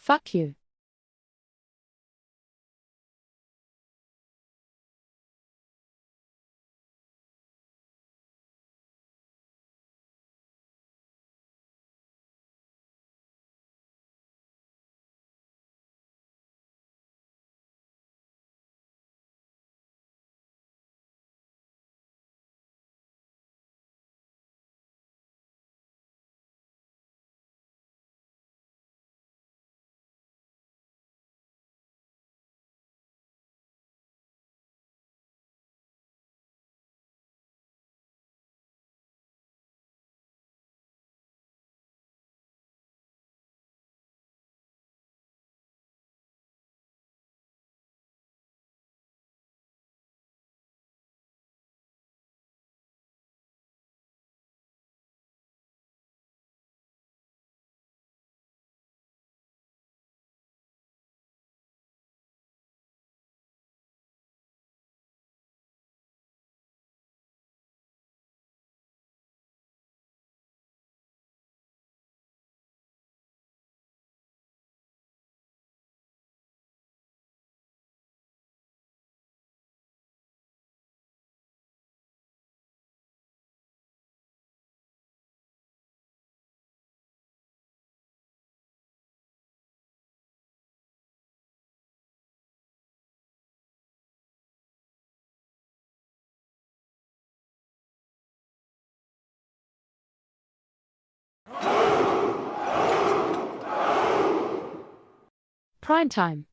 Fuck you. Prime time.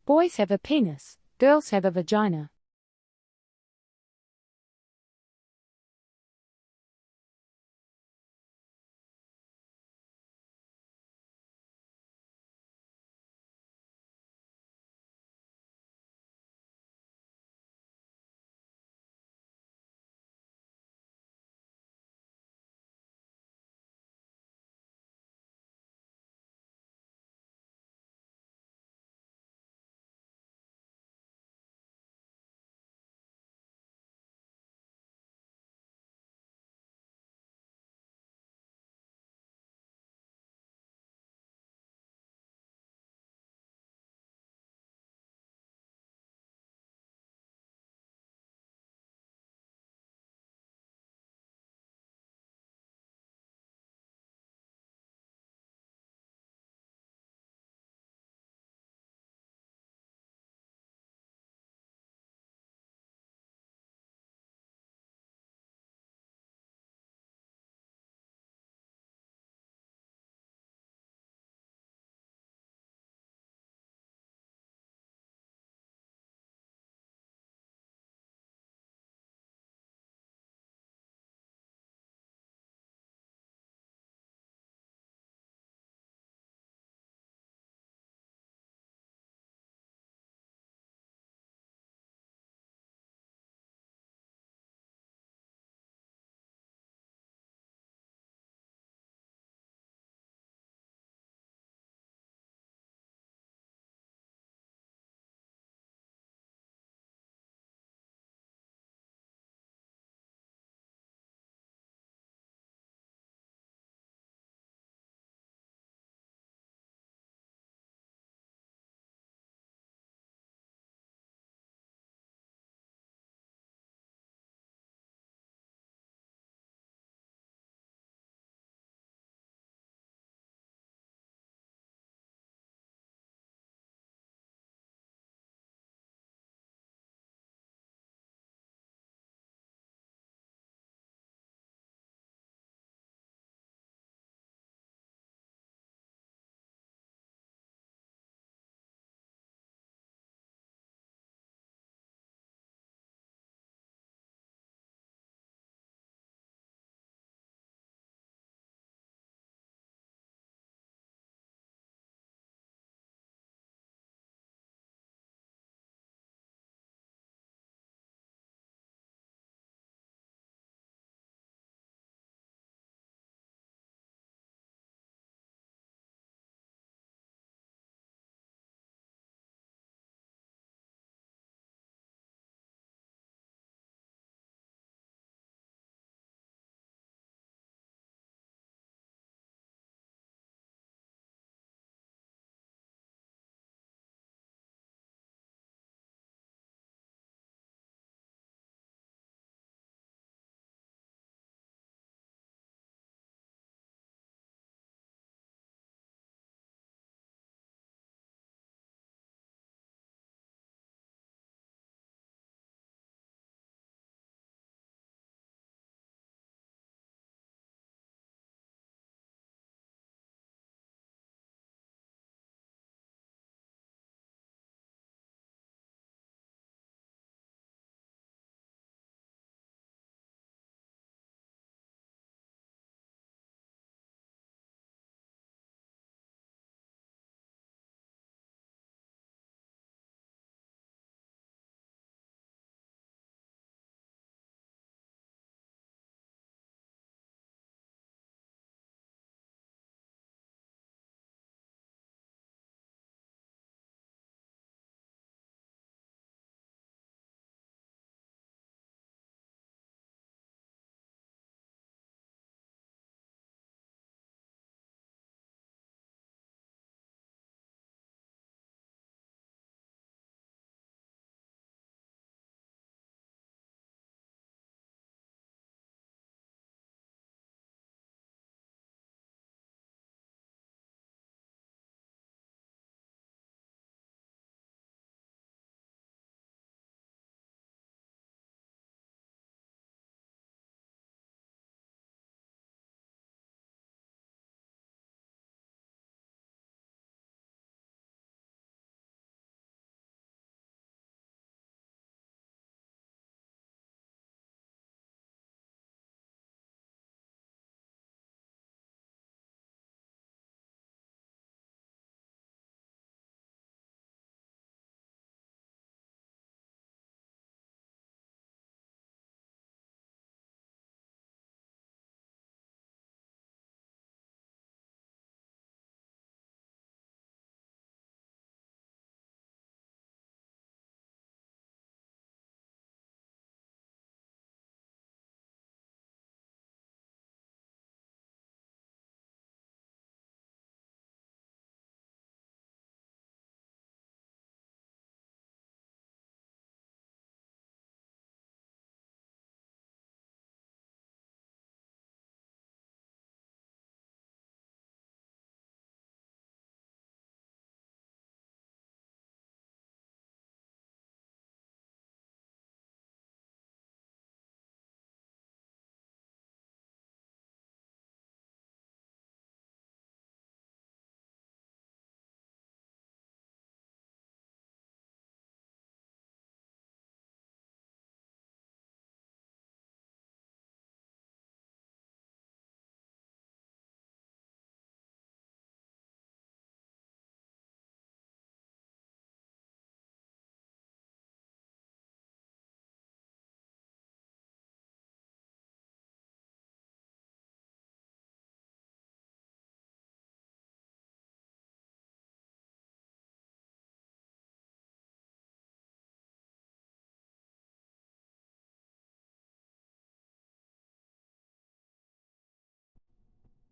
Boys have a penis, girls have a vagina.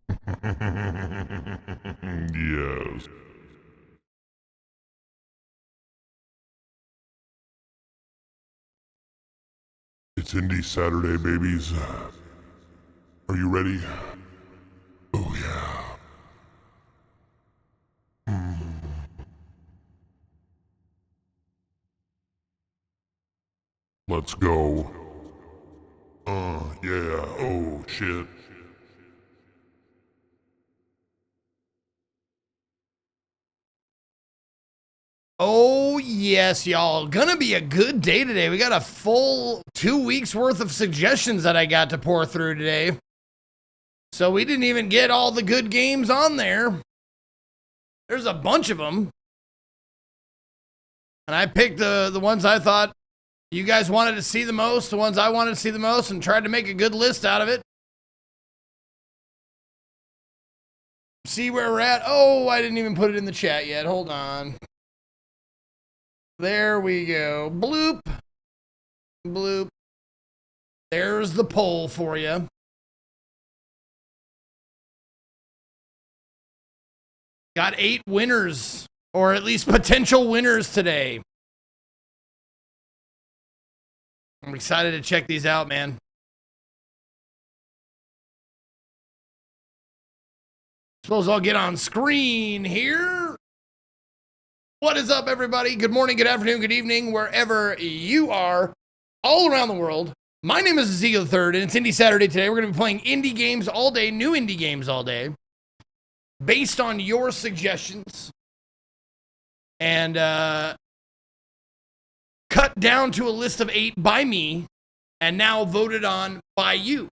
Yes. It's Indie Saturday, babies. Are you ready? Oh, yeah. Let's go. Yeah. Oh, shit. Oh, yes, y'all. Gonna be a good day today. We got a full 2 weeks worth of suggestions that I got to pour through today. So we didn't even get all the good games on there. There's a bunch of them. And I picked the ones I thought you guys wanted to see the most, the ones I wanted to see the most, and tried to make a good list out of it. See where we're at. Oh, I didn't even put it in the chat yet. Hold on. There we go. Bloop. Bloop. There's the poll for you. Got 8 winners, or at least potential winners today. I'm excited to check these out, man. Suppose I'll get on screen here. What is up, everybody? Good morning, good afternoon, good evening, wherever you are, all around the world. My name is Ezekiel III, and it's Indie Saturday today. We're going to be playing indie games all day, new indie games all day, based on your suggestions, and cut down to a list of 8 by me, and now voted on by you.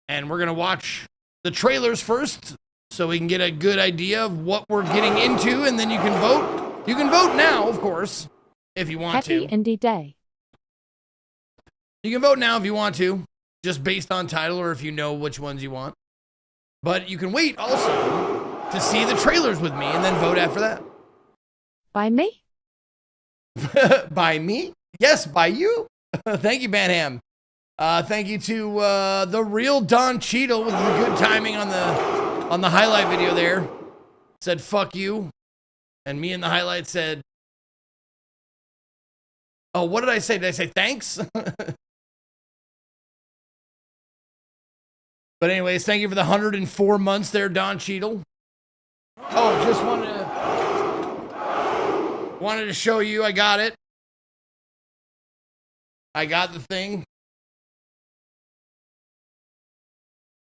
And we're going to watch the trailers first, so we can get a good idea of what we're getting into, and then you can vote. You can vote now, of course, if you want Happy to. Indie Day. You can vote now if you want to, just based on title or if you know which ones you want. But you can wait also to see the trailers with me and then vote after that. By me? By me? Yes, by you. Thank you, Banham. Thank you to the real Don Cheadle with the good timing on the highlight video there. Said fuck you. And me in the highlight said, oh, what did I say? Did I say thanks? But anyways, thank you for the 104 months there, Don Cheadle. Oh, just wanted to show you I got it. I got the thing.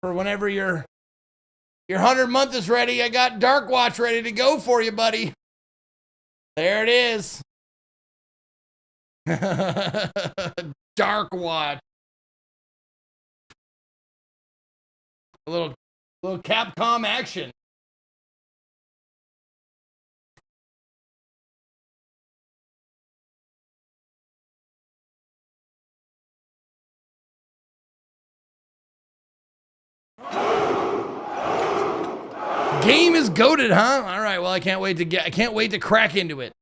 For whenever your 100 month is ready, I got Dark Watch ready to go for you, buddy. There it is. Dark Watch. A little Capcom action. Game is goated, huh? All right. Well, I can't wait to crack into it.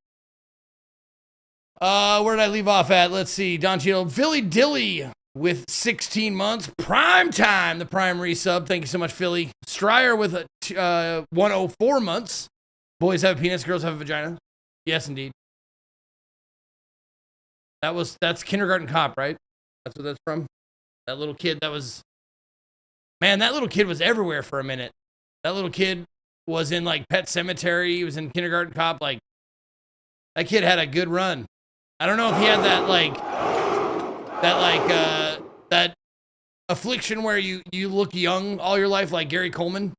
Where did I leave off at? Let's see. Don Cheadle, Philly Dilly with 16 months. Prime time, the Prime resub. Thank you so much, Philly. Stryer with 104 months. Boys have penis, girls have a vagina. Yes, indeed. That's Kindergarten Cop, right? That's what that's from. That little kid that was, man, that little kid was everywhere for a minute. That little kid was in like Pet Sematary. He was in Kindergarten Cop. Like, that kid had a good run. I don't know if he had that affliction where you look young all your life, like Gary Coleman.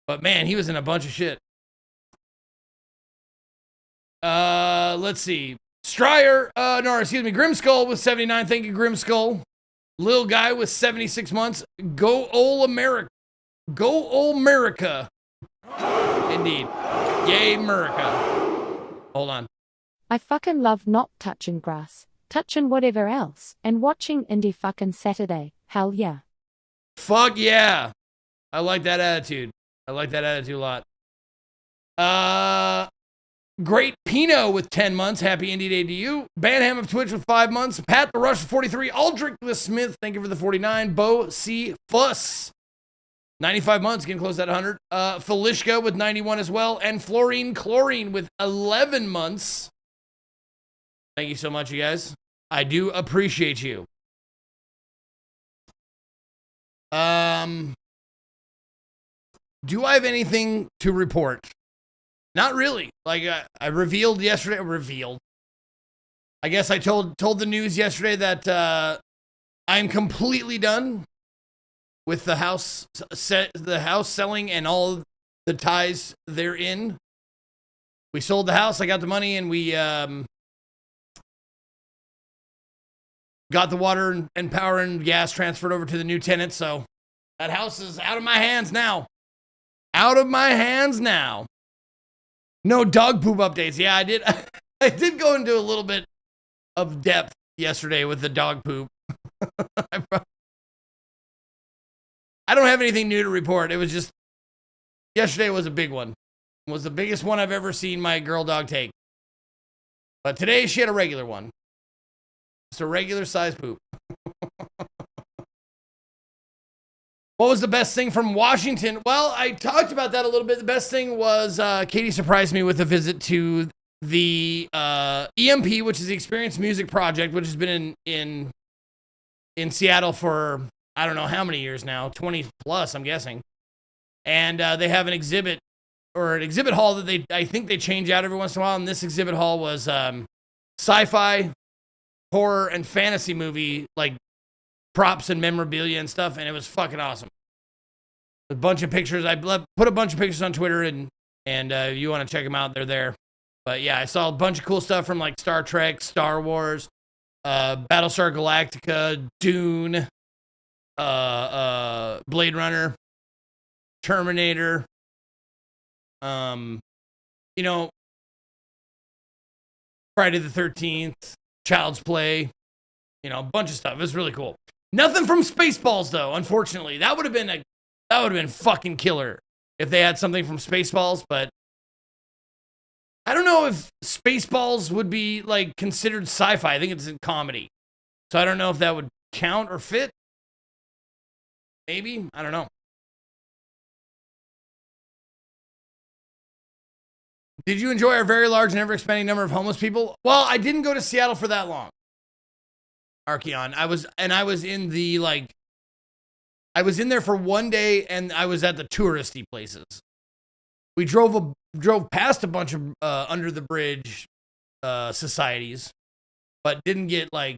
But man, he was in a bunch of shit. Let's see. Grimskull with 79. Thank you, Grimskull. Lil Guy with 76 months. Go Ol' America. Go Ol' America. Indeed. Yay, America. Hold on. I fucking love not touching grass, touching whatever else, and watching Indie fucking Saturday. Hell yeah. Fuck yeah. I like that attitude. I like that attitude a lot. Great Pino with 10 months. Happy Indie Day to you. Banham of Twitch with 5 months. Pat the Rush with 43. Aldrich with Smith. Thank you for the 49. Bo C. Fuss. 95 months. Getting close at 100. Felishka with 91 as well. And Florine Chlorine with 11 months. Thank you so much, you guys. I do appreciate you. Do I have anything to report? Not really. Like I revealed yesterday. I guess I told the news yesterday that I'm completely done with the house selling and all the ties therein. We sold the house. I got the money, and we got the water and power and gas transferred over to the new tenant. So that house is out of my hands now. Out of my hands now. No dog poop updates. Yeah, I did. I did go into a little bit of depth yesterday with the dog poop. I don't have anything new to report. It was just, yesterday was a big one. It was the biggest one I've ever seen my girl dog take. But today she had a regular one. Just a regular size poop. What was the best thing from Washington? Well, I talked about that a little bit. The best thing was Katie surprised me with a visit to the EMP, which is the Experience Music Project, which has been in Seattle for, I don't know how many years now, 20 plus, I'm guessing. And they have an exhibit hall that I think they change out every once in a while. And this exhibit hall was sci-fi, horror, and fantasy movie, like props and memorabilia and stuff, and it was fucking awesome. A bunch of pictures. I put a bunch of pictures on Twitter, and you want to check them out, they're there. But yeah, I saw a bunch of cool stuff from like Star Trek, Star Wars, Battlestar Galactica, Dune, Blade Runner, Terminator, Friday the 13th, Child's Play, a bunch of stuff. It was really cool. Nothing from Spaceballs though, unfortunately. That would have been fucking killer if they had something from Spaceballs, but I don't know if Spaceballs would be like considered sci-fi. I think it's in comedy. So I don't know if that would count or fit. Maybe, I don't know. Did you enjoy our very large and ever-expanding number of homeless people? Well, I didn't go to Seattle for that long. Archeon. I was in there for one day, and I was at the touristy places. We drove past a bunch of under the bridge societies, but didn't get like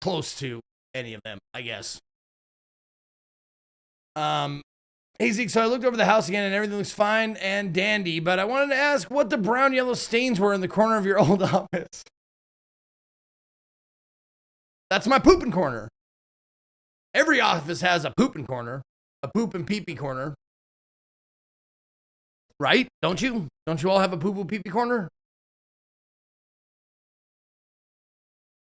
close to any of them, I guess. Hey Zeke, so I looked over the house again and everything looks fine and dandy, but I wanted to ask what the brown yellow stains were in the corner of your old office. That's my pooping corner. Every office has a pooping corner, a poop and pee-pee corner. Right? Don't you? Don't you all have a poo-poo pee-pee corner?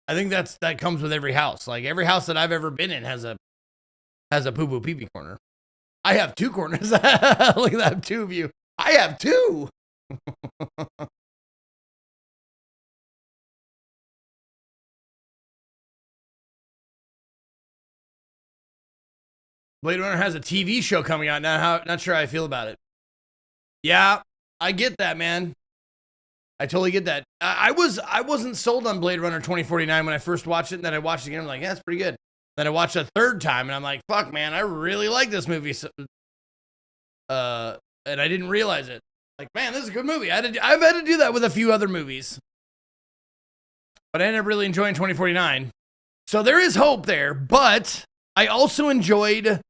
I think that comes with every house. Like every house that I've ever been in has a poo-poo pee-pee corner. I have two corners. Look at that, I have two of you. I have two. Blade Runner has a TV show coming out now. Not sure how I feel about it. Yeah, I get that, man. I totally get that. I wasn't sold on Blade Runner 2049 when I first watched it, and then I watched it again. I'm like, yeah, it's pretty good. Then I watched it a third time, and I'm like, fuck, man, I really like this movie. So, and I didn't realize it. Like, man, this is a good movie. I've had to do that with a few other movies. But I ended up really enjoying 2049. So there is hope there, but I also enjoyed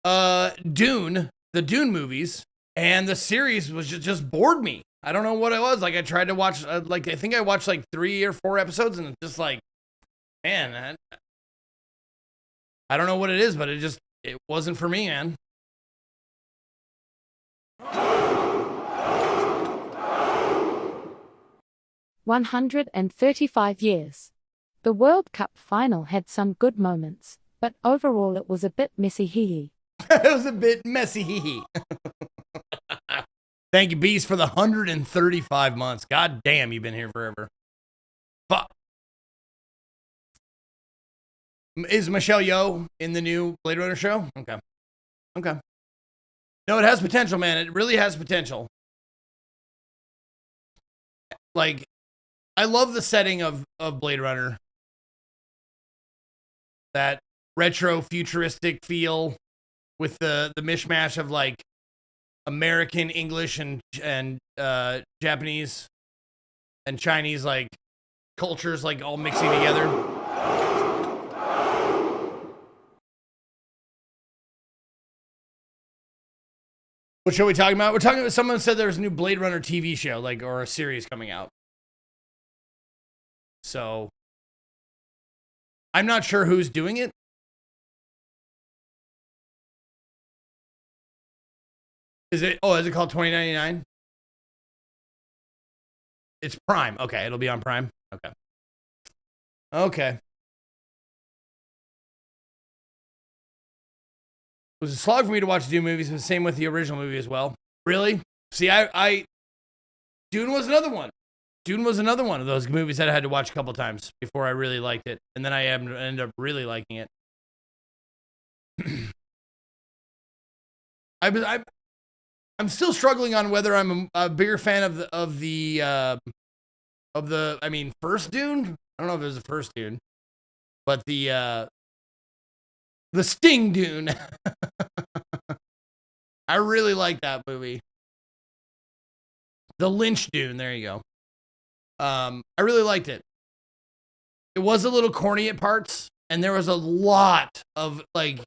Dune, the Dune movies, and the series was just bored me. I don't know what it was. Like, I tried to watch, I think I watched like 3 or 4 episodes, and it's just like, man, I don't know what it is, but it wasn't for me, man. 135 years. The World Cup final had some good moments, but overall it was a bit messy hee hee. It was a bit messy hee hee. Thank you, Beast, for the 135 months. God damn, you've been here forever. Fuck. Is Michelle Yeoh in the new Blade Runner show? Okay. Okay. No, it has potential, man. It really has potential. Like, I love the setting of Blade Runner. That retro futuristic feel with the mishmash of like American English and Japanese and Chinese like cultures like all mixing together. What show are we talking about? We're talking about, someone said there was a new Blade Runner TV show, like, or a series coming out. So, I'm not sure who's doing it. Is it called 2099? It's Prime. Okay, it'll be on Prime. Okay. Okay. It was a slog for me to watch Dune movies, but same with the original movie as well. Really? See, Dune was another one. Dune was another one of those movies that I had to watch a couple times before I really liked it. And then I ended up really liking it. I'm still struggling on whether I'm a bigger fan of the first Dune. I don't know if it was the first Dune, but the Sting Dune. I really like that movie. The Lynch Dune. There you go. I really liked it. It was a little corny at parts, and there was a lot of like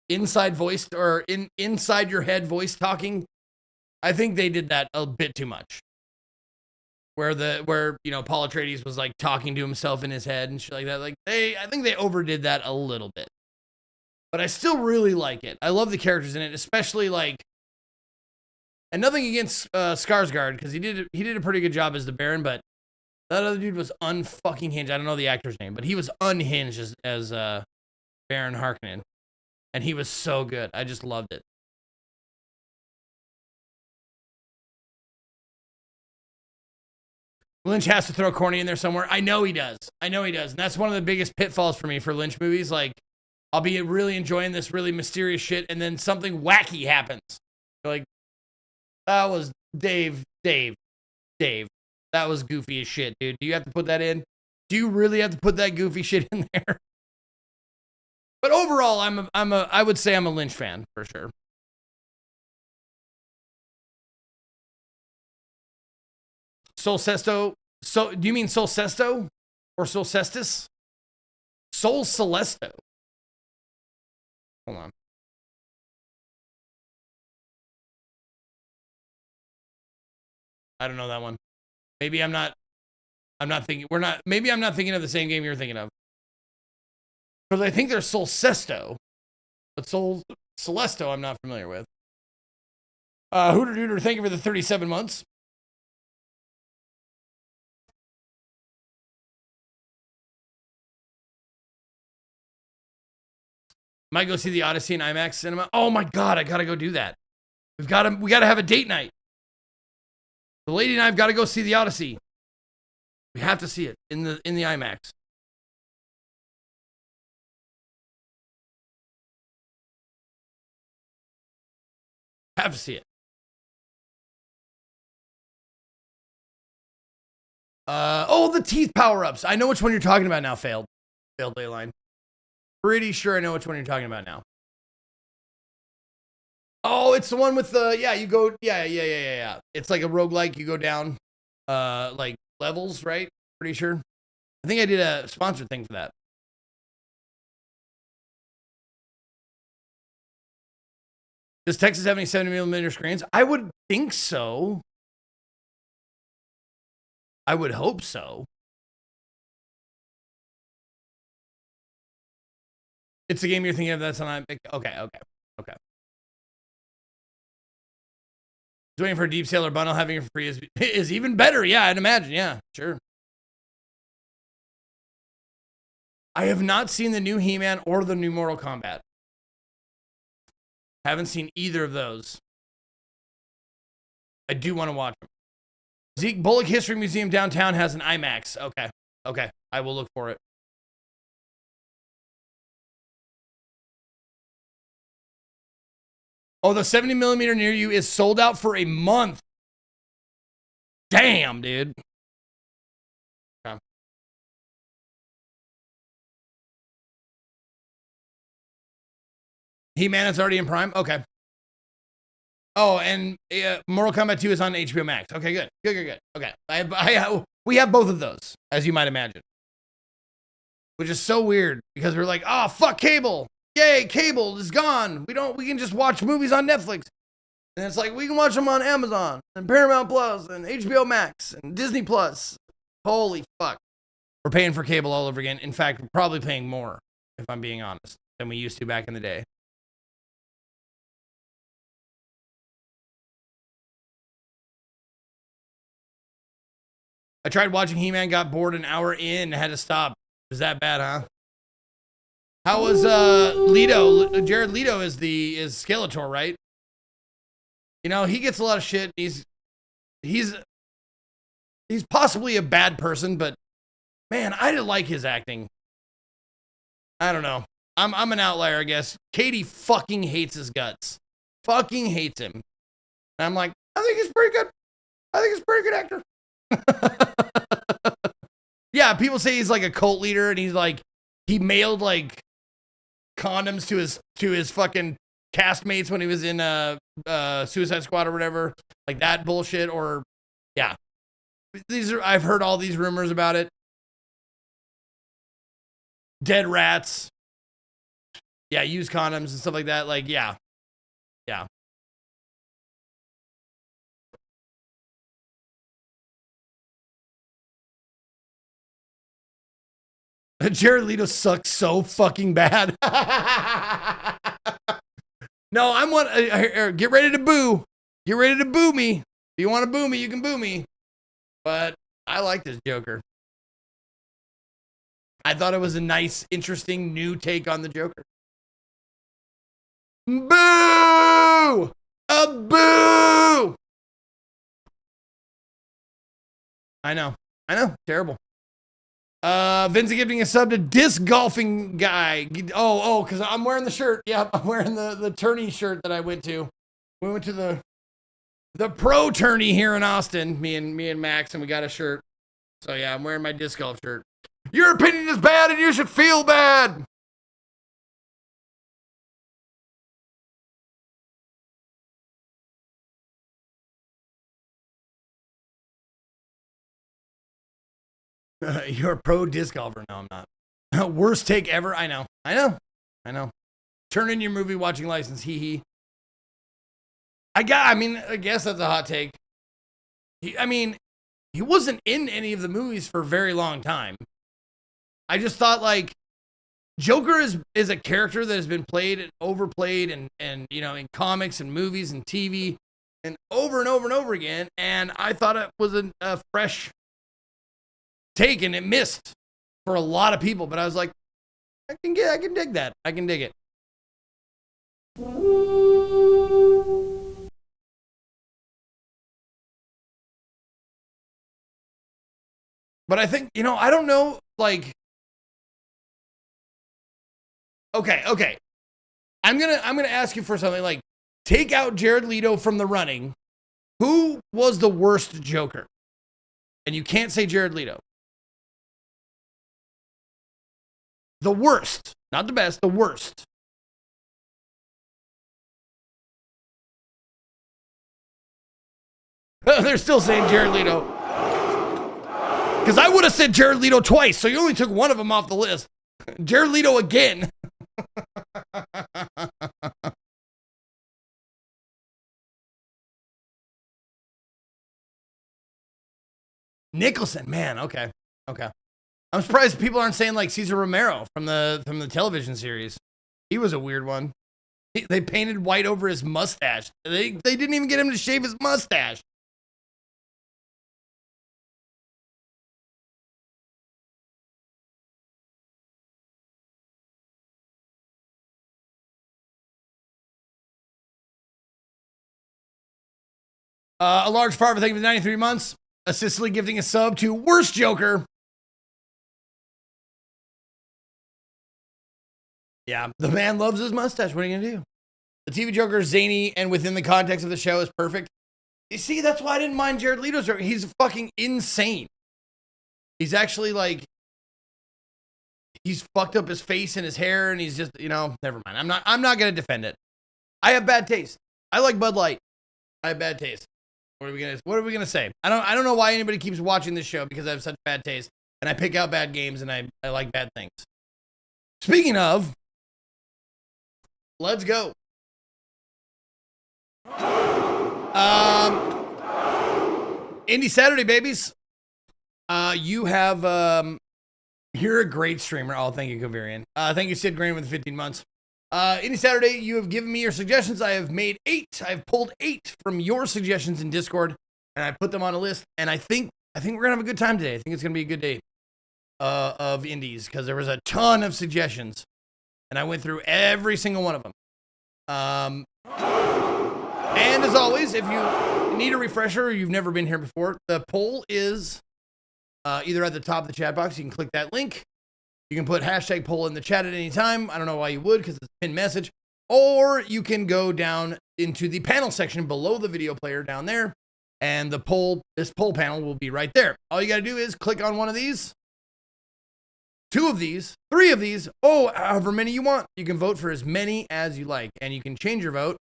inside voice or inside your head voice talking. I think they did that a bit too much. Where Paul Atreides was like talking to himself in his head and shit like that. Like I think they overdid that a little bit. But I still really like it. I love the characters in it, especially like, and nothing against Skarsgård, because he did a pretty good job as the Baron, but that other dude was unfucking hinged. I don't know the actor's name, but he was unhinged as Baron Harkonnen, and he was so good. I just loved it. Lynch has to throw corny in there somewhere. I know he does. And that's one of the biggest pitfalls for me for Lynch movies. Like, I'll be really enjoying this really mysterious shit, and then something wacky happens. You're like, that was Dave. That was goofy as shit, dude. Do you have to put that in? Do you really have to put that goofy shit in there? But overall, I would say I'm a Lynch fan for sure. Solcesto. So, do you mean Solcesto or Solcestus? Sol Celesto. Hold on. I don't know that one. Maybe I'm not thinking of the same game you're thinking of. Because I think there's Solcesto, but Sol Celesto I'm not familiar with. Hooter Dooter, thank you for the 37 months. Might go see the Odyssey in IMAX cinema. Oh my god, I gotta go do that. We gotta have a date night. The lady and I've got to go see the Odyssey. We have to see it in the IMAX. Have to see it. The teeth power-ups. I know which one you're talking about now, failed Dayline. Pretty sure I know which one you're talking about now. Oh, it's the one with the, you go, yeah. It's like a roguelike, you go down, like, levels, right? Pretty sure. I think I did a sponsored thing for that. Does Texas have any 70mm screens? I would think so. I would hope so. It's the game you're thinking of that's on. Okay. Waiting for a Deep Sailor bundle, having it for free is even better. Yeah, I'd imagine. Yeah, sure. I have not seen the new He-Man or the new Mortal Kombat. Haven't seen either of those. I do want to watch them. Zeke, Bullock History Museum downtown has an IMAX. Okay. Okay. I will look for it. Oh, the 70 millimeter near you is sold out for a month. Damn, dude. Okay. He-Man is already in Prime? Okay. Oh, and Mortal Kombat 2 is on HBO Max. Okay, good. Good. Okay. We have both of those, as you might imagine. Which is so weird because we're like, oh, fuck cable. Yay, cable is gone. We can just watch movies on Netflix. And it's like, we can watch them on Amazon and Paramount Plus and HBO Max and Disney Plus. Holy fuck. We're paying for cable all over again. In fact, we're probably paying more, if I'm being honest, than we used to back in the day. I tried watching He-Man, got bored an hour in, had to stop. Was that bad, huh? How was Leto? Jared Leto is Skeletor, right? You know, he gets a lot of shit. He's possibly a bad person, but man, I didn't like his acting. I don't know. I'm an outlier, I guess. Katie fucking hates his guts. Fucking hates him. And I'm like, I think he's pretty good. I think he's a pretty good actor. Yeah, people say he's like a cult leader and he's like, he mailed like condoms to his fucking castmates when he was in Suicide Squad or whatever, like that bullshit. Or yeah, I've heard all these rumors about it. Dead rats. Yeah, use condoms and stuff like that. Like, yeah. Jared Leto sucks so fucking bad. No, I'm one. Get ready to boo. Get ready to boo me. If you want to boo me, you can boo me. But I like this Joker. I thought it was a nice, interesting new take on the Joker. Boo! A boo! I know. Terrible. Vincent giving a sub to disc golfing guy. Oh, because I'm wearing the shirt. Yeah, I'm wearing the tourney shirt that I went to. We went to the pro tourney here in Austin. Me and Max, and we got a shirt. So yeah, I'm wearing my disc golf shirt. Your opinion is bad, and you should feel bad. You're a pro disc golfer. No, I'm not. Worst take ever. I know. Turn in your movie watching license. Hee hee. I guess that's a hot take. He wasn't in any of the movies for a very long time. I just thought like Joker is a character that has been played and overplayed and you know in comics and movies and TV and over again. And I thought it was a fresh take and it missed for a lot of people. But I was like, I can dig that. I can dig it. But I think, I don't know, like, okay. I'm gonna ask you for something like, take out Jared Leto from the running. Who was the worst Joker? And you can't say Jared Leto. The worst, not the best, the worst. They're still saying Jared Leto. Because I would have said Jared Leto twice, so you only took one of them off the list. Jared Leto again. Nicholson, man, okay. I'm surprised people aren't saying like Cesar Romero from the television series. He was a weird one. They painted white over his mustache. They didn't even get him to shave his mustache. A large Farver, thank you for the 93 months. A Sicily gifting a sub to Worst Joker. Yeah, the man loves his mustache. What are you going to do? The TV Joker is zany and within the context of the show is perfect. You see, that's why I didn't mind Jared Leto's Joker. He's fucking insane. He's actually like, he's fucked up his face and his hair and he's just, you know, never mind. I'm not going to defend it. I have bad taste. I like Bud Light. I have bad taste. What are we gonna say? I don't know why anybody keeps watching this show because I have such bad taste and I pick out bad games and I like bad things. Speaking of, let's go. Indie Saturday, babies. You have you're a great streamer. Oh, thank you, Covarian. Thank you, Sid Green, with 15 months. Indie Saturday, you have given me your suggestions. I have made 8. I've pulled 8 from your suggestions in Discord, and I put them on a list. And I think we're gonna have a good time today. I think it's gonna be a good day of indies because there was a ton of suggestions, and I went through every single one of them. And as always, if you need a refresher or you've never been here before, the poll is either at the top of the chat box. You can click that link. You can put hashtag poll in the chat at any time. I don't know why you would because it's a pinned message. Or you can go down into the panel section below the video player down there. And this poll panel will be right there. All you got to do is click on one of these, 2 of these, 3 of these, however many you want. You can vote for as many as you like. And you can change your vote.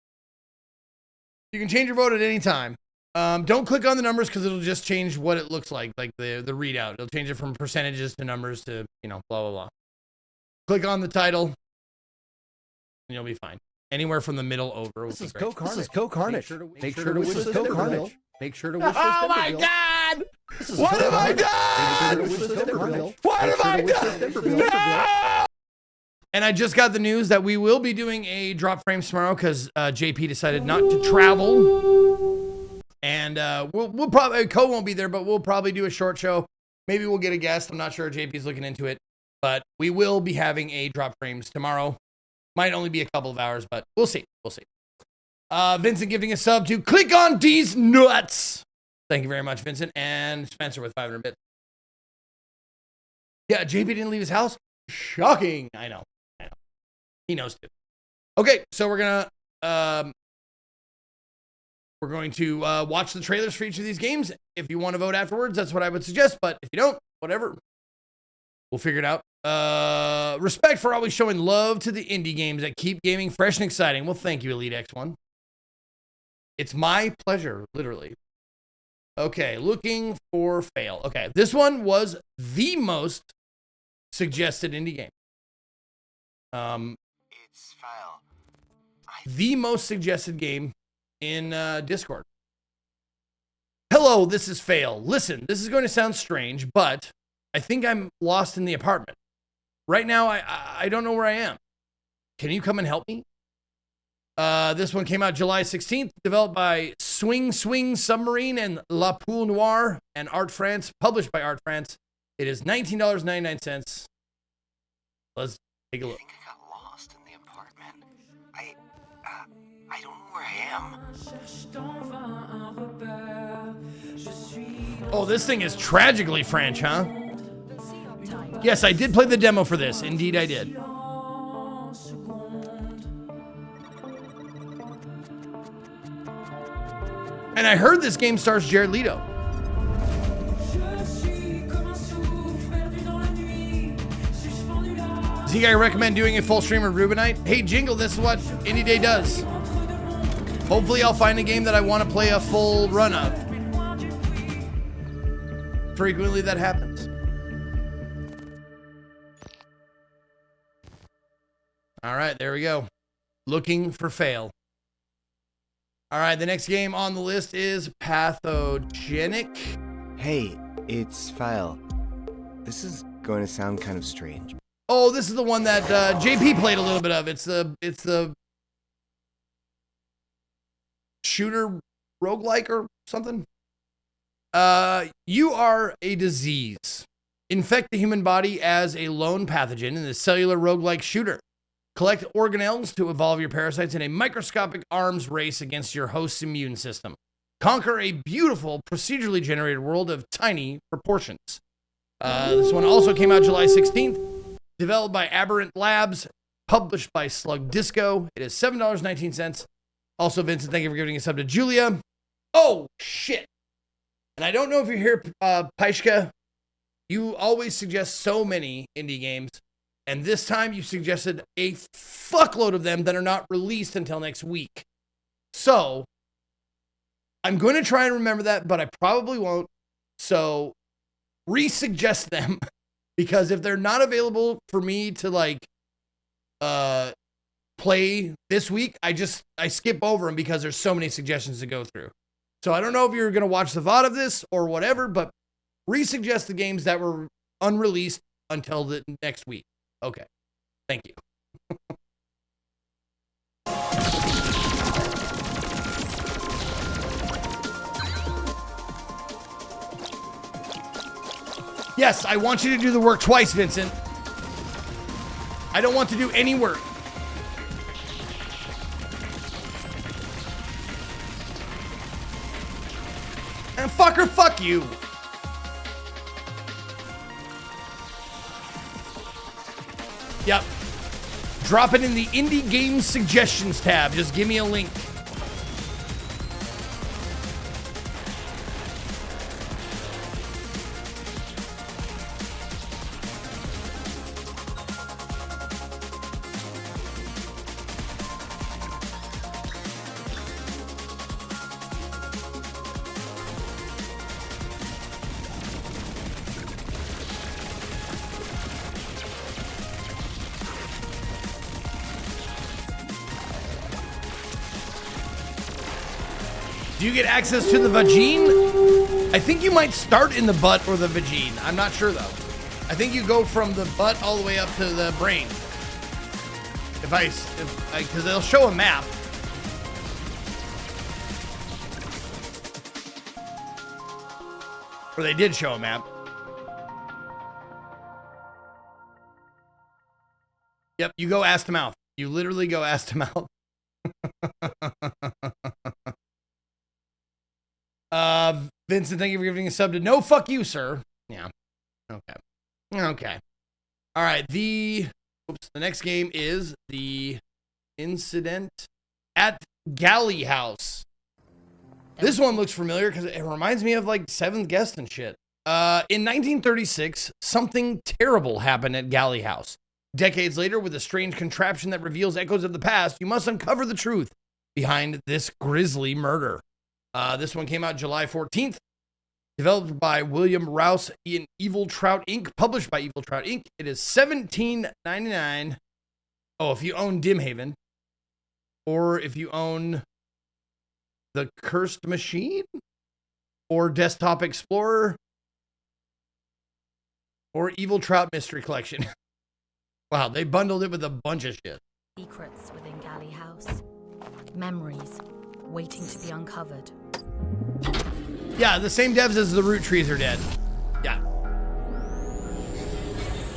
You can change your vote at any time. Don't click on the numbers because it'll just change what it looks like the readout. It'll change it from percentages to numbers to, you know, blah, blah, blah. Click on the title, and you'll be fine. Anywhere from the middle over. This is Co-Carnage. Make sure to wish us Co-Carnage. Make sure to wish us Oh my God! What have I done? What have I done? No! And I just got the news that we will be doing a drop frames tomorrow because JP decided not to travel. And we'll probably, Co won't be there, but we'll probably do a short show. Maybe we'll get a guest. I'm not sure. JP's looking into it. But we will be having a drop frames tomorrow. Might only be a couple of hours, but we'll see. We'll see. Vincent giving a sub to Click on D's Nuts. Thank you very much, Vincent. And Spencer with 500 bits. Yeah, JP didn't leave his house. Shocking. I know. He knows too. Okay, so we're going to watch the trailers for each of these games. If you want to vote afterwards, that's what I would suggest. But if you don't, whatever. We'll figure it out. Respect for always showing love to the indie games that keep gaming fresh and exciting. Well, thank you, Elite X1. It's my pleasure, literally. Okay, looking for fail. Okay, this one was the most suggested indie game. It's fail. The most suggested game in Discord. Hello, this is Fail. Listen, this is going to sound strange, but I think I'm lost in the apartment. Right now, I don't know where I am. Can you come and help me? This one came out July 16th, developed by Swing Submarine and La Poule Noire and Art France, published by Art France. It is $19.99. Let's take a look. I think I got lost in the apartment. I don't know where I am. Oh, this thing is tragically French, huh? Yes, I did play the demo for this. Indeed, I did. And I heard this game stars Jared Leto. Does he guy recommend doing a full stream of Rubinite? Hey, Jingle, this is what Indie Day does. Hopefully I'll find a game that I want to play a full run of. Frequently that happens. All right, there we go. Looking for fail. All right, the next game on the list is Pathogenic. Hey, it's Fail. This is going to sound kind of strange. Oh, this is the one that JP played a little bit of. It's the shooter roguelike or something. You are a disease. Infect the human body as a lone pathogen in the cellular roguelike shooter. Collect organelles to evolve your parasites in a microscopic arms race against your host's immune system. conquer a beautiful procedurally generated world of tiny proportions. This one also came out July 16th, developed by Aberrant Labs, published by Slug Disco. It is $7.19. Also, Vincent, thank you for giving a sub to Julia. Oh, shit. And I don't know if you're here, Paishka. You always suggest so many indie games. And this time you suggested a fuckload of them that are not released until next week. So, I'm going to try and remember that, but I probably won't. So, resuggest them. Because if they're not available for me to, like, play this week, I skip over them because there's so many suggestions to go through. So, I don't know if you're going to watch the VOD of this or whatever, but resuggest the games that were unreleased until the next week. Okay. Thank you. Yes, I want you to do the work twice, Vincent. I don't want to do any work. And fucker, fuck you. Yep. Drop it in the Indie Games Suggestions tab. Just give me a link. Do you get access to the vagine? I think you might start in the butt or the vagine. I'm not sure though. I think you go from the butt all the way up to the brain. Because they'll show a map. Or they did show a map. Yep, you go ass to mouth. You literally go ass to mouth. Vincent, thank you for giving a sub to No Fuck You, Sir. Yeah. Okay. All right. The next game is the Incident at Galley House. This one looks familiar because it reminds me of like Seventh Guest and shit. In 1936, something terrible happened at Galley House. Decades later, with a strange contraption that reveals echoes of the past, you must uncover the truth behind this grisly murder. This one came out July 14th, developed by William Rouse in Evil Trout Inc., published by Evil Trout Inc. It is $17.99. Oh, if you own Dimhaven, or if you own The Cursed Machine, or Desktop Explorer, or Evil Trout Mystery Collection. Wow, they bundled it with a bunch of shit. Secrets within Galley House. Memories waiting to be uncovered. Yeah, the same devs as the Root Trees are dead. Yeah.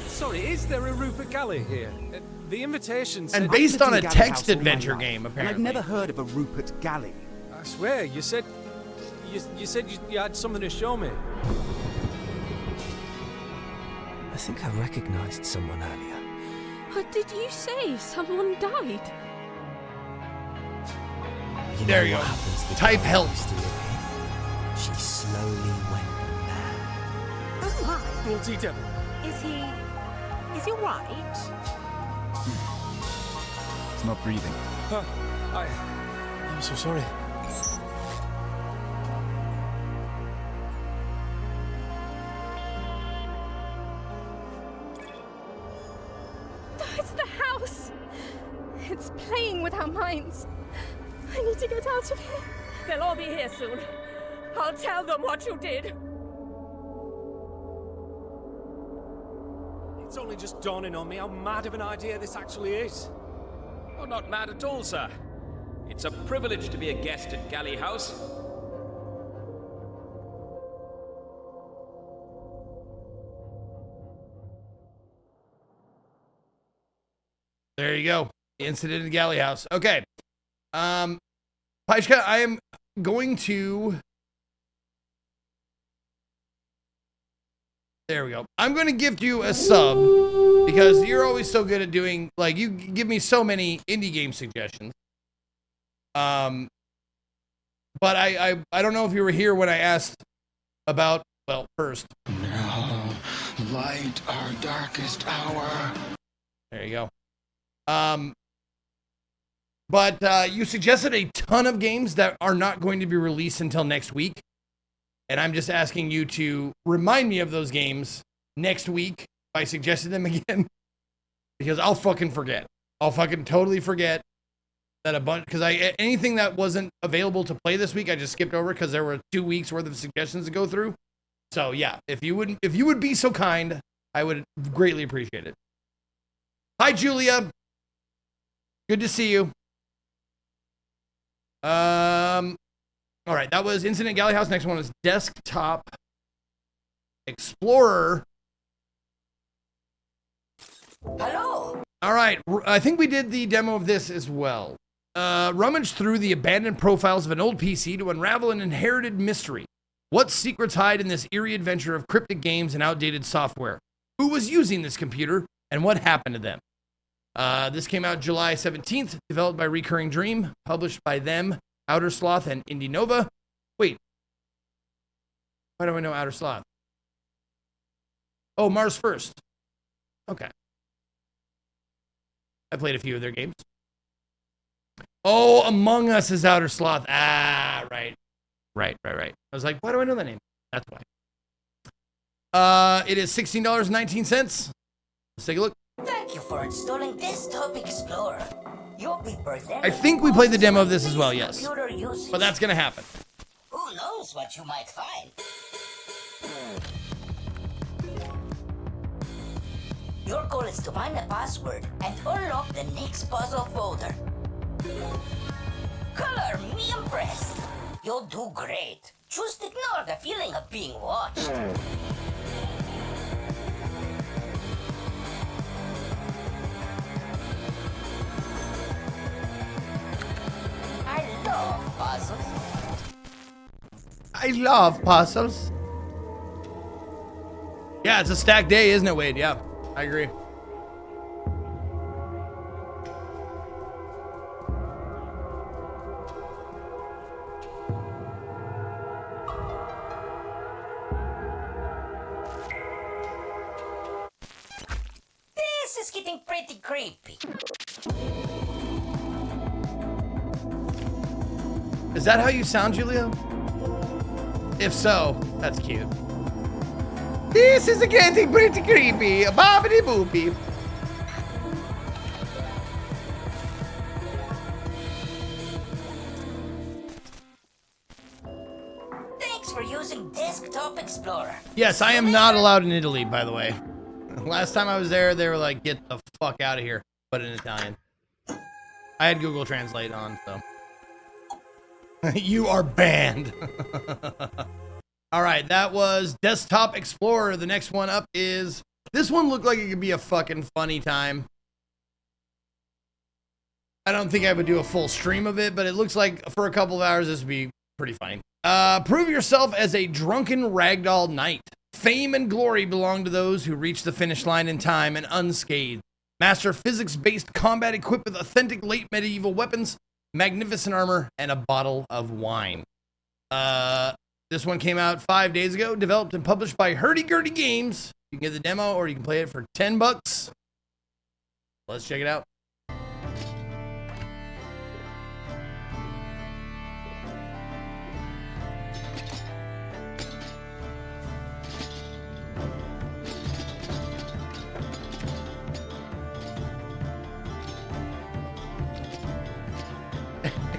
Sorry, is there a Rupert Galley here? The invitation said... And based on a Galley text House all my adventure life, game, and apparently. I've never heard of a Rupert Galley. I swear, you said you had something to show me. I think I recognized someone earlier. What did you say? Someone died? There you go. Type help. She slowly went mad. Oh my. Bloody devil. Is he right? It's not breathing. I'm so sorry. It's the house. It's playing with our minds. I need to get out of here. They'll all be here soon. I'll tell them what you did. It's only just dawning on me how mad of an idea this actually is. Oh, not mad at all, sir. It's a privilege to be a guest at Galley House. There you go. Incident at Galley House. Okay. Paishka, I am going to... There we go. I'm going to gift you a sub because you're always so good at doing, like, you give me so many indie game suggestions. But I don't know if you were here when I asked about, well, first. No, light our darkest hour. There you go. But you suggested a ton of games that are not going to be released until next week. And I'm just asking you to remind me of those games next week by suggesting them again. Because I'll fucking forget. I'll fucking totally forget that a bunch, because anything that wasn't available to play this week, I just skipped over because there were 2 weeks worth of suggestions to go through. So yeah, if you would be so kind, I would greatly appreciate it. Hi, Julia. Good to see you. All right, that was Incident Galley House. Next one is Desktop Explorer. Hello. All right, I think we did the demo of this as well. Rummage through the abandoned profiles of an old PC to unravel an inherited mystery. What secrets hide in this eerie adventure of cryptic games and outdated software? Who was using this computer, and what happened to them? This came out July 17th, developed by Recurring Dream, published by them, Outer Sloth, and Indie Nova. Wait. Why do I know Outer Sloth? Oh, Mars First. Okay. I played a few of their games. Oh, Among Us is Outer Sloth. Ah, right. Right. I was like, why do I know that name? That's why. It is $16.19. Let's take a look. Thank you for installing Desktop Explorer. You'll be presented. I think we played the demo of this as well, yes. Computer usage. But that's gonna happen. Who knows what you might find? Your goal is to find the password and unlock the next puzzle folder. Color me impressed. You'll do great. Just ignore the feeling of being watched. I love puzzles. I love puzzles. Yeah, it's a stacked day, isn't it, Wade? Yeah, I agree. This is getting pretty creepy. Is that how you sound, Julia? If so, that's cute. This is getting pretty creepy. Bobbity boopy. Thanks for using Desktop Explorer. Yes, I am not allowed in Italy, by the way. Last time I was there, they were like, get the fuck out of here, but in Italian. I had Google Translate on, so. You are banned. All right, that was Desktop Explorer. The next one up is, this one looked like it could be a fucking funny time. I don't think I would do a full stream of it, but it looks like for a couple of hours, this would be pretty funny. Prove yourself as a drunken ragdoll knight. Fame and glory belong to those who reach the finish line in time and unscathed. Master physics-based combat equipped with authentic late medieval weapons, magnificent armor, and a bottle of wine. This one came out 5 days ago, developed and published by Hurdy-Gurdy Games. You can get the demo or you can play it for $10. Let's check it out.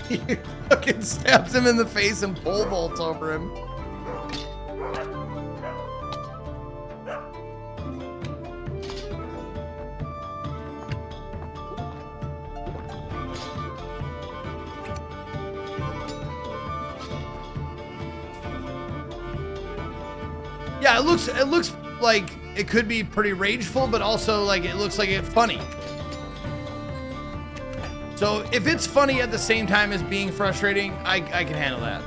He fucking stabs him in the face and pole vaults over him. Yeah, it looks like it could be pretty rageful, but also like it looks like it's funny. So if it's funny at the same time as being frustrating, I can handle that.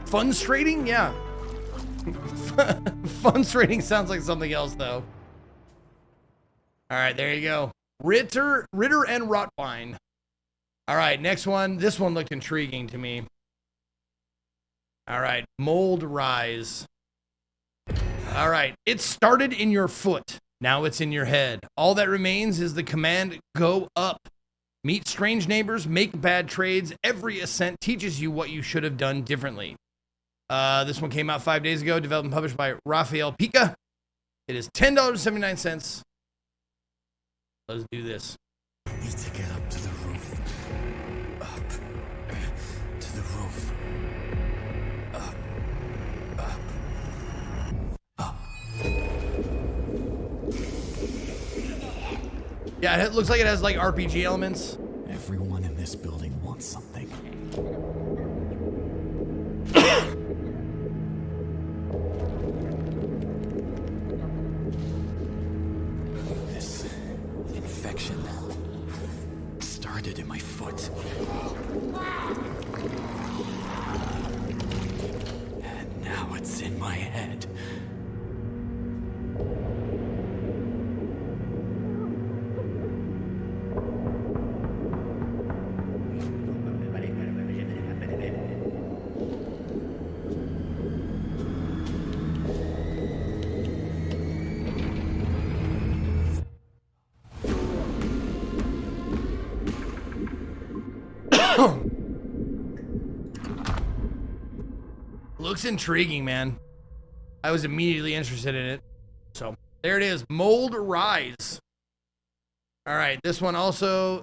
Funstrating? Yeah. Funstrating sounds like something else, though. All right, there you go. Ritter and Rotwein. All right, next one. This one looked intriguing to me. All right, Mold Rise. All right, it started in your foot. Now it's in your head. All that remains is the command go up. Meet strange neighbors, make bad trades. Every ascent teaches you what you should have done differently. This one came out 5 days ago, developed and published by Rafael Pica. It is $10.79. Let's do this. Need to get up to the roof. Up. To the roof. Up. Up. Yeah, it looks like it has like RPG elements. Everyone in this building wants something. This infection started in my foot. And now it's in my head. Looks intriguing, man. I was immediately interested in it. So there it is, Mold Rise. All right, this one also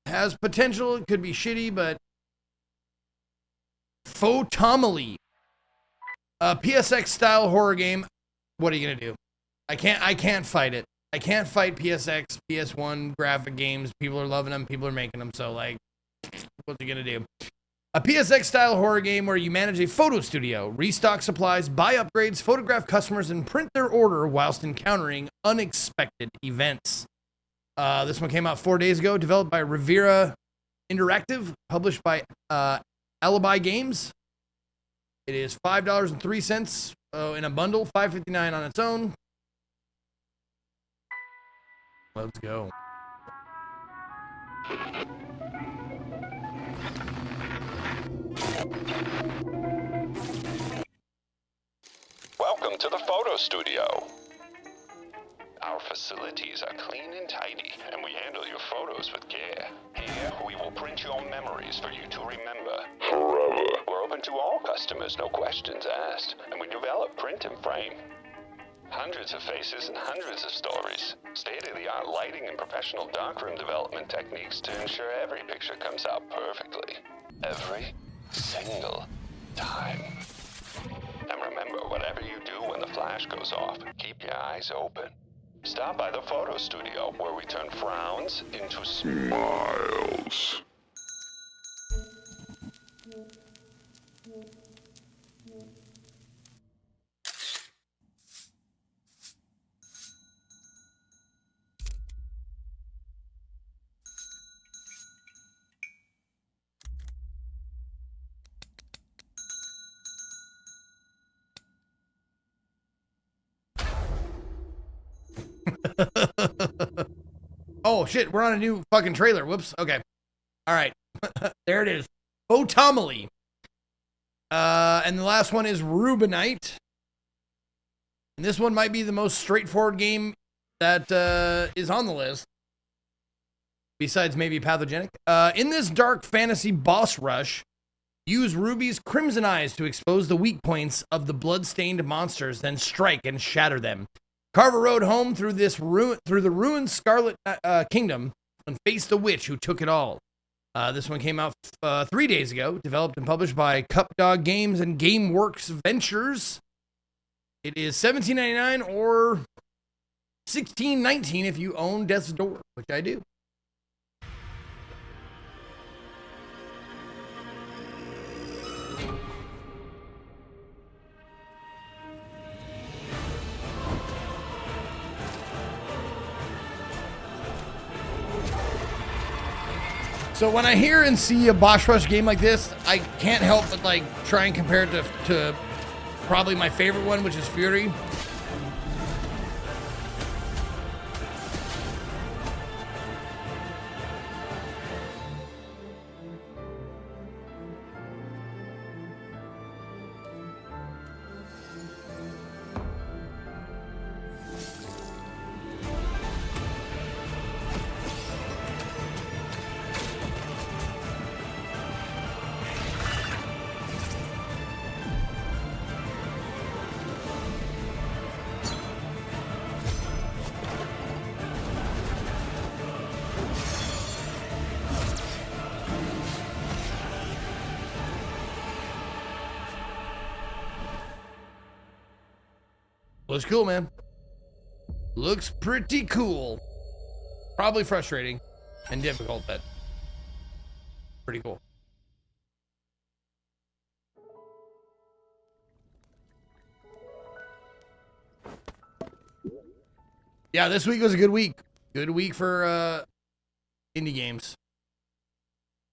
has potential. It could be shitty, but Photomaly, a PSX style horror game. What are you gonna do? I can't fight it. I can't fight PSX, PS1 graphic games. People are loving them. People are making them. So like, what's he gonna do? A PSX style horror game where you manage a photo studio, restock supplies, buy upgrades, photograph customers, and print their order whilst encountering unexpected events. This one came out 4 days ago, developed by Rivera Interactive, published by Alibi Games. It is $5.03 in a bundle, $5.59 on its own. Let's go. Welcome to the photo studio. Our facilities are clean and tidy, and we handle your photos with care. Here, we will print your memories for you to remember. Forever. We're open to all customers, no questions asked, and we develop print and frame. Hundreds of faces and hundreds of stories. State-of-the-art lighting and professional darkroom development techniques to ensure every picture comes out perfectly. Every single time. And remember, whatever you do when the flash goes off, keep your eyes open. Stop by the photo studio, where we turn frowns into smiles. Oh shit, we're on a new fucking trailer. Whoops. Okay. All right. There it is. Photomaly. And the last one is Rubinite. And this one might be the most straightforward game that is on the list. Besides maybe Pathogenic. In this dark fantasy boss rush, use Ruby's Crimson Eyes to expose the weak points of the blood-stained monsters, then strike and shatter them. Carve a road home through the ruined Scarlet Kingdom and face the witch who took it all. This one came out 3 days ago, developed and published by Cupdog Games and GameWorks Ventures. It is $17.99 or $16.19 if you own Death's Door, which I do. So when I hear and see a Boss Rush game like this, I can't help but like try and compare it to probably my favorite one, which is Fury. Looks cool, man. Looks pretty cool. Probably frustrating and difficult, but pretty cool. Yeah, this week was a good week. Good week for indie games.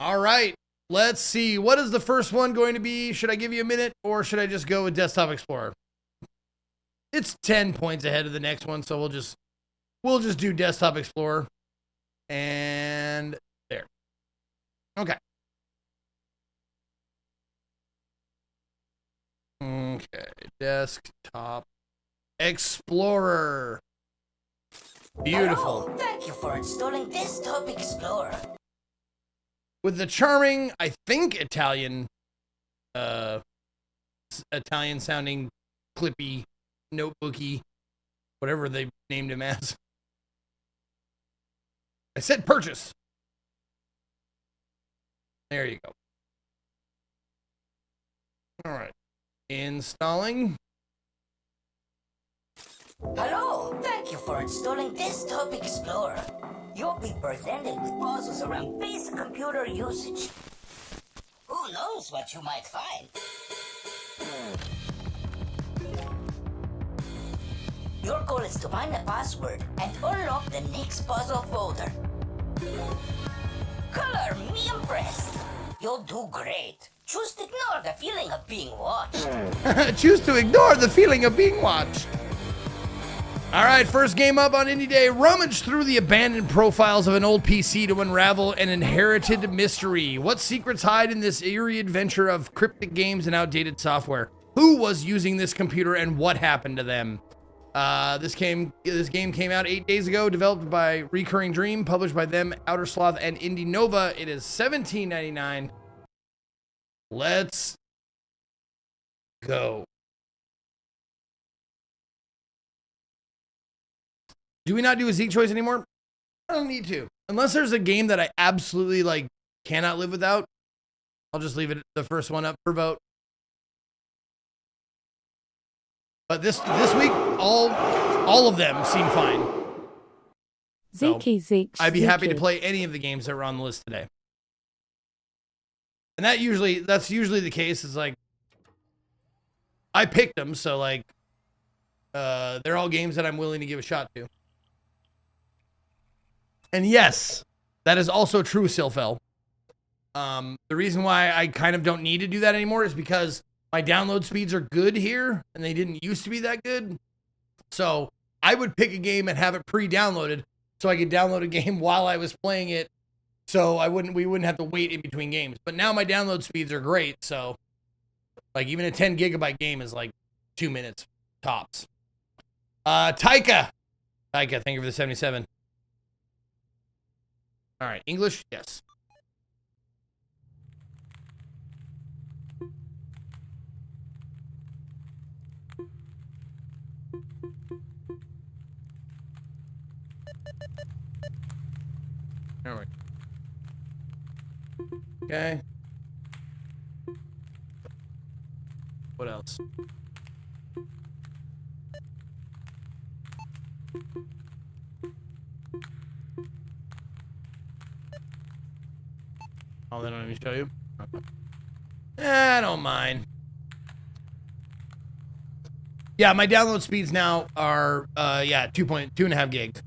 All right, let's see. What is the first one going to be? Should I give you a minute or should I just go with Desktop Explorer? It's 10 points ahead of the next one, so we'll just do Desktop Explorer. And there. Okay. Okay, Desktop Explorer. Beautiful. Hello, thank you for installing Desktop Explorer. With the charming, I think Italian sounding Clippy notebooky, whatever they named him as. I said purchase. There you go. All right. Installing. Hello, thank you for installing Desktop Explorer. You'll be presented with puzzles around basic computer usage. Who knows what you might find? Your goal is to find the password and unlock the next puzzle folder. Color me impressed. You'll do great. Choose to ignore the feeling of being watched. Choose to ignore the feeling of being watched. All right, first game up on Indie Day. Rummage through the abandoned profiles of an old PC to unravel an inherited mystery. What secrets hide in this eerie adventure of cryptic games and outdated software? Who was using this computer and what happened to them? This game came out 8 days ago, developed by Recurring Dream, published by them, Outer Sloth, and Indie Nova. It is $17.99. Let's go. Do we not do a Zeke choice anymore? I don't need to. Unless there's a game that I absolutely like cannot live without, I'll just leave it the first one up for vote. But this week, all of them seem fine. Zeke. I'd be happy to play any of the games that were on the list today. And that's usually the case. Is like I picked them, so like they're all games that I'm willing to give a shot to. And yes, that is also true, Silfel. The reason why I kind of don't need to do that anymore is because my download speeds are good here, and they didn't used to be that good. So I would pick a game and have it pre-downloaded so I could download a game while I was playing it, so we wouldn't have to wait in between games. But now my download speeds are great, so like even a 10 gigabyte game is like 2 minutes tops. Taika, thank you for the 77. All right, English, yes. All right. Okay. What else? Oh, they don't even show you? Okay. I don't mind. Yeah, my download speeds now are, 2.5 gigs.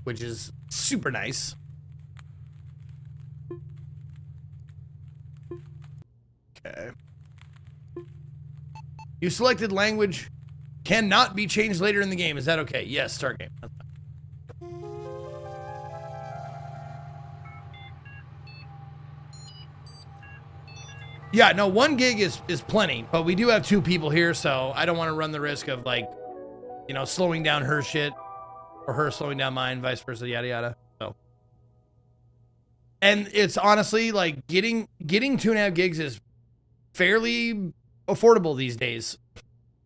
Which is super nice. Okay. You selected language cannot be changed later in the game. Is that okay? Yes, start game. That's fine. Yeah, no, 1 gig is plenty, but we do have 2 people here, so I don't want to run the risk of, like, you know, slowing down her shit or her slowing down mine, vice versa, yada yada. So, and it's honestly like getting 2.5 gigs is fairly affordable these days,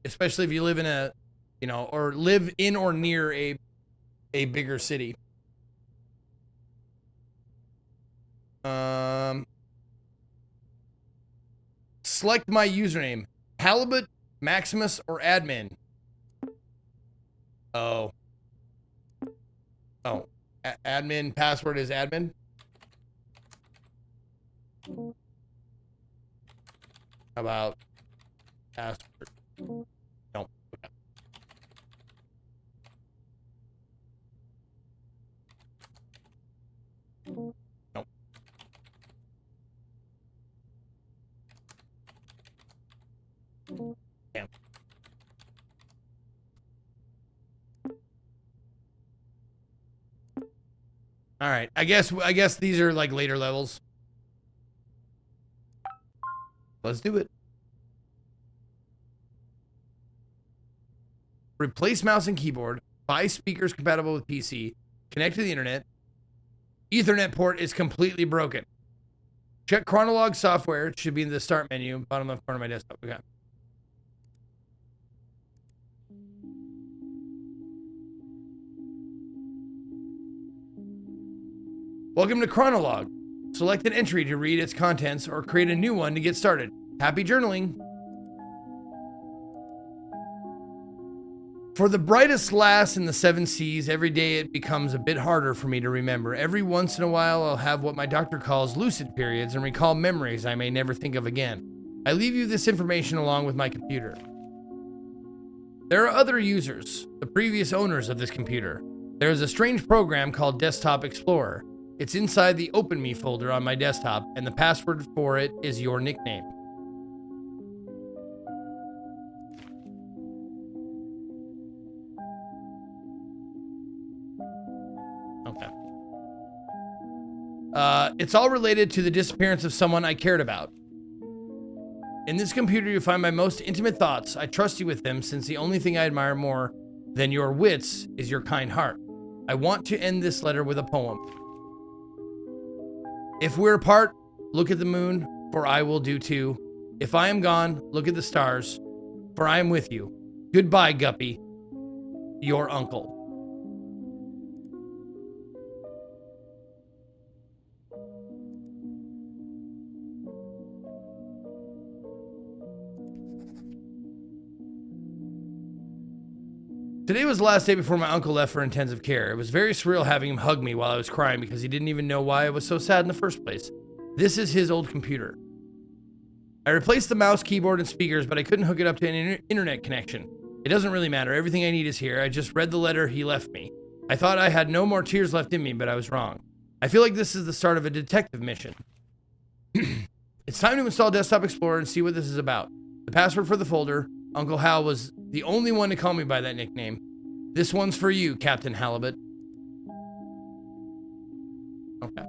especially if you live in a, you know, or live in or near a bigger city. Select my username: Halibut, Maximus, or admin. Oh. Oh, admin password is admin. How about password? No. Okay. No. Damn. All right. I guess these are like later levels. Let's do it. Replace mouse and keyboard. Buy speakers compatible with PC. Connect to the internet. Ethernet port is completely broken. Check Chronolog software. It should be in the start menu, bottom left corner of my desktop. Okay. Welcome to Chronolog. Select an entry to read its contents or create a new one to get started. Happy journaling. For the brightest lass in the 7 seas, every day it becomes a bit harder for me to remember. Every once in a while, I'll have what my doctor calls lucid periods and recall memories I may never think of again. I leave you this information along with my computer. There are other users, the previous owners of this computer. There is a strange program called Desktop Explorer. It's inside the Open Me folder on my desktop, and the password for it is your nickname. Okay. It's all related to the disappearance of someone I cared about. In this computer, you find my most intimate thoughts. I trust you with them, since the only thing I admire more than your wits is your kind heart. I want to end this letter with a poem. If we're apart, look at the moon, for I will do too. If I am gone, look at the stars, for I am with you. Goodbye, Guppy, your uncle. Today was the last day before my uncle left for intensive care. It was very surreal having him hug me while I was crying because he didn't even know why I was so sad in the first place. This is his old computer. I replaced the mouse, keyboard, and speakers, but I couldn't hook it up to an internet connection. It doesn't really matter. Everything I need is here. I just read the letter he left me. I thought I had no more tears left in me, but I was wrong. I feel like this is the start of a detective mission. It's time to install Desktop Explorer and see what this is about. The password for the folder, Uncle Hal was the only one to call me by that nickname. This one's for you, Captain Halibut. Okay.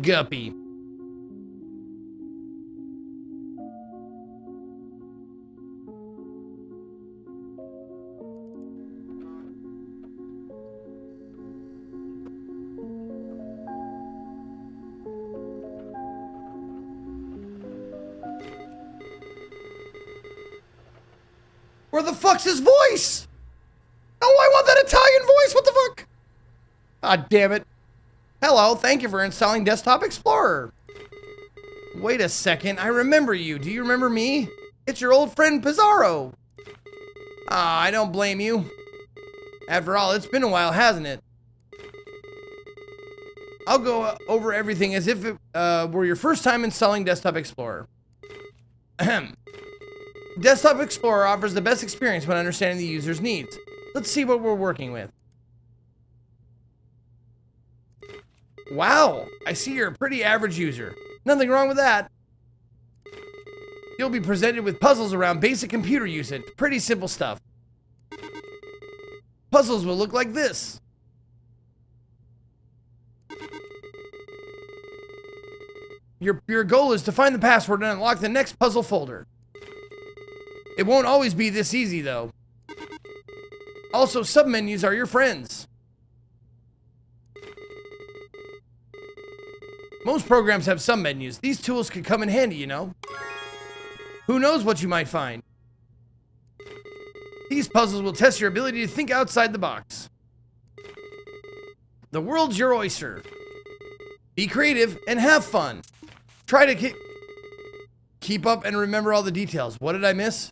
Guppy. Where the fuck's his voice? Oh, I want that Italian voice. What the fuck? God damn it. Hello, thank you for installing Desktop Explorer. Wait a second, I remember you. Do you remember me? It's your old friend Pizarro. Ah, I don't blame you. After all, it's been a while, hasn't it? I'll go over everything as if it were your first time installing Desktop Explorer. Ahem. Desktop Explorer offers the best experience when understanding the user's needs. Let's see what we're working with. Wow, I see you're a pretty average user. Nothing wrong with that. You'll be presented with puzzles around basic computer usage. Pretty simple stuff. Puzzles will look like this. Your goal is to find the password and unlock the next puzzle folder. It won't always be this easy, though. Also, submenus are your friends. Most programs have submenus. These tools could come in handy, you know. Who knows what you might find? These puzzles will test your ability to think outside the box. The world's your oyster. Be creative and have fun. Try to keep up and remember all the details. What did I miss?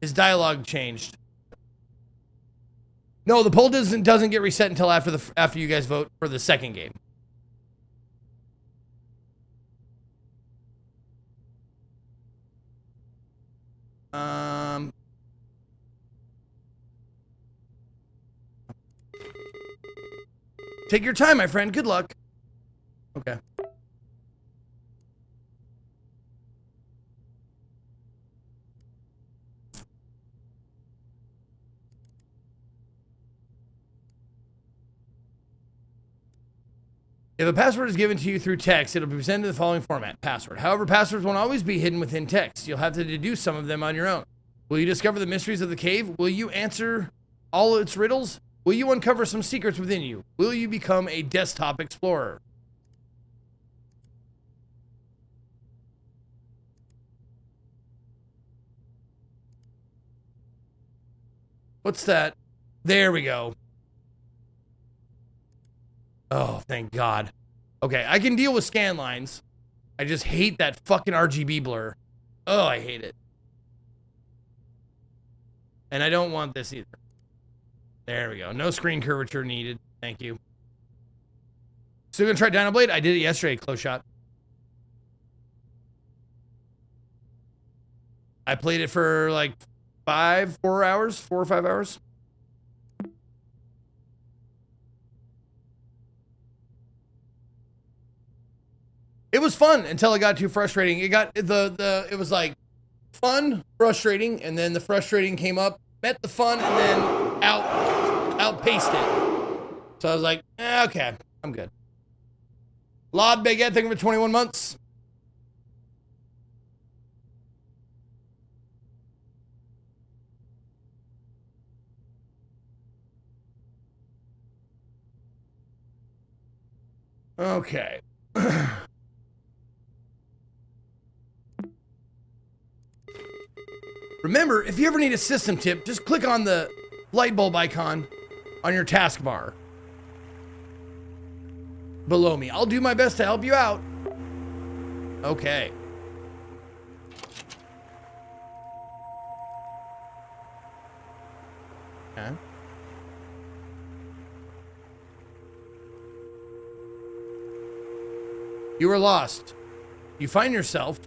His dialogue changed. No, the poll doesn't get reset until after you guys vote for the second game. Take your time, my friend. Good luck. Okay. If a password is given to you through text, it'll be presented in the following format. Password. However, passwords won't always be hidden within text. You'll have to deduce some of them on your own. Will you discover the mysteries of the cave? Will you answer all its riddles? Will you uncover some secrets within you? Will you become a desktop explorer? What's that? There we go. Oh, thank God. Okay, I can deal with scan lines. I just hate that fucking RGB blur. Oh, I hate it. And I don't want this either. There we go. No screen curvature needed. Thank you. Still gonna try Dynablade? I did it yesterday, close shot. I played it for like 4 or 5 hours. It was fun until it got too frustrating. It got it was like fun, frustrating, and then the frustrating came up, met the fun, and then outpaced it. So I was like, okay, I'm good. Lod Baguette, thank you for 21 months. Okay. Remember, if you ever need a system tip, just click on the light bulb icon on your taskbar below me. I'll do my best to help you out. Okay. Okay. You are lost. You find yourself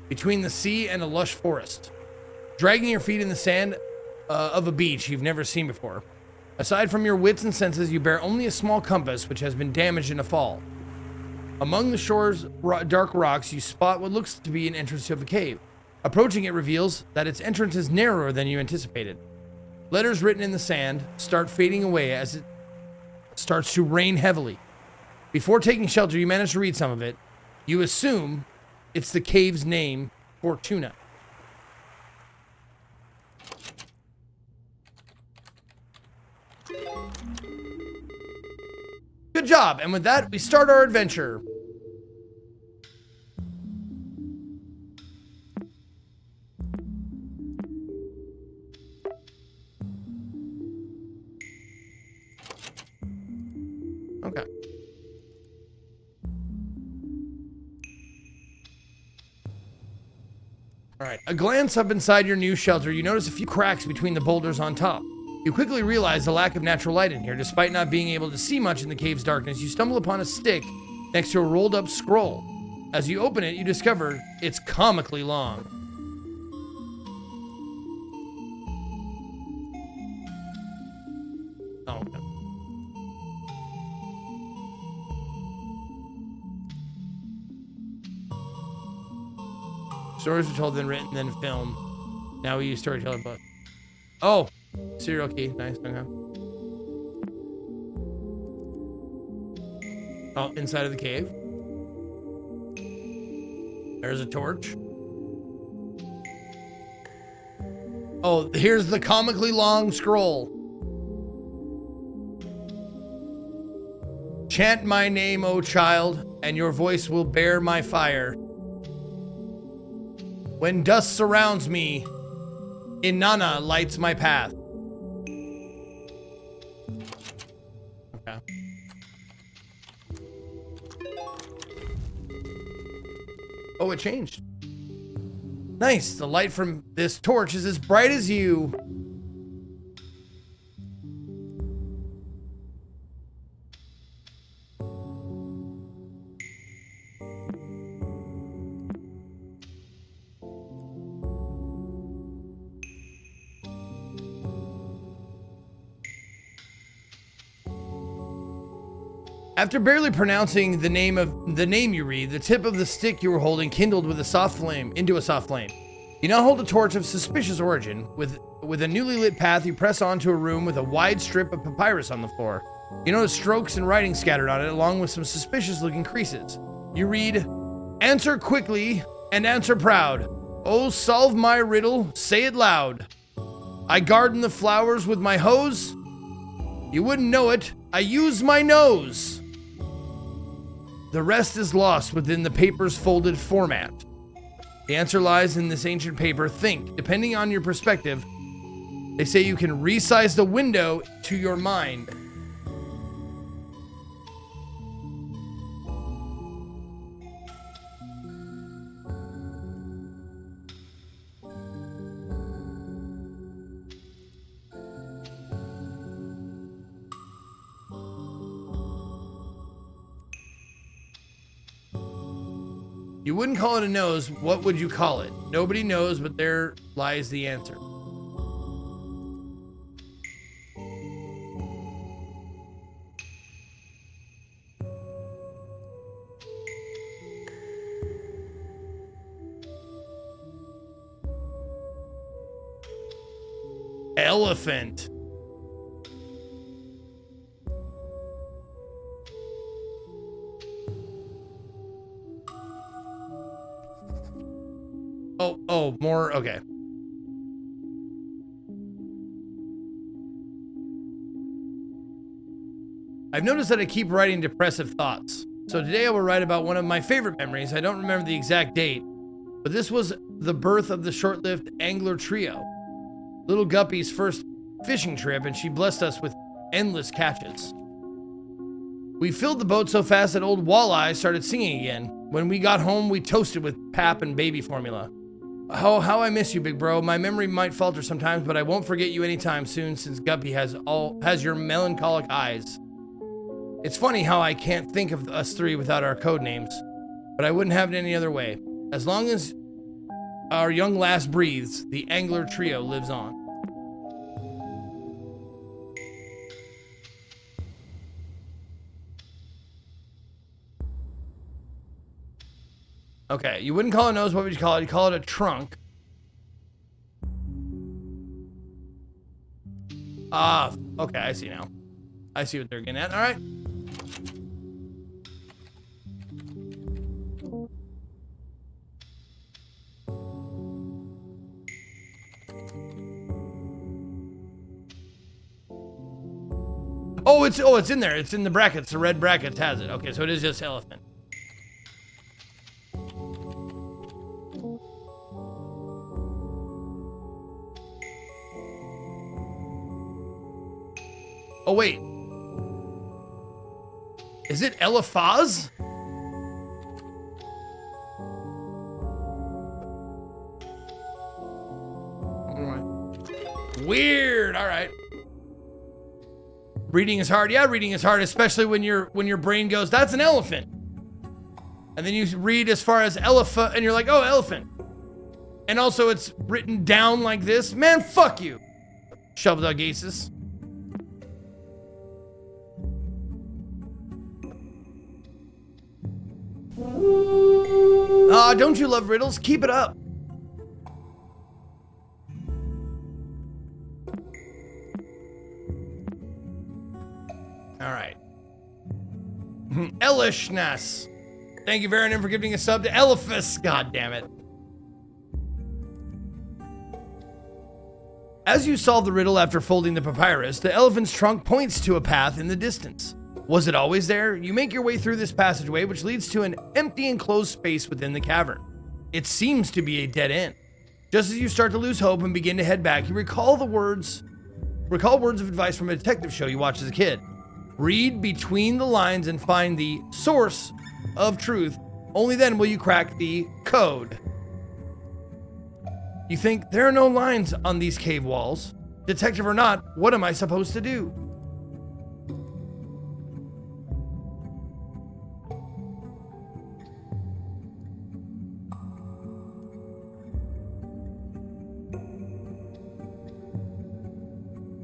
between the sea and a lush forest, dragging your feet in the sand of a beach you've never seen before. Aside from your wits and senses, you bear only a small compass which has been damaged in a fall. Among the shore's dark rocks, you spot what looks to be an entrance to a cave. Approaching it reveals that its entrance is narrower than you anticipated. Letters written in the sand start fading away as it starts to rain heavily. Before taking shelter, you manage to read some of it. You assume it's the cave's name, Fortuna. Good job, and with that, we start our adventure. All right, a glance up inside your new shelter, you notice a few cracks between the boulders on top. You quickly realize the lack of natural light in here. Despite not being able to see much in the cave's darkness, you stumble upon a stick next to a rolled up scroll. As you open it, you discover it's comically long. Oh, okay. Stories are told, then written, then filmed. Now we use storyteller book. Oh, serial key. Nice. Okay. Oh, inside of the cave. There's a torch. Oh, here's the comically long scroll. Chant my name, O child, and your voice will bear my fire. When dust surrounds me, Inanna lights my path. Okay. Oh, it changed. Nice. The light from this torch is as bright as you. After barely pronouncing the name you read, the tip of the stick you were holding kindled with a soft flame into a soft flame. You now hold a torch of suspicious origin. With a newly lit path, you press onto a room with a wide strip of papyrus on the floor. You notice strokes and writing scattered on it, along with some suspicious-looking creases. You read, "Answer quickly and answer proud. Oh, solve my riddle, say it loud. I garden the flowers with my hose. You wouldn't know it, I use my nose." The rest is lost within the paper's folded format. The answer lies in this ancient paper. Think, depending on your perspective, they say you can resize the window to your mind. You wouldn't call it a nose. What would you call it? Nobody knows, but there lies the answer. Elephant. Oh, more, okay. I've noticed that I keep writing depressive thoughts. So today I will write about one of my favorite memories. I don't remember the exact date, but this was the birth of the short-lived angler trio. Little Guppy's first fishing trip, and she blessed us with endless catches. We filled the boat so fast that old Walleye started singing again. When we got home, we toasted with pap and baby formula. Oh, how I miss you, big bro. My memory might falter sometimes, but I won't forget you anytime soon since Guppy has your melancholic eyes. It's funny how I can't think of us three without our code names, but I wouldn't have it any other way. As long as our young lass breathes, the angler trio lives on. Okay, you wouldn't call it a nose, what would you call it? You'd call it a trunk. Ah, okay, I see now. I see what they're getting at, all right. Oh, it's in there. It's in the brackets. The red brackets has it. Okay, so it is just elephant. Oh, wait. Is it Eliphaz? Weird. All right. Reading is hard. Yeah, reading is hard, especially when your brain goes, that's an elephant. And then you read as far as elephant, and you're like, oh, elephant. And also it's written down like this. Man, fuck you. Shoveldug Aces. Ah, don't you love riddles? Keep it up. All right. Elishness. Thank you, Varanum, for giving a sub to Elephus. God damn it. As you solve the riddle after folding the papyrus, the elephant's trunk points to a path in the distance. Was it always there? You make your way through this passageway, which leads to an empty enclosed space within the cavern. It seems to be a dead end. Just as you start to lose hope and begin to head back, you recall words of advice from a detective show you watched as a kid. Read between the lines and find the source of truth. Only then will you crack the code. You think there are no lines on these cave walls. Detective or not, what am I supposed to do?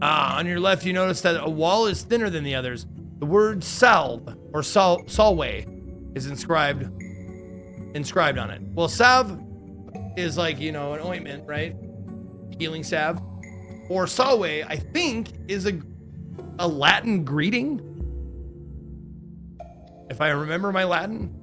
On your left, you notice that a wall is thinner than the others. The word salve, or salve, is inscribed on it. Well, salve is like, you know, an ointment, right? Healing salve. Or salve, I think, is a Latin greeting. If I remember my Latin.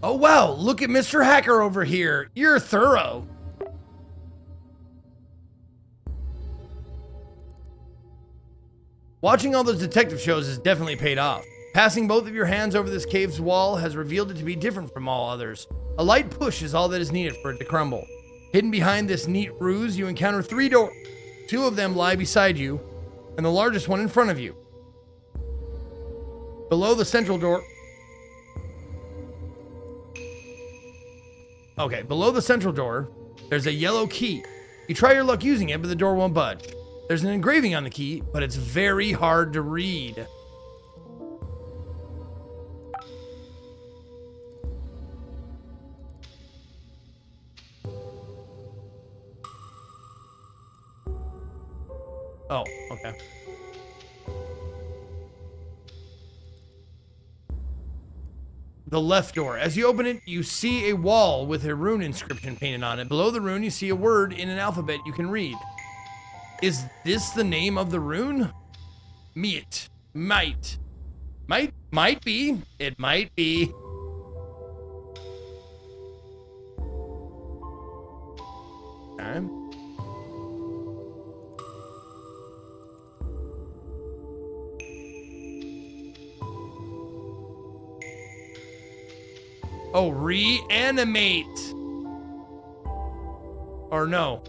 Oh, wow. Look at Mr. Hacker over here. You're thorough. Watching all those detective shows has definitely paid off. Passing both of your hands over this cave's wall has revealed it to be different from all others. A light push is all that is needed for it to crumble. Hidden behind this neat ruse, you encounter 3 doors. 2 of them lie beside you, and the largest one in front of you. Below the central door... Okay, below the central door, there's a yellow key. You try your luck using it, but the door won't budge. There's an engraving on the key, but it's very hard to read. Oh, okay. The left door. As you open it, you see a wall with a rune inscription painted on it. Below the rune, you see a word in an alphabet you can read. Is this the name of the rune? Might. Might be. It might be. Okay. Oh, reanimate. Or no.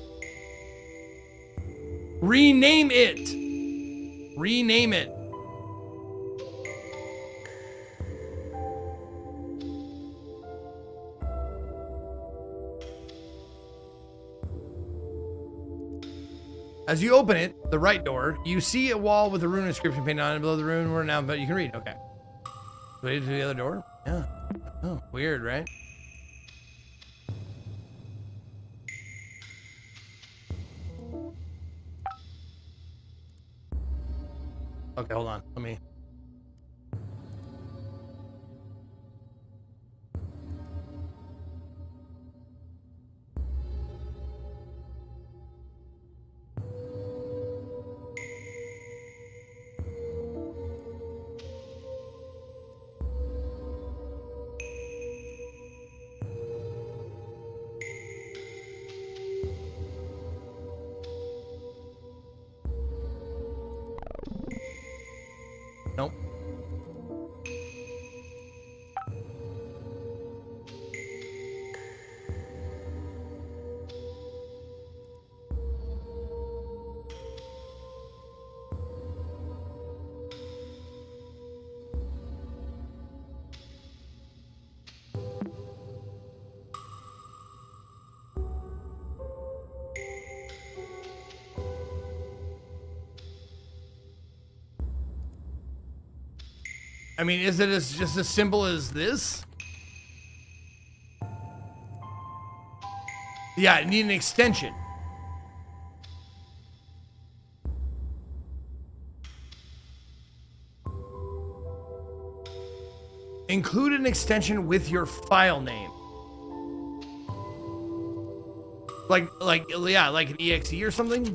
Rename it. Rename it. As you open it, the right door, you see a wall with a rune inscription painted on it. Below the rune word now, but you can read. Okay. Wait to the other door? Yeah. Oh, weird, right? Okay, hold on. Let me... Nope. I mean, is it just as simple as this? Yeah, I need an extension. Include an extension with your file name. Like an exe or something?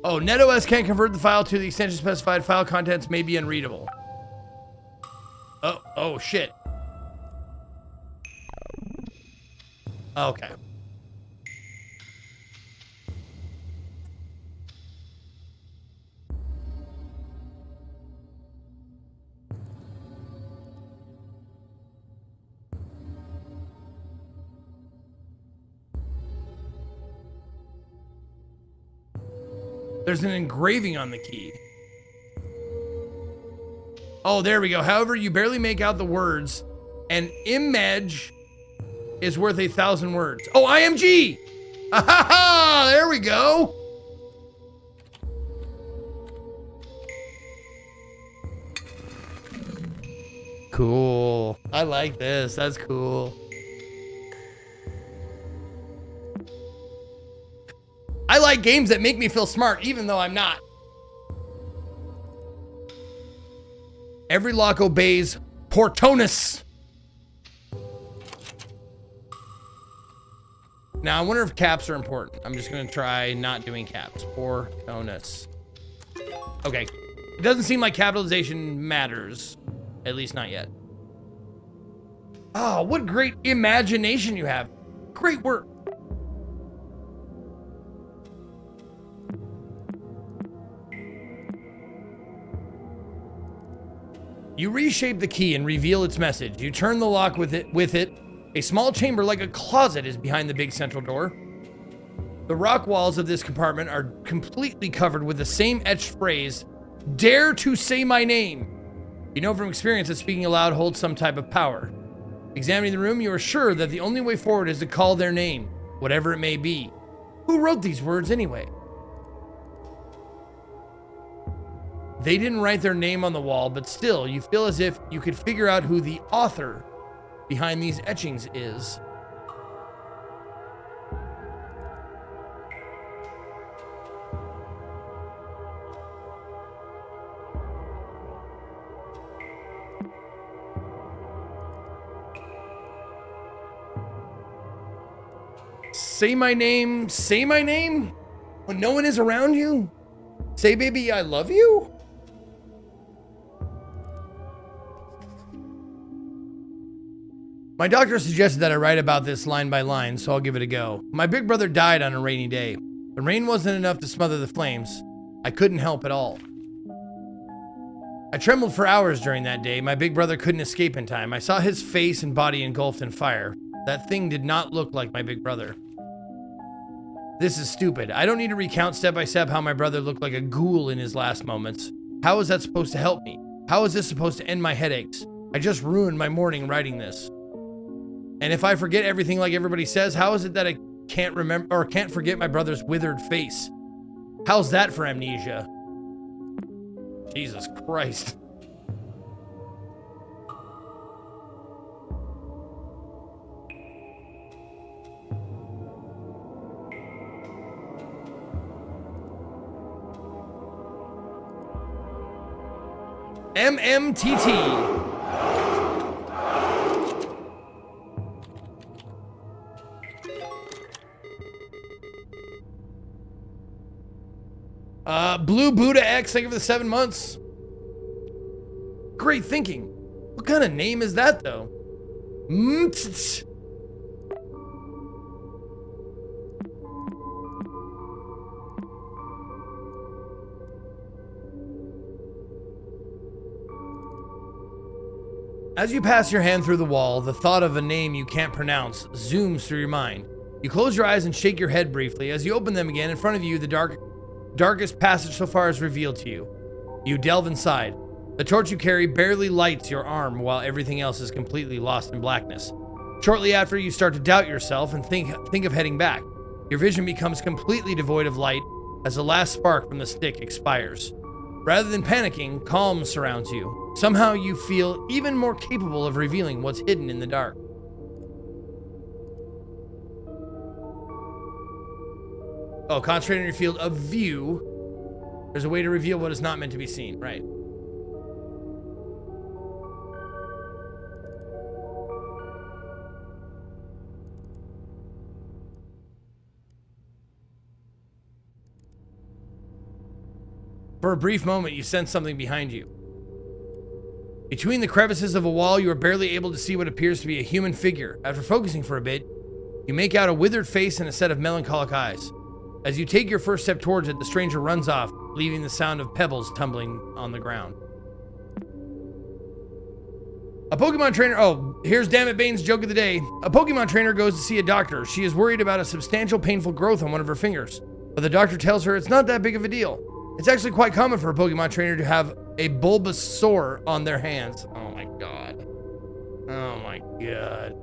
Oh, NetOS can't convert the file to the extension specified. File contents may be unreadable. Oh shit. Okay. There's an engraving on the key. Oh, there we go. However, you barely make out the words. An image is worth 1,000 words. Oh, IMG! Ah, there we go. Cool. I like this. That's cool. I like games that make me feel smart, even though I'm not. Every lock obeys Portonus. Now, I wonder if caps are important. I'm just going to try not doing caps. Portonus. Okay. It doesn't seem like capitalization matters. At least not yet. Oh, what great imagination you have. Great work. You reshape the key and reveal its message. You turn the lock with it. A small chamber like a closet is behind the big central door. The rock walls of this compartment are completely covered with the same etched phrase, "Dare to say my name." You know from experience that speaking aloud holds some type of power. Examining the room, you are sure that the only way forward is to call their name, whatever it may be. Who wrote these words anyway? They didn't write their name on the wall, but still, you feel as if you could figure out who the author behind these etchings is. Say my name, say my name? When no one is around you? Say, baby, I love you? My doctor suggested that I write about this line by line, so I'll give it a go. My big brother died on a rainy day. The rain wasn't enough to smother the flames. I couldn't help at all. I trembled for hours during that day. My big brother couldn't escape in time. I saw his face and body engulfed in fire. That thing did not look like my big brother. This is stupid. I don't need to recount step by step how my brother looked like a ghoul in his last moments. How is that supposed to help me? How is this supposed to end my headaches? I just ruined my morning writing this. And if I forget everything like everybody says, how is it that I can't remember or can't forget my brother's withered face? How's that for amnesia? Jesus Christ. MMTT. Blue Buddha X, thank you for the 7 months. Great thinking. What kind of name is that, though? As you pass your hand through the wall, the thought of a name you can't pronounce zooms through your mind. You close your eyes and shake your head briefly. As you open them again, in front of you, the darkest passage so far is revealed to you. You delve inside. The torch you carry barely lights your arm while everything else is completely lost in blackness. Shortly after, you start to doubt yourself and think of heading back. Your vision becomes completely devoid of light as the last spark from the stick expires. Rather than panicking, calm surrounds you. Somehow you feel even more capable of revealing what's hidden in the dark. Oh, concentrate on your field of view. There's a way to reveal what is not meant to be seen, right? For a brief moment, you sense something behind you. Between the crevices of a wall, you are barely able to see what appears to be a human figure. After focusing for a bit, you make out a withered face and a set of melancholic eyes. As you take your first step towards it, the stranger runs off, leaving the sound of pebbles tumbling on the ground. A Pokemon trainer... Oh, here's Dammit Bane's joke of the day. A Pokemon trainer goes to see a doctor. She is worried about a substantial painful growth on one of her fingers, but the doctor tells her it's not that big of a deal. It's actually quite common for a Pokemon trainer to have a Bulbasaur on their hands. Oh my god. Oh my god.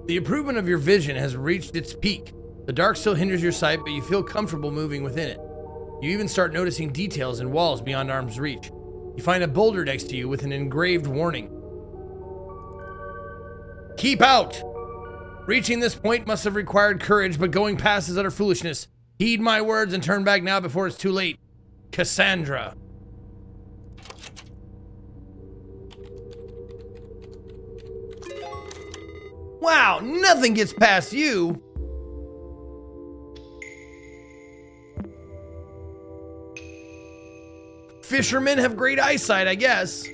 The improvement of your vision has reached its peak. The dark still hinders your sight, but you feel comfortable moving within it. You even start noticing details in walls beyond arm's reach. You find a boulder next to you with an engraved warning. Keep out! Reaching this point must have required courage, but going past is utter foolishness. Heed my words and turn back now before it's too late. Cassandra. Wow, nothing gets past you! Fishermen have great eyesight, I guess.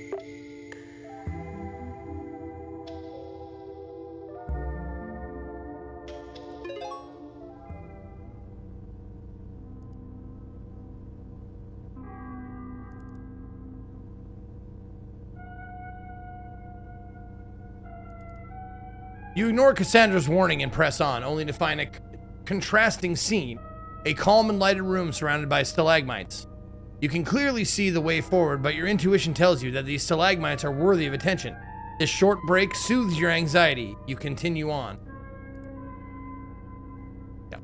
You ignore Cassandra's warning and press on, only to find a contrasting scene. A calm and lighted room surrounded by stalagmites. You can clearly see the way forward, but your intuition tells you that these stalagmites are worthy of attention. This short break soothes your anxiety. You continue on. Yep.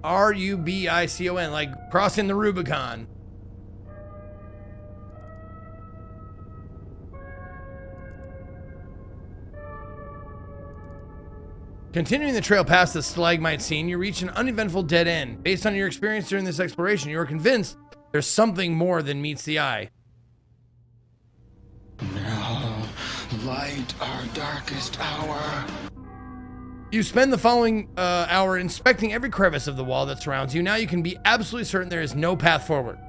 R-U-B-I-C-O-N, like crossing the Rubicon. Continuing the trail past the stalagmite scene, you reach an uneventful dead end. Based on your experience during this exploration, you are convinced there's something more than meets the eye. Now, light our darkest hour. You spend the following hour inspecting every crevice of the wall that surrounds you. Now you can be absolutely certain there is no path forward.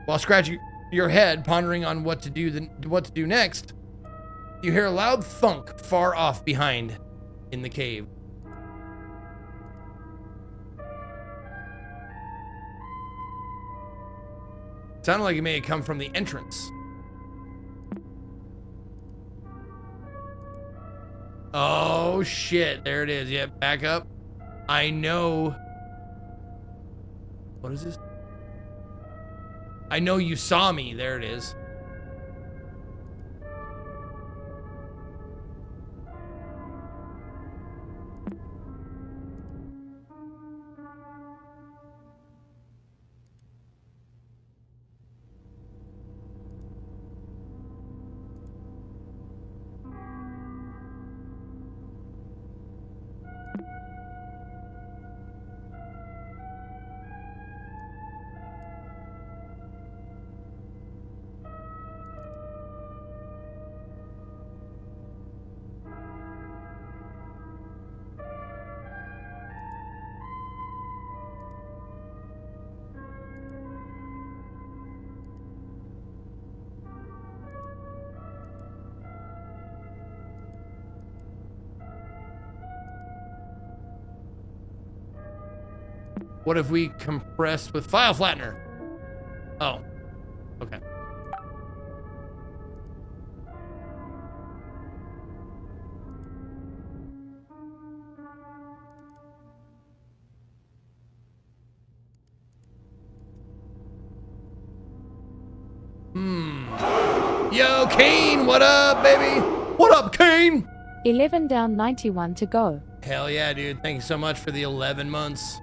While scratching your head, pondering on what to do next, you hear a loud thunk far off behind in the cave. Sounded like it may have come from the entrance. Oh shit, there it is. Yep, back up. I know. What is this? I know you saw me. There it is. What if we compressed with file flattener? Oh, okay. Yo, Kane, what up, baby? What up, Kane? 11 down, 91 to go. Hell yeah, dude. Thank you so much for the 11 months.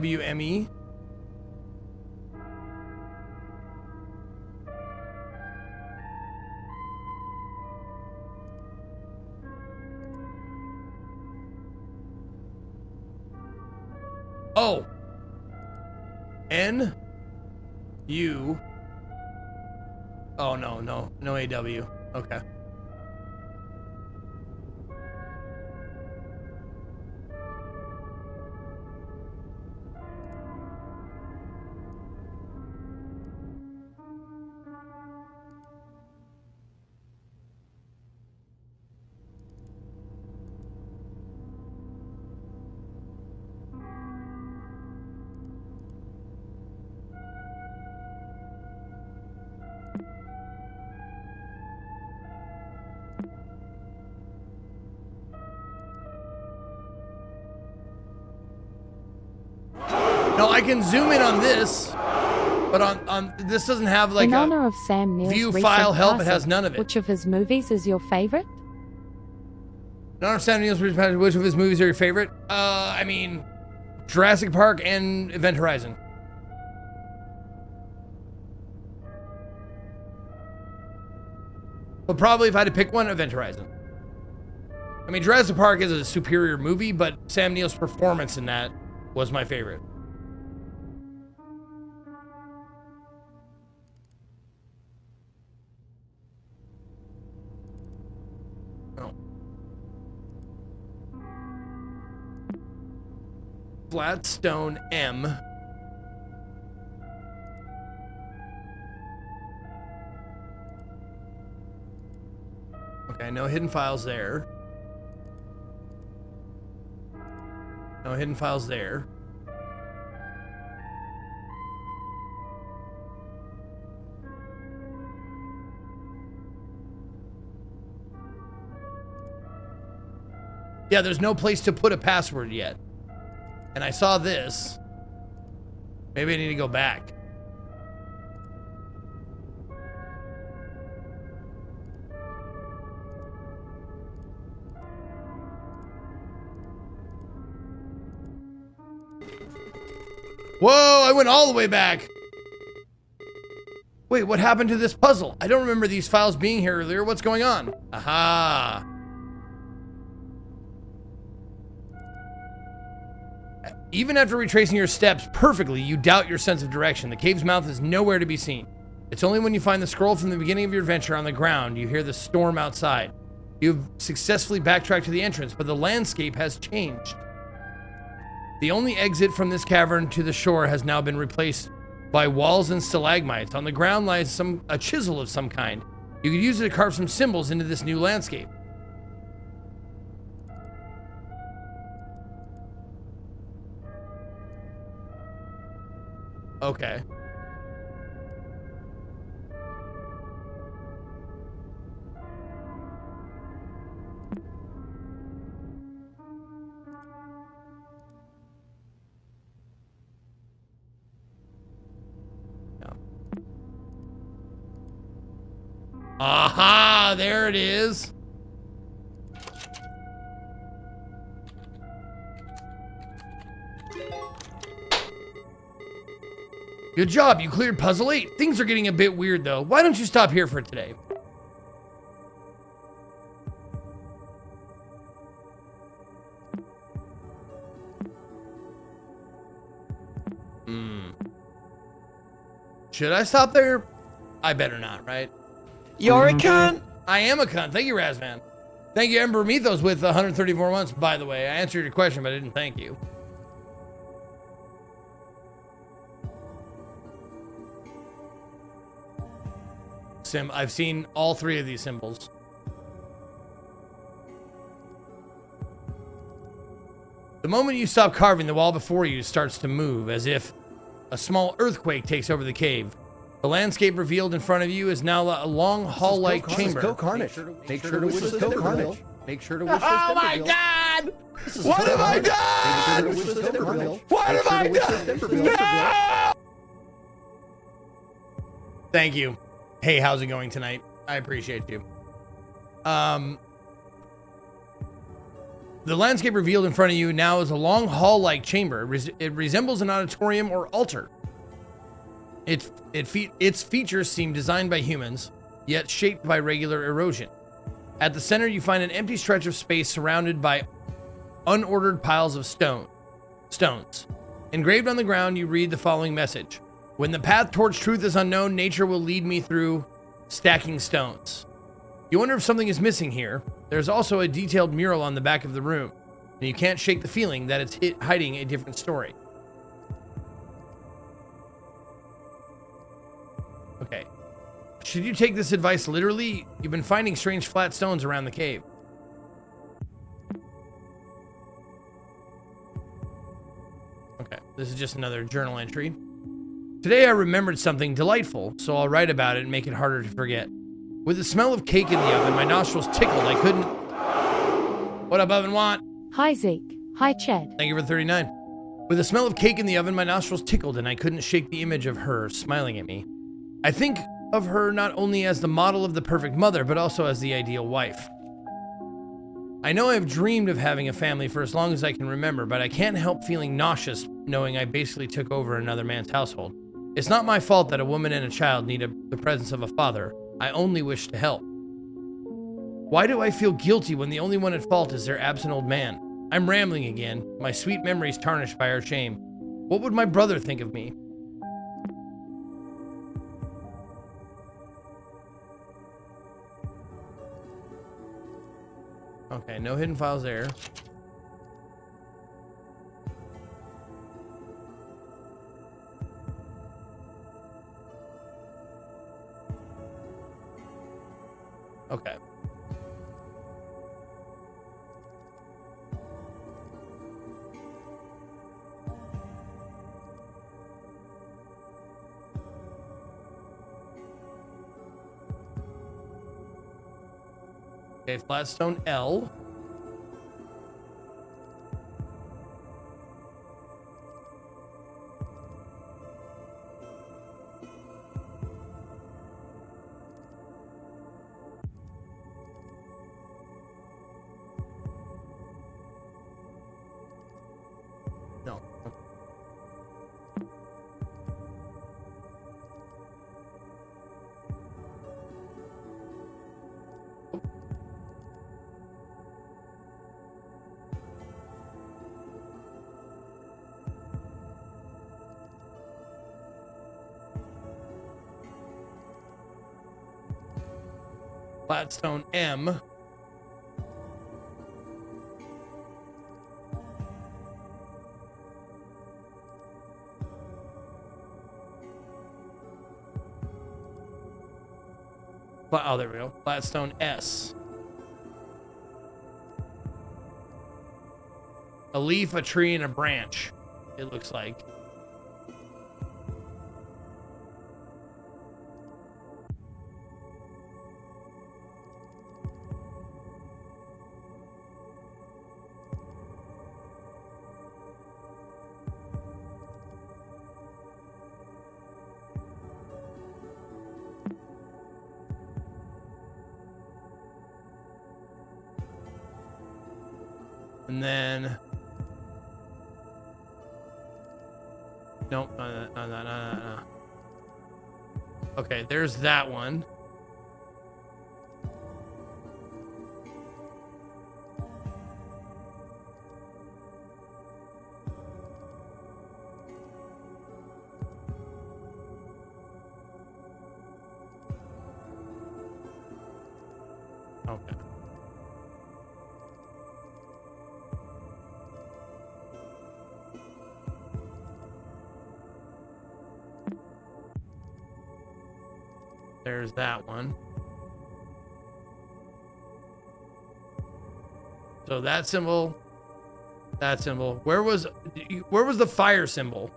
Nuawme. Oh. N. U. Oh, no AW. Okay. No, I can zoom in on this, but on this doesn't have like In a honor of Sam Neill's view recent file help. It passing, has none of it. Which of his movies is your favorite? In honor of Sam Neill's recent passing, which of his movies are your favorite? I mean, Jurassic Park and Event Horizon. But probably if I had to pick one, Event Horizon. I mean, Jurassic Park is a superior movie, but Sam Neill's performance in that was my favorite. Oh. Flatstone M. Okay, no hidden files there. No hidden files there. Yeah, there's no place to put a password yet. And I saw this. Maybe I need to go back. Whoa, I went all the way back. Wait, what happened to this puzzle? I don't remember these files being here earlier. What's going on? Aha. Even after retracing your steps perfectly, you doubt your sense of direction. The cave's mouth is nowhere to be seen. It's only when you find the scroll from the beginning of your adventure on the ground, you hear the storm outside. You've successfully backtracked to the entrance, but the landscape has changed. The only exit from this cavern to the shore has now been replaced by walls and stalagmites. On the ground lies a chisel of some kind. You could use it to carve some symbols into this new landscape. Okay. Aha, there it is. Good job, you cleared puzzle 8. Things are getting a bit weird though. Why don't you stop here for today? Should I stop there? I better not, right? You're a cunt. I am a cunt. Thank you, Razman. Thank you, Ember Mythos, with 134 months, by the way. I answered your question, but I didn't thank you. I've seen all 3 of these symbols. The moment you stop carving, the wall before you starts to move, as if a small earthquake takes over the cave. The landscape revealed in front of you is now a long hall-like chamber. Go Carnage. Make sure to wish this Go Carnage. Make sure to wish this Oh my God! What have I done? What have I done? No! Thank you. Hey, how's it going tonight? I appreciate you. The landscape revealed in front of you now is a long hall-like chamber. It resembles an auditorium or altar. Its features seem designed by humans, yet shaped by regular erosion. At the center, you find an empty stretch of space surrounded by unordered piles of stones. Engraved on the ground, you read the following message. When the path towards truth is unknown, nature will lead me through stacking stones. You wonder if something is missing here. There's also a detailed mural on the back of the room, and you can't shake the feeling that it's hiding a different story. Okay. Should you take this advice literally? You've been finding strange flat stones around the cave. Okay, this is just another journal entry. Today I remembered something delightful, so I'll write about it and make it harder to forget. With the smell of cake in the oven, my nostrils tickled. I couldn't... What up, Oven Want? Hi, Zeke. Hi, Chad. Thank you for 39. With the smell of cake in the oven, my nostrils tickled, and I couldn't shake the image of her smiling at me. I think of her not only as the model of the perfect mother, but also as the ideal wife. I know I've dreamed of having a family for as long as I can remember, but I can't help feeling nauseous knowing I basically took over another man's household. It's not my fault that a woman and a child need the presence of a father. I only wish to help. Why do I feel guilty when the only one at fault is their absent old man? I'm rambling again, my sweet memories tarnished by our shame. What would my brother think of me? Okay, no hidden files there. Okay. Okay, Flatstone L. No. Flatstone M. Oh, there we go. Flatstone S. A leaf, a tree, and a branch, it looks like. And then... Nope, no. Okay, there's that one. Okay. There's that one. So that symbol, that symbol. Where was the fire symbol?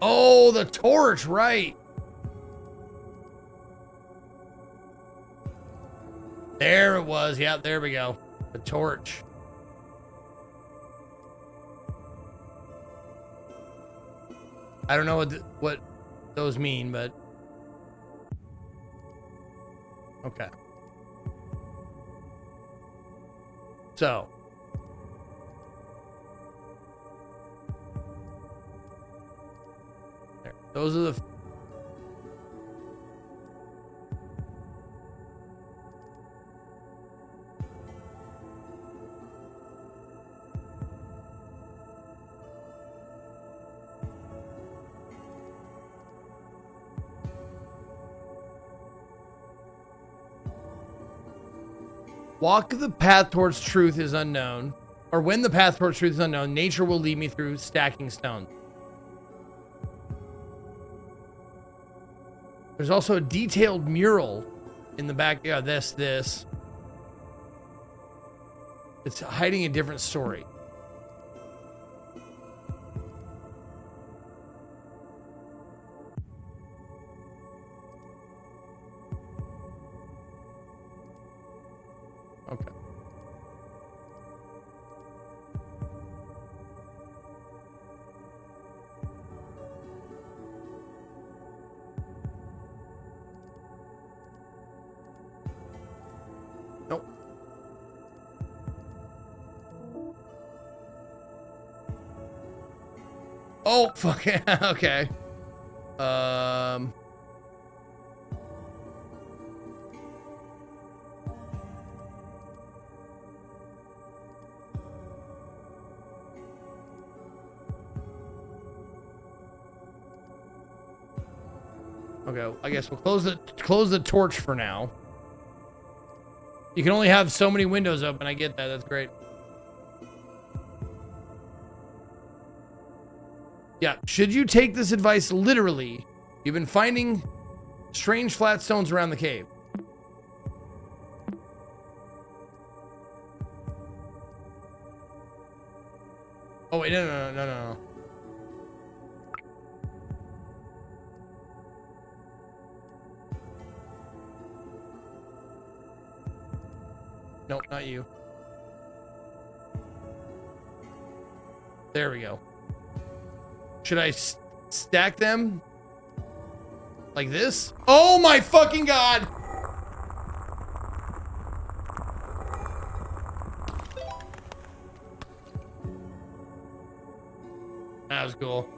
Oh, the torch, right. There it was. Yeah, there we go. The torch. I don't know what those mean, but okay. So there. Those are the walk the path towards truth is unknown, or when the path towards truth is unknown, nature will lead me through stacking stones. There's also a detailed mural in the back. Yeah, this. It's hiding a different story. Okay. Nope. Oh, fuck it. Okay. Okay, I guess we'll close the torch for now. You can only have so many windows open. I get that. That's great. Yeah, should you take this advice literally, you've been finding strange flat stones around the cave. Oh wait, no. Nope, not you. There we go. Should I stack them like this? Oh my fucking god! That was cool.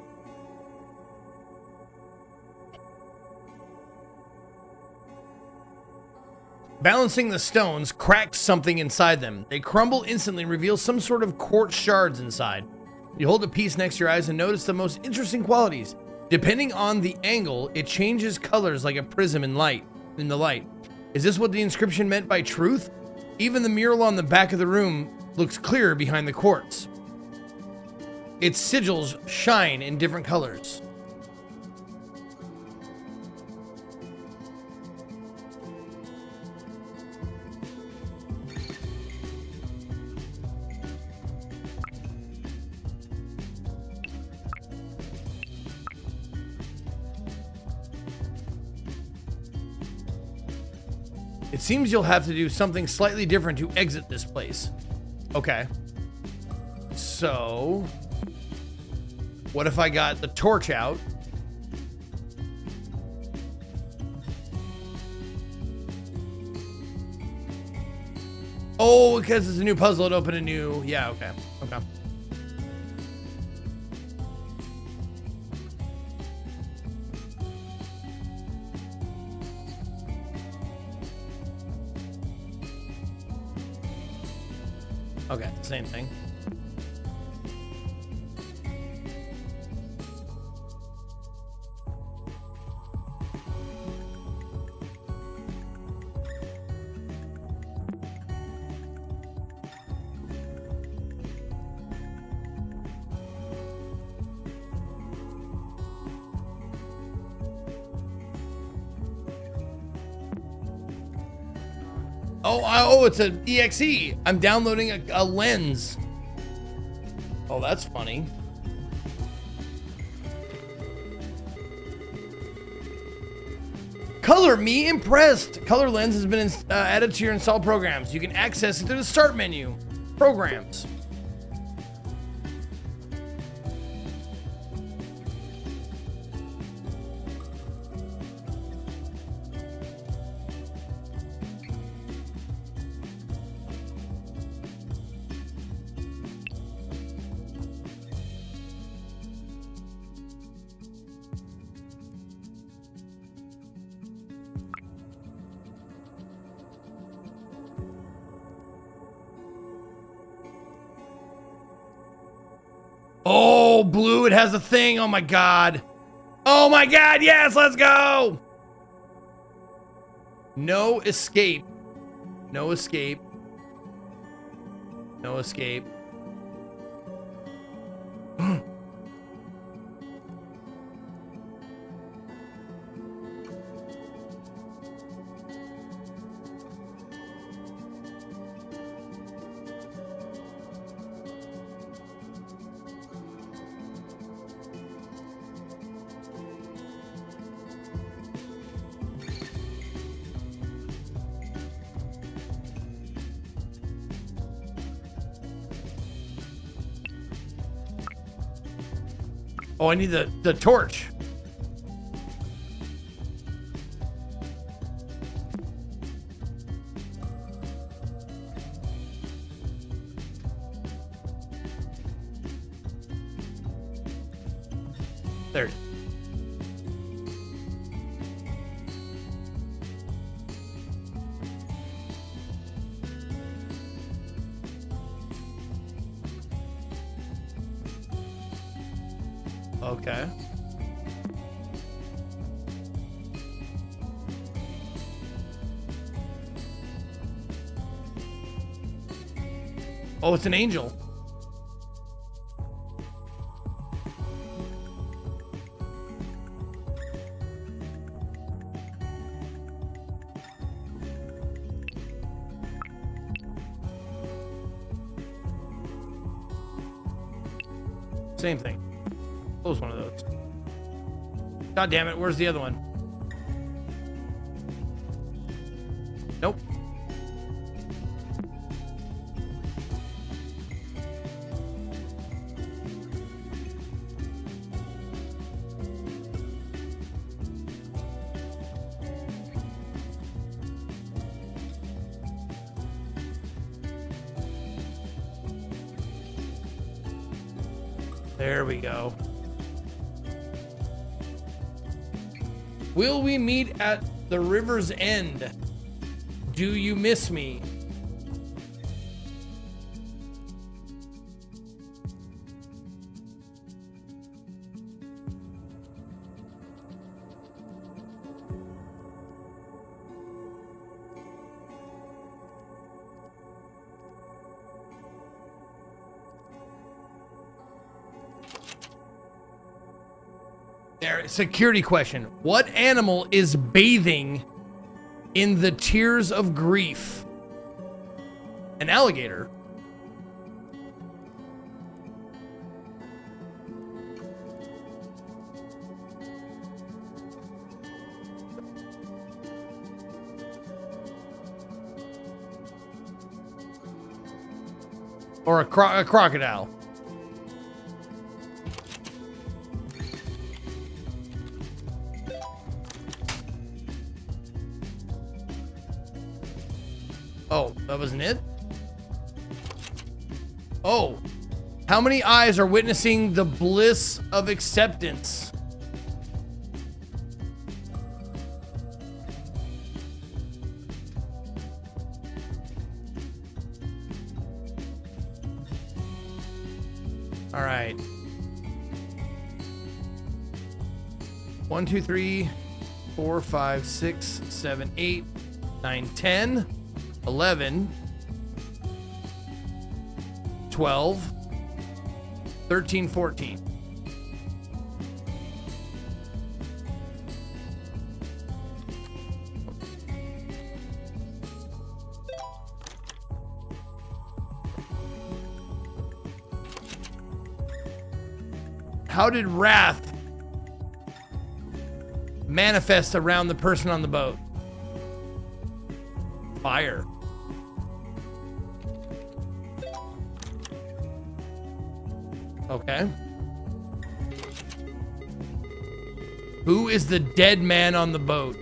Balancing the stones cracks something inside them. They crumble instantly and reveal some sort of quartz shards inside. You hold a piece next to your eyes and notice the most interesting qualities. Depending on the angle, it changes colors like a prism in the light. Is this what the inscription meant by truth? Even the mural on the back of the room looks clearer behind the quartz. Its sigils shine in different colors. It seems you'll have to do something slightly different to exit this place. Okay. So, what if I got the torch out? Oh, because it's a new puzzle, it opened a new... Yeah, okay. Okay. Okay, same thing. Oh, it's an EXE. I'm downloading a lens. Oh, that's funny. Color me impressed. Color lens has been added to your installed programs. You can access it through the start menu. Programs. Oh, blue, it has a thing. Oh my God. Oh my God, yes, let's go. No escape. No escape. No escape. Oh, I need the torch. There. Okay. Oh, it's an angel. Same thing. Close one of those. God damn it, where's the other one? Nope. There we go. Will we meet at the river's end? Do you miss me? There, security question. What animal is bathing in the tears of grief? An alligator. Or a crocodile. Oh, that wasn't it? Oh. How many eyes are witnessing the bliss of acceptance? All right. 1, 2, 3, 4, 5, 6, 7, 8, 9, 10, 11, 12, 13, 14. How did wrath manifest around the person on the boat? Fire. Okay. Who is the dead man on the boat?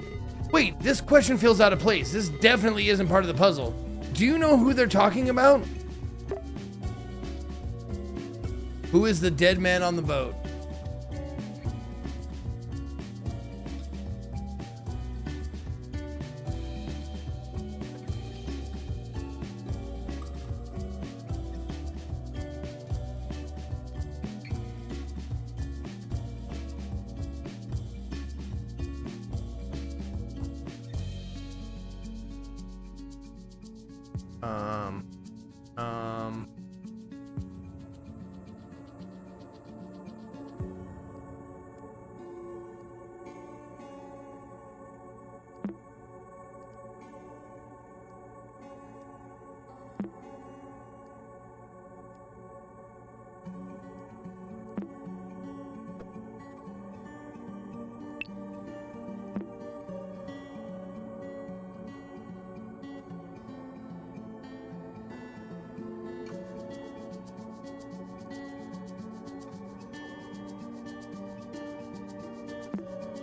Wait, this question feels out of place. This definitely isn't part of the puzzle. Do you know who they're talking about? Who is the dead man on the boat?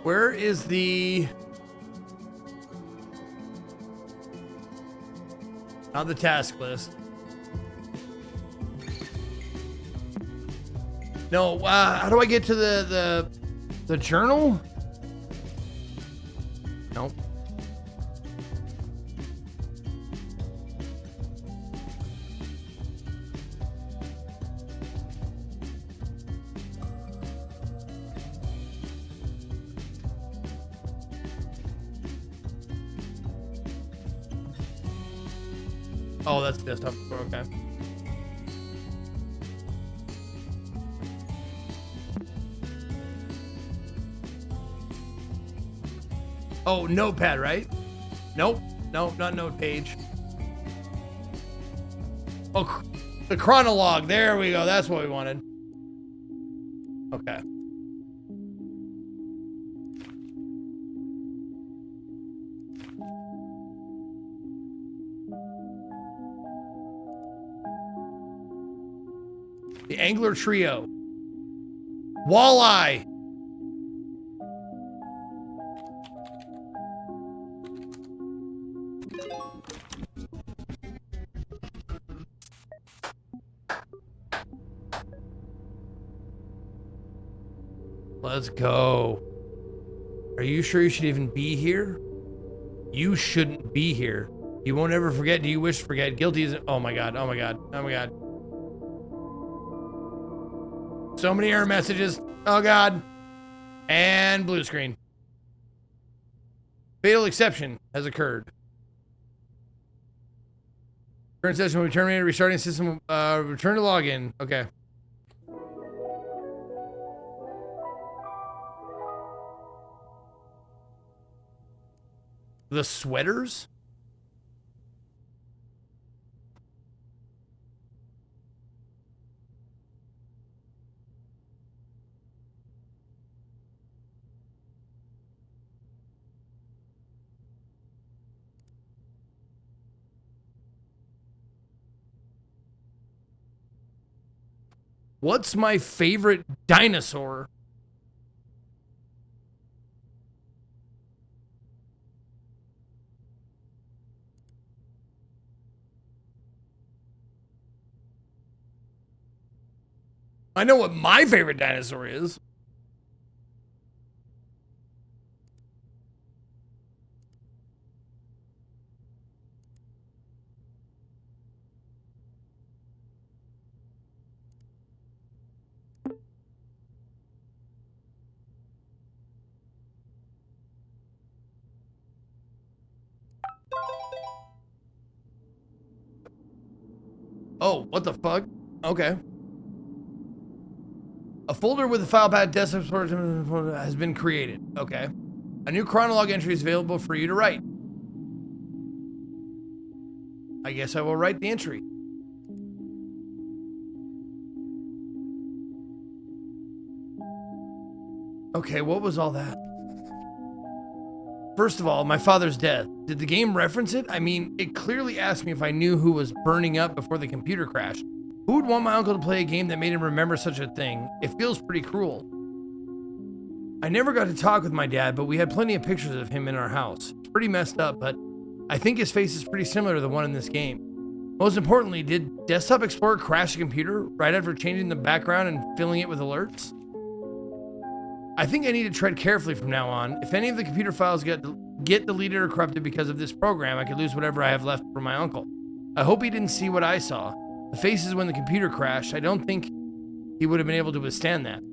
Where is the... Not the task list. No, how do I get to the journal? Nope. Oh, that's desktop. Okay. Oh, notepad, right? Nope. Nope, not note page. Oh, the chronologue. There we go. That's what we wanted. Okay. The Angler Trio. Walleye. Let's go. Are you sure you should even be here? You shouldn't be here. You won't ever forget. Do you wish to forget? Guilty isn't. Oh my god. Oh my god. Oh my god. So many error messages. Oh god. And blue screen. Fatal exception has occurred. Current session will be terminated. Restarting system. Return to login. Okay. The sweaters? What's my favorite dinosaur? I know what my favorite dinosaur is. Oh, what the fuck? Okay. A folder with the file path desktop storage has been created. Okay. A new chronologue entry is available for you to write. I guess I will write the entry. Okay, what was all that? First of all, my father's death. Did the game reference it? I mean, it clearly asked me if I knew who was burning up before the computer crashed. Who would want my uncle to play a game that made him remember such a thing? It feels pretty cruel. I never got to talk with my dad, but we had plenty of pictures of him in our house. It's pretty messed up, but I think his face is pretty similar to the one in this game. Most importantly, did Desktop Explorer crash the computer right after changing the background and filling it with alerts? I think I need to tread carefully from now on. If any of the computer files get deleted or corrupted because of this program, I could lose whatever I have left from my uncle. I hope he didn't see what I saw. The faces when the computer crashed, I don't think he would have been able to withstand that.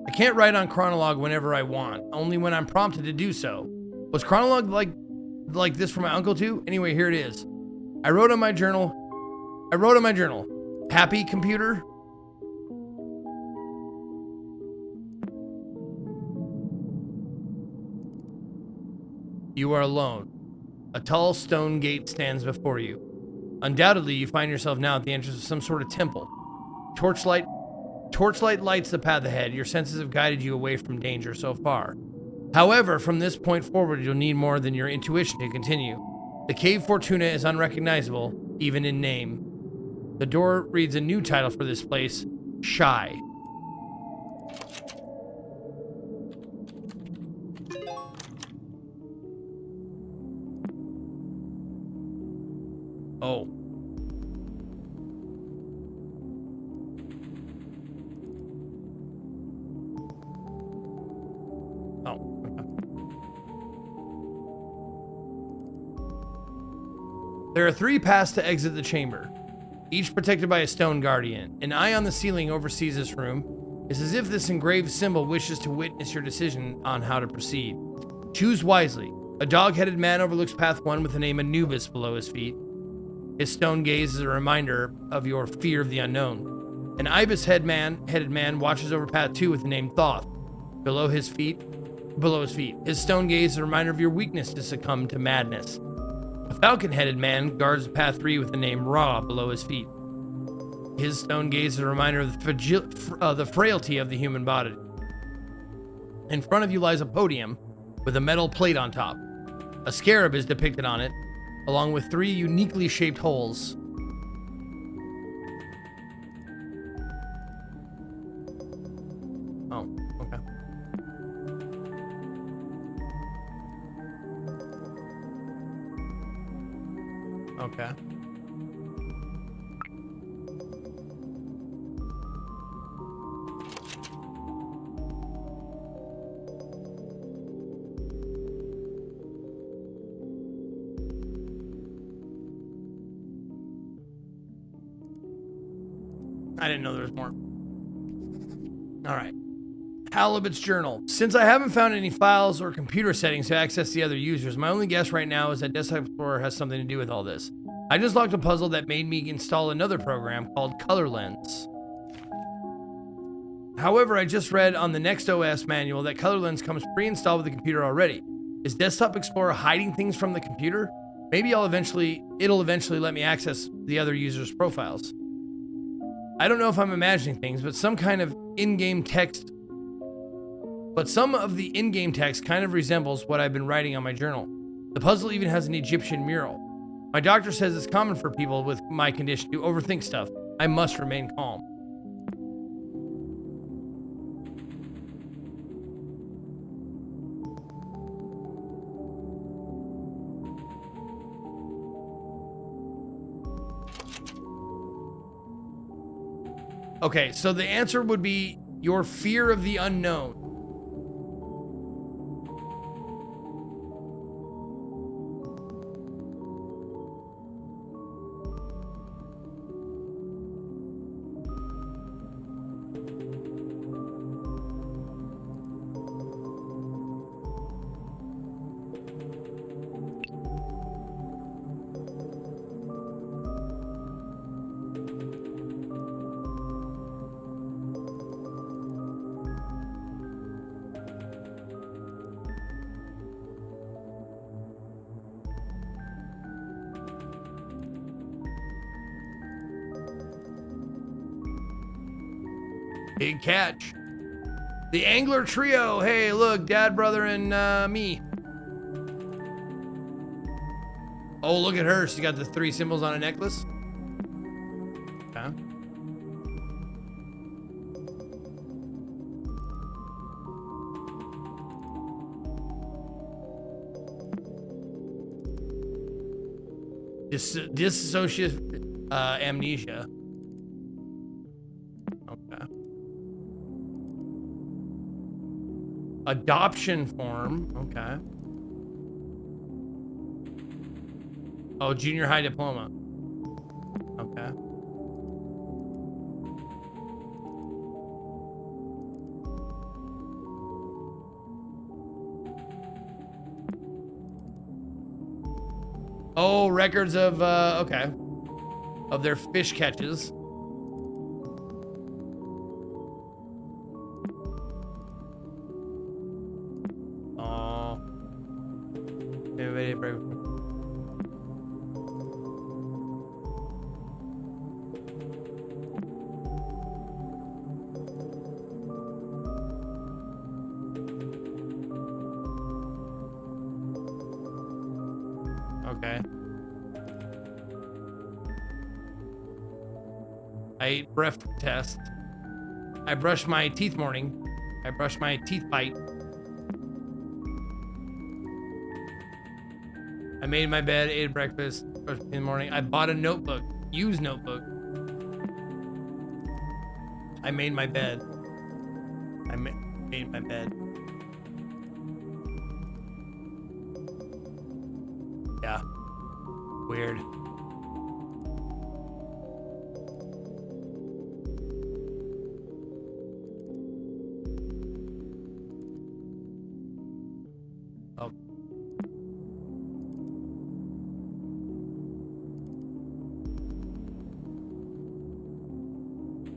I can't write on Chronologue whenever I want, only when I'm prompted to do so. Was Chronologue like this for my uncle too? Anyway, here it is. I wrote on my journal. Happy computer? You are alone. A tall stone gate stands before you. Undoubtedly, you find yourself now at the entrance of some sort of temple. Torchlight lights the path ahead. Your senses have guided you away from danger so far. However, from this point forward, you'll need more than your intuition to continue. The Cave Fortuna is unrecognizable, even in name. The door reads a new title for this place, Shy. Oh. Oh. There are 3 paths to exit the chamber, each protected by a stone guardian. An eye on the ceiling oversees this room. It's as if this engraved symbol wishes to witness your decision on how to proceed. Choose wisely. A dog-headed man overlooks path 1 with the name Anubis below his feet. His stone gaze is a reminder of your fear of the unknown. An ibis-headed man watches over path 2 with the name Thoth below his feet. His stone gaze is a reminder of your weakness to succumb to madness. A falcon-headed man guards path 3 with the name Ra below his feet. His stone gaze is a reminder of the frailty of the human body. In front of you lies a podium with a metal plate on top. A scarab is depicted on it, along with 3 uniquely shaped holes. Oh, okay. Okay. I didn't know there was more. All right. Halibut's journal. Since I haven't found any files or computer settings to access the other users, my only guess right now is that Desktop Explorer has something to do with all this. I just locked a puzzle that made me install another program called Color Lens. However, I just read on the Next OS manual that Color Lens comes pre-installed with the computer already. Is Desktop Explorer hiding things from the computer? Maybe it'll eventually let me access the other users' profiles. I don't know if I'm imagining things, but some of the in-game text kind of resembles what I've been writing on my journal. The puzzle even has an Egyptian mural. My doctor says it's common for people with my condition to overthink stuff, I must remain calm. Okay, so the answer would be your fear of the unknown. Big catch. The Angler Trio. Hey, look, Dad, brother, and me. Oh, look at her. She's got the 3 symbols on a necklace. Okay. Dissociative amnesia. Okay. Adoption form. Okay. Oh, junior high diploma. Okay. Oh, records of, okay. Of their fish catches. Oh. Okay. I ate breath test. I brushed my teeth morning. I brushed my teeth bite. I made my bed, ate breakfast, brushed in the morning. I bought a notebook, used notebook. I made my bed. I made my bed. Yeah. Weird. Oh.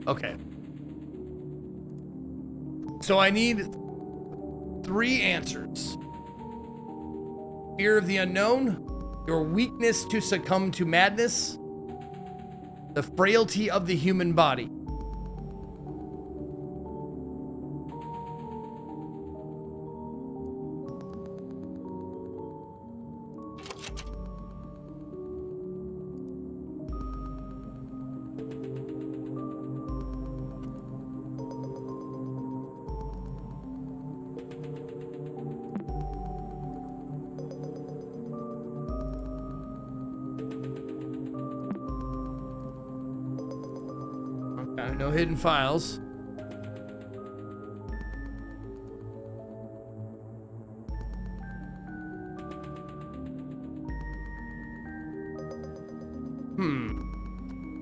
Okay. So I need 3 answers. Fear of the unknown, your weakness to succumb to madness, the frailty of the human body. No hidden files.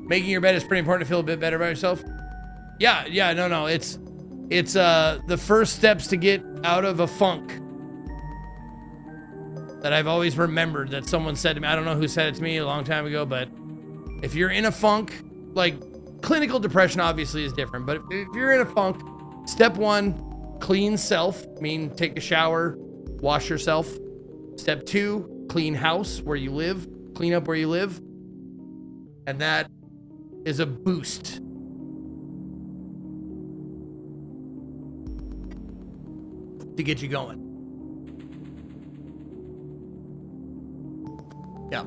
Making your bed is pretty important to feel a bit better about yourself. Yeah, no. It's the first steps to get out of a funk that I've always remembered that someone said to me. I don't know who said it to me a long time ago, but if you're in a funk, like clinical depression obviously is different, but if you're in a funk, step 1, clean self, take a shower, wash yourself. Step 2, clean house where you live, clean up where you live. And that is a boost. To get you going. Yeah.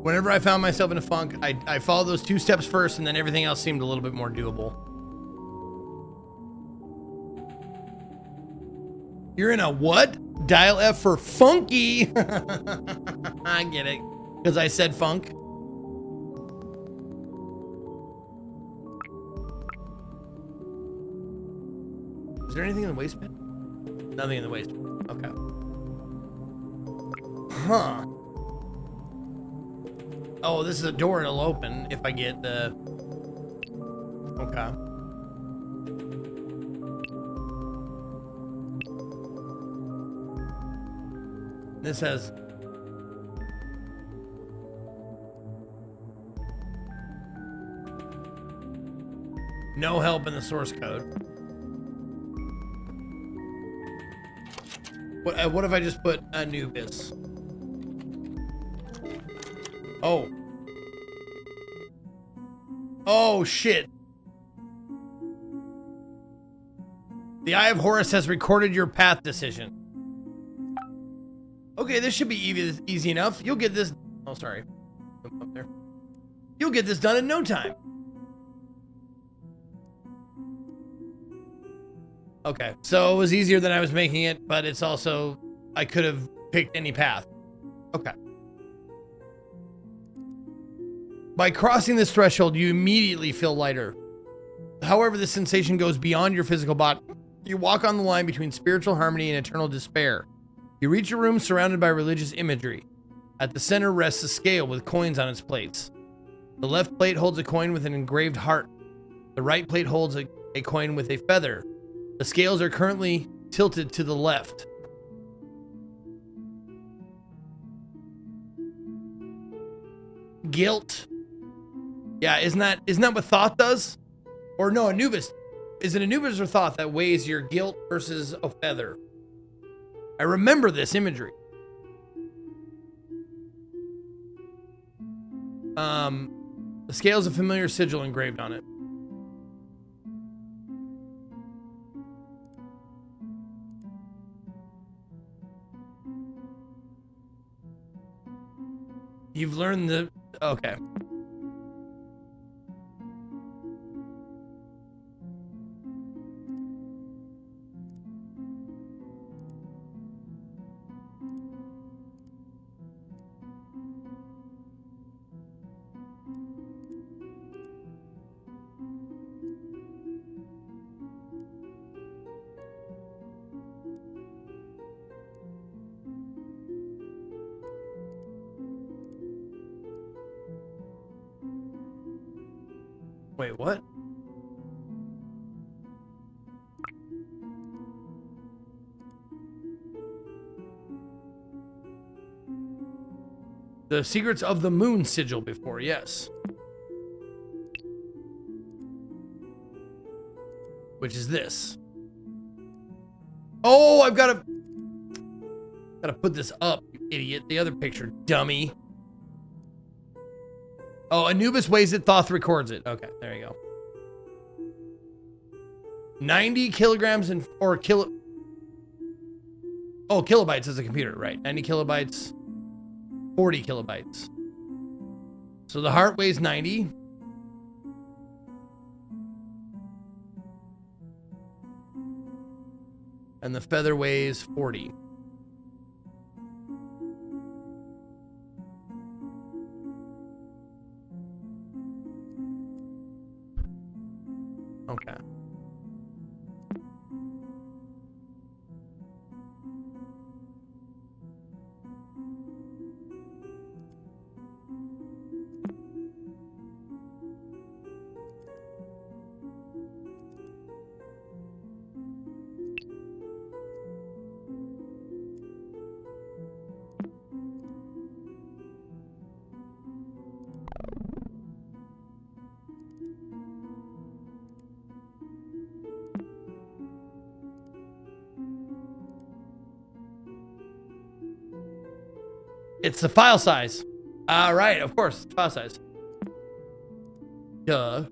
Whenever I found myself in a funk, I followed those 2 steps first, and then everything else seemed a little bit more doable. You're in a what? Dial F for funky. I get it, because I said funk. Is there anything in the waste bin? Nothing in the waste bin. Okay. Huh. Oh, this is a door it'll open if I get the... Okay. This has... no help in the source code. What if I just put Anubis? Oh. Oh, shit. The Eye of Horus has recorded your path decision. Okay, this should be easy enough. You'll get this... Oh, sorry. Up there. You'll get this done in no time. Okay, so it was easier than I was making it, but it's also... I could have picked any path. Okay. By crossing this threshold, you immediately feel lighter. However, this sensation goes beyond your physical body. You walk on the line between spiritual harmony and eternal despair. You reach a room surrounded by religious imagery. At the center rests a scale with coins on its plates. The left plate holds a coin with an engraved heart. The right plate holds a coin with a feather. The scales are currently tilted to the left. Guilt. Yeah, isn't that what Thoth does? Or no, Anubis. Is it Anubis or Thoth that weighs your guilt versus a feather? I remember this imagery. The scale is a familiar sigil engraved on it. You've learned the... Okay. Wait, what? The Secrets of the Moon sigil before, yes. Which is this. Oh, I've got to put this up, you idiot. The other picture, dummy. Oh, Anubis weighs it, Thoth records it. Okay, there you go. 90 kilograms or kilo... Oh, kilobytes is a computer, right. 90 kilobytes, 40 kilobytes. So the heart weighs 90. And the feather weighs 40. Okay. It's the file size. Right, of course, file size. Duh.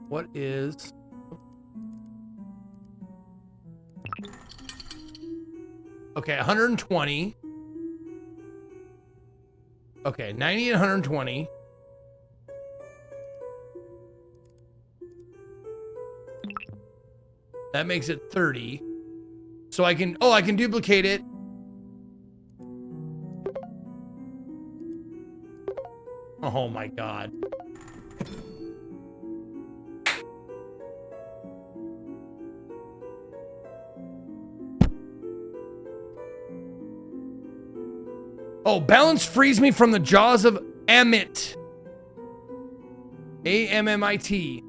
What is... Okay, 120. Okay, 90 and 120. That makes it 30. So I can, oh, I can duplicate it. Oh my God. Oh, balance frees me from the jaws of Amit. A-M-M-I-T.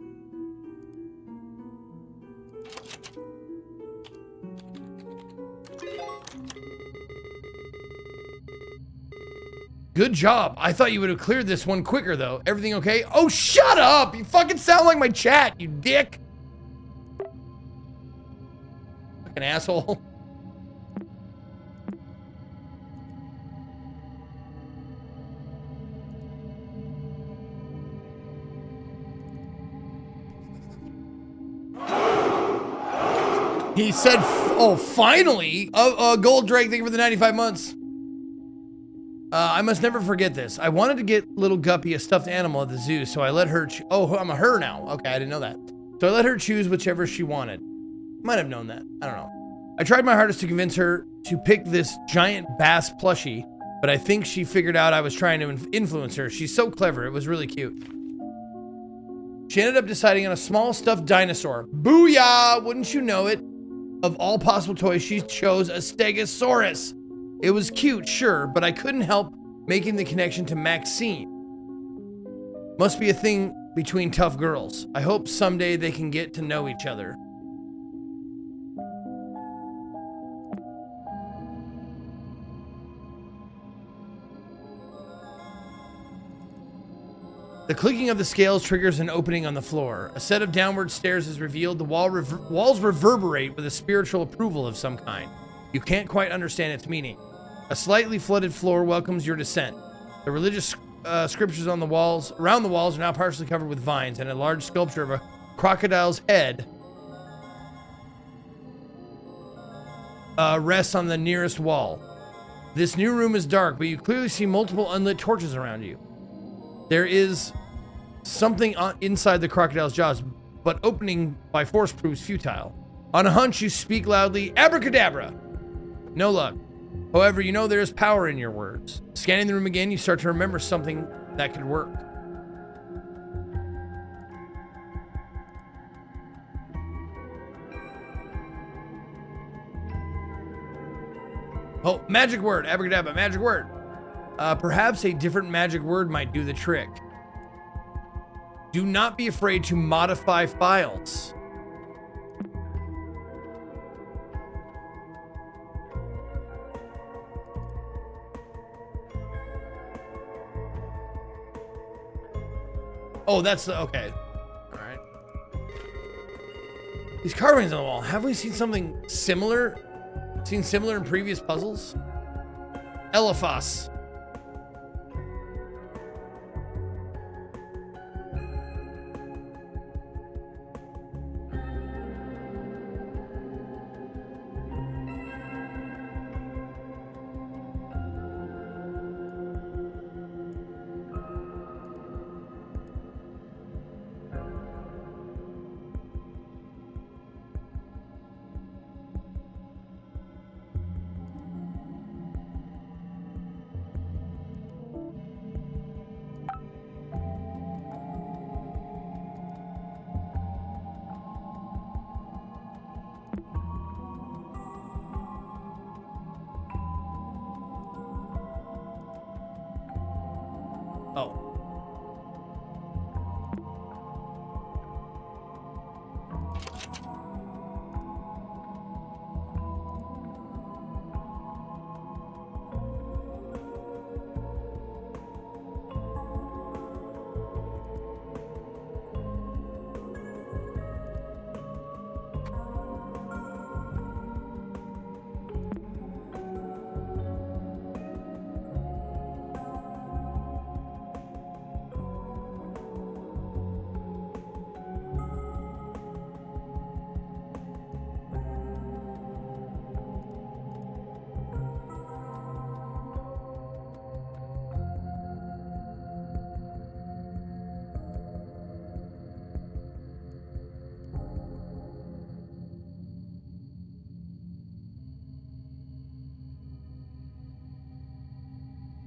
Good job. I thought you would have cleared this one quicker, though. Everything okay? Oh, shut up! You fucking sound like my chat, you dick! Fucking asshole. He said, oh, finally! Gold Drake, thank you for the 95 months. I must never forget this. I wanted to get little Guppy a stuffed animal at the zoo, so I let her oh, I'm a her now. Okay, I didn't know that. So I let her choose whichever she wanted. Might have known that. I don't know. I tried my hardest to convince her to pick this giant bass plushie, but I think she figured out I was trying to influence her. She's so clever. It was really cute. She ended up deciding on a small stuffed dinosaur. Booyah! Wouldn't you know it? Of all possible toys, she chose a Stegosaurus. It was cute, sure, but I couldn't help making the connection to Maxine. Must be a thing between tough girls. I hope someday they can get to know each other. The clicking of the scales triggers an opening on the floor. A set of downward stairs is revealed. The walls reverberate with a spiritual approval of some kind. You can't quite understand its meaning. A slightly flooded floor welcomes your descent. The religious scriptures on the walls, around the walls, are now partially covered with vines, and a large sculpture of a crocodile's head rests on the nearest wall. This new room is dark, but you clearly see multiple unlit torches around you. There is something inside the crocodile's jaws, but opening by force proves futile. On a hunch, you speak loudly, abracadabra. No luck. However, you know there is power in your words. Scanning the room again, you start to remember something that could work. Oh, magic word, abracadabra, magic word. Perhaps a different magic word might do the trick. Do not be afraid to modify files. Oh, that's the, okay. All right. These carvings on the wall. Have we seen something similar? Seen similar in previous puzzles? Eliphas.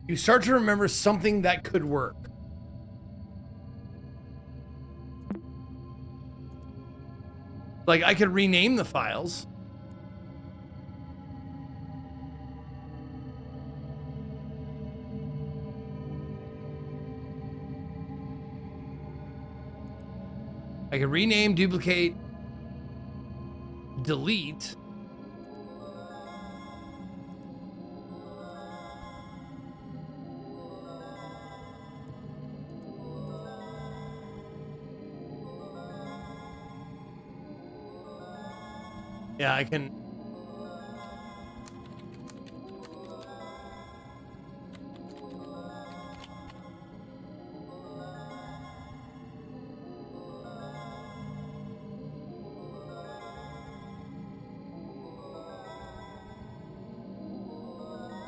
you start to remember something that could work. Like, I could rename the files. I could rename, duplicate, delete. Yeah, I can.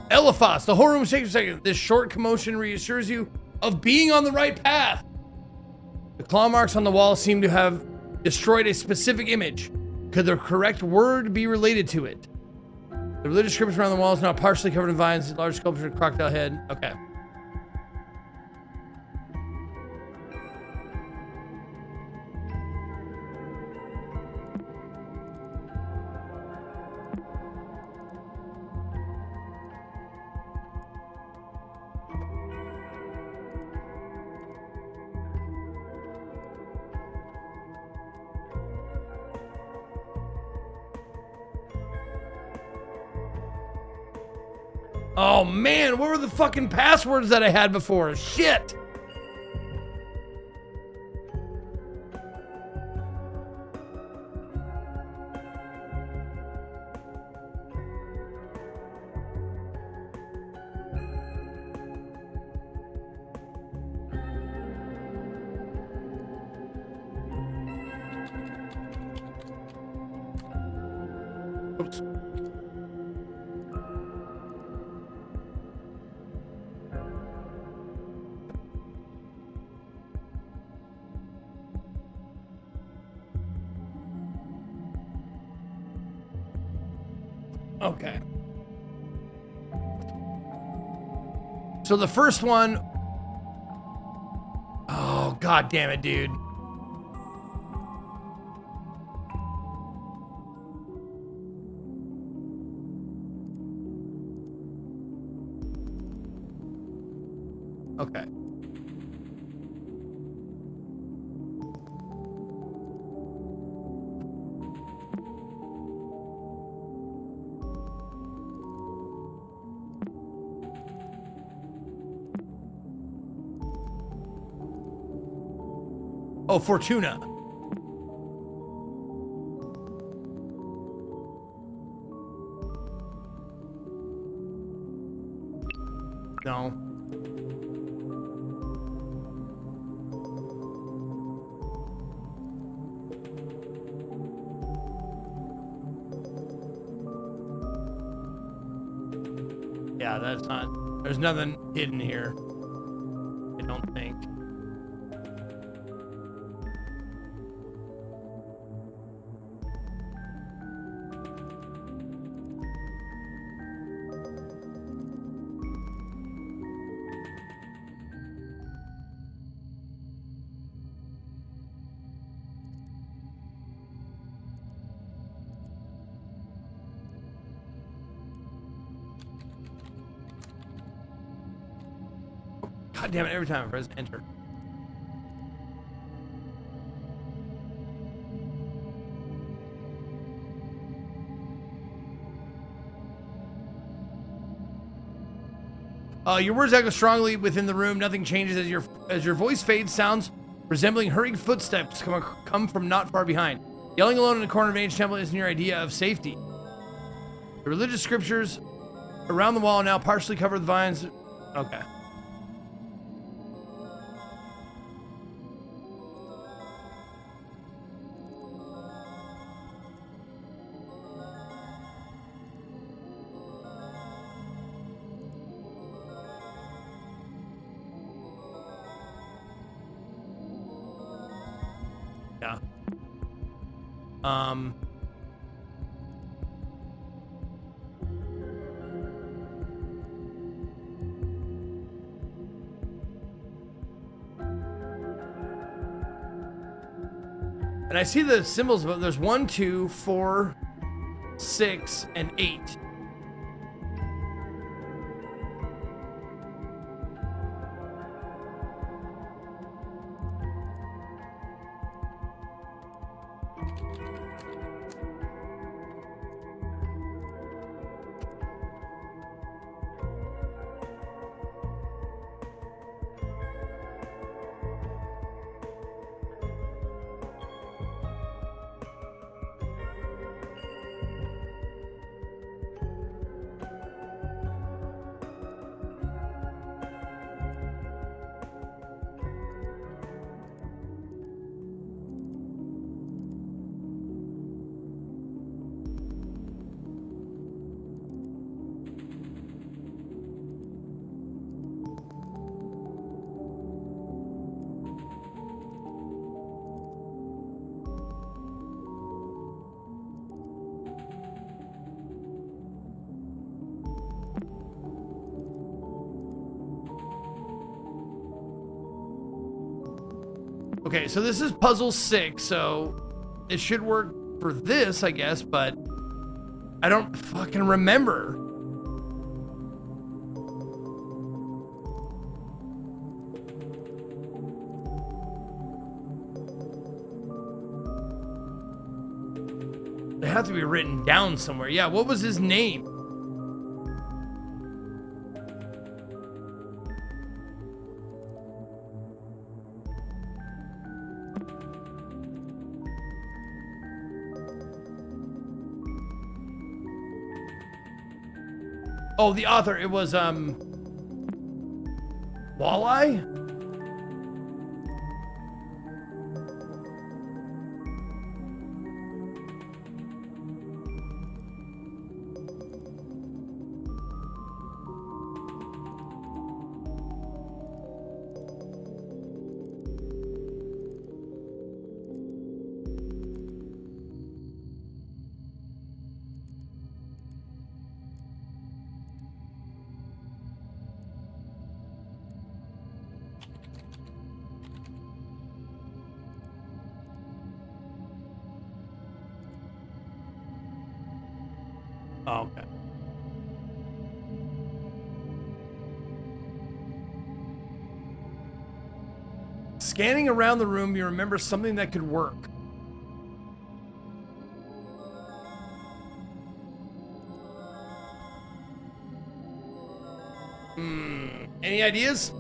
Eliphas, the whole room shakes for a second. This short commotion reassures you of being on the right path. The claw marks on the wall seem to have destroyed a specific image. Could the correct word be related to it? The religious scripture around the wall is now partially covered in vines, large sculpture of a crocodile head. Okay. Oh man, what were the fucking passwords that I had before? Shit! Oops. Okay. So the first one. Oh, god damn it, dude. Okay. Oh, Fortuna. No. Yeah, that's not. There's nothing hidden here. I don't think. God damn it, every time I press enter. Your words echo strongly within the room. Nothing changes as your voice fades. Sounds resembling hurried footsteps come from not far behind. Yelling alone in a corner of an ancient temple isn't your idea of safety. The religious scriptures around the wall now partially cover the vines. Okay. Yeah. And I see the symbols, but there's 1, 2, 4, 6, and 8. Okay, so this is puzzle 6, so it should work for this, I guess, but I don't fucking remember. They have to be written down somewhere. Yeah, what was his name? Oh, the author, it was, Walleye? Oh, okay. Scanning around the room, you remember something that could work. Any ideas?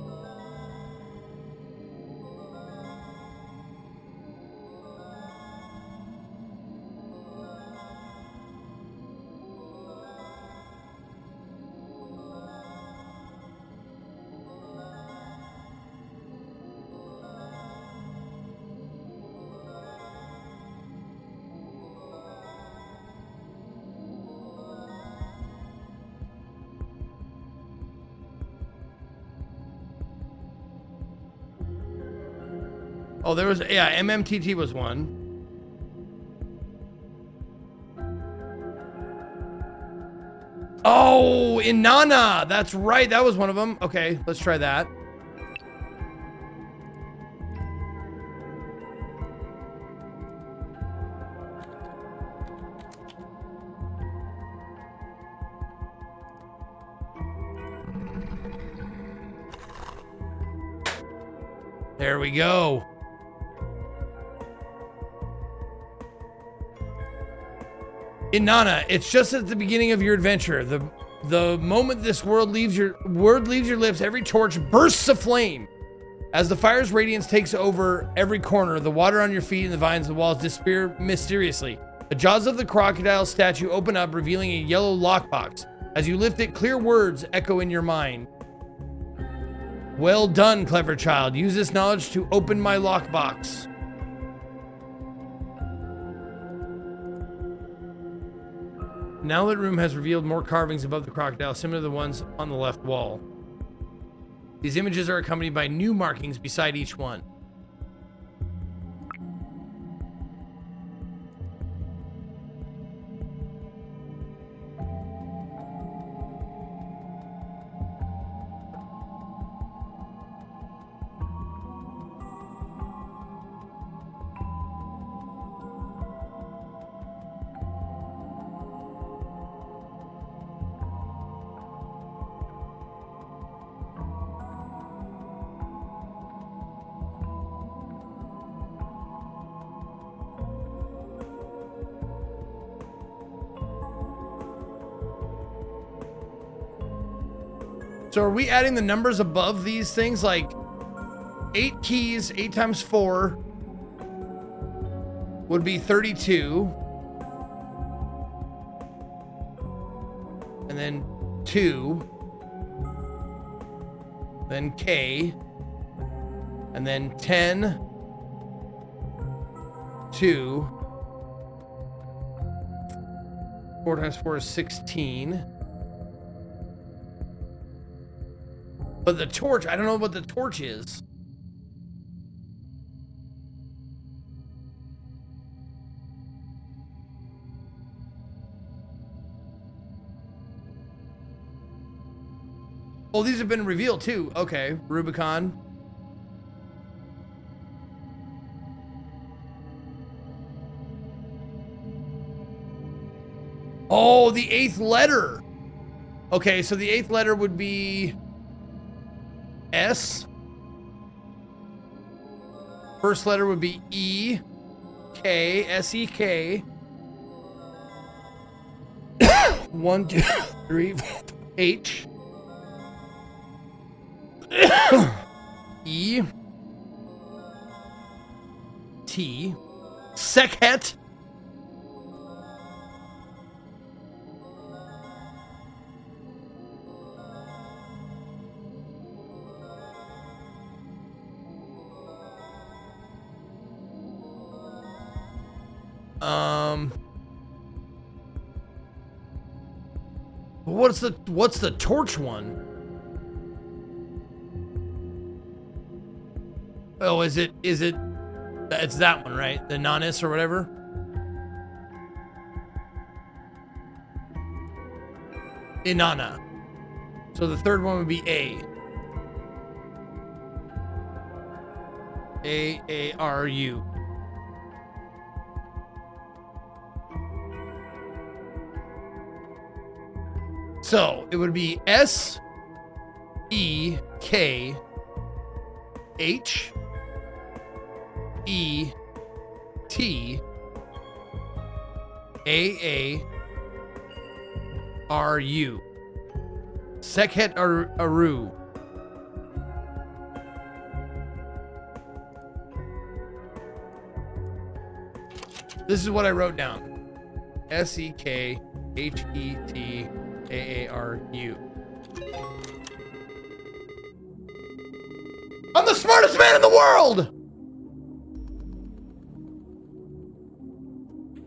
Oh, there was, yeah, MMTT was one. Oh, Inanna, that's right, that was one of them. Okay, let's try that. There we go. Inanna, it's just at the beginning of your adventure. The moment this word leaves your lips, every torch bursts aflame. As the fire's radiance takes over every corner, the water on your feet and the vines of the walls disappear mysteriously. The jaws of the crocodile statue open up, revealing a yellow lockbox. As you lift it, clear words echo in your mind. Well done, clever child. Use this knowledge to open my lockbox. Now that room has revealed more carvings above the crocodile, similar to the ones on the left wall. These images are accompanied by new markings beside each one. So are we adding the numbers above these things? Like 8 keys, 8 times 4 would be 32. And then 2. Then K. And then 10. 2. 4 times 4 is 16. But the torch, I don't know what the torch is. Oh, these have been revealed too. Okay, Rubicon. Oh, the 8th letter. Okay, so the 8th letter would be S. First letter would be E, K, S-E-K. 1, 2, 3, H. E. T. Sekhet. What's the torch one? Oh, is it it's that one, right? The Nanis or whatever. Inanna. So the third one would be A. A-A-R-U. So it would be S-E-K-H-E-T-A-A-R-U. Sekhet Aru. This is what I wrote down. S-E-K-H-E-T-A-A-R-U. I'm the smartest man in the world!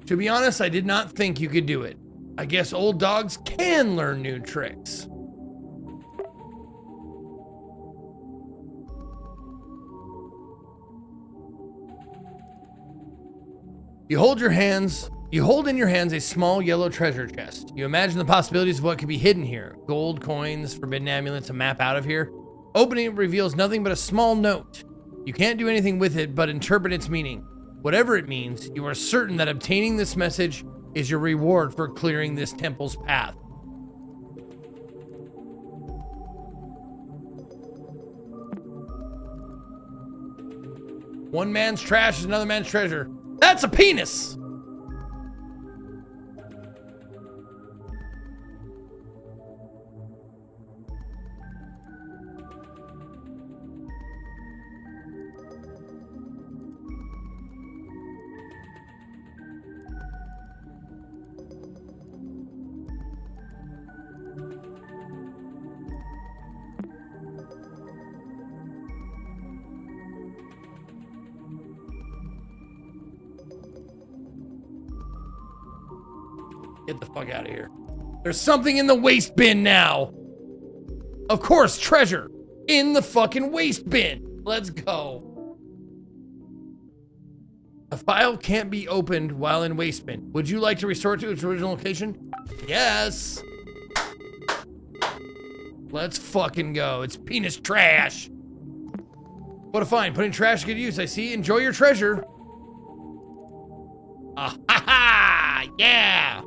To be honest, I did not think you could do it. I guess old dogs can learn new tricks. You hold in your hands a small yellow treasure chest. You imagine the possibilities of what could be hidden here. Gold, coins, forbidden amulets, a map out of here. Opening it reveals nothing but a small note. You can't do anything with it but interpret its meaning. Whatever it means, you are certain that obtaining this message is your reward for clearing this temple's path. One man's trash is another man's treasure. That's a penis! Get the fuck out of here. There's something in the waste bin now. Of course, treasure in the fucking waste bin. Let's go. A file can't be opened while in waste bin. Would you like to restore it to its original location? Yes. Let's fucking go. It's penis trash. What a find. Putting trash to good use. I see. Enjoy your treasure. Ah ha ha. Yeah.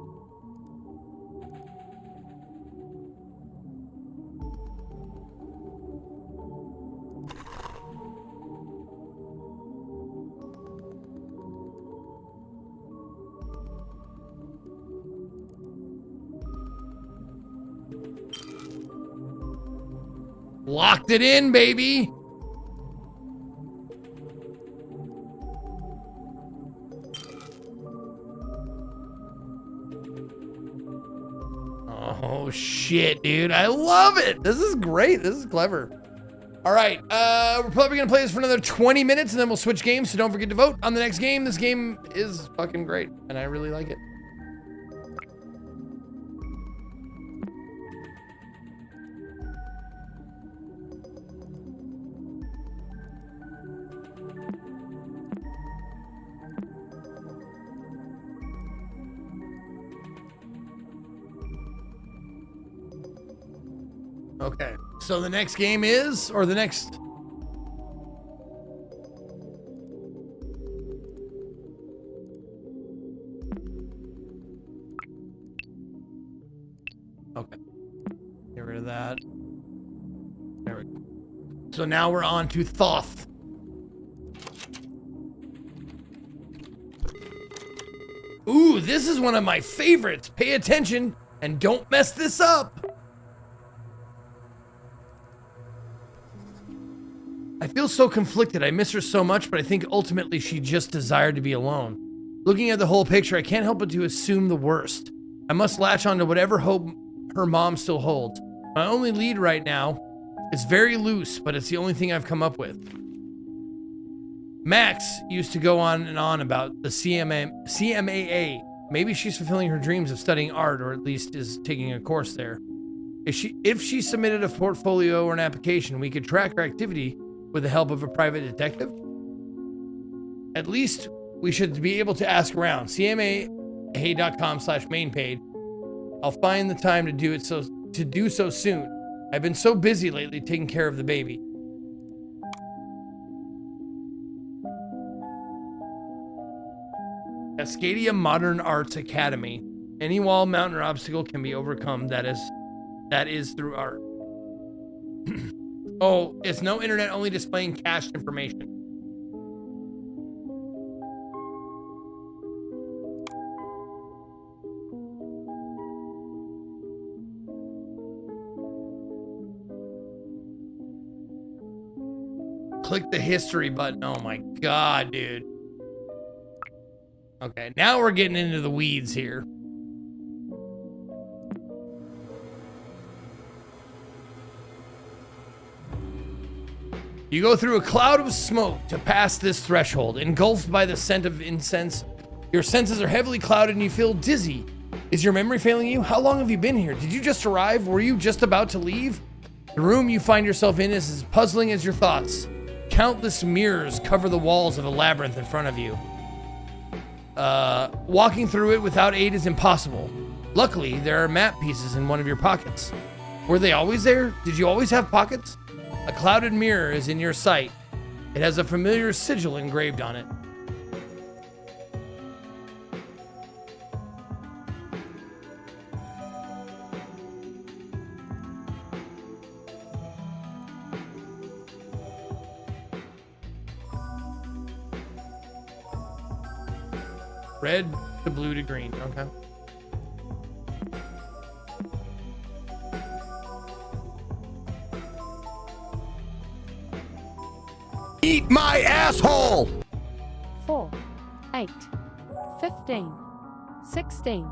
Locked it in, baby. Oh, shit, dude. I love it. This is great. This is clever. All right. We're probably going to play this for another 20 minutes, and then we'll switch games, so don't forget to vote on the next game. This game is fucking great, and I really like it. Okay, so the next game is, or the next... Okay, get rid of that. There we go. So now we're on to Thoth. Ooh, this is one of my favorites. Pay attention and don't mess this up. I feel so conflicted. I miss her so much, but I think ultimately she just desired to be alone. Looking at the whole picture, I can't help but to assume the worst. I must latch on to whatever hope her mom still holds. My only lead right now is very loose, but it's the only thing I've come up with. Max used to go on and on about the CMAA. Maybe she's fulfilling her dreams of studying art, or at least is taking a course there. If she submitted a portfolio or an application, we could track her activity with the help of a private detective. At least we should be able to ask around. CMAA.com/main page. I'll find the time to do so soon. I've been so busy lately taking care of the baby. Cascadia Modern Arts Academy. Any wall, mountain, or obstacle can be overcome. That is through art. Oh, it's no internet, only displaying cached information. Click the history button. Oh my God, dude. Okay, now we're getting into the weeds here. You go through a cloud of smoke to pass this threshold, engulfed by the scent of incense. Your senses are heavily clouded and you feel dizzy. Is your memory failing you? How long have you been here? Did you just arrive? Were you just about to leave? The room you find yourself in is as puzzling as your thoughts. Countless mirrors cover the walls of a labyrinth in front of you. Walking through it without aid is impossible. Luckily, there are map pieces in one of your pockets. Were they always there? Did you always have pockets? A clouded mirror is in your sight. It has a familiar sigil engraved on it. Red to blue to green. Okay. Eat my asshole! 4, 8, 15, 16,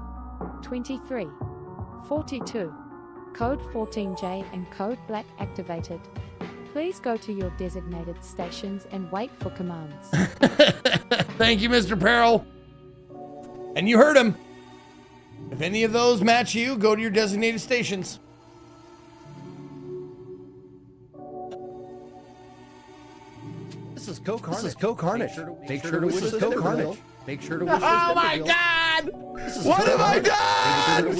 23, 42. Code 14J and code black activated. Please go to your designated stations and wait for commands. Thank you, Mr. Peril. And you heard him. If any of those match you, go to your designated stations. This is Co-Carnage. Make sure to wish us Co-Carnage. Make sure to wish us Oh my God! What have I done?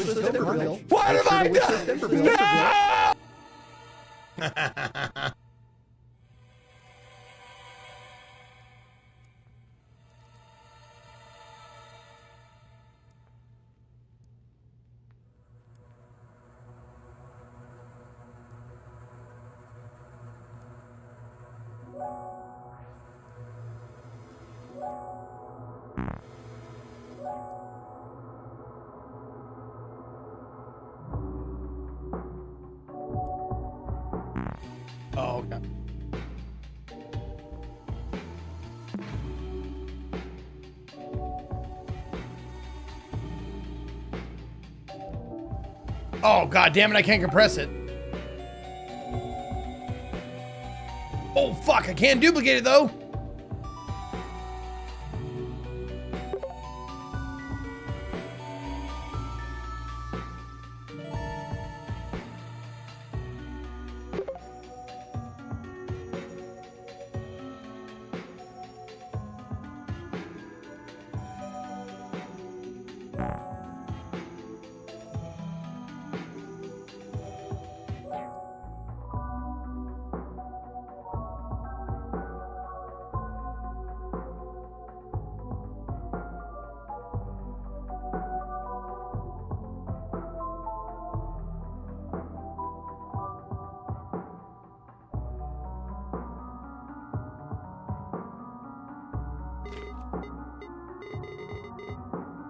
What have I done? No! Oh, god damn it, I can't compress it. Oh, fuck, I can't duplicate it, though.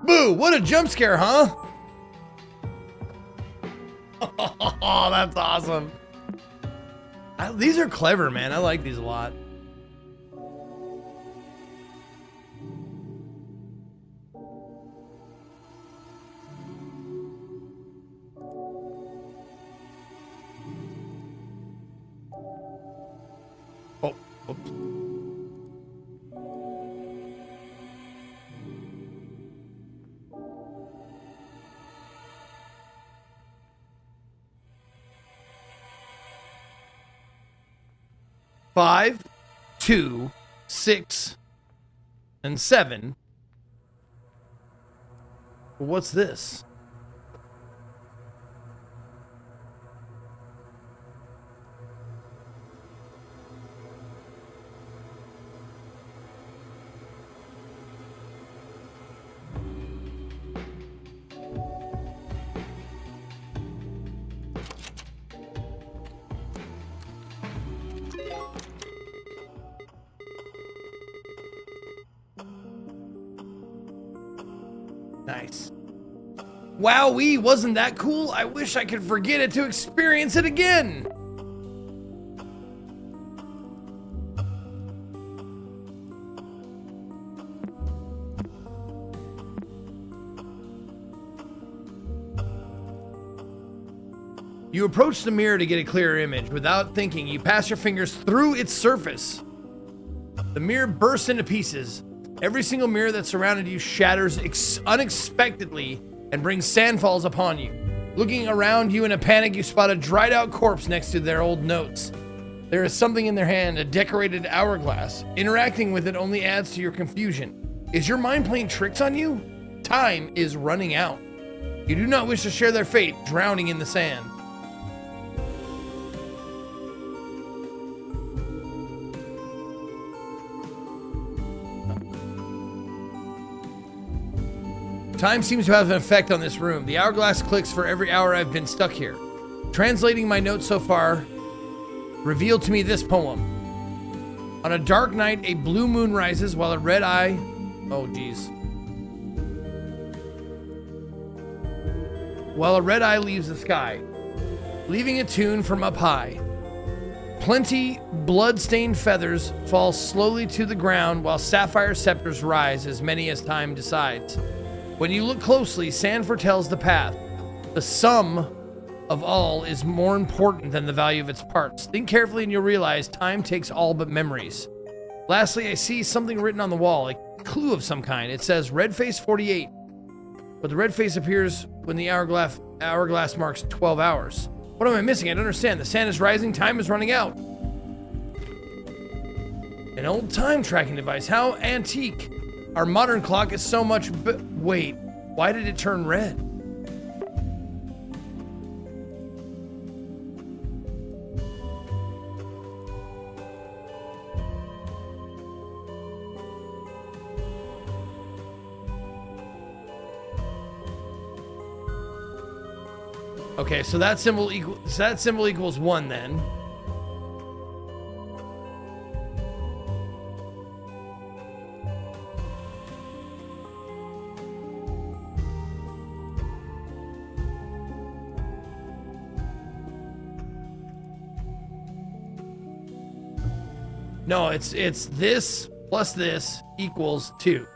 Boo, what a jump scare, huh? Oh, that's awesome. These are clever, man. I like these a lot. Oh, oops. Five, 2, 6, and 7. What's this? Nice. Wowee, wasn't that cool? I wish I could forget it to experience it again. You approach the mirror to get a clearer image. Without thinking, you pass your fingers through its surface. The mirror bursts into pieces. Every single mirror that surrounded you shatters unexpectedly and brings sandfalls upon you. Looking around you in a panic, you spot a dried out corpse next to their old notes. There is something in their hand, a decorated hourglass. Interacting with it only adds to your confusion. Is your mind playing tricks on you? Time is running out. You do not wish to share their fate, drowning in the sand. Time seems to have an effect on this room. The hourglass clicks for every hour I've been stuck here. Translating my notes so far, revealed to me this poem. On a dark night, a blue moon rises while a red eye... Oh, geez. While a red eye leaves the sky, leaving a tune from up high. Plenty blood-stained feathers fall slowly to the ground while sapphire scepters rise, as many as time decides. When you look closely, sand foretells the path. The sum of all is more important than the value of its parts. Think carefully and you'll realize time takes all but memories. Lastly, I see something written on the wall, a clue of some kind. It says red face 48, but the red face appears when the hourglass marks 12 hours. What am I missing? I don't understand. The sand is rising, time is running out. An old time tracking device. How antique. Our modern clock is so much wait, why did it turn red? Okay, so that symbol equals 1 then. No, it's this plus this equals 2.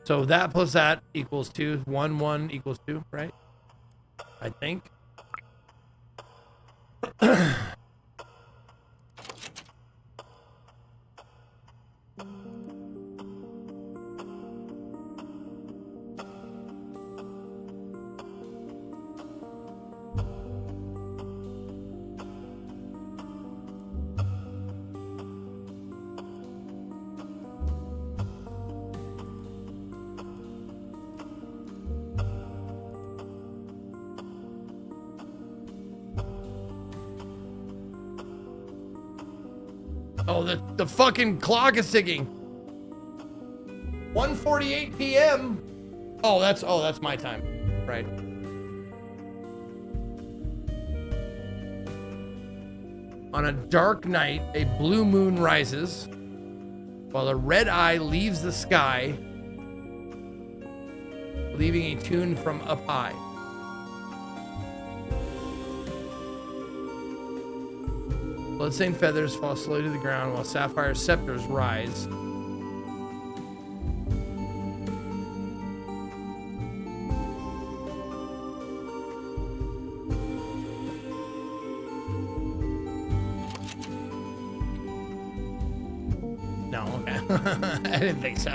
So that plus that equals 2. 1, 1 equals 2, right? I think. Oh, the fucking clock is ticking. 1:48 p.m. Oh, that's my time. Right. On a dark night, a blue moon rises, while a red eye leaves the sky, leaving a tune from up high. Bloodstained feathers fall slowly to the ground while sapphire scepters rise. No, okay. I didn't think so.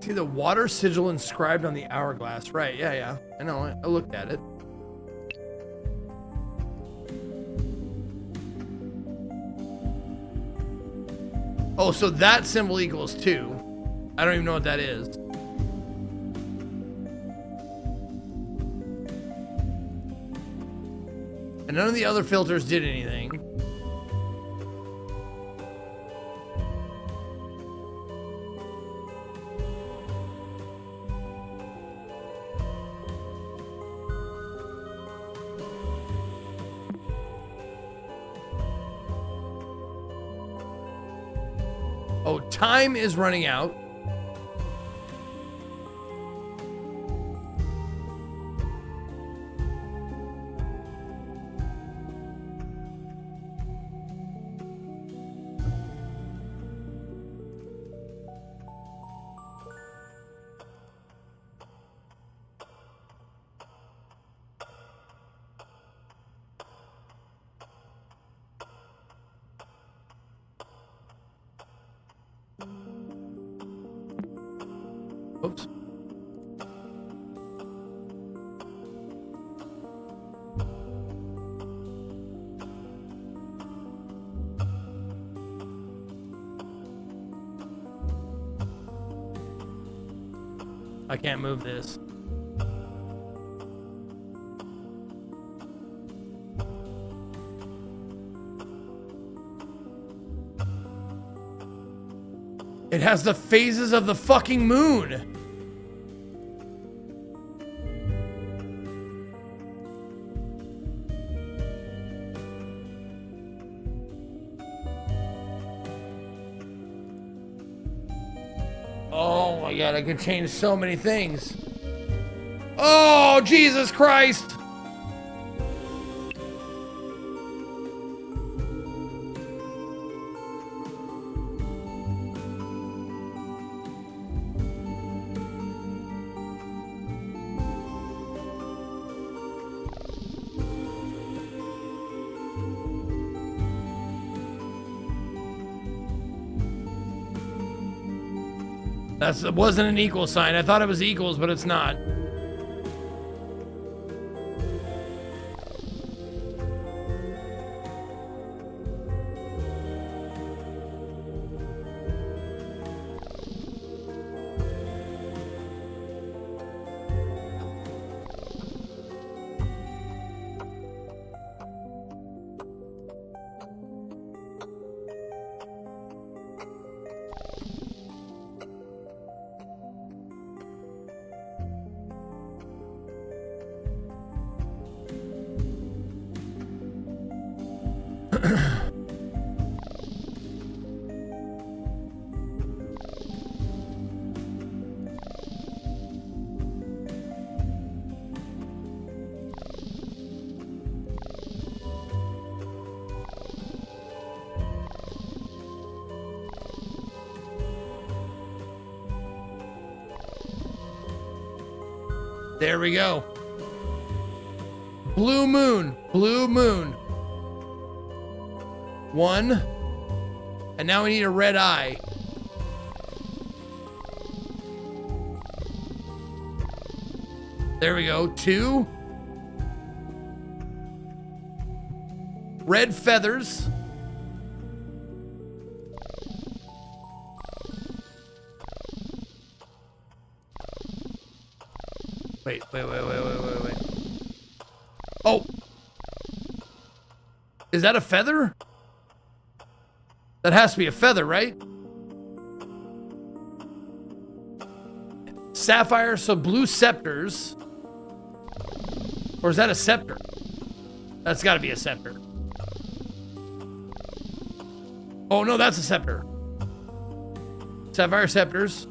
See the water sigil inscribed on the hourglass. Right, yeah. I know, I looked at it. Oh, so that symbol equals 2. I don't even know what that is. And none of the other filters did anything. Oh, time is running out. Oops. I can't move this. It has the phases of the fucking moon. Oh my god, I could change so many things. Oh, Jesus Christ! That wasn't an equal sign. I thought it was equals, but it's not. There we go. Blue moon. Blue moon. 1. And now we need a red eye. There we go. 2. Red feathers. Wait. Oh. Is that a feather? That has to be a feather, right? Sapphire, so blue scepters. Or is that a scepter? That's got to be a scepter. Oh, no, that's a scepter. Sapphire scepters.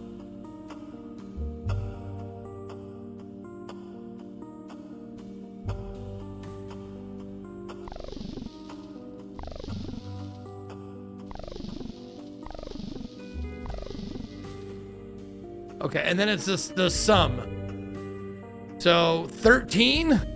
Okay, and then it's the sum. So 13.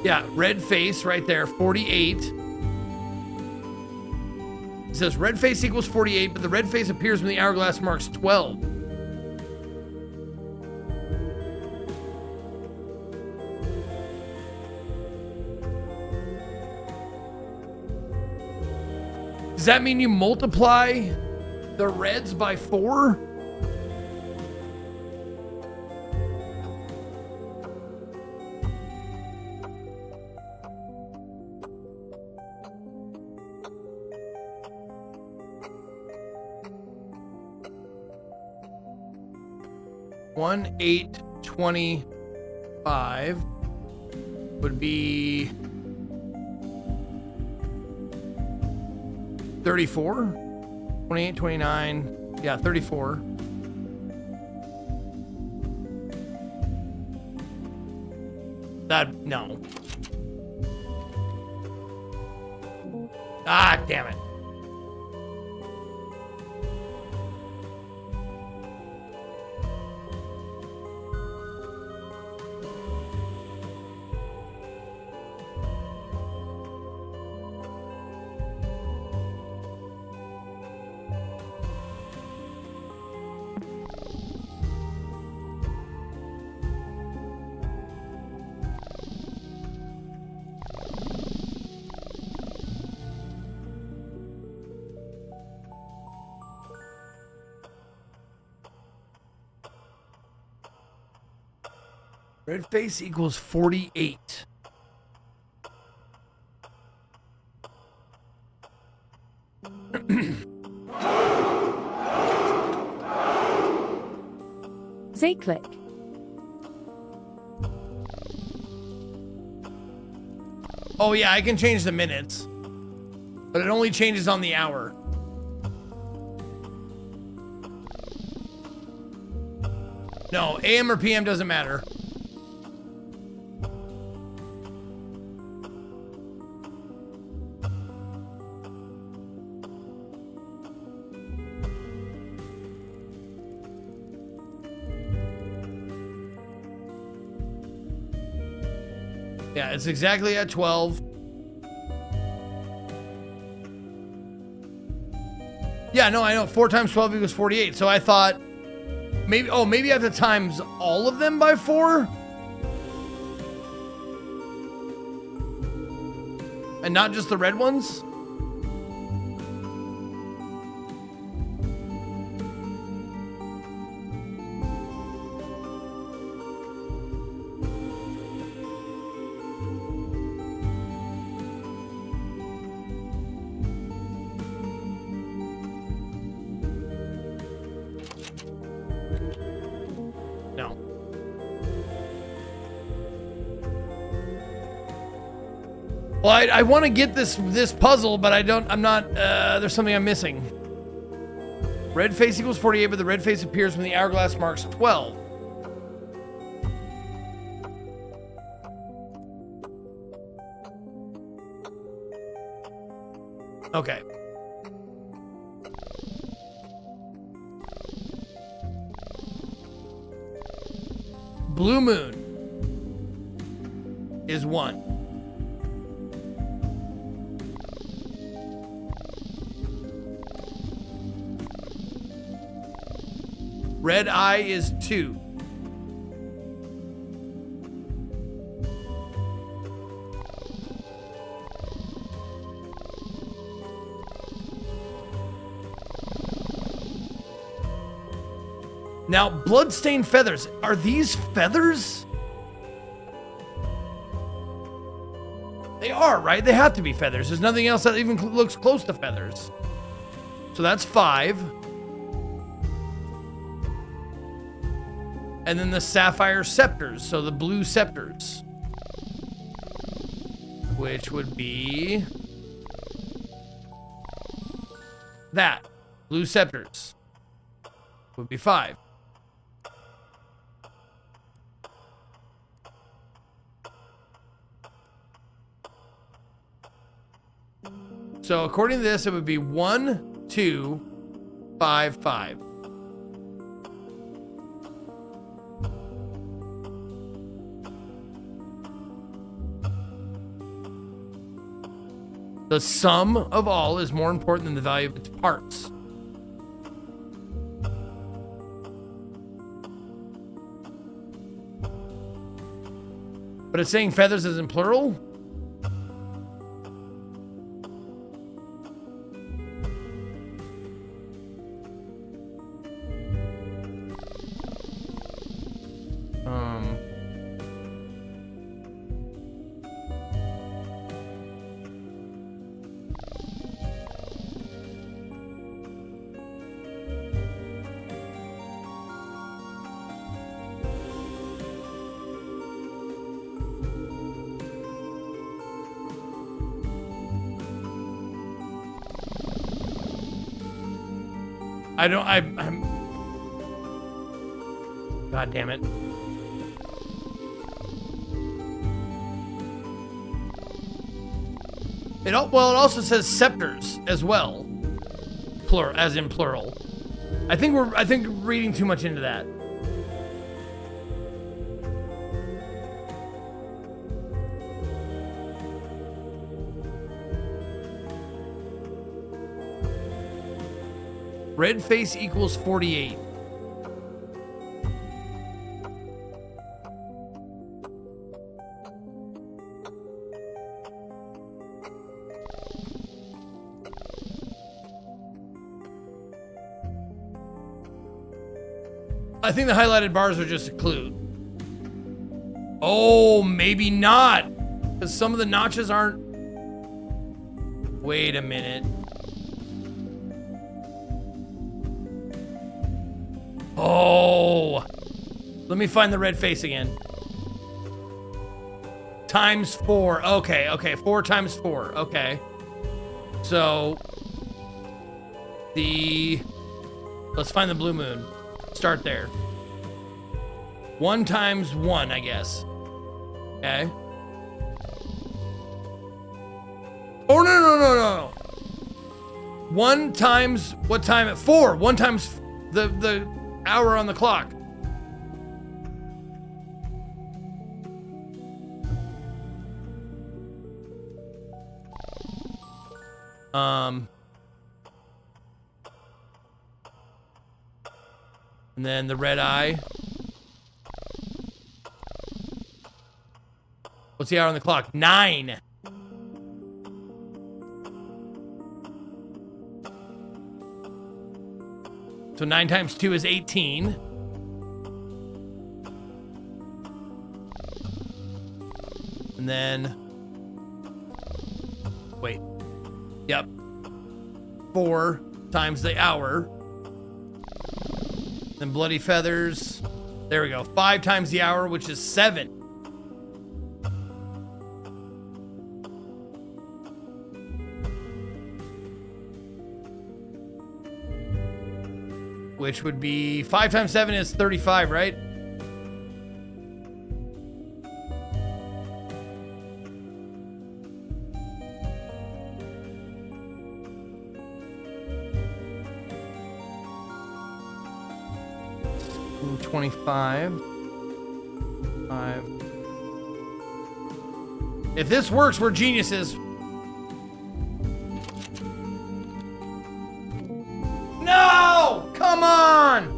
Yeah, red face right there, 48. It says red face equals 48, but the red face appears when the hourglass marks 12. Does that mean you multiply the reds by 4? One 8 25 would be 34. 28, 29. Yeah, 34. No. Ah, damn it. Red face equals 48. Z-click. Oh yeah, I can change the minutes, but it only changes on the hour. No, AM or PM doesn't matter. Yeah, it's exactly at 12. Yeah, no, I know. 4 times 12 equals 48. So I thought maybe, maybe I have to times all of them by 4? And not just the red ones? Well, I want to get this puzzle, but I'm not, there's something I'm missing. Red face equals 48, but the red face appears when the hourglass marks 12. Okay. Blue moon is 1. Red eye is 2. Now, bloodstained feathers. Are these feathers? They are, right? They have to be feathers. There's nothing else that even looks close to feathers. So that's 5. And then the sapphire scepters, so the blue scepters. Which would be that. Blue scepters would be 5. So according to this, it would be 1, 2, 5, 5. The sum of all is more important than the value of its parts. But it's saying feathers is in plural? I'm God damn it. It also says scepters as well. Plural, as in plural. I think we're reading too much into that. Red face equals 48. I think the highlighted bars are just a clue. Oh, maybe not. Because some of the notches aren't... Wait a minute. Oh, let me find the red face again. Times 4. Okay. 4 times 4. Okay. So let's find the blue moon. Start there. 1 times 1, I guess. Okay. Oh, no. 1 times what time at 4? 1 times the hour on the clock. And then the red eye. What's the hour on the clock? 9. So 9 times 2 is 18. And then, wait. Yep. 4 times the hour. Then bloody feathers. There we go. 5 times the hour, which is 7. which would be 5 times 7 is 35, right? Ooh, 25. 5. If this works, we're geniuses. No! Come on!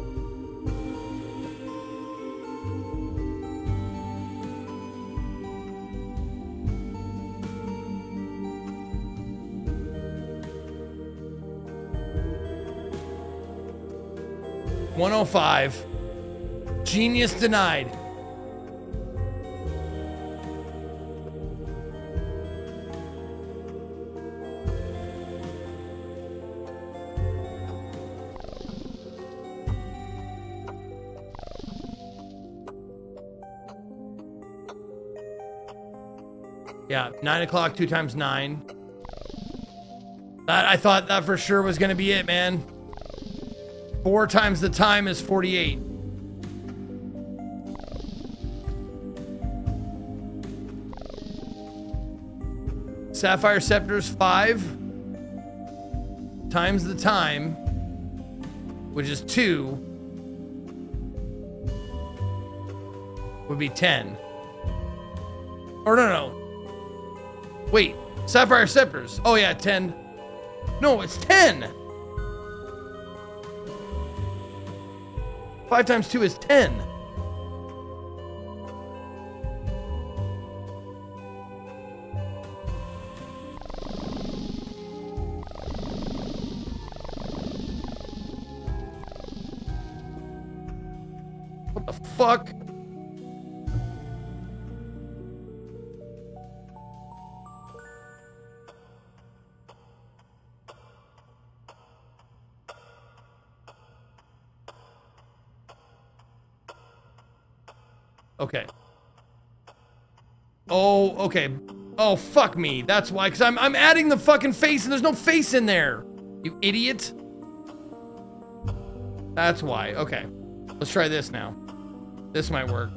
$105. Genius denied. Yeah, 9 o'clock, 2 times 9. I thought that for sure was gonna be it, man. 4 times the time is 48. Sapphire Scepter's 5 times the time, which is 2, would be 10. Or no. Wait, Sapphire Scepters. Oh yeah, 10. No, it's 10. 5 times 2 is 10. What the fuck? Okay. Oh, okay. Oh, fuck me. That's why, because I'm adding the fucking face and there's no face in there. You idiot. That's why. Okay. Let's try this now. This might work.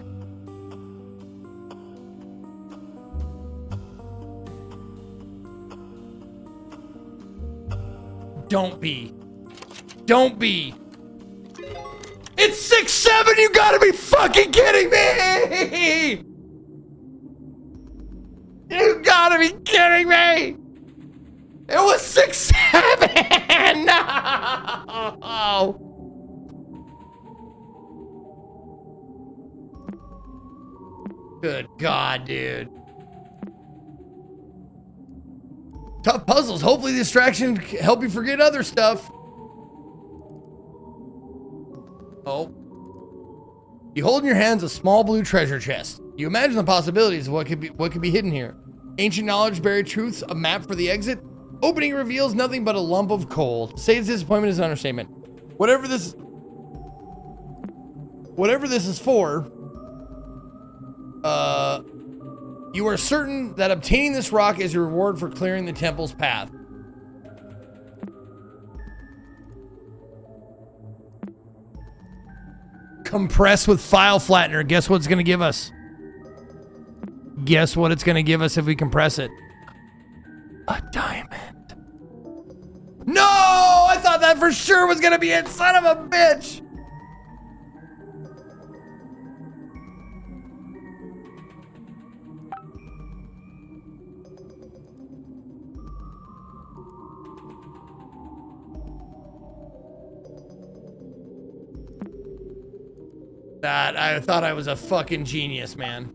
Don't be. Don't be. It's 6-7, you gotta be fucking kidding me! You gotta be kidding me! It was 6-7! No! Good God, dude. Tough puzzles. Hopefully the distraction can help you forget other stuff. Oh. You hold in your hands a small blue treasure chest. You imagine the possibilities of what could be hidden here. Ancient knowledge, buried truths, a map for the exit. Opening reveals nothing but a lump of coal. To say it's disappointment is an understatement. Whatever this is for, you are certain that obtaining this rock is your reward for clearing the temple's path. Compress with file flattener. Guess what it's gonna give us? Guess what it's gonna give us if we compress it? A diamond. No! I thought that for sure was gonna be it, son of a bitch! That I thought I was a fucking genius, man.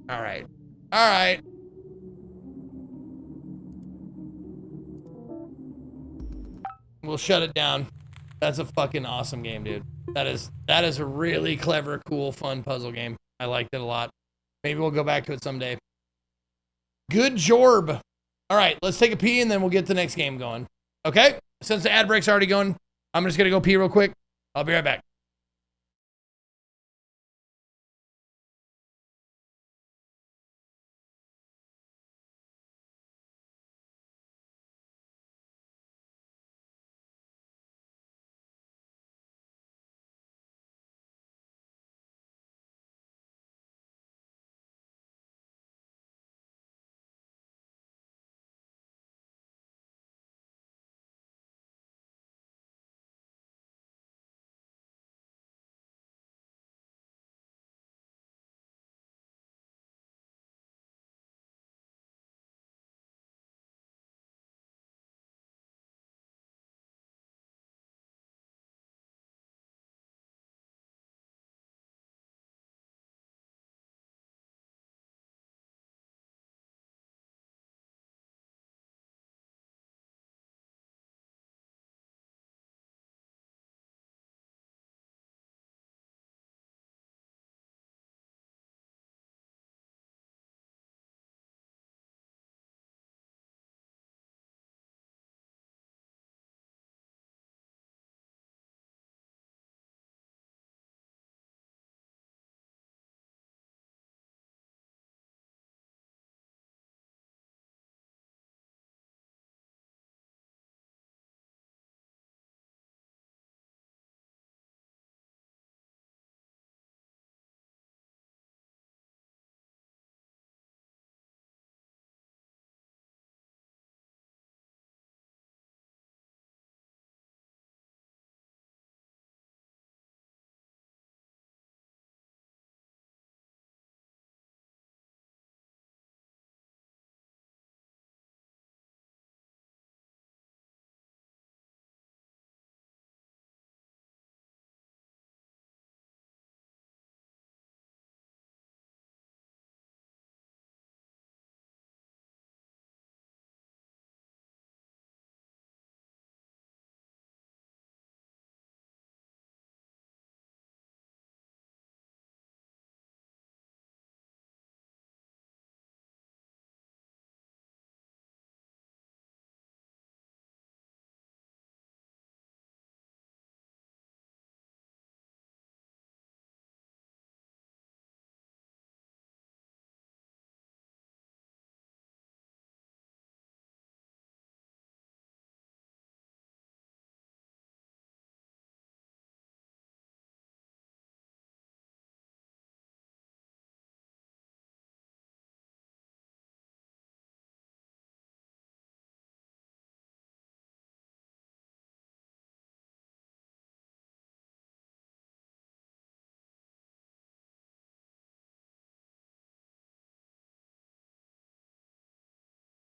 All right. All right. We'll shut it down. That's a fucking awesome game, dude. That is a really clever, cool, fun puzzle game. I liked it a lot. Maybe we'll go back to it someday. Good jorb. All right, let's take a pee and then we'll get the next game going. Okay? Since the ad break's already going, I'm just gonna go pee real quick. I'll be right back.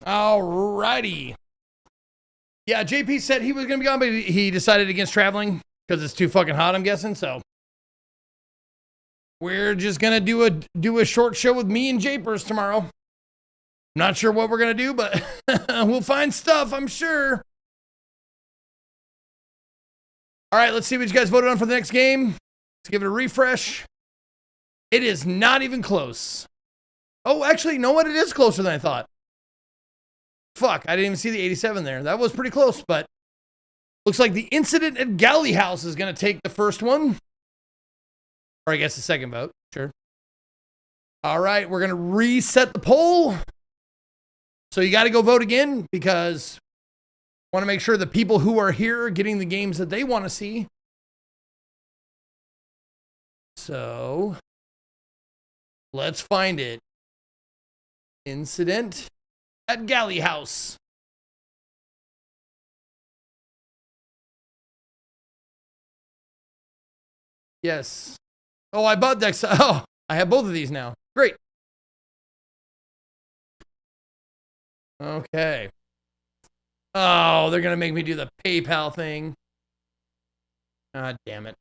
Alrighty. Yeah, JP said he was going to be on, but he decided against traveling because it's too fucking hot, I'm guessing. So we're just going to do a short show with me and Japers tomorrow. Not sure what we're going to do, but we'll find stuff, I'm sure. All right, let's see what you guys voted on for the next game. Let's give it a refresh. It is not even close. Oh, actually, you know what? It is closer than I thought. Fuck, I didn't even see the 87 there. That was pretty close, but looks like the incident at Galley House is going to take the first one. Or I guess the second vote. Sure. All right, we're going to reset the poll. So you got to go vote again because I want to make sure the people who are here are getting the games that they want to see. So let's find it. Incident at Galley House. Yes. Oh, I bought Dex. Oh, I have both of these now. Great. Okay. Oh, they're going to make me do the PayPal thing. God damn it.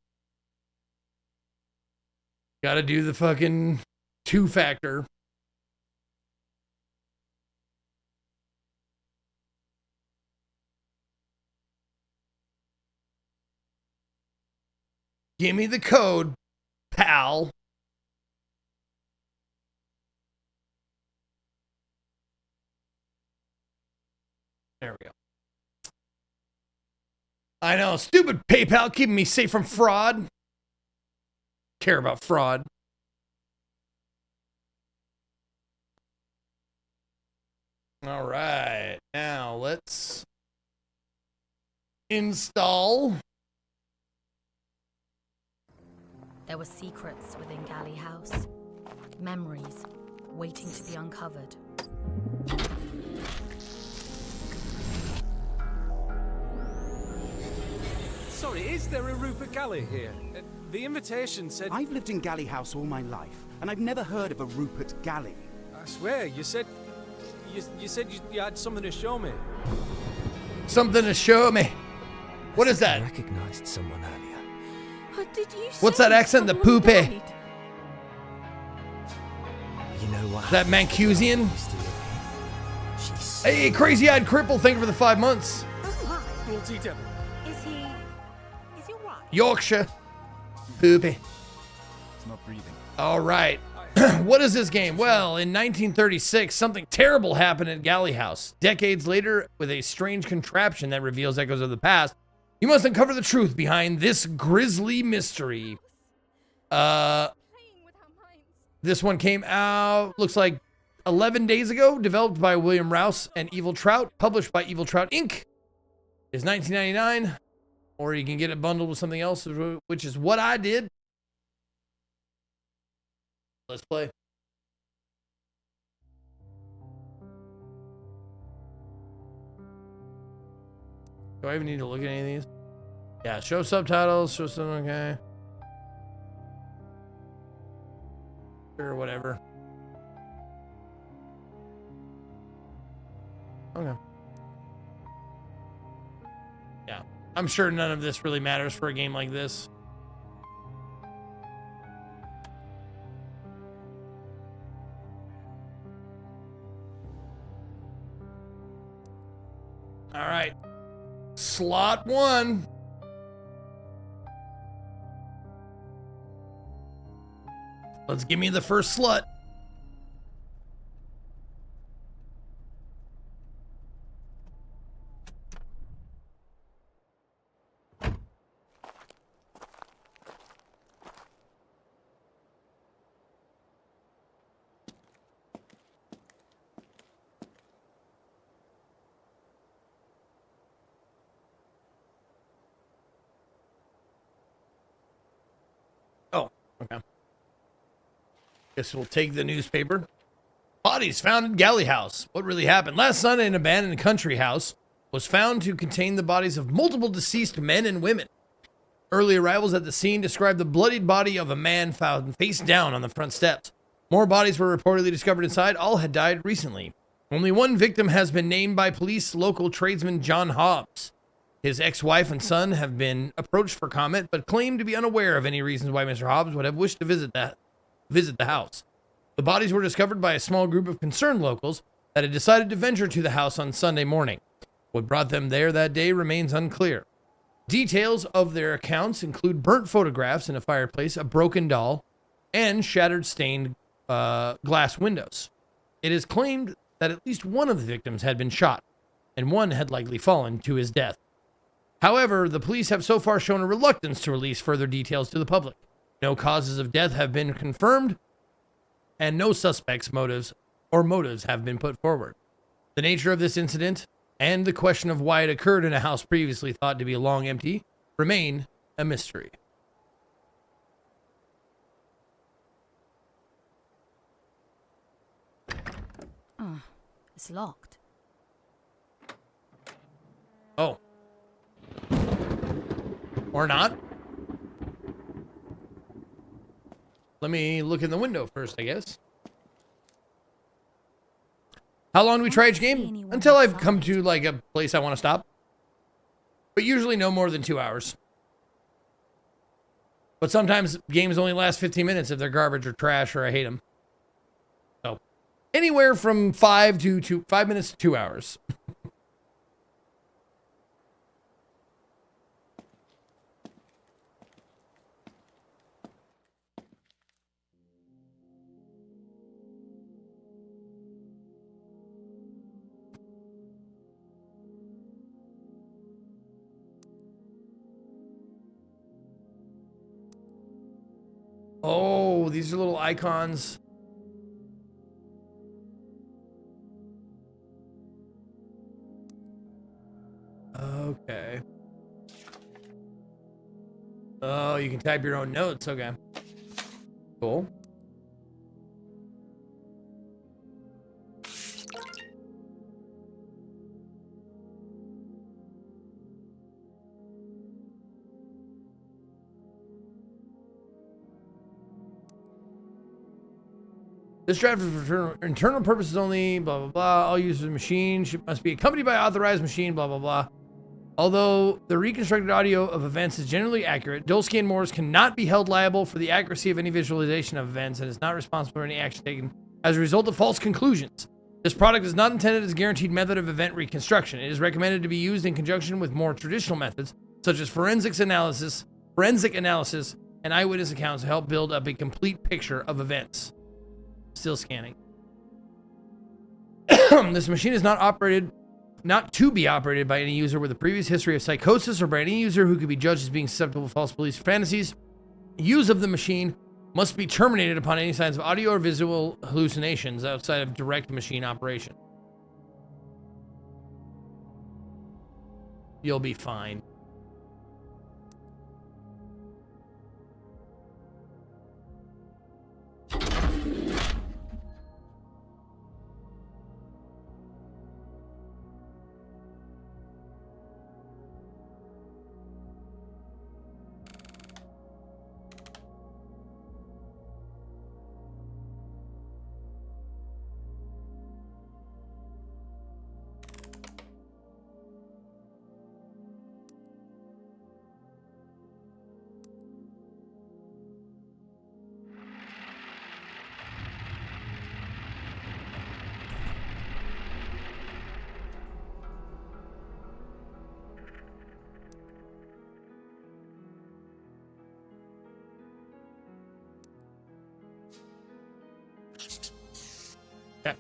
Got to do the fucking two-factor. Give me the code, pal. There we go. I know, stupid PayPal keeping me safe from fraud. Care about fraud. All right, now let's install. There were secrets within Galley House. Memories waiting to be uncovered. Sorry, is there a Rupert Galley here? The invitation said... I've lived in Galley House all my life, and I've never heard of a Rupert Galley. I swear, you said you had something to show me. Something to show me. What is that? I recognized someone earlier. Did you What's that accent? The poopy. You know what? That Mancusian? Hey, crazy-eyed cripple, thank you for the 5 months. Bloody devil. Is he alright? Yorkshire. Poopy. It's not breathing. All right. What is this game? Well, in 1936, something terrible happened at Galley House. Decades later, with a strange contraption that reveals echoes of the past, you must uncover the truth behind this grisly mystery. This one came out, looks like 11 days ago, developed by William Rouse and Evil Trout, published by Evil Trout Inc. Is $19.99, or you can get it bundled with something else, which is what I did. Let's play. Do I even need to look at any of these? Yeah, show subtitles, show something, okay. Sure, whatever. Okay. Yeah, I'm sure none of this really matters for a game like this. All right. Slot 1. Let's give me the first slut. Oh, okay. Guess we'll take the newspaper. Bodies found in Galley House. What really happened? Last Sunday, an abandoned country house was found to contain the bodies of multiple deceased men and women. Early arrivals at the scene described the bloodied body of a man found face down on the front steps. More bodies were reportedly discovered inside. All had died recently. Only one victim has been named by police, local tradesman John Hobbs. His ex-wife and son have been approached for comment, but claim to be unaware of any reasons why Mr. Hobbs would have wished to visit the house. The bodies were discovered by a small group of concerned locals that had decided to venture to the house on Sunday morning. What brought them there that day remains unclear. Details of their accounts include burnt photographs in a fireplace, a broken doll, and shattered stained glass windows. It is claimed that at least one of the victims had been shot, and one had likely fallen to his death. However, the police have so far shown a reluctance to release further details to the public. No causes of death have been confirmed, and no suspects' motives have been put forward. The nature of this incident and the question of why it occurred in a house previously thought to be long empty remain a mystery. Oh, it's locked. Oh. Or not. Let me look in the window first, I guess. How long do we try each game? Until I've come to like a place I want to stop. But usually no more than 2 hours. But sometimes games only last 15 minutes if they're garbage or trash or I hate them. So anywhere from 5 minutes to 2 hours. Oh, these are little icons. Okay. Oh, you can type your own notes. Okay. Cool. This draft is for internal purposes only, blah, blah, blah. All users of the machine must be accompanied by authorized machine, blah, blah, blah. Although the reconstructed audio of events is generally accurate, Dulski and Morris cannot be held liable for the accuracy of any visualization of events and is not responsible for any action taken as a result of false conclusions. This product is not intended as a guaranteed method of event reconstruction. It is recommended to be used in conjunction with more traditional methods, such as forensic analysis, and eyewitness accounts to help build up a complete picture of events. Still scanning. This machine is not to be operated by any user with a previous history of psychosis or by any user who could be judged as being susceptible to false beliefs or fantasies. Use of the machine must be terminated upon any signs of audio or visual hallucinations outside of direct machine operation. You'll be fine. Okay.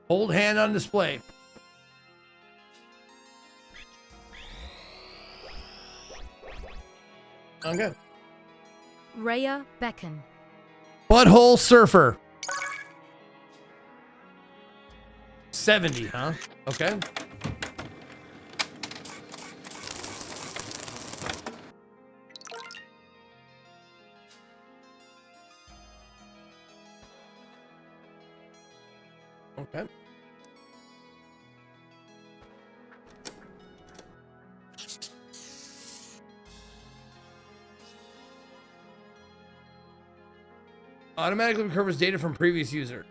Hold hand on display. Okay. Rhea Beckon. Butthole Surfer. 70, huh? Okay. Okay. Automatically recovers data from previous user.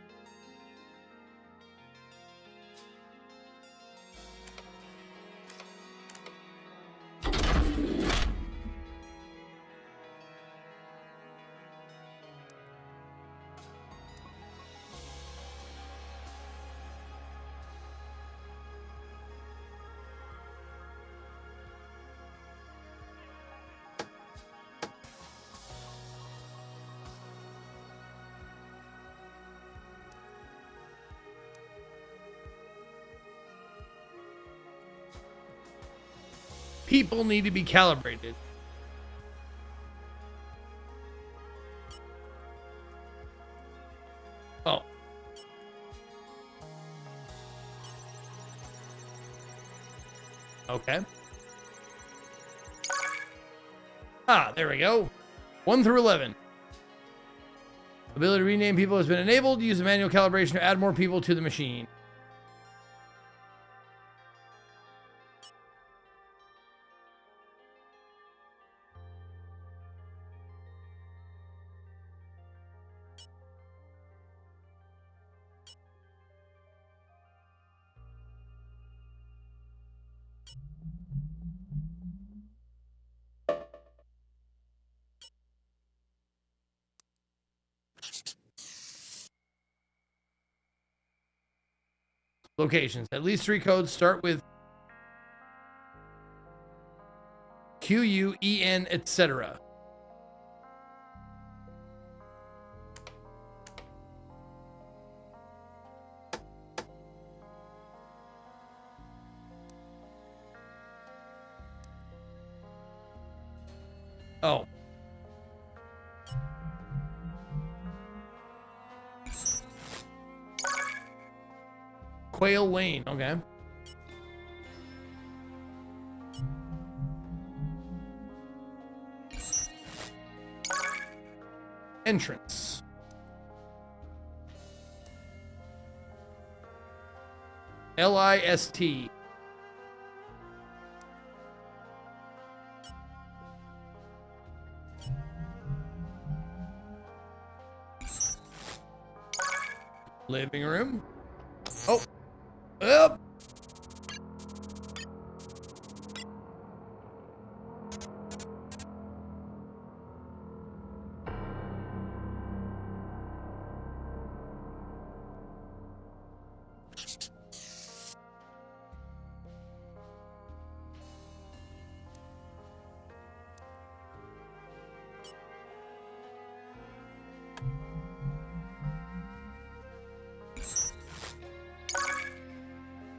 People need to be calibrated. Oh. Okay. Ah, there we go. 1 through 11. Ability to rename people has been enabled. Use the manual calibration to add more people to the machine. Locations. At least 3 codes start with Q, U, E, N, etc. Oh. Quail Lane, okay. Entrance. L-I-S-T. Living room. Oh. Up.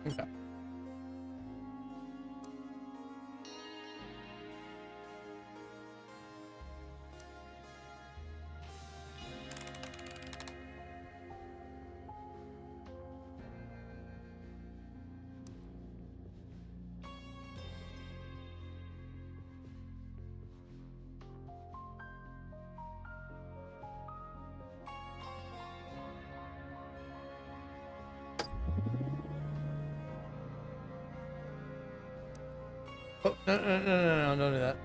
Okay. Oh, no, don't do that.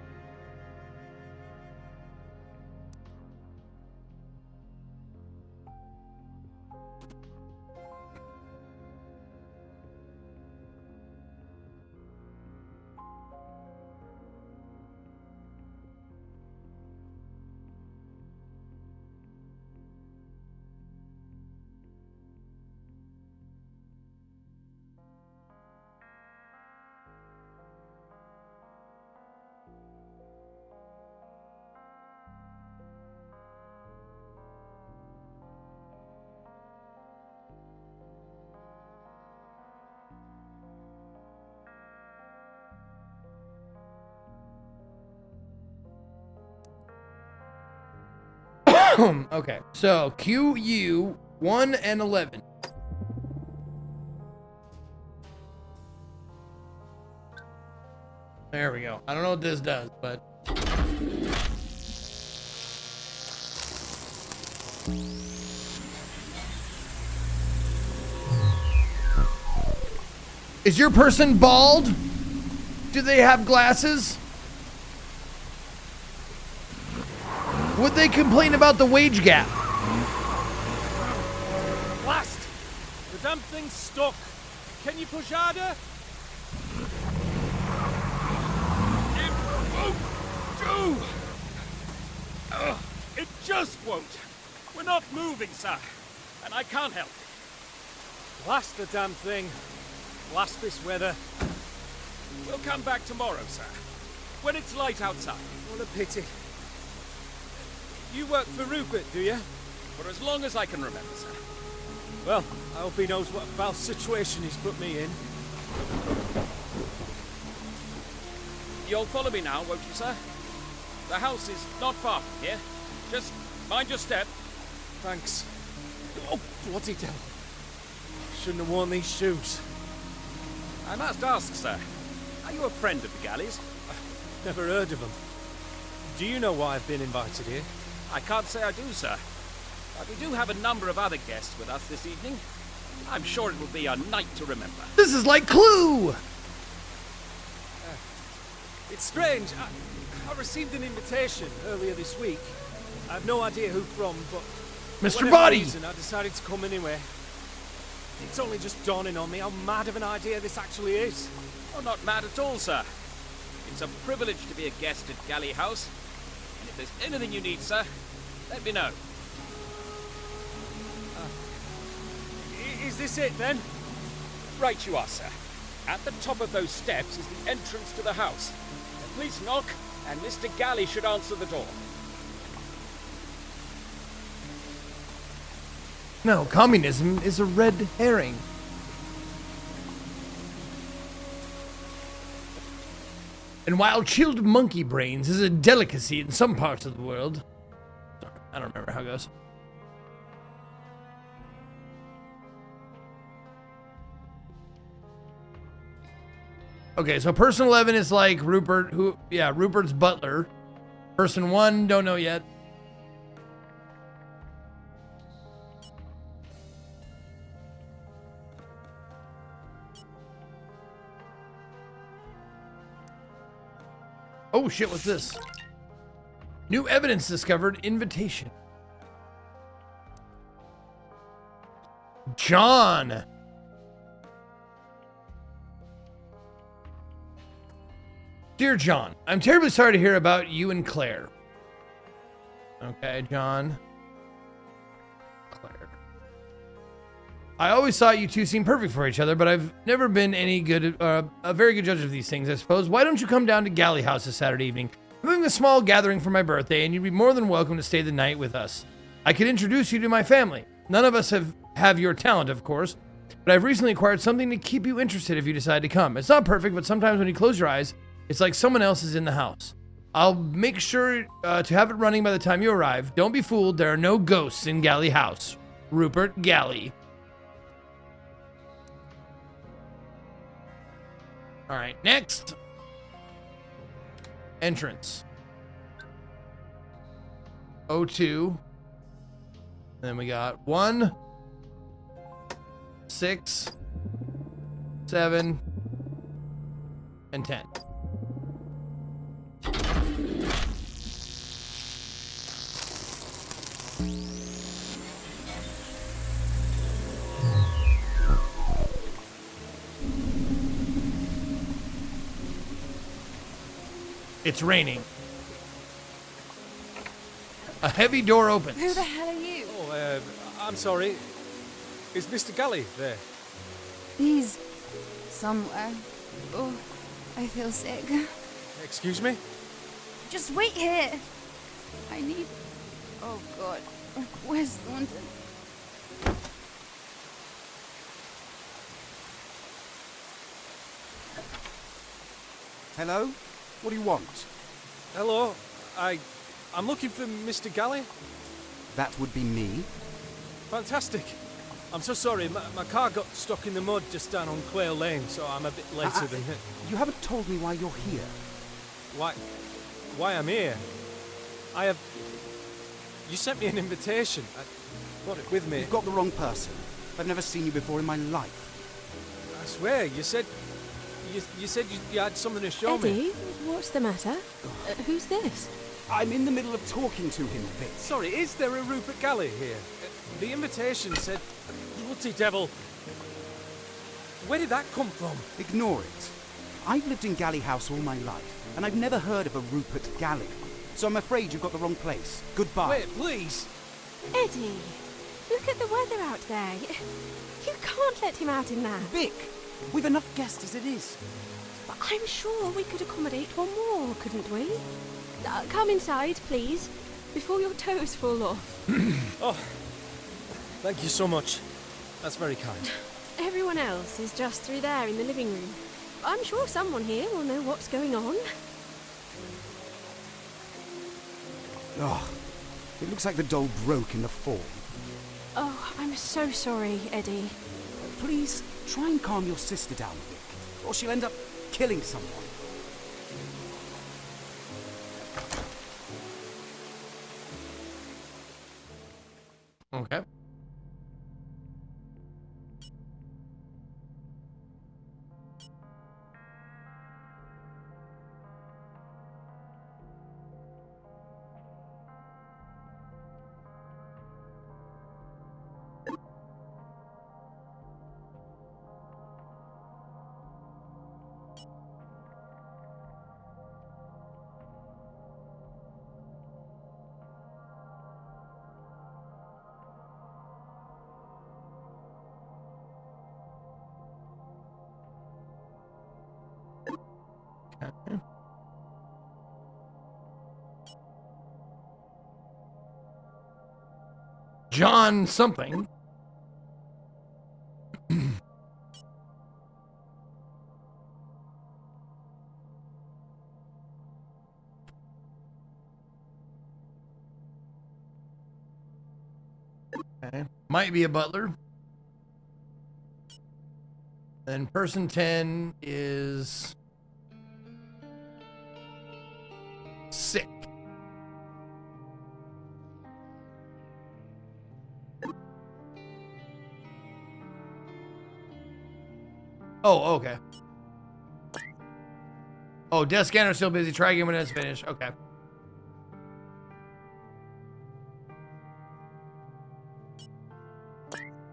Okay, so QU 1 and 11. There we go. I don't know what this does, but is your person bald? Do they have glasses? Would they complain about the wage gap? Blast! The damn thing's stuck. Can you push harder? It won't do! Ugh, it just won't. We're not moving, sir. And I can't help it. Blast the damn thing. Blast this weather. We'll come back tomorrow, sir. When it's light outside. What a pity. You work for Rupert, do you? For as long as I can remember, sir. Well, I hope he knows what a foul situation he's put me in. You'll follow me now, won't you, sir? The house is not far from here. Just mind your step. Thanks. Oh, bloody devil. Shouldn't have worn these shoes. I must ask, sir, are you a friend of the Galleys? Never heard of them. Do you know why I've been invited here? I can't say I do, sir. But we do have a number of other guests with us this evening. I'm sure it will be a night to remember. This is like Clue! It's strange. I received an invitation earlier this week. I have no idea who from, but Mr. for whatever Body! reason, I decided to come anyway. It's only just dawning on me how mad of an idea this actually is. Oh, not mad at all, sir. It's a privilege to be a guest at Galley House. And if there's anything you need, sir, let me know. Is this it, then? Right you are, sir. At the top of those steps is the entrance to the house. Please knock, and Mr. Galley should answer the door. No, communism is a red herring. And while chilled monkey brains is a delicacy in some parts of the world... Sorry, I don't remember how it goes. Okay, so person 11 is like Rupert, Rupert's butler. Person 1, don't know yet. Oh shit, what's this? New evidence discovered, invitation. John. Dear John, I'm terribly sorry to hear about you and Claire. Okay, John. Claire. I always thought you two seemed perfect for each other, but I've never been any good, a very good judge of these things, I suppose. Why don't you come down to Galley House this Saturday evening? I'm having a small gathering for my birthday, and you'd be more than welcome to stay the night with us. I could introduce you to my family. None of us have your talent, of course, but I've recently acquired something to keep you interested if you decide to come. It's not perfect, but sometimes when you close your eyes, it's like someone else is in the house. I'll make sure to have it running by the time you arrive. Don't be fooled, there are no ghosts in Galley House. Rupert Galley. Alright, next. Entrance. O2. And then we got 1, 6, 7, and 10. It's raining. A heavy door opens. Who the hell are you? Oh, I'm sorry. Is Mr. Galley there? He's somewhere. Oh, I feel sick. Excuse me? Just wait here. I need... Oh, God. Where's Thornton? Hello? What do you want? Hello. I'm looking for Mr. Galley. That would be me. Fantastic. I'm so sorry. My car got stuck in the mud just down on Quail Lane, so I'm a bit later than... You haven't told me why you're here. Why I'm here? You sent me an invitation. I brought it with me. You've got the wrong person. I've never seen you before in my life. I swear, you said you had something to show me. Eddie, what's the matter? Who's this? I'm in the middle of talking to him, Vic. Sorry, is there a Rupert Galley here? The invitation said... Bloody devil. Where did that come from? Ignore it. I've lived in Galley House all my life, and I've never heard of a Rupert Galley. So I'm afraid you've got the wrong place. Goodbye. Wait, please. Eddie, look at the weather out there. You can't let him out in that. Vic, we've enough guests as it is. But I'm sure we could accommodate one more, couldn't we? Come inside, please, before your toes fall off. Oh, thank you so much. That's very kind. Everyone else is just through there in the living room. I'm sure someone here will know what's going on. Oh, it looks like the doll broke in the fall. Oh, I'm so sorry, Eddie. Please, try and calm your sister down, Vic, or she'll end up killing someone. Okay. John something. Okay. Might be a butler. Then person 10 is sick. Oh, okay. Oh, desk scanner's still busy. Try again when it's finished. Okay.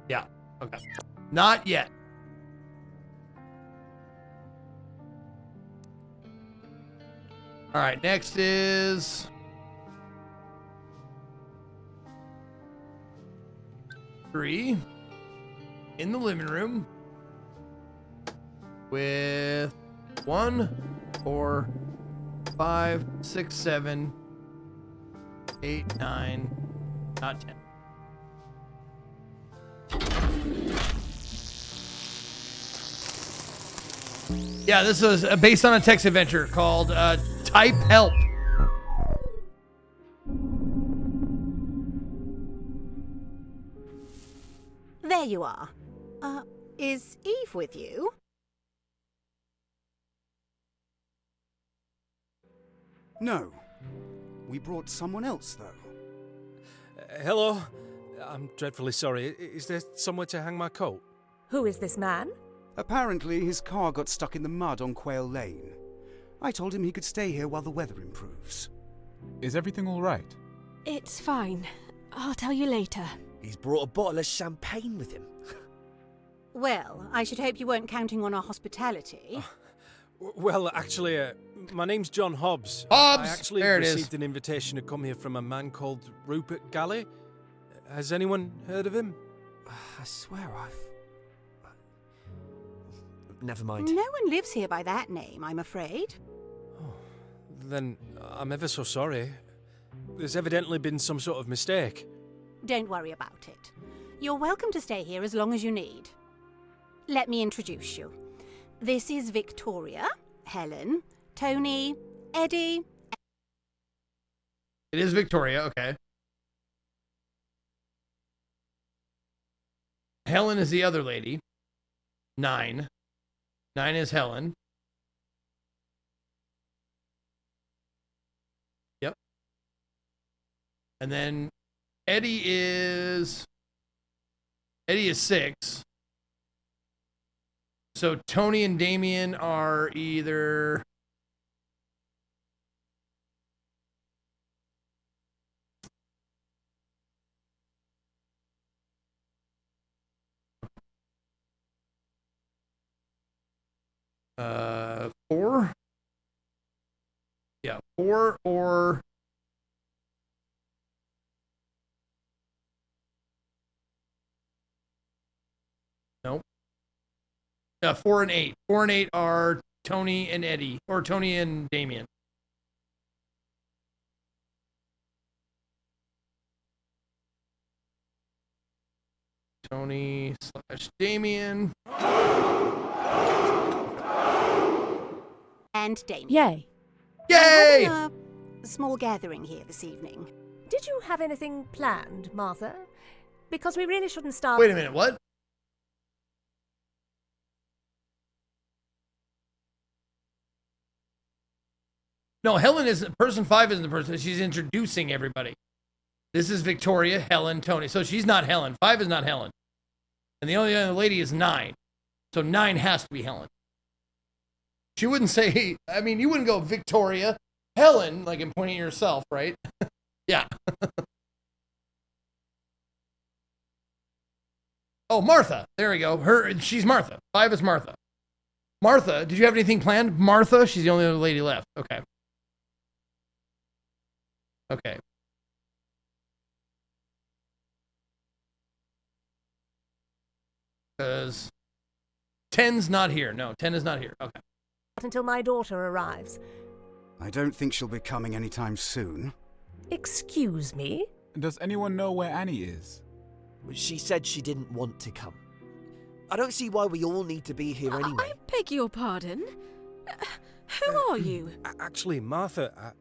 Yeah. Okay. Not yet. All right. Next is 3 in the living room with 1, 4, 5, 6, 7, 8, 9, not 10. Yeah, this was based on a text adventure called Type Help. There you are. Is Eve with you? No. We brought someone else, though. Hello. I'm dreadfully sorry. Is there somewhere to hang my coat? Who is this man? Apparently, his car got stuck in the mud on Quail Lane. I told him he could stay here while the weather improves. Is everything all right? It's fine. I'll tell you later. He's brought a bottle of champagne with him. Well, I should hope you weren't counting on our hospitality. Well, actually, my name's John Hobbs. Hobbs! I actually There it is. received an invitation to come here from a man called Rupert Galley. Has anyone heard of him? I swear Never mind. No one lives here by that name, I'm afraid. Then I'm ever so sorry. There's evidently been some sort of mistake. Don't worry about it. You're welcome to stay here as long as you need. Let me introduce you. This is Victoria, Helen, Tony, Eddie. It is Victoria, okay. Helen is the other lady. 9. 9 is Helen. Yep. And then Eddie is 6. So Tony and Damien are either 4? Yeah, 4 or... Nope. 4 and 8. 4 and 8 are Tony and Eddie, or Tony and Damien. Tony / Damien. And Damien. Yay. Yay! We're having a small gathering here this evening. Did you have anything planned, Martha? Because we really shouldn't start... Wait a minute, what? No, Helen isn't, person 5 isn't the person, she's introducing everybody. This is Victoria, Helen, Tony. So she's not Helen. 5 is not Helen. And the only other lady is 9. So 9 has to be Helen. She wouldn't say, I mean, you wouldn't go Victoria, Helen, like in pointing at yourself, right? Yeah. Oh, Martha. There we go. She's Martha. 5 is Martha. Martha, did you have anything planned? Martha, she's the only other lady left. Okay. Okay. Because 10's not here. No, 10 is not here. Okay. Until my daughter arrives. I don't think she'll be coming anytime soon. Excuse me? Does anyone know where Annie is? She said she didn't want to come. I don't see why we all need to be here anyway. I beg your pardon? Who are you? Actually, Martha,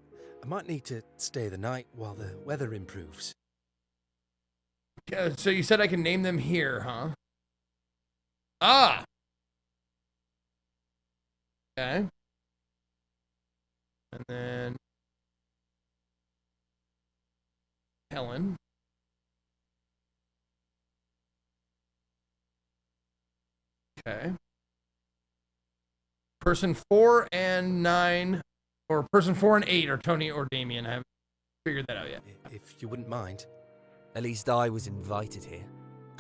I might need to stay the night while the weather improves. So you said I can name them here, huh? Ah! Okay. And then... Helen. Okay. Person 4 and 9, or person 4 and 8 are Tony or Damien. I haven't figured that out yet. If you wouldn't mind. At least I was invited here.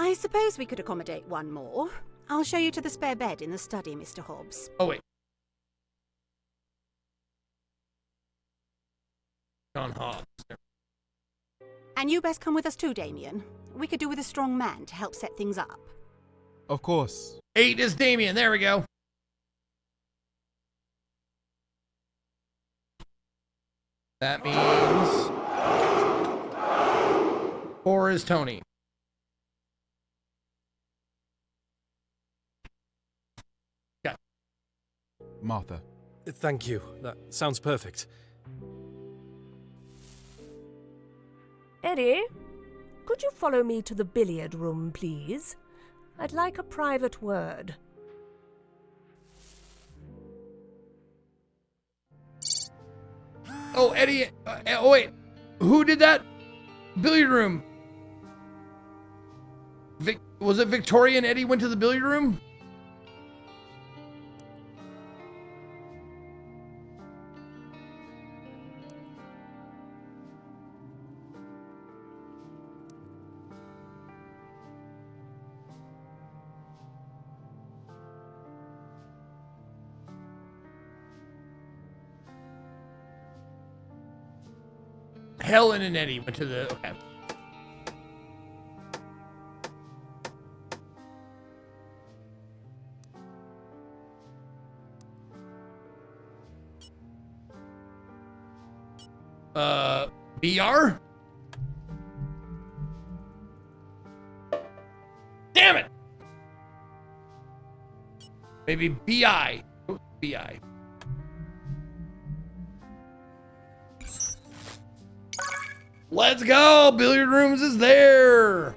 I suppose we could accommodate one more. I'll show you to the spare bed in the study, Mr. Hobbs. Oh, wait. John Hobbs. And you best come with us too, Damien. We could do with a strong man to help set things up. Of course. 8 is Damien. There we go. That means 4 is Tony. Yeah. Martha. Thank you. That sounds perfect. Eddie, could you follow me to the billiard room, please? I'd like a private word. Oh, Eddie. Oh, wait. Who did that? Billiard room. Was it Victoria and Eddie went to the billiard room? Helen and Eddie went to the... Okay. BR? Damn it! Maybe BI. Oh, BI. Let's go! Billiard rooms is there!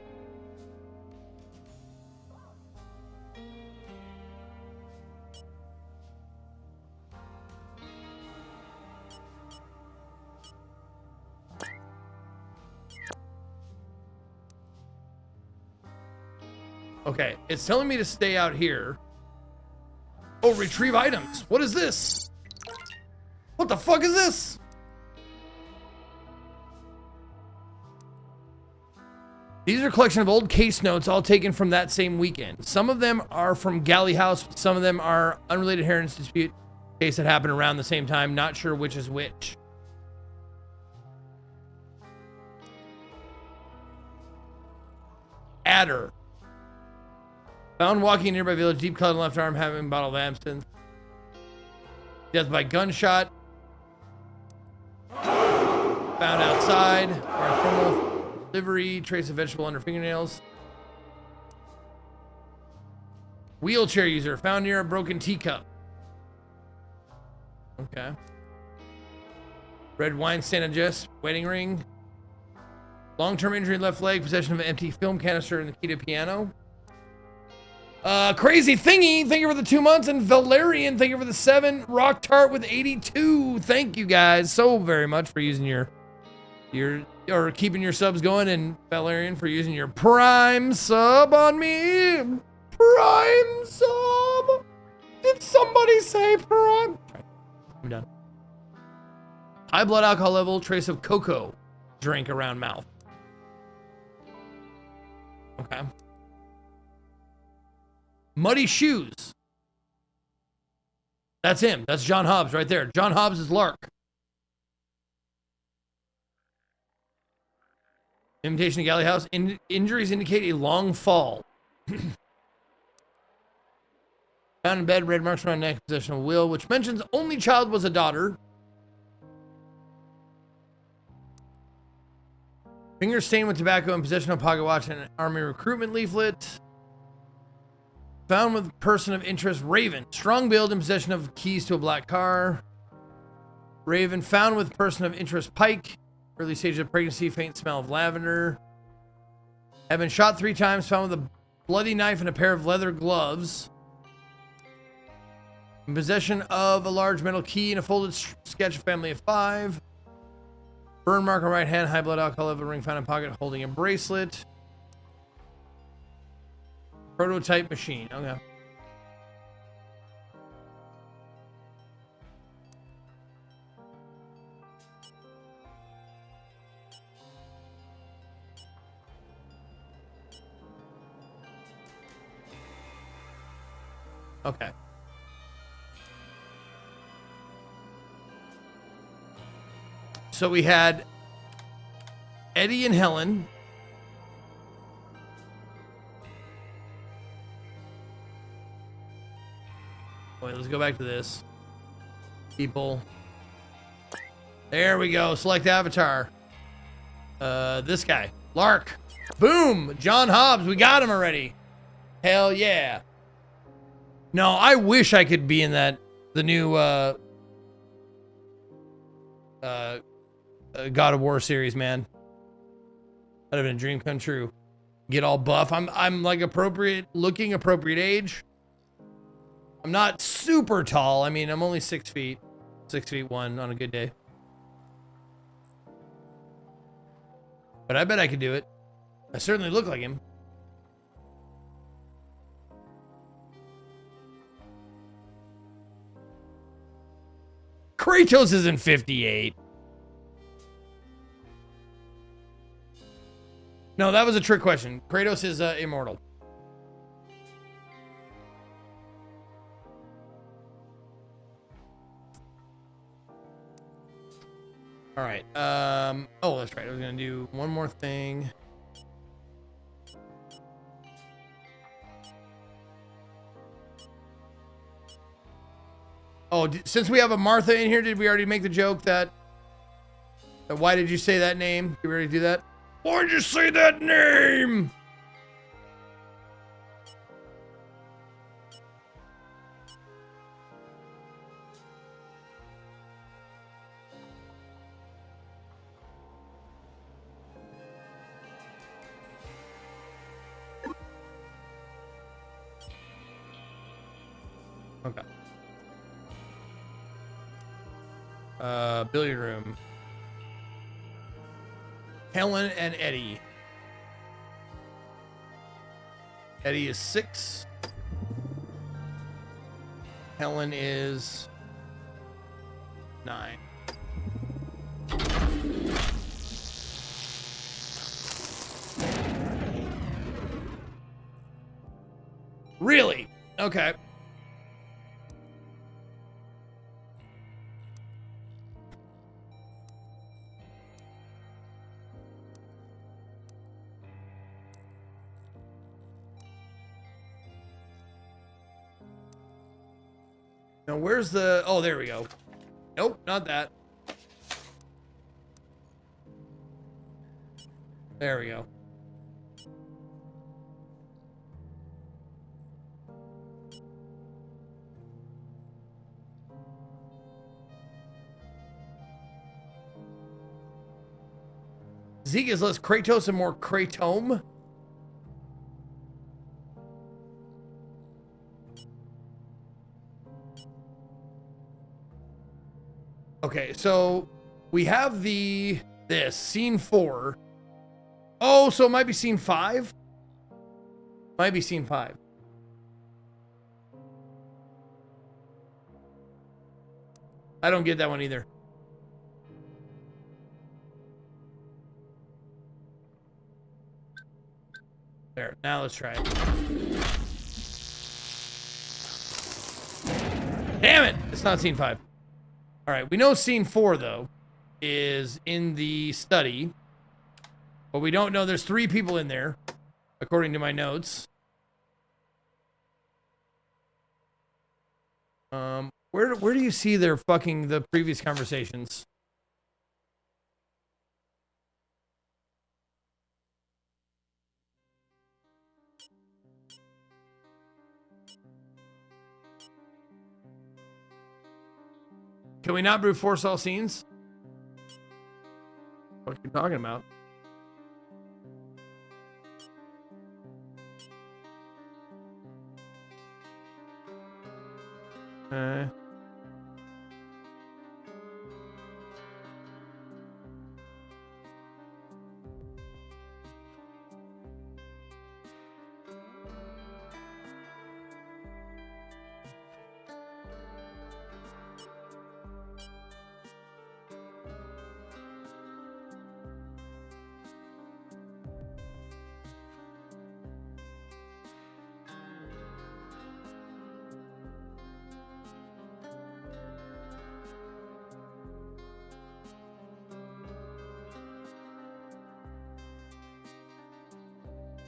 Okay, it's telling me to stay out here. Oh, retrieve items. What is this? What the fuck is this? These are a collection of old case notes, all taken from that same weekend. Some of them are from Galley House. Some of them are unrelated heritage dispute case that happened around the same time. Not sure which is which. Adder. Found walking in nearby village, deep cut on left arm, having a bottle of absinthe. Death by gunshot. Found outside. Thermal livery, trace of vegetable under fingernails. Wheelchair user, found near a broken teacup. Okay. Red wine stand adjust, wedding ring. Long-term injury in left leg, possession of an empty film canister in the key to piano. Crazy Thingy, thank you for the 2 months. And Valerian, thank you for the 7. Rock Tart with 82. Thank you guys so very much for using your or keeping your subs going, and Valerian for using your Prime sub on me. Prime sub. Did somebody say Prime? I'm done. High blood alcohol level, trace of cocoa drink around mouth. Okay. Muddy shoes. That's him. That's John Hobbs right there. John Hobbs is Lark. Invitation to Galley House. Injuries indicate a long fall. Found in bed, red marks around neck, possession of will, which mentions only child was a daughter. Finger stained with tobacco and possession of pocket watch and an army recruitment leaflet. Found with person of interest, Raven. Strong build in possession of keys to a black car. Raven found with person of interest, Pike. Early stage of pregnancy, faint smell of lavender. Have been shot 3 times, found with a bloody knife and a pair of leather gloves. In possession of a large metal key and a folded sketch of family of 5. Burn mark on right hand, high blood alcohol level, ring found in pocket holding a bracelet. Prototype machine, okay. Okay. So we had Eddie and Helen. Wait, let's go back to this. People. There we go. Select avatar. This guy. Lark. Boom. John Hobbs. We got him already. Hell yeah. No, I wish I could be in that, the new God of War series, man. That'd have been a dream come true. Get all buff. I'm like appropriate looking, appropriate age. I'm not super tall. I mean, I'm only 6 feet. 6'1" on a good day. But I bet I could do it. I certainly look like him. Kratos is in 58. No, that was a trick question. Kratos is immortal. All right. Oh, that's right. I was gonna do one more thing. Oh, since we have a Martha in here, did we already make the joke that why did you say that name? Did we already do that? Why did you say that name? Okay. Billiard room. Helen and Eddie. Eddie is 6. Helen is 9. Really? Okay. Now, where's the... Oh, there we go. Nope, not that. There we go. Zeke is less Kratos and more Kratome. Okay, so we have this scene 4. Oh, so it might be scene 5? Might be scene 5. I don't get that one either. There, now let's try it. Damn it! It's not scene 5. All right, we know scene 4, though, is in the study. But we don't know there's 3 people in there, according to my notes. Where do you see their the previous conversations? Can we not brute force all scenes? What are you talking about?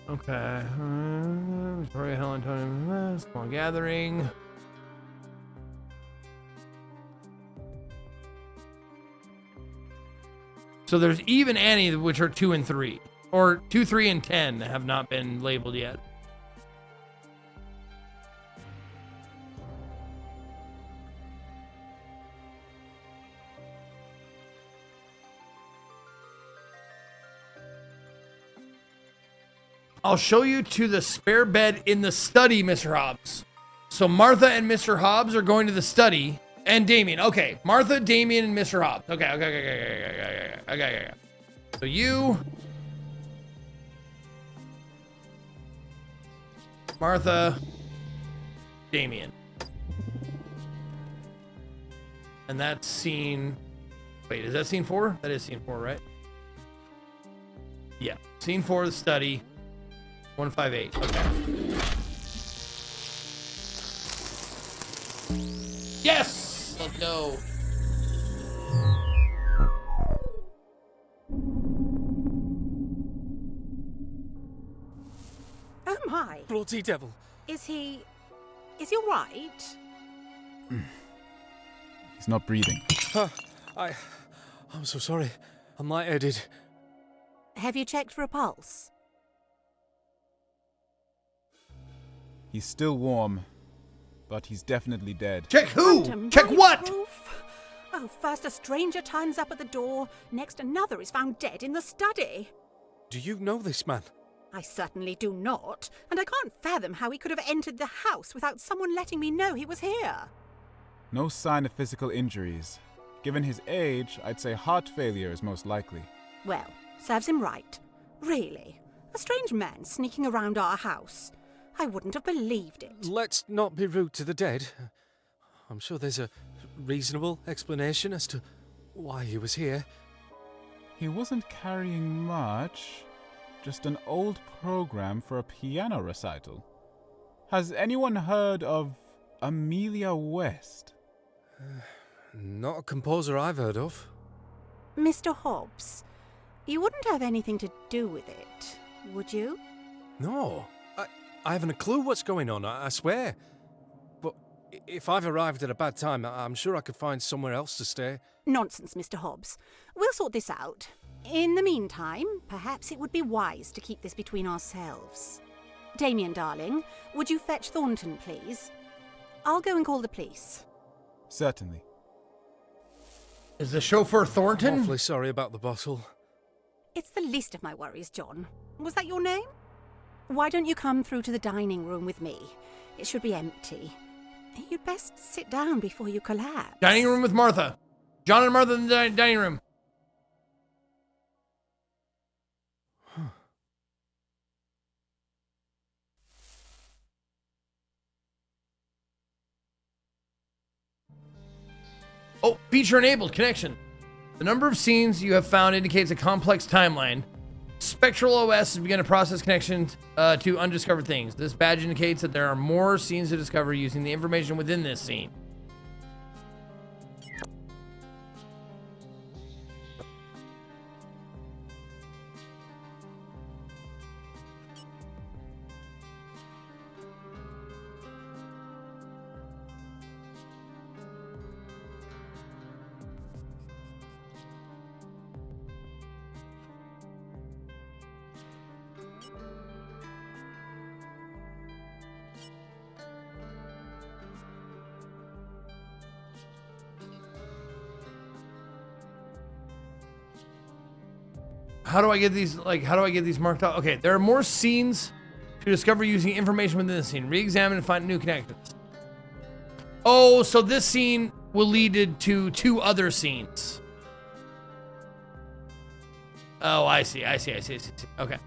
Okay. Victoria, Helen, Tony, small gathering. So there's Eve and Annie, which are 2 and 3. Or 2, 3, and 10 have not been labeled yet. I'll show you to the spare bed in the study, Mr. Hobbs. So Martha and Mr. Hobbs are going to the study. And Damien. Okay. Martha, Damien, and Mr. Hobbs. Okay. So you... Martha, Damien. And that's scene... Wait, is that scene 4? That is scene 4, right? Yeah. Scene 4 of the study. 158. Okay. Yes! Let's go. Oh my. Bloody devil. Is he all right? He's not breathing. I'm so sorry. I'm lightheaded. Have you checked for a pulse? He's still warm, but he's definitely dead. Check who? Phantom, Check right what? proof? Oh, first a stranger turns up at the door, next another is found dead in the study. Do you know this man? I certainly do not, and I can't fathom how he could have entered the house without someone letting me know he was here. No sign of physical injuries. Given his age, I'd say heart failure is most likely. Well, serves him right. Really. A strange man sneaking around our house. I wouldn't have believed it. Let's not be rude to the dead. I'm sure there's a reasonable explanation as to why he was here. He wasn't carrying much. Just an old program for a piano recital. Has anyone heard of Amelia West? Not a composer I've heard of. Mr. Hobbs, you wouldn't have anything to do with it, would you? No, I haven't a clue what's going on, I swear. But if I've arrived at a bad time, I'm sure I could find somewhere else to stay. Nonsense, Mr. Hobbs. We'll sort this out. In the meantime, perhaps it would be wise to keep this between ourselves. Damien, darling, would you fetch Thornton, please? I'll go and call the police. Certainly. Is the chauffeur Thornton? I'm awfully sorry about the bottle. It's the least of my worries, John. Was that your name? Why don't you come through to the dining room with me? It should be empty. You'd best sit down before you collapse. Dining room with Martha. John and Martha in the dining room. Oh, feature enabled connection. The number of scenes you have found indicates a complex timeline. Spectral OS has begun to process connections to undiscovered things. This badge indicates that there are more scenes to discover using the information within this scene. How do I get these, how do I get these marked out? Okay, there are more scenes to discover using information within the scene. Re-examine and find new connections. Oh, so this scene will lead to 2 other scenes. Oh, I see. Okay.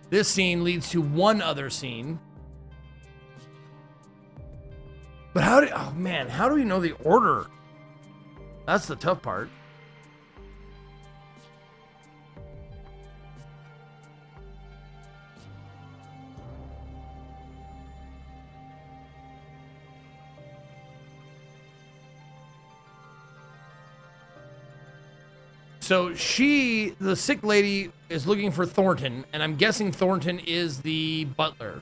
This scene leads to 1 other scene. But oh man, how do we know the order? That's the tough part. So the sick lady, is looking for Thornton, and I'm guessing Thornton is the butler.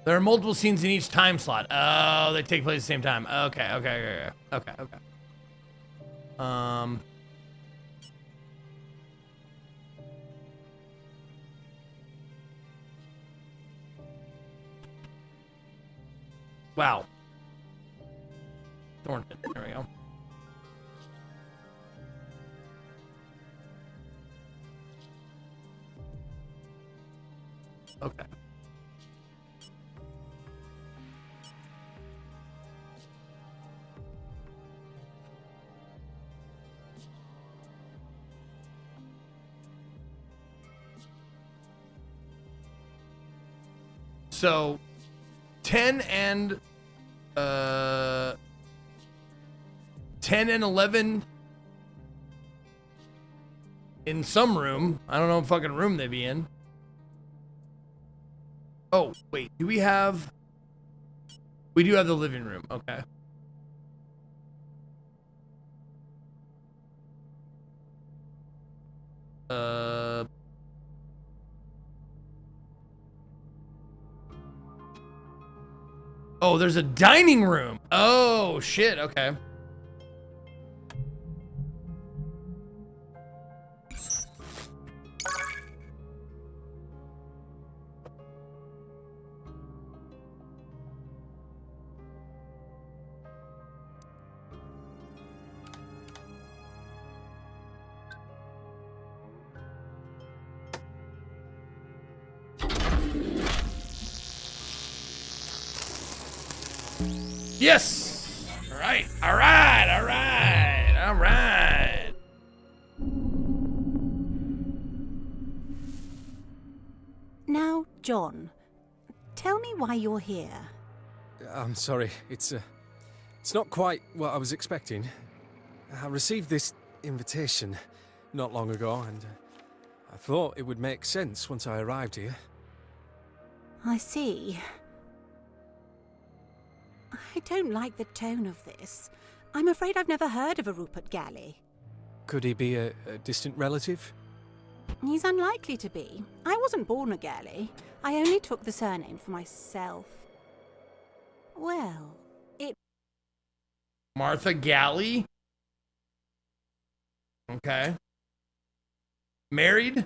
There are multiple scenes in each time slot. Oh, they take place at the same time. Okay. Wow. Thornton, there we go. Okay. So 10 and 11 in some room. I don't know what fucking room they be in. Oh, wait, we do have the living room. Okay. Oh, there's a dining room. Oh, shit. Okay. Yes! All right. Now, John, tell me why you're here. I'm sorry, it's not quite what I was expecting. I received this invitation, not long ago, and I thought it would make sense once I arrived here. I see. I don't like the tone of this. I'm afraid I've never heard of a Rupert Galley. Could he be a distant relative? He's unlikely to be. I wasn't born a Galley. I only took the surname for myself. Well, it... Martha Galley? Okay. Married?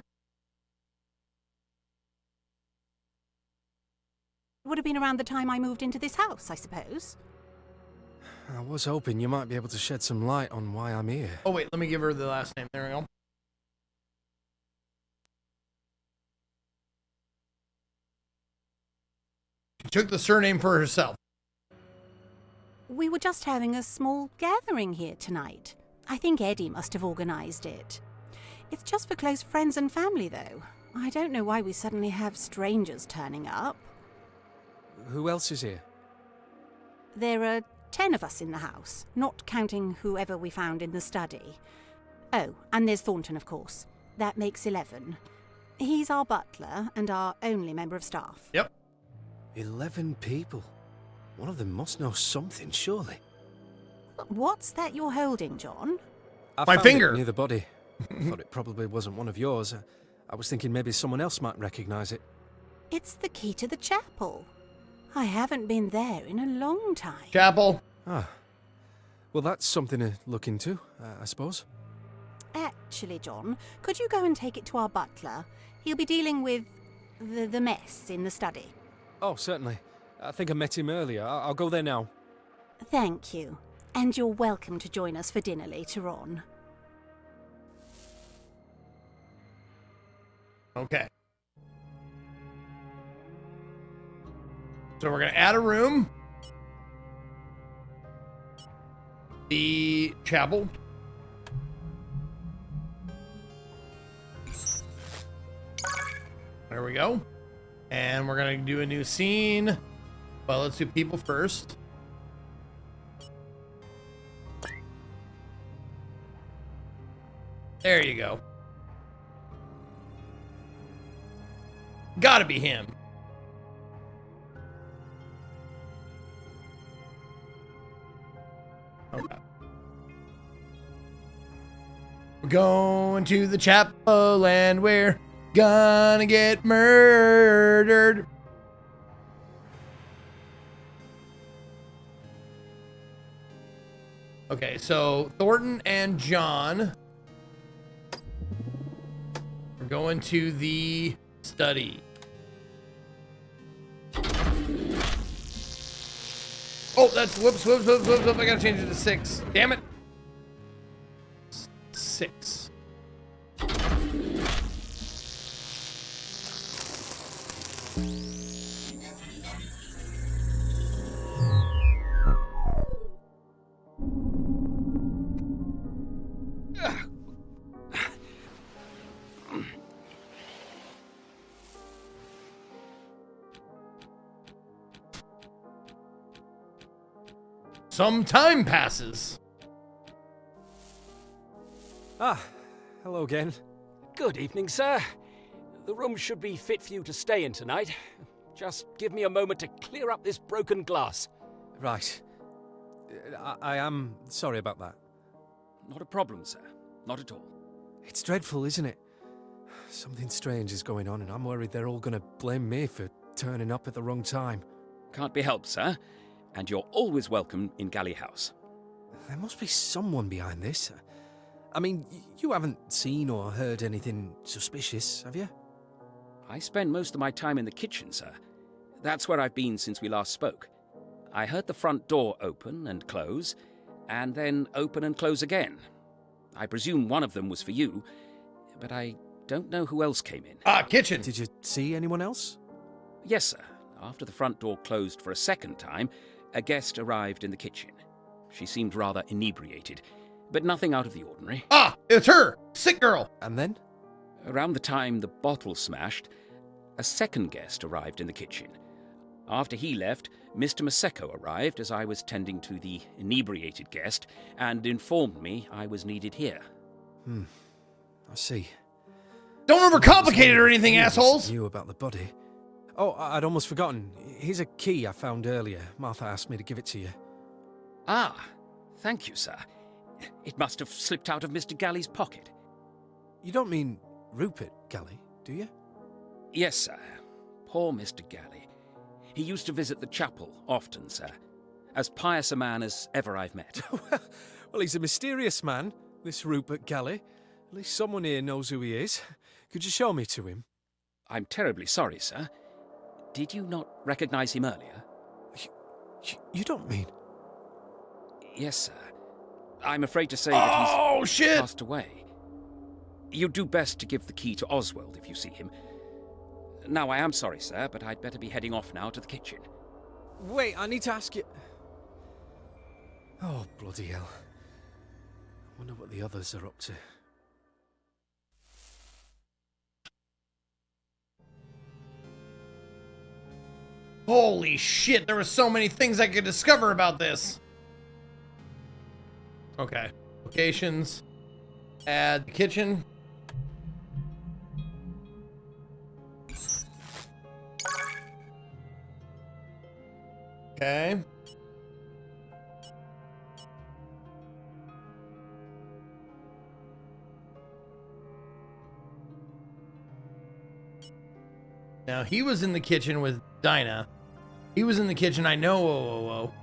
would have been around the time I moved into this house, I suppose. I was hoping you might be able to shed some light on why I'm here. Oh, wait, let me give her the last name. There we go. She took the surname for herself. We were just having a small gathering here tonight. I think Eddie must have organised it. It's just for close friends and family, though. I don't know why we suddenly have strangers turning up. Who else is here? There are 10 of us in the house, not counting whoever we found in the study. Oh, and there's Thornton, of course. That makes 11. He's our butler and our only member of staff. Yep. 11 people. One of them must know something, surely. What's that you're holding, John? I My found finger. it near the body. Thought it probably wasn't one of yours. I was thinking maybe someone else might recognise it. It's the key to the chapel. I haven't been there in a long time. Chapel. Ah. Well, that's something to look into, I suppose. Actually, John, could you go and take it to our butler? He'll be dealing with the mess in the study. Oh, certainly. I think I met him earlier. I'll go there now. Thank you. And you're welcome to join us for dinner later on. Okay. So we're going to add a room. The chapel. There we go. And we're going to do a new scene. Well, let's do people first. There you go. Gotta be him. Okay. We're going to the chapel and we're gonna get murdered. Okay, so Thornton and John are going to the study. Oh, that's whoops. I gotta change it to 6. Damn it. 6. Some time passes. Ah, hello again. Good evening, sir. The room should be fit for you to stay in tonight. Just give me a moment to clear up this broken glass. Right. I am sorry about that. Not a problem, sir. Not at all. It's dreadful, isn't it? Something strange is going on, and I'm worried they're all going to blame me for turning up at the wrong time. Can't be helped, sir. And you're always welcome in Galley House. There must be someone behind this. I mean, you haven't seen or heard anything suspicious, have you? I spend most of my time in the kitchen, sir. That's where I've been since we last spoke. I heard the front door open and close, and then open and close again. I presume one of them was for you, but I don't know who else came in. Kitchen. Did you see anyone else? Yes, sir. After the front door closed for a second time, a guest arrived in the kitchen. She seemed rather inebriated, but nothing out of the ordinary. It's her! Sick girl! And then? Around the time the bottle smashed, a second guest arrived in the kitchen. After he left, Mr. Maseko arrived as I was tending to the inebriated guest and informed me I was needed here. I see. Don't overcomplicate it or anything, assholes! Knew about the body. Oh, I'd almost forgotten. Here's a key I found earlier. Martha asked me to give it to you. Ah, thank you, sir. It must have slipped out of Mr. Galley's pocket. You don't mean Rupert Galley, do you? Yes, sir. Poor Mr. Galley. He used to visit the chapel often, sir. As pious a man as ever I've met. Well, he's a mysterious man, this Rupert Galley. At least someone here knows who he is. Could you show me to him? I'm terribly sorry, sir. Did you not recognize him earlier? You don't mean... Yes, sir. I'm afraid to say that he's passed away. You'd do best to give the key to Oswald if you see him. Now, I am sorry, sir, but I'd better be heading off now to the kitchen. Wait, I need to ask you... Oh, bloody hell. I wonder what the others are up to. Holy shit, there were so many things I could discover about this. Okay. Locations. Add the kitchen. Okay. Now, he was in the kitchen with Dinah. He was in the kitchen, I know. Whoa.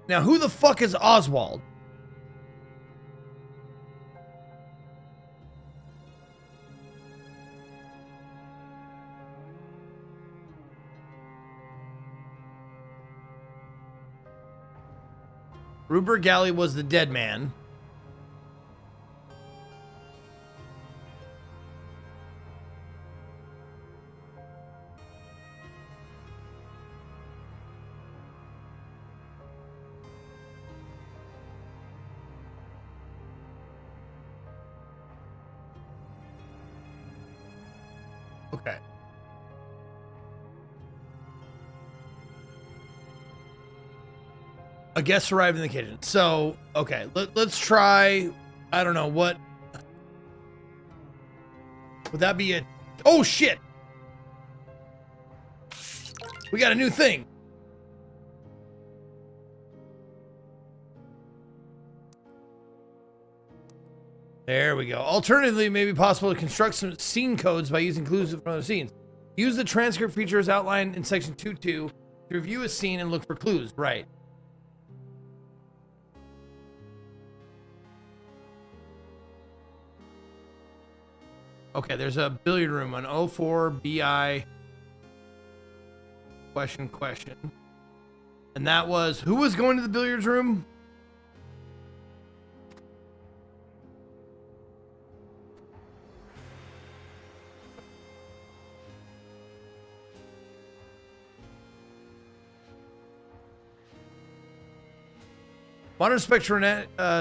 Now, who the fuck is Oswald? Rupert Galley was the dead man. Okay. A guest arrived in the kitchen. So, okay, let's try, I don't know, what would that be? Oh shit! We got a new thing. There we go. Alternatively, it may be possible to construct some scene codes by using clues from other scenes. Use the transcript features outlined in section 2.2 to review a scene and look for clues. Right. Okay, there's a billiard room on 04 BI question. And that was, who was going to the billiards room? Modern Spectronoetics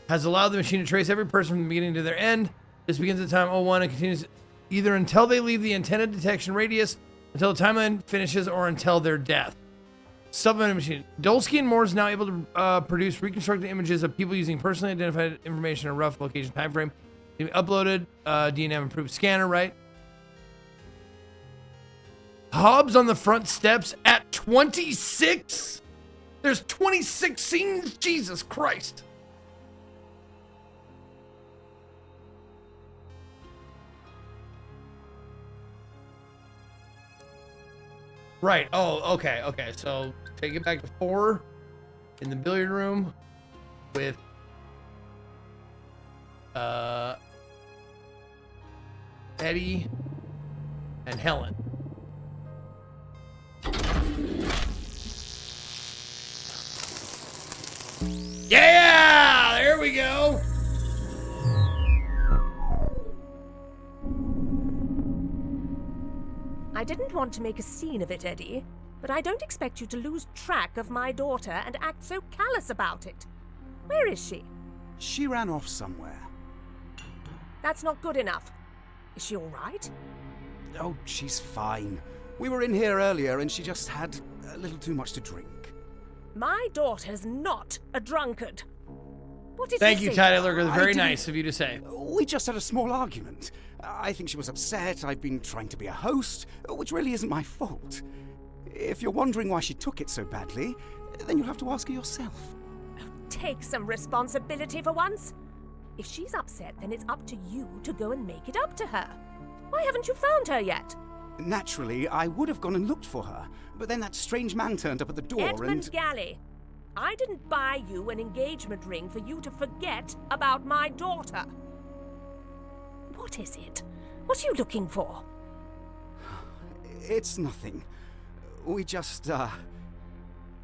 has allowed the machine to trace every person from the beginning to their end. This begins at time 01 and continues either until they leave the intended detection radius, until the timeline finishes, or until their death. Supplemental machine. Dolsky and Moore is now able to produce reconstructed images of people using personally identified information in a rough location time frame. They uploaded DNM improved scanner, right? Hobbs on the front steps at 26? There's 26 scenes? Jesus Christ. Right. Oh, okay. Okay. So take it back to 4 in the billiard room with Eddie and Helen. Yeah, there we go. I didn't want to make a scene of it, Eddie, but I don't expect you to lose track of my daughter and act so callous about it. Where is she? She ran off somewhere. That's not good enough. Is she all right? Oh, she's fine. We were in here earlier and she just had a little too much to drink. My daughter's not a drunkard. What did Thank you you, say? Ty Lurker. I Very didn't- nice of you to say. We just had a small argument. I think she was upset. I've been trying to be a host, which really isn't my fault. If you're wondering why she took it so badly, then you'll have to ask her yourself. Take some responsibility for once. If she's upset, then it's up to you to go and make it up to her. Why haven't you found her yet? Naturally, I would have gone and looked for her, but then that strange man turned up at the door Edmund Galley, I didn't buy you an engagement ring for you to forget about my daughter. What is it? What are you looking for? It's nothing. We just,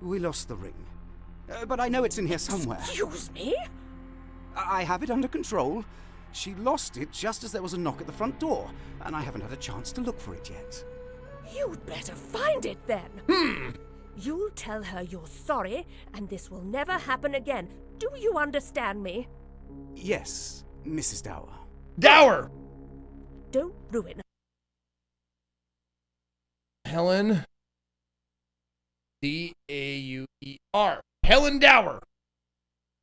we lost the ring. But I know it's in here somewhere. Excuse me? I have it under control. She lost it just as there was a knock at the front door, and I haven't had a chance to look for it yet. You'd better find it then. You'll tell her you're sorry, and this will never happen again. Do you understand me? Yes, Mrs. Dower. Dower! Don't ruin Helen. D-A-U-E-R. Helen Dower.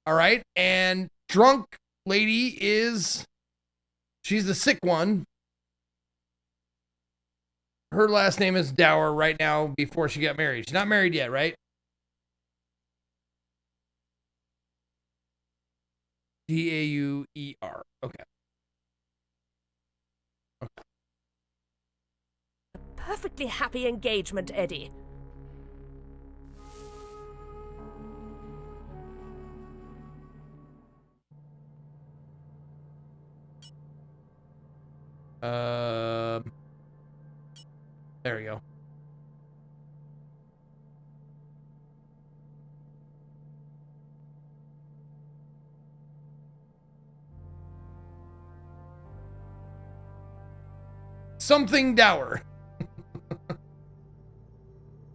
All right. And drunk lady she's the sick one. Her last name is Dower right now before she got married. She's not married yet, right? D-A-U-E-R. Okay. perfectly happy engagement, Eddie. There we go. Something dour.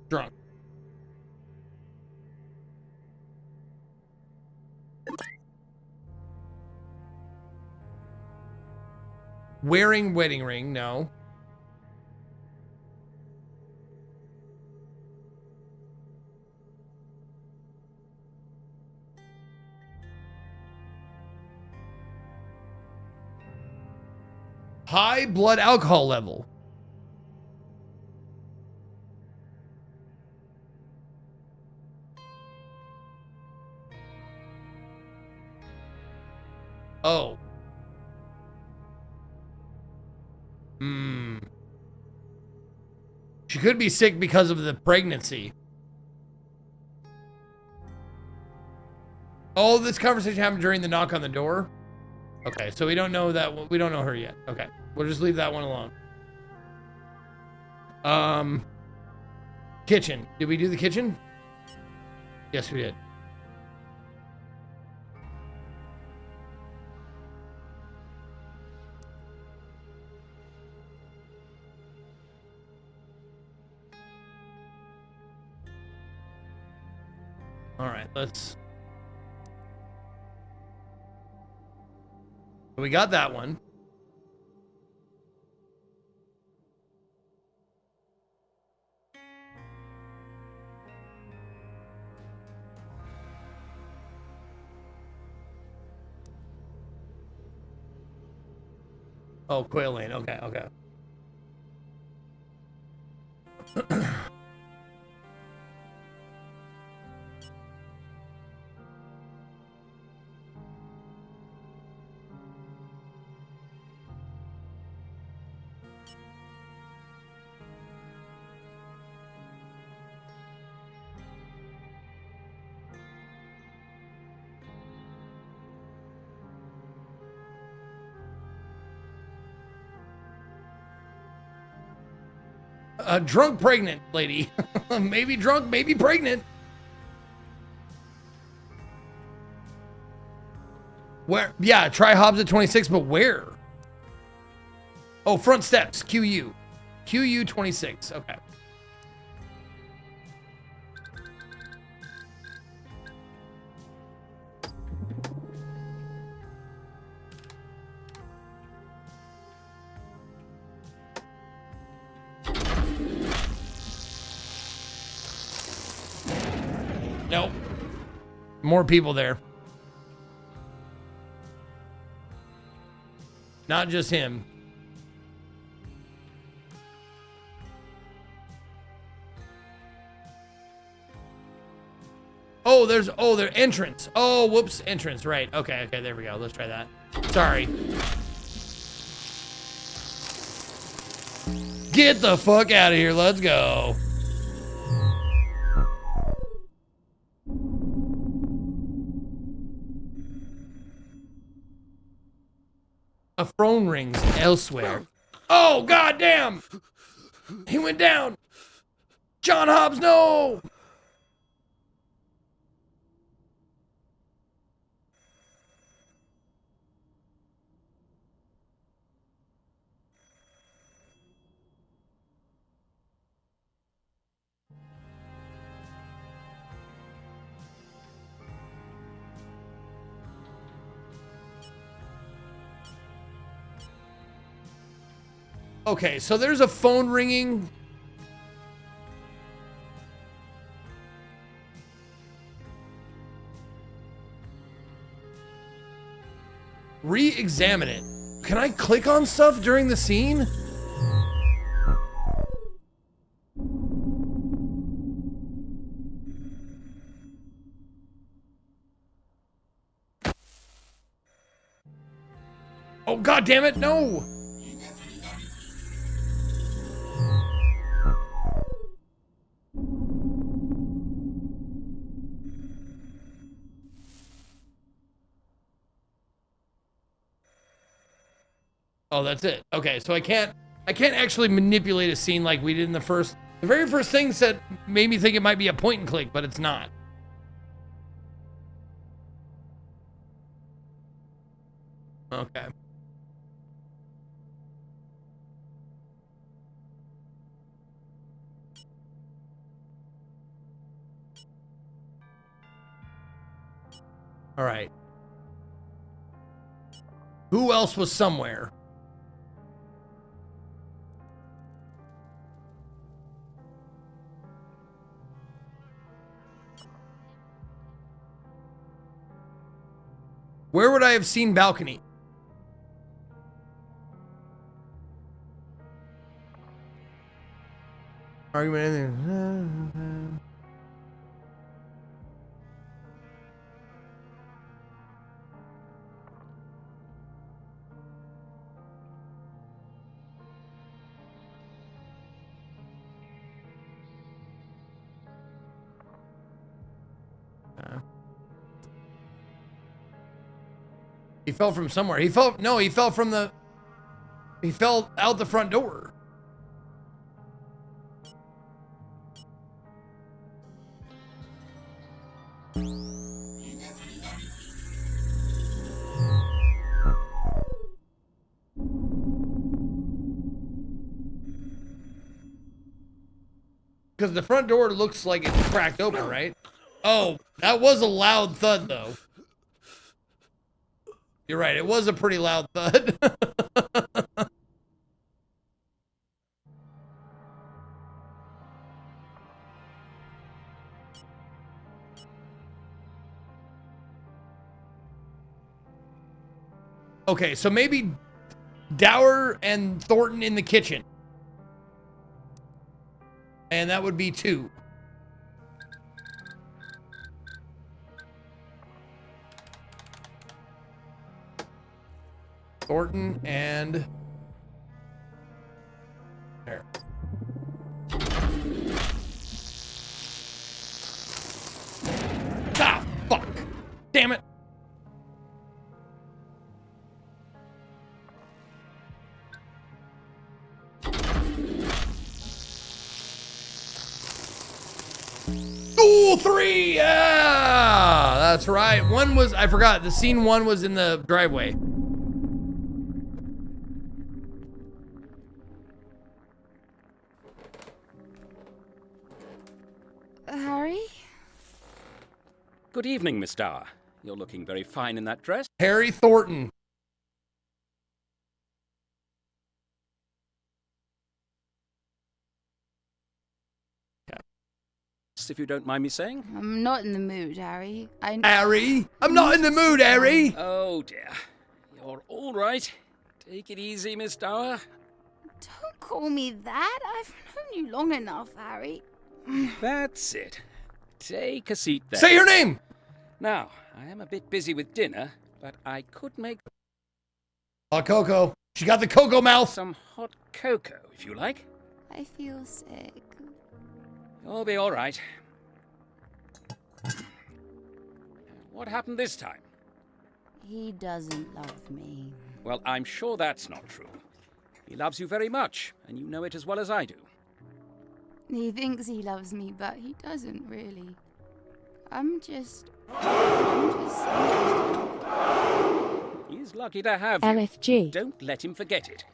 Drunk. Wearing wedding ring, no. High blood alcohol level. Oh. She could be sick because of the pregnancy. Oh, this conversation happened during the knock on the door. Okay, so we don't know that. We don't know her yet. Okay, we'll just leave that one alone. Kitchen. Did we do the kitchen? Yes, we did. All right, let's. We got that one. Oh, Quail Lane. Okay, okay. Drunk pregnant lady. Maybe drunk, maybe pregnant. Where? Yeah, try Hobbs at 26, but where? Oh, front steps. QU. QU 26. Okay. Nope. More people there. Not just him. Oh, there's entrance. Oh, whoops, entrance, right. Okay, there we go. Let's try that. Sorry. Get the fuck out of here. Let's go. A phone rings elsewhere. Oh, goddamn! He went down. John Hobbs, no! Okay, so there's a phone ringing. Re-examine it. Can I click on stuff during the scene? Oh, god damn it, no! Oh, that's it. Okay, so I can't actually manipulate a scene like we did in the very first thing said made me think it might be a point and click, but it's not. Okay. All right. Who else was somewhere? Where would I have seen balcony? Argument. He fell from somewhere. He fell out the front door. Because the front door looks like it's cracked open, right? Oh, that was a loud thud, though. You're right, it was a pretty loud thud. Okay, so maybe Dower and Thornton in the kitchen. And that would be 2. Thornton and... There. Ah, fuck. Damn it. Ooh, 3! Yeah! That's right. One was... I forgot. The scene 1 was in the driveway. Harry? Good evening, Miss Dower. You're looking very fine in that dress. Harry Thornton. if you don't mind me saying? I'm not in the mood, Harry. Harry? I'm not in the mood, Harry! Oh, dear. You're all right. Take it easy, Miss Dower. Don't call me that. I've known you long enough, Harry. That's it. Take a seat there. Say your name! Now, I am a bit busy with dinner, but I could make... Hot cocoa. She got the cocoa mouth. Some hot cocoa, if you like. I feel sick. You'll be all right. What happened this time? He doesn't love me. Well, I'm sure that's not true. He loves you very much, and you know it as well as I do. He thinks he loves me, but he doesn't really. I'm just... He's lucky to have you. LFG. Don't let him forget it.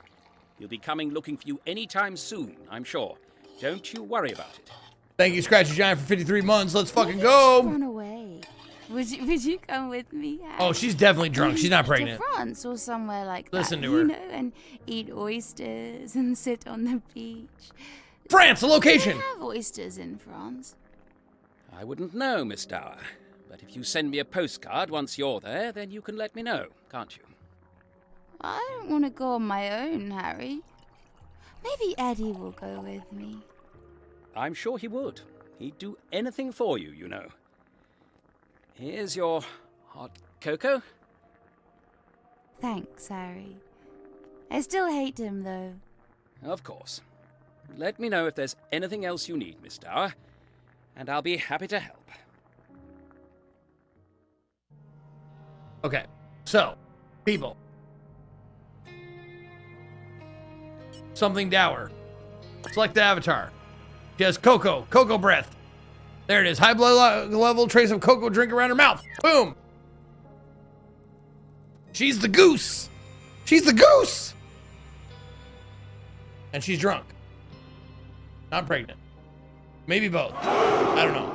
He'll be coming looking for you any time soon, I'm sure. Don't you worry about it. Thank you, Scratchy Giant, for 53 months. Let's fucking go. Run away. Would you come with me, Harry? Oh, she's definitely drunk. She's not pregnant. To France or somewhere like that. Listen to her. You know, and eat oysters and sit on the beach. France, a location. Do they have oysters in France? I wouldn't know, Miss Dower. But if you send me a postcard once you're there, then you can let me know, can't you? I don't want to go on my own, Harry. Maybe Eddie will go with me. I'm sure he would. He'd do anything for you, you know. Here's your hot cocoa. Thanks, Harry. I still hate him, though. Of course. Let me know if there's anything else you need, Miss Dower, and I'll be happy to help. Okay, so, people. Something Dower. Select the avatar. She has cocoa breath. There it is. High blood level, trace of cocoa drink around her mouth. Boom. She's the goose. She's the goose. And she's drunk. Not pregnant. Maybe both. I don't know.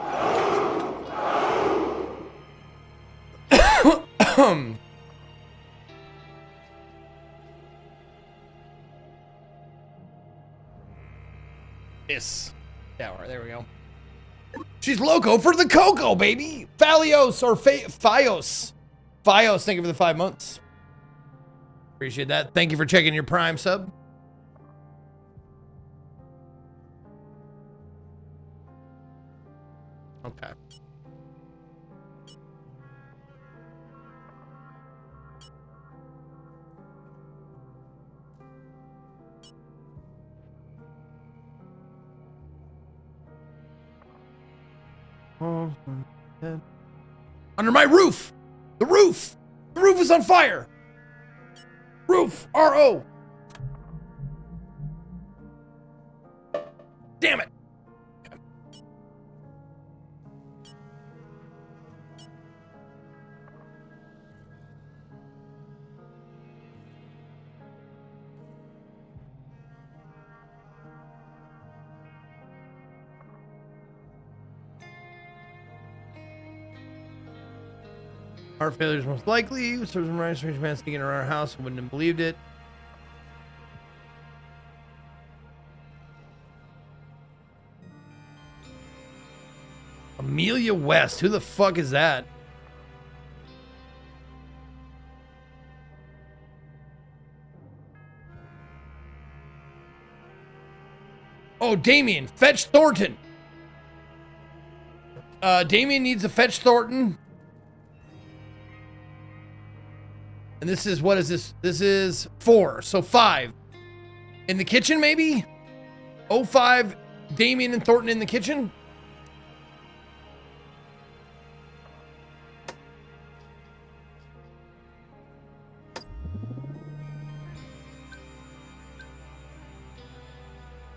Yes. Dower. There we go. She's loco for the cocoa, baby. Phalios or Fios. Fios, thank you for the 5 months. Appreciate that. Thank you for checking your Prime sub. Okay. Under my roof! The roof! The roof is on fire! Roof! R-O! Damn it! Heart failure is most likely. Serves some right strange man sneaking around our house. I wouldn't have believed it. Amelia West. Who the fuck is that? Oh, Damien. Fetch Thornton. Damien needs to fetch Thornton. And this is, what is this? This is 4, so 5. In the kitchen, maybe? 05, Damien and Thornton in the kitchen?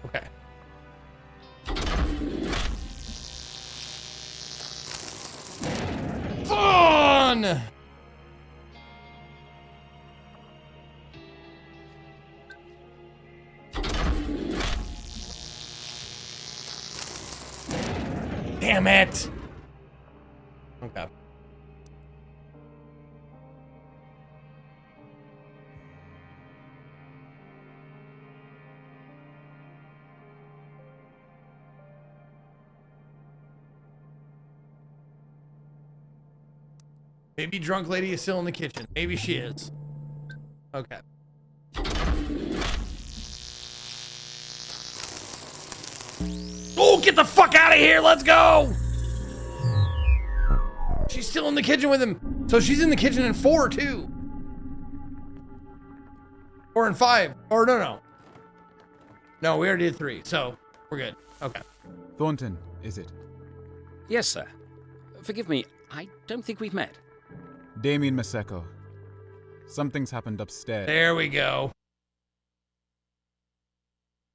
Okay. Fun! Damn it! Okay. Maybe drunk lady is still in the kitchen. Maybe she is. Okay. Oh, get the fuck out of here. Let's go. She's still in the kitchen with him. So she's in the kitchen in 4 too. 4 and 5. Or no. No, we already did 3. So we're good. Okay. Thornton, is it? Yes, sir. Forgive me, I don't think we've met. Damien Maseko. Something's happened upstairs. There we go.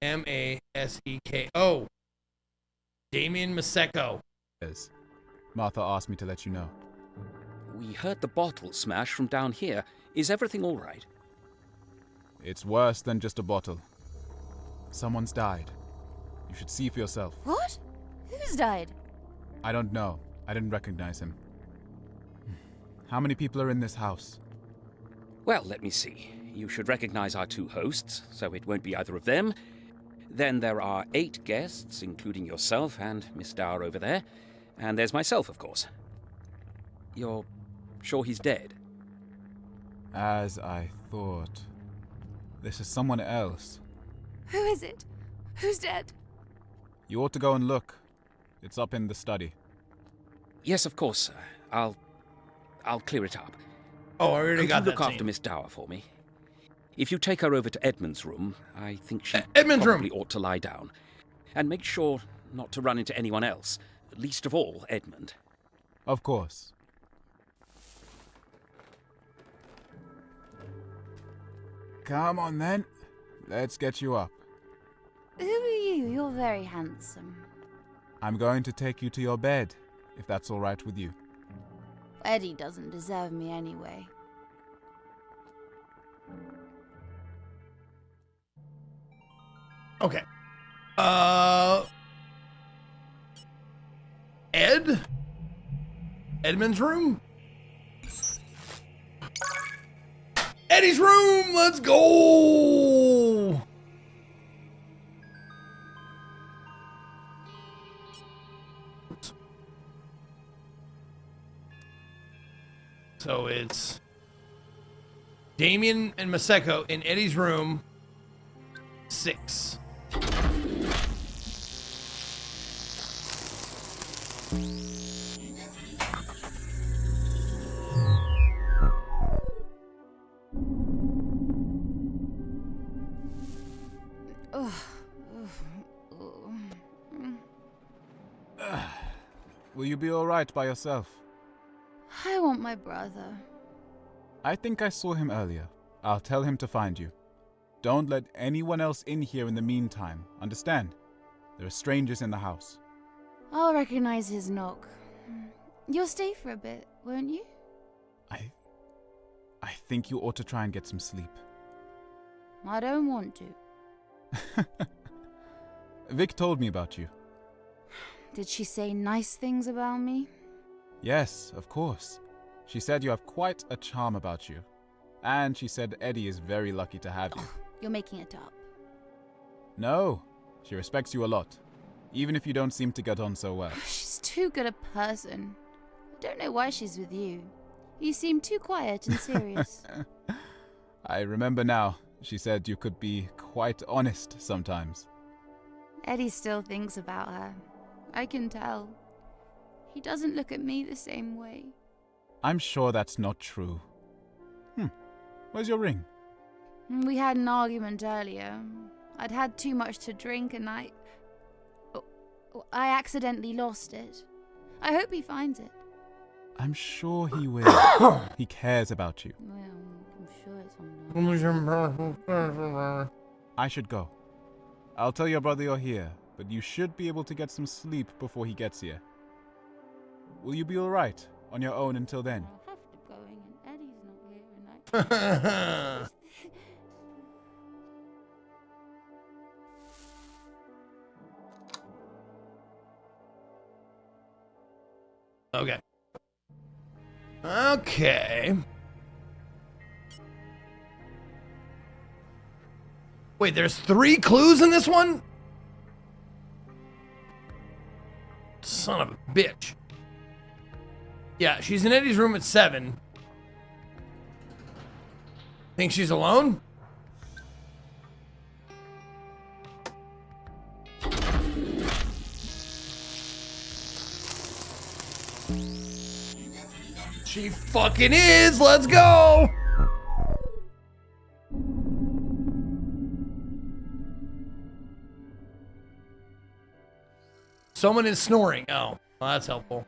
Maseko. Damien Maseko. Yes. Martha asked me to let you know. We heard the bottle smash from down here. Is everything all right? It's worse than just a bottle. Someone's died. You should see for yourself. What? Who's died? I don't know. I didn't recognize him. How many people are in this house? Well, let me see. You should recognize our 2 hosts, so it won't be either of them. Then there are 8 guests, including yourself and Miss Dower over there. And there's myself, of course. You're sure he's dead? As I thought. This is someone else. Who is it? Who's dead? You ought to go and look. It's up in the study. Yes, of course, sir. I'll clear it up. Oh, I already got that. Look after Miss Dower for me. If you take her over to Edmund's room, I think she Edmund's probably ought to lie down. And make sure not to run into anyone else, least of all Edmund. Of course. Come on then. Let's get you up. Who are you? You're very handsome. I'm going to take you to your bed, if that's all right with you. Eddie doesn't deserve me anyway. Okay. Ed? Edmund's room? Eddie's room! Let's go! So it's Damien and Maseko in Eddie's room. 6. Will you be all right by yourself? I want my brother. I think I saw him earlier. I'll tell him to find you. Don't let anyone else in here in the meantime, understand? There are strangers in the house. I'll recognize his knock. You'll stay for a bit, won't you? I think you ought to try and get some sleep. I don't want to. Vic told me about you. Did she say nice things about me? Yes, of course. She said you have quite a charm about you. And she said Eddie is very lucky to have you. You're making it up. No, she respects you a lot. Even if you don't seem to get on so well. She's too good a person. I don't know why she's with you. You seem too quiet and serious. I remember now. She said you could be quite honest sometimes. Eddie still thinks about her. I can tell. He doesn't look at me the same way. I'm sure that's not true. Where's your ring? We had an argument earlier. I'd had too much to drink and I accidentally lost it. I hope he finds it. I'm sure he will. He cares about you. Well, I'm sure it's I should go. I'll tell your brother you're here, but you should be able to get some sleep before he gets here. Will you be alright on your own until then? I'll have to go and Eddie's not here and Okay. Okay. Wait, there's 3 clues in this one? Son of a bitch. Yeah, she's in Eddie's room at 7. Think she's alone? She fucking is! Let's go! Someone is snoring. Oh, well, that's helpful.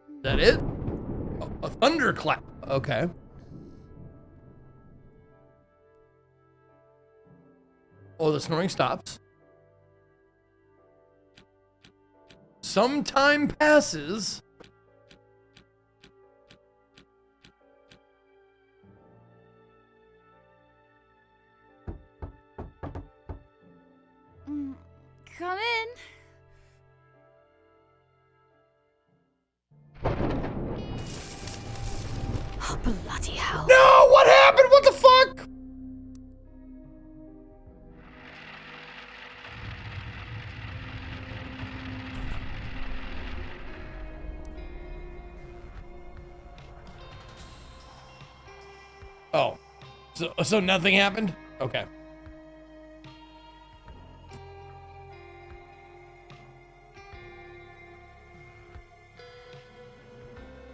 Is that it? Oh, a thunderclap. Okay. Oh, the snoring stops. Some time passes. Come in. Oh, bloody hell. No! What happened? What the fuck? Oh. So nothing happened? Okay.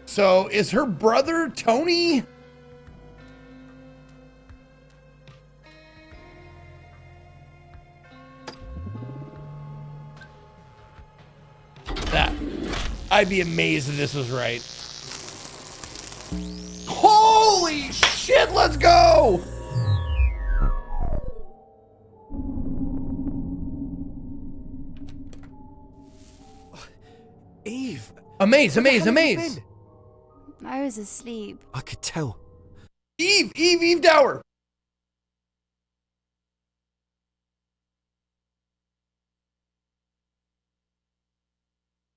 So, is her brother Tony? That. I'd be amazed if this was right. Holy shit, let's go! Eve! Amaze, amaze, amaze! I was asleep. I could tell. Eve Dower!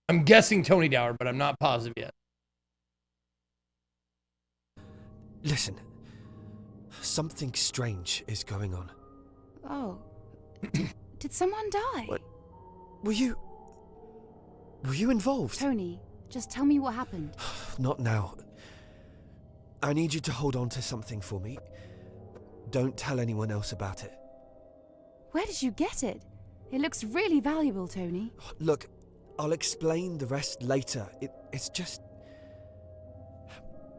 I'm guessing Tony Dower, but I'm not positive yet. Listen. Something strange is going on. Oh. Did someone die? What? Were you involved? Tony, just tell me what happened. Not now. I need you to hold on to something for me. Don't tell anyone else about it. Where did you get it? It looks really valuable, Tony. Look, I'll explain the rest later. It's just...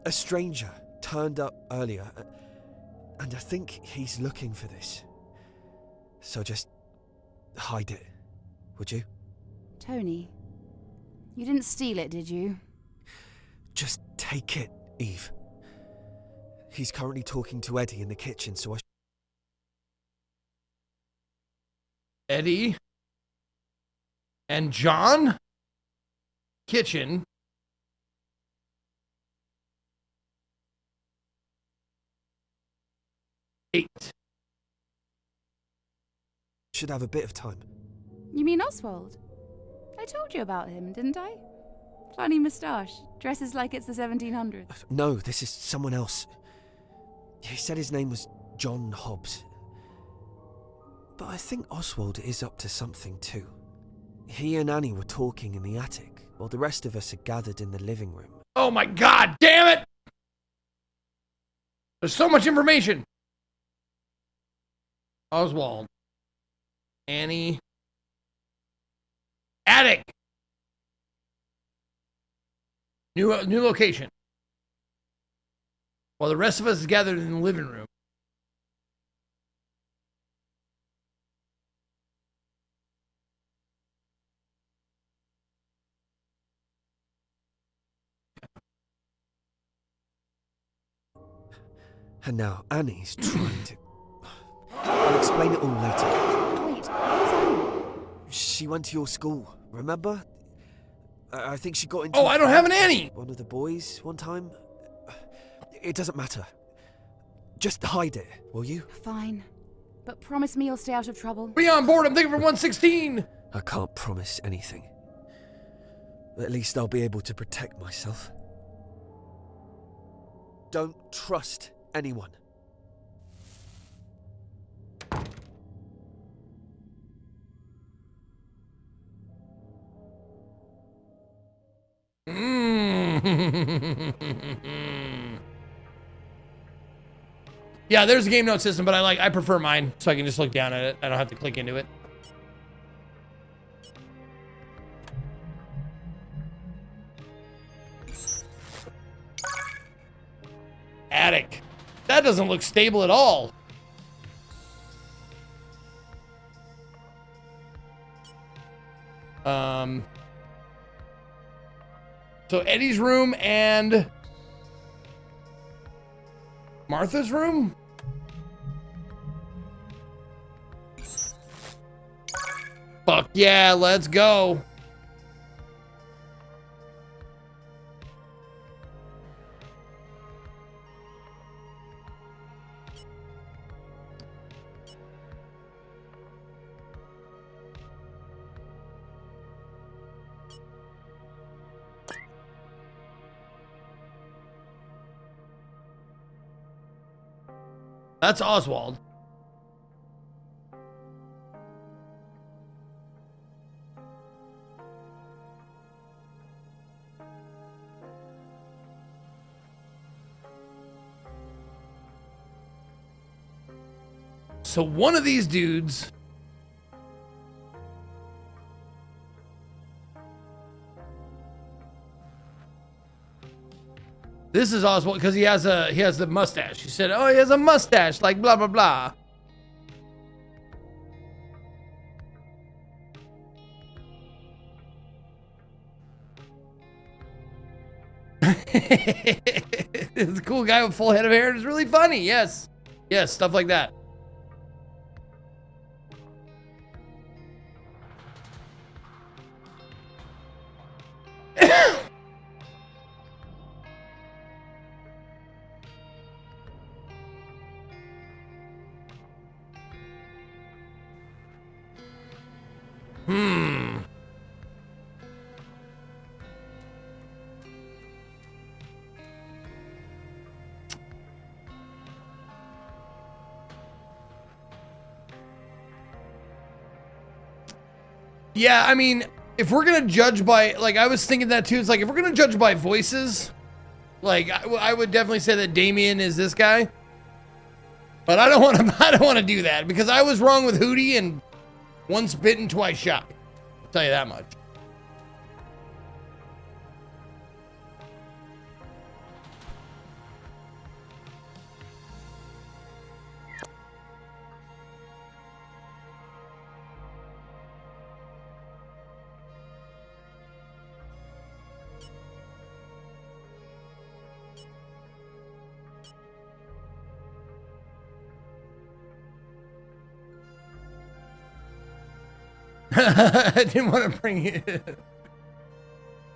A stranger turned up earlier, and I think he's looking for this. So just hide it, would you? Tony, you didn't steal it, did you? Just take it, Eve. He's currently talking to Eddie in the kitchen, so I... Eddie and John? Kitchen. Eight. Should have a bit of time. You mean Oswald? I told you about him, didn't I? Funny moustache, dresses like it's the 1700s. No, this is someone else. He said his name was John Hobbs. But I think Oswald is up to something too. He and Annie were talking in the attic, while the rest of us are gathered in the living room. Oh my god, damn it! There's so much information. Oswald. Annie. Attic. New location. While the rest of us is gathered in the living room. And now Annie's trying to... I'll explain it all later. Wait, who's Annie? She went to your school, remember? I think she got into... Oh, I don't have an Annie! One of the boys one time. It doesn't matter. Just hide it, will you? Fine. But promise me you'll stay out of trouble. Be on board, I'm thinking for 116! I can't promise anything. At least I'll be able to protect myself. Don't trust anyone. Yeah, there's a game note system, but I prefer mine, so I can just look down at it. I don't have to click into it. Attic. That doesn't look stable at all. So Eddie's room and Martha's room? Fuck yeah, let's go. That's Oswald. So one of these dudes this is Oswald because he has the mustache. He said, "Oh, he has a mustache, like blah blah blah." It's a cool guy with full head of hair. It's really funny. Yes, yes, stuff like that. Yeah, I mean, if we're gonna judge by, like, I was thinking that too. It's like, if we're gonna judge by voices, like, I would definitely say that Damien is this guy. But I don't want to. I don't want to do that because I was wrong with Hootie and once bitten, twice shy. I'll tell you that much. I didn't want to bring you.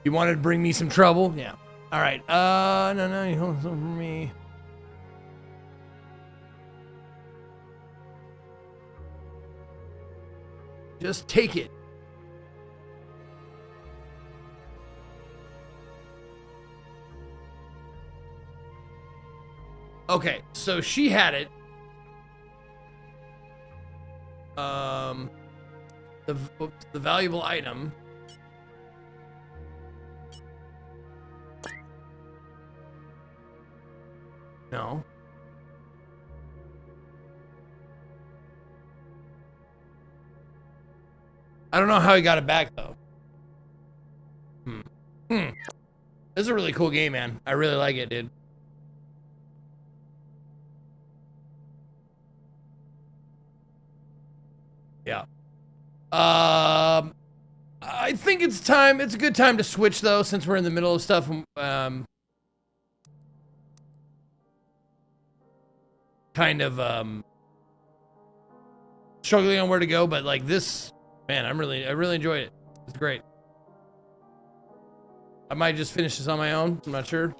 You wanted to bring me some trouble? Yeah. All right. No, you hold something for me. Just take it. Okay, so she had it. The valuable item. No. I don't know how he got it back though. This is a really cool game, man. I really like it, dude. Yeah. I think it's time. It's a good time to switch though, since we're in the middle of stuff. Kind of struggling on where to go, but like this, man, I really enjoyed it. It's great. I might just finish this on my own. I'm not sure.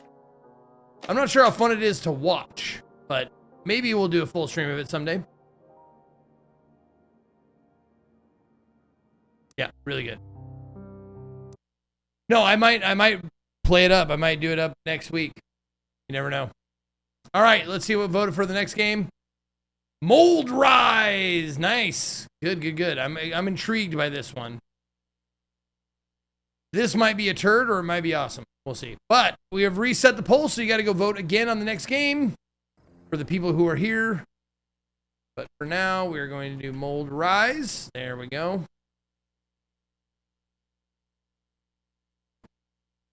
I'm not sure how fun it is to watch, but maybe we'll do a full stream of it someday. Yeah, really good. No, I might play it up. I might do it up next week. You never know. All right, let's see what voted for the next game. Mold Rise. Nice. Good. I'm intrigued by this one. This might be a turd or it might be awesome. We'll see. But we have reset the poll, so you got to go vote again on the next game for the people who are here. But for now, we're going to do Mold Rise. There we go.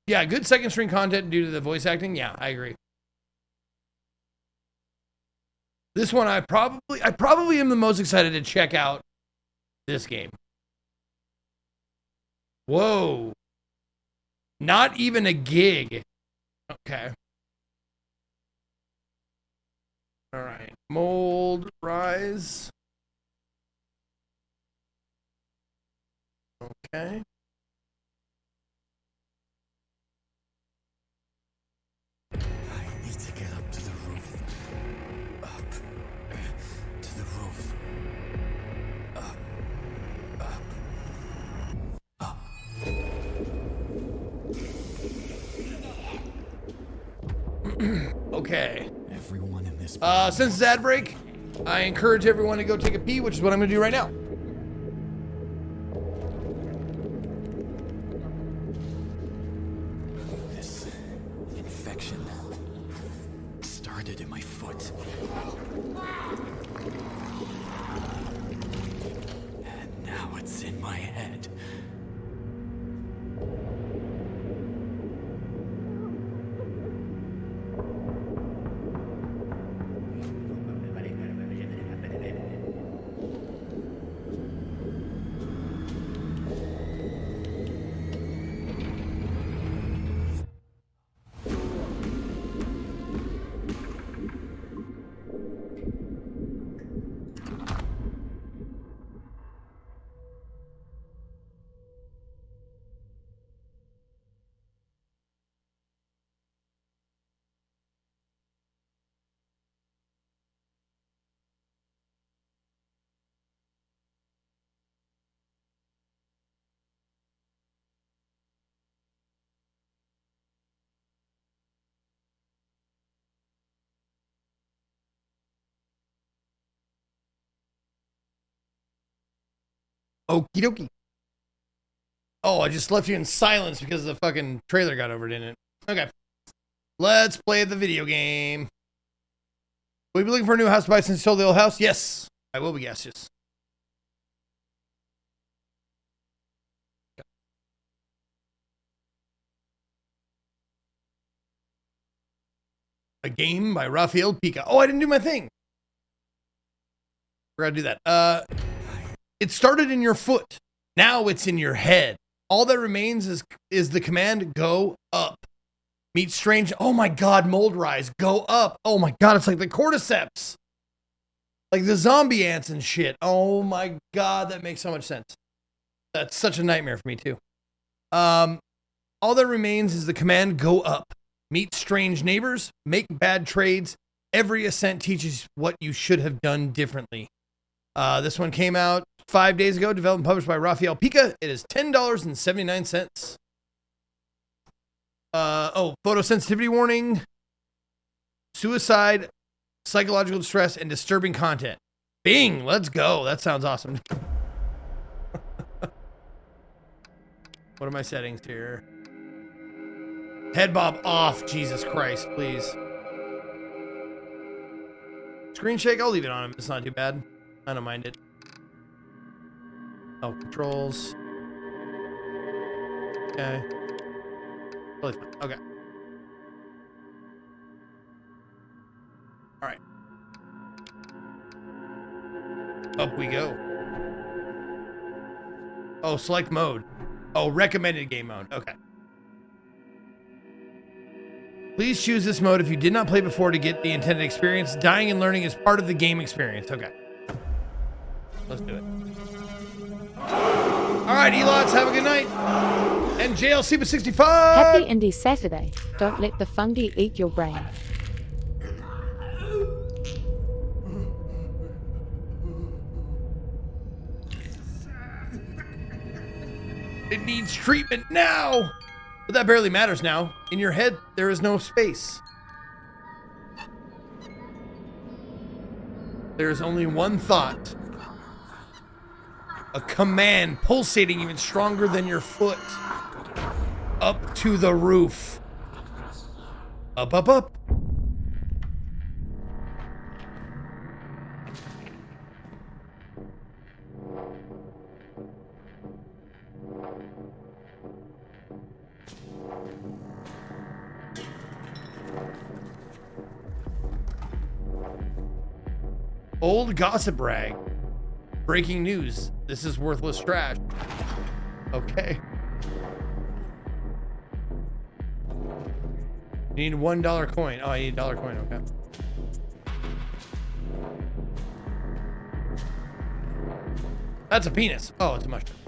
Yeah, good second string content due to the voice acting. Yeah, I agree. This one, I probably am the most excited to check out this game. Whoa. Not even a gig. Okay. All right. Mold Rise. Okay. I need to get up to the roof. Up. To the roof. Up. Up. Okay. Everyone in this since it's ad break, I encourage everyone to go take a pee, which is what I'm going to do right now. This infection started in my foot. And now it's in my head. Okie dokie. Oh, I just left you in silence because the fucking trailer got over, didn't it? Okay. Let's play the video game. Will you be looking for a new house to buy since you sold the old house? Yes, I will be, yes. A game by Rafael Pica. Oh, I didn't do my thing. We're gonna do that. It started in your foot. Now it's in your head. All that remains is the command go up. Meet strange. Oh my God, Mold Rise. Go up. Oh my God, it's like the cordyceps. Like the zombie ants and shit. Oh my God, that makes so much sense. That's such a nightmare for me too. All that remains is the command go up. Meet strange neighbors. Make bad trades. Every ascent teaches what you should have done differently. This one came out 5 days ago, developed and published by Rafael Pica. It is $10.79. Photosensitivity warning, suicide, psychological distress, and disturbing content. Bing, let's go. That sounds awesome. What are my settings here? Head bob off, Jesus Christ, please. Screen shake, I'll leave it on. It's not too bad. I don't mind it. Oh, controls. Okay. Totally fine. Okay. All right. Up we go. Oh, select mode. Oh, recommended game mode. Okay. Please choose this mode if you did not play before to get the intended experience. Dying and learning is part of the game experience. Okay. Let's do it. All right, Elots, have a good night. And JLC with 65. Happy Indie Saturday. Don't let the fungi eat your brain. It needs treatment now. But that barely matters now. In your head, there is no space. There is only one thought. A command pulsating even stronger than your foot. up to the roof. Up, up, up. Old gossip rag. Breaking news. This is worthless trash. Okay. You need a $1 coin. Oh, I need a $1 coin. Okay. That's a penis. Oh, it's a mushroom.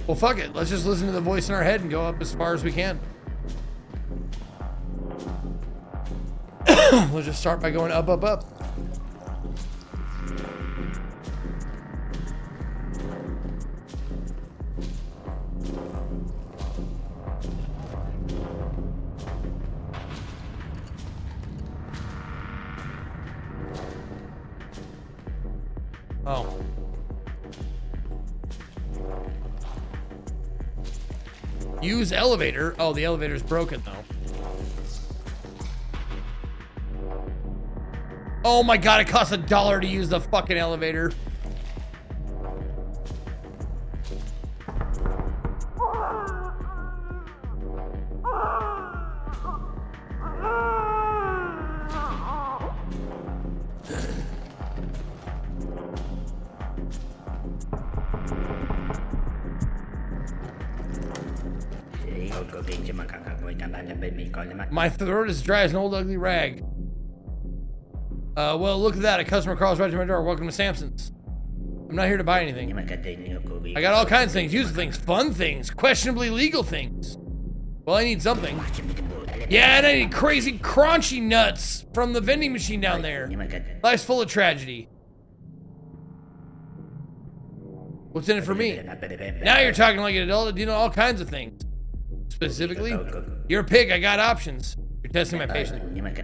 Well, fuck it. Let's just listen to the voice in our head and go up as far as we can. We'll just start by going up, up, up. Oh. Use elevator. Oh, the elevator's broken though. Oh my god, it costs $1 to use the fucking elevator. My throat is dry as an old ugly rag. Well, look at that. A customer crawls right to my door. Welcome to Samson's. I'm not here to buy anything. I got all kinds of things. Useful things, fun things, questionably legal things. Well, I need something. Yeah, and I need crazy crunchy nuts from the vending machine down there. Life's full of tragedy. What's in it for me? Now you're talking like an adult. You know all kinds of things. Specifically, you're a pig. I got options. You're testing my patience.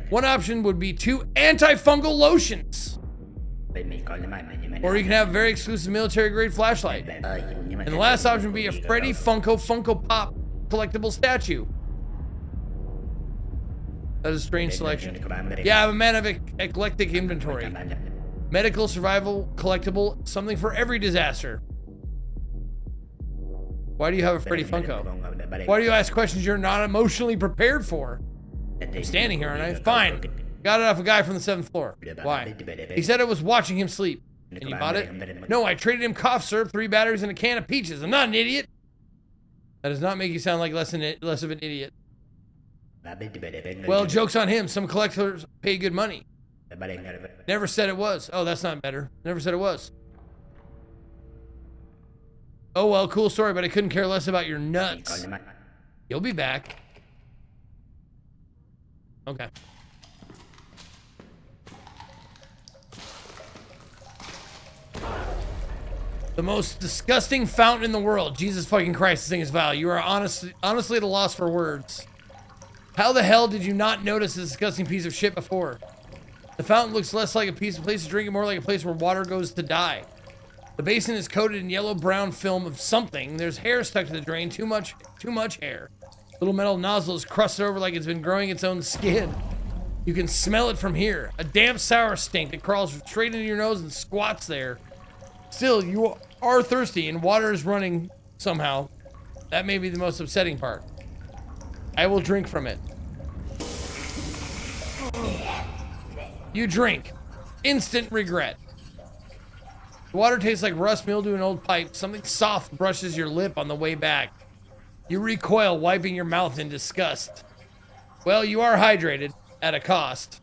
One option would be 2 antifungal lotions. Or you can have a very exclusive military grade flashlight. And the last option would be a Freddy Funko Pop collectible statue. That is a strange selection. Yeah, I'm a man of eclectic inventory. Medical, survival, collectible, something for every disaster. Why do you have a Freddy Funko? Why do you ask questions you're not emotionally prepared for? I'm standing here, aren't I? Fine. Got it off a guy from the 7th floor. Why? He said I was watching him sleep. And you bought it? No, I traded him cough syrup, 3 batteries, and a can of peaches. I'm not an idiot. That does not make you sound like less of an idiot. Well, joke's on him. Some collectors pay good money. Never said it was. Oh, that's not better. Never said it was. Oh, well, cool story, but I couldn't care less about your nuts. You'll be back. Okay. The most disgusting fountain in the world. Jesus fucking Christ, this thing is vile. You are honestly at a loss for words. How the hell did you not notice this disgusting piece of shit before? The fountain looks less like a place to drink and more like a place where water goes to die. The basin is coated in yellow-brown film of something. There's hair stuck to the drain, too much hair. Little metal nozzle is crusted over like it's been growing its own skin. You can smell it from here. A damp, sour stink that crawls straight into your nose and squats there. Still, you are thirsty and water is running somehow. That may be the most upsetting part. I will drink from it. You drink. Instant regret. The water tastes like rust, mildew, and old pipe. Something soft brushes your lip on the way back. You recoil, wiping your mouth in disgust. Well, you are hydrated, at a cost.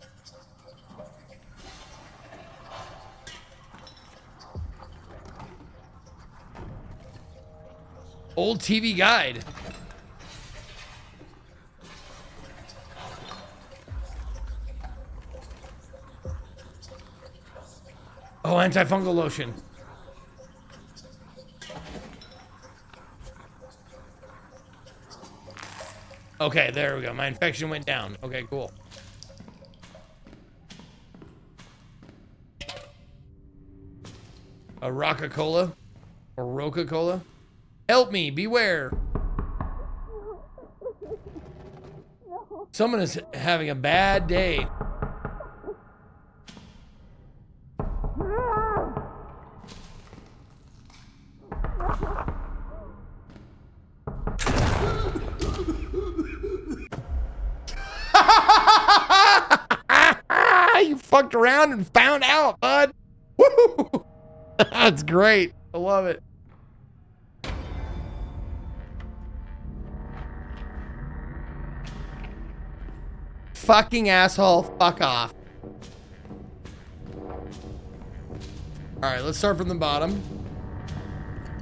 Old TV guide. Oh, antifungal lotion. Okay, there we go. My infection went down. Okay, cool. A Roca-Cola? Or Roca-Cola? Help me, beware. Someone is having a bad day. You fucked around and found out, bud. Woo! That's great. I love it. Fucking asshole, fuck off. Alright, let's start from the bottom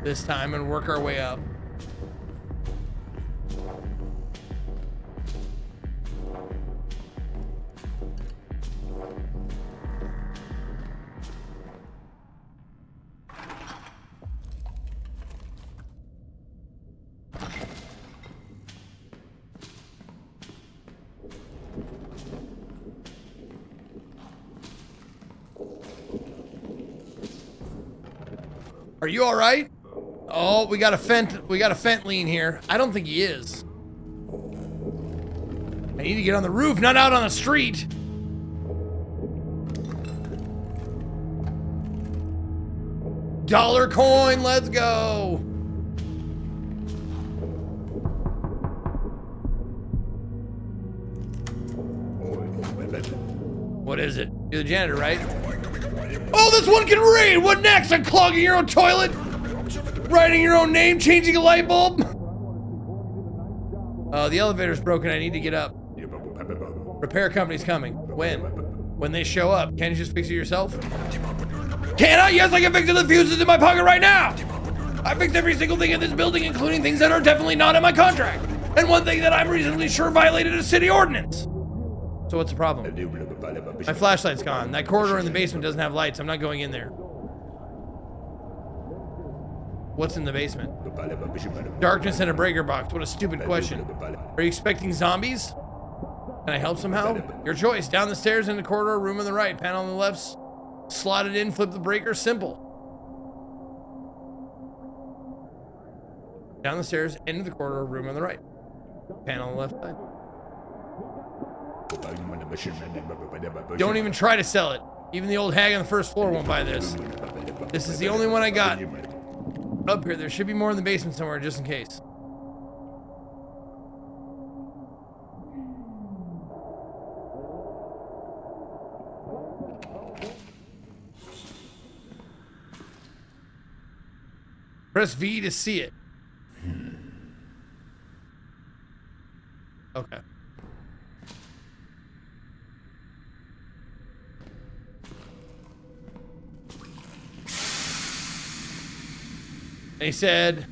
this time and work our way up. Are you all right? Oh, we got a Fent lean here. I don't think he is. I need to get on the roof, not out on the street. Dollar coin, let's go. What is it? You're the janitor, right? Oh, this one can read! What next? Unclogging your own toilet? Writing your own name? Changing a light bulb? Oh, the elevator's broken. I need to get up. Repair company's coming. When? When they show up. Can't you just fix it yourself? Can I? Yes, I can fix it. The fuse is in my pocket right now. I fixed every single thing in this building, including things that are definitely not in my contract. And one thing that I'm reasonably sure violated a city ordinance. So what's the problem? My flashlight's gone. That corridor in the basement doesn't have lights. I'm not going in there. What's in the basement? Darkness and a breaker box. What a stupid question. Are you expecting zombies? Can I help somehow? Your choice. Down the stairs in the corridor, room on the right. Panel on the left. Slot it in, flip the breaker. Simple. Down the stairs, into the corridor, room on the right. Panel on the left side. Don't even try to sell it. Even the old hag on the first floor won't buy this. This is the only one I got. Up here, there should be more in the basement somewhere, just in case. Press V to see it. Okay. He said,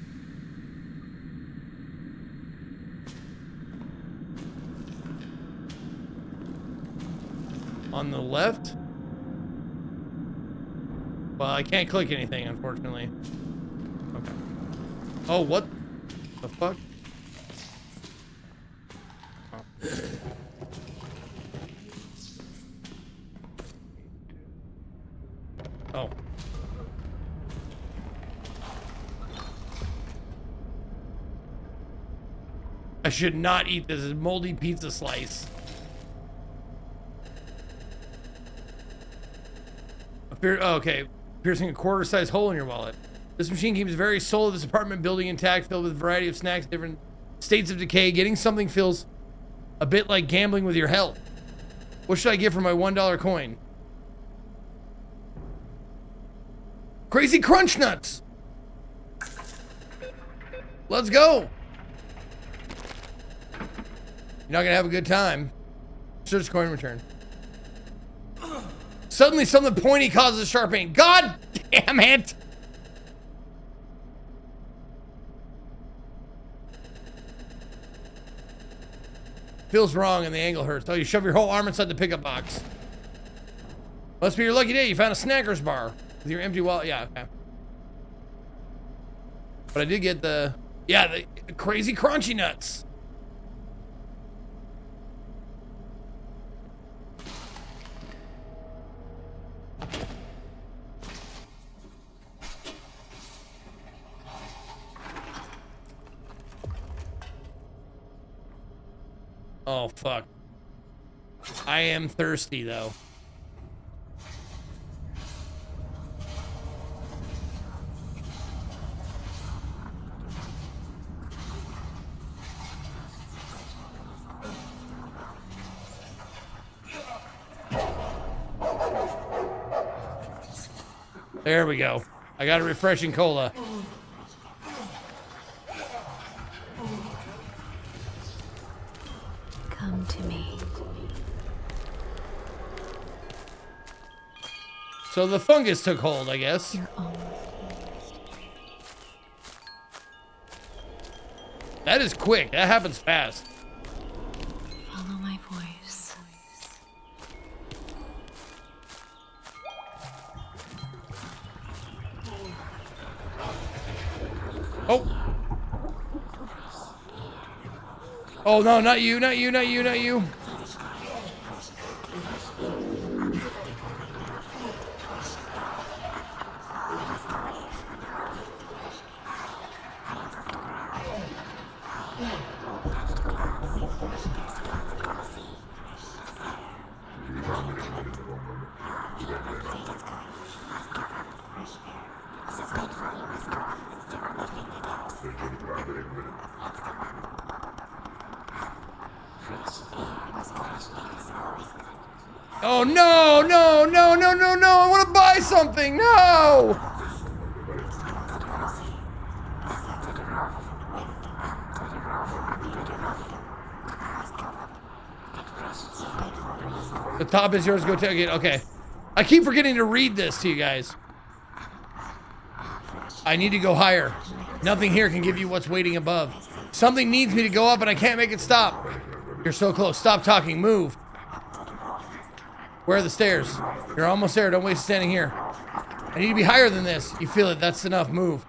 on the left? Well, I can't click anything, unfortunately. Okay. Oh, what the fuck? Oh. I should not eat this moldy pizza slice. Oh, okay. Piercing a quarter-sized hole in your wallet. This machine keeps the very soul of this apartment building intact, filled with a variety of snacks, different states of decay. Getting something feels a bit like gambling with your health. What should I get for my $1 coin? Crazy Crunch Nuts! Let's go! You're not gonna have a good time. Search coin return. Suddenly something pointy causes sharp pain. God damn it! Feels wrong and the angle hurts. Oh, you shove your whole arm inside the pickup box. Must be your lucky day. You found a Snackers bar with your empty wallet. Yeah, okay. But I did get the Crazy Crunchy Nuts. Oh, fuck. I am thirsty, though. There we go. I got a refreshing cola. Come to me. So the fungus took hold, I guess. That is quick. That happens fast. Follow my voice. Oh. Oh, no, not you, not you, not you, not you. Oh, no, no, no, no, no, no. I want to buy something. No. The top is yours. Go take it. Okay. I keep forgetting to read this to you guys. I need to go higher. Nothing here can give you what's waiting above. Something needs me to go up and I can't make it stop. You're so close. Stop talking. Move. Where are the stairs? You're almost there. Don't waste standing here. I need to be higher than this. You feel it. That's enough. Move.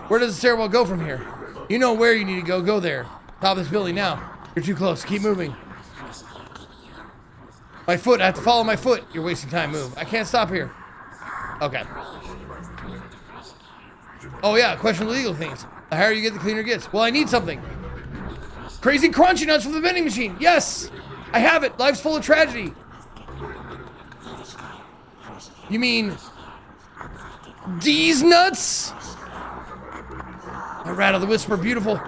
Where does the stairwell go from here? You know where you need to go. Go there. Top of this building now. You're too close. Keep moving. My foot. I have to follow my foot. You're wasting time. Move. I can't stop here. Okay. Oh, yeah. Questionable legal things. The higher you get, the cleaner it gets. Well, I need something. Crazy crunchy nuts from the vending machine. Yes. I have it. Life's full of tragedy. You mean these nuts? I rattle the whisper, beautiful.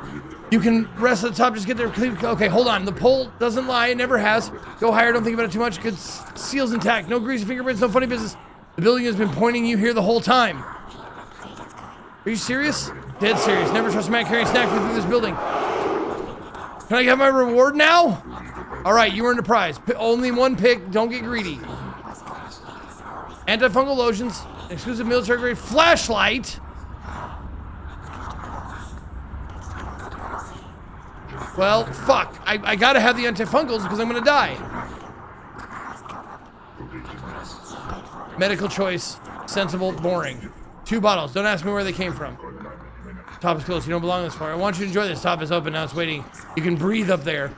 You can rest at the top, just get there. Okay, hold on. The pole doesn't lie, it never has. Go higher, don't think about it too much. Good seal's intact. No greasy fingerprints, no funny business. The building has been pointing you here the whole time. Are you serious? Dead serious. Never trust a man carrying snack food through this building. Can I get my reward now? All right, you earned a prize. Only one pick. Don't get greedy. Antifungal lotions, exclusive military grade flashlight. Well, fuck. I gotta have the antifungals because I'm gonna die. Medical choice, sensible, boring. 2 bottles. Don't ask me where they came from. Top is closed. You don't belong this far. I want you to enjoy this. Top is open. Now it's waiting. You can breathe up there.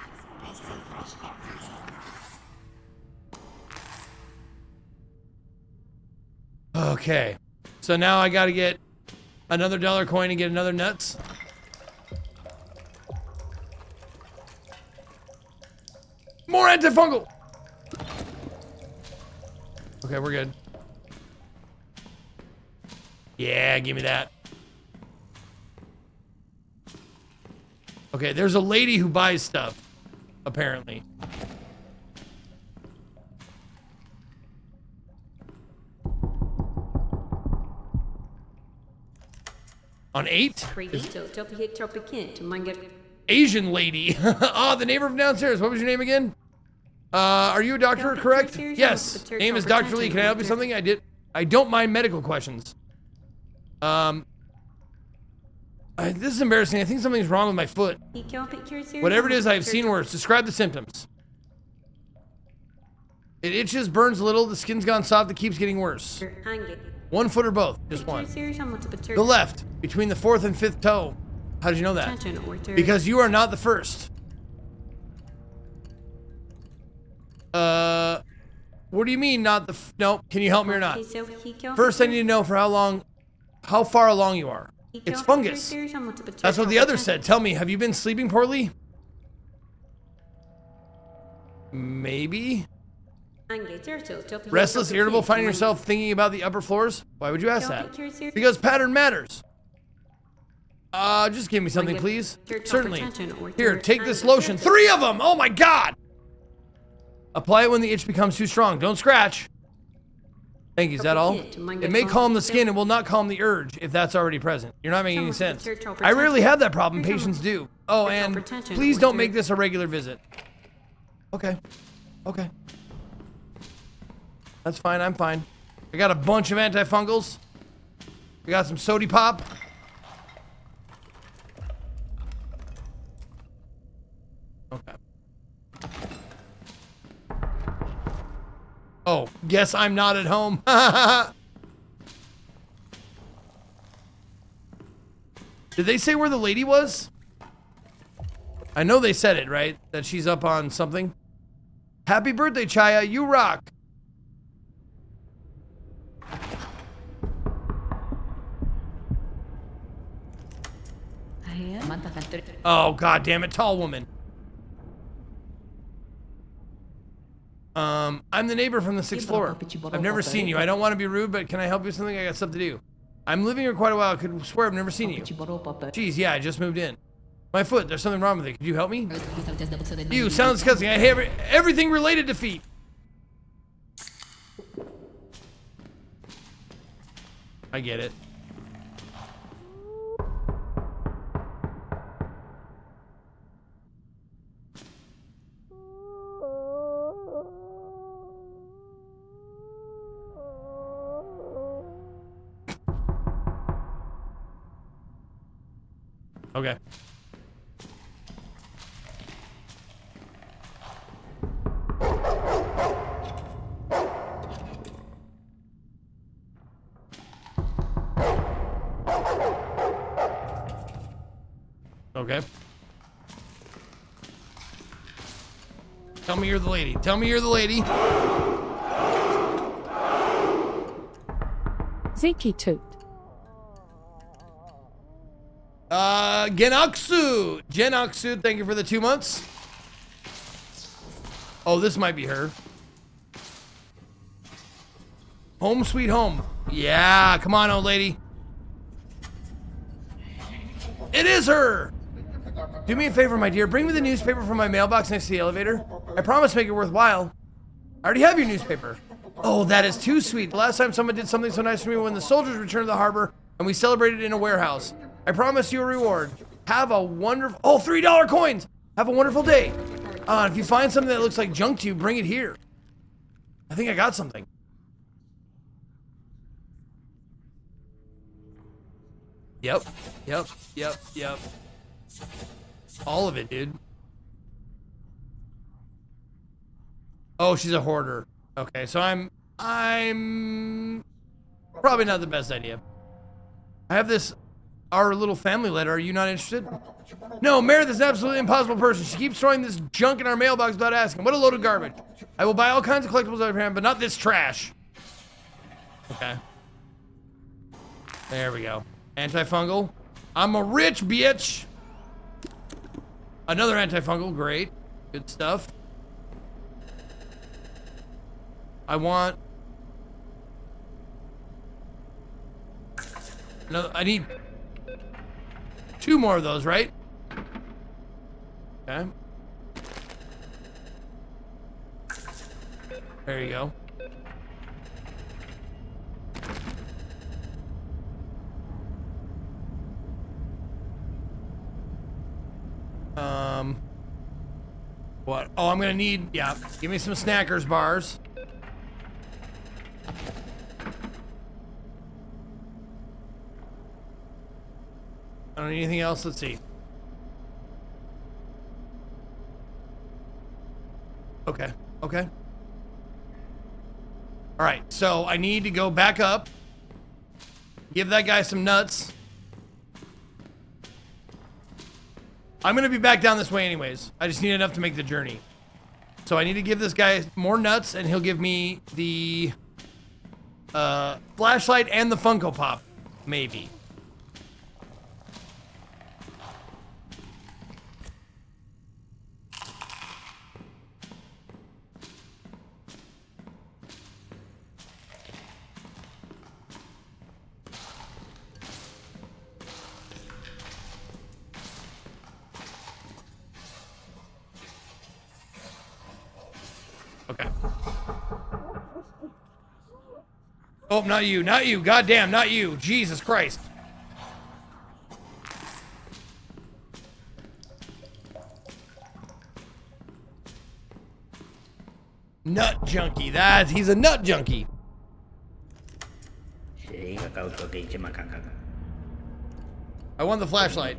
Okay. So now I gotta get another dollar coin and get another nuts. More antifungal. Okay, we're good. Yeah, give me that. Okay, there's a lady who buys stuff, apparently. On 8? Asian lady. Ah, the neighbor from downstairs. What was your name again? Are you a doctor, correct? Yes. Name is Dr. Lee. Can I help you something? I don't mind medical questions. This is embarrassing. I think something's wrong with my foot. Whatever it is, I've seen worse. Describe the symptoms. It itches, burns a little, the skin's gone soft, it keeps getting worse. 1 foot or both? Just one. The left, between the 4th and 5th toe. How did you know that? Because you are not the first. What do you mean not the no, can you help me or not? First I need to know for how far along you are. It's fungus. That's what the other said. Tell me, have you been sleeping poorly? Maybe? Restless, irritable, finding yourself thinking about the upper floors? Why would you ask that? Because pattern matters. Just give me something, please. Certainly. Here, take this lotion. 3 of them! Oh my god! Apply it when the itch becomes too strong. Don't scratch. Thank you, is that all? It may calm the skin and will not calm the urge if that's already present. You're not making any sense. I rarely have that problem, patients do. Oh, and please don't make this a regular visit. Okay. Okay. That's fine, I'm fine. I got a bunch of antifungals. We got some sody pop. Okay. Oh, guess I'm not at home. Did they say where the lady was? I know they said it, right? That she's up on something. Happy birthday, Chaya. You rock. Oh, god damn it, tall woman. I'm the neighbor from the 6th floor. I've never seen you. I don't want to be rude, but can I help you with something? I got stuff to do. I'm living here quite a while. I could swear I've never seen you. Jeez, yeah, I just moved in. My foot, there's something wrong with it. Could you help me? You sound disgusting. I hate everything related to feet. I get it. Okay. Okay. Tell me you're the lady. Tell me you're the lady. Ziki Toot. Genoksu. Genoksu, thank you for the 2 months. Oh, this might be her. Home sweet home. Yeah, come on, old lady. It is her. Do me a favor, my dear. Bring me the newspaper from my mailbox next to the elevator. I promise to make it worthwhile. I already have your newspaper. Oh, that is too sweet. The last time someone did something so nice for me when the soldiers returned to the harbor and we celebrated in a warehouse. I promise you a reward. Have a wonderful... Oh, $3 coins! Have a wonderful day. If you find something that looks like junk to you, bring it here. I think I got something. Yep. All of it, dude. Oh, she's a hoarder. Okay, so I'm probably not the best idea. I have this, our little family letter. Are you not interested? No, Meredith is an absolutely impossible person. She keeps throwing this junk in our mailbox without asking. What a load of garbage. I will buy all kinds of collectibles out of here, but not this trash. Okay. There we go. Antifungal. I'm a rich bitch. Another antifungal. Great. Good stuff. I want... No, I need 2 more of those, right? Okay. There you go. What? Oh, I'm gonna need, yeah, give me some Snackers bars. I don't need anything else. Let's see. Okay. Okay. All right. So I need to go back up. Give that guy some nuts. I'm going to be back down this way anyways. I just need enough to make the journey. So I need to give this guy more nuts and he'll give me the flashlight and the Funko Pop. Maybe. Oh, not you, not you. Goddamn, not you. Jesus Christ. Nut junkie. He's a nut junkie. I want the flashlight.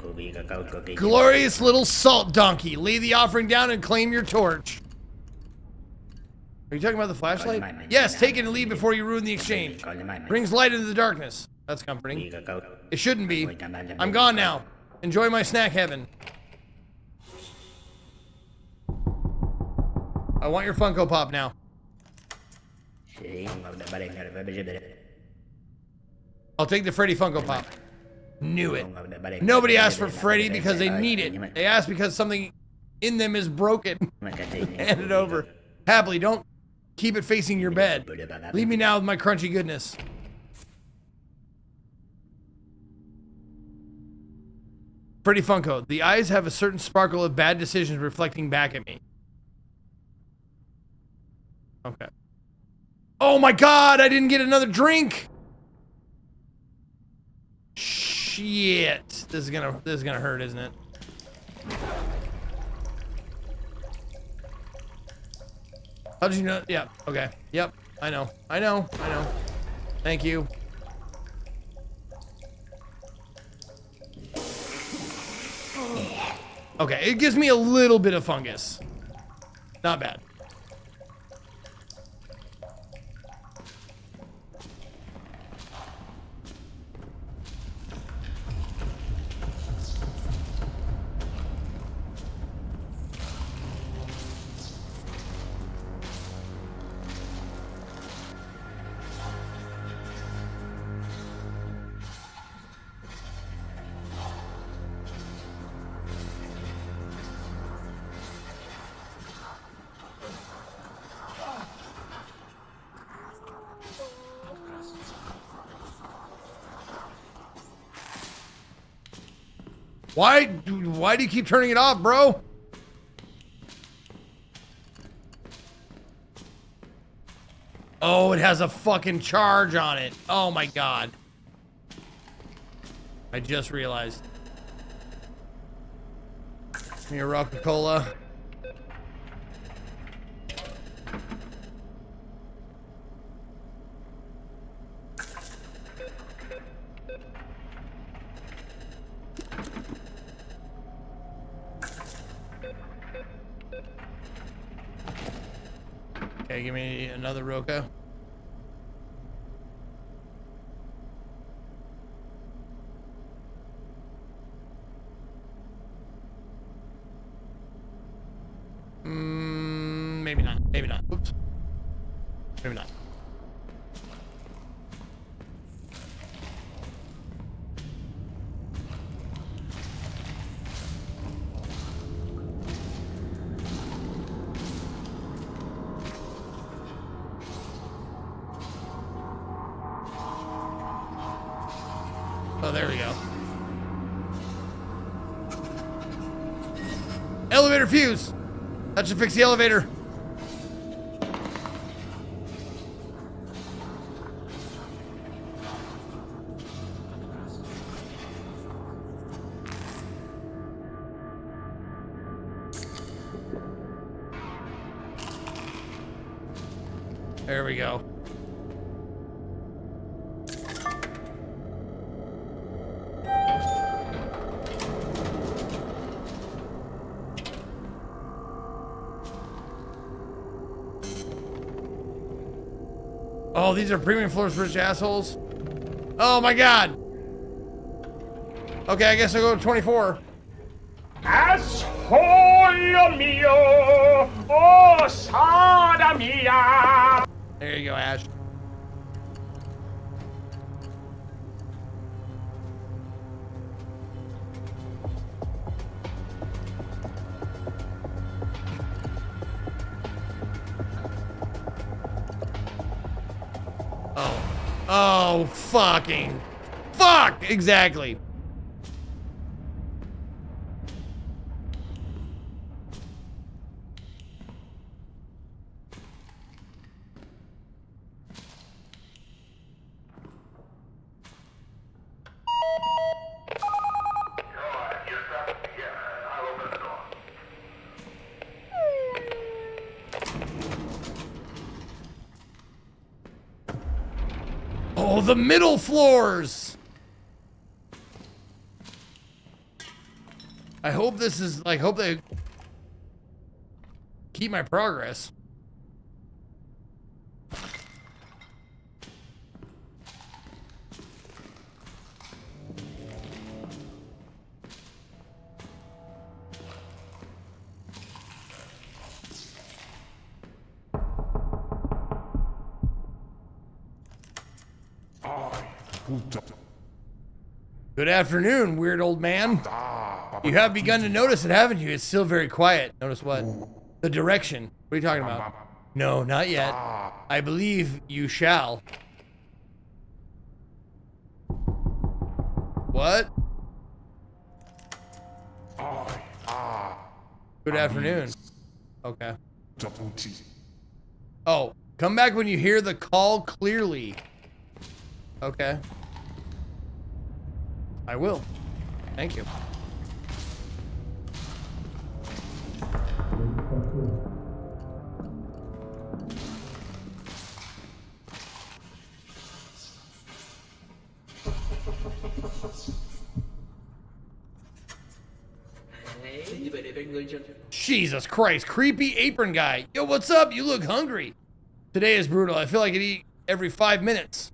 Glorious little salt donkey. Lay the offering down and claim your torch. Are you talking about the flashlight? Yes, take it and leave before you ruin the exchange. Brings light into the darkness. That's comforting. It shouldn't be. I'm gone now. Enjoy my snack heaven. I want your Funko Pop now. I'll take the Freddy Funko Pop. Knew it. Nobody asked for Freddy because they need it. They asked because something in them is broken. Hand it over. Happily, don't keep it facing your bed. Leave me now with my crunchy goodness. Freddy Funko. The eyes have a certain sparkle of bad decisions reflecting back at me. Okay. Oh my god, I didn't get another drink! Shit. This is gonna hurt, isn't it? How did you know? Yeah, okay. Yep, I know. Thank you. Okay, it gives me a little bit of fungus. Not bad. Why do you keep turning it off, bro? Oh, it has a fucking charge on it. Oh my god. I just realized. Give me a Coca-Cola. Okay, give me another Roca. Maybe not. Maybe not. Oops. Maybe not. Oh, there we go. Elevator fuse. That should fix the elevator. There we go. Oh, these are premium floors for rich assholes. Oh my god. Okay, I guess I'll go to 24. Asshole mio, oh sada mia. There you go, Ash. Oh, fucking. Fuck! Exactly. Oh, the middle floors. I hope this is like, hope they keep my progress. Good afternoon, weird old man. You have begun to notice it, haven't you? It's still very quiet. Notice what? The direction. What are you talking about? No, not yet. I believe you shall. What? Good afternoon. Okay. Oh, come back when you hear the call clearly. Okay. I will. Thank you. Jesus Christ, creepy apron guy. Yo, what's up? You look hungry. Today is brutal. I feel like I eat every 5 minutes.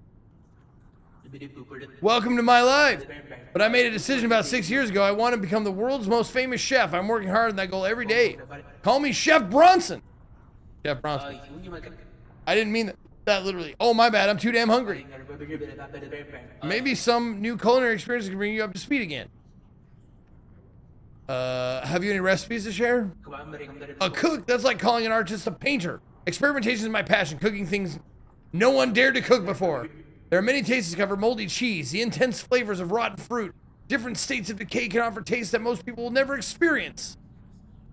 Welcome to my life. But I made a decision about 6 years ago. I want to become the world's most famous chef. I'm working hard on that goal every day. Call me Chef Bronson. Chef Bronson. I didn't mean that literally. Oh, my bad. I'm too damn hungry. Maybe some new culinary experience can bring you up to speed again. Have you any recipes to share? A cook? That's like calling an artist a painter. Experimentation is my passion. Cooking things no one dared to cook before. There are many tastes to cover: moldy cheese, the intense flavors of rotten fruit. Different states of decay can offer tastes that most people will never experience.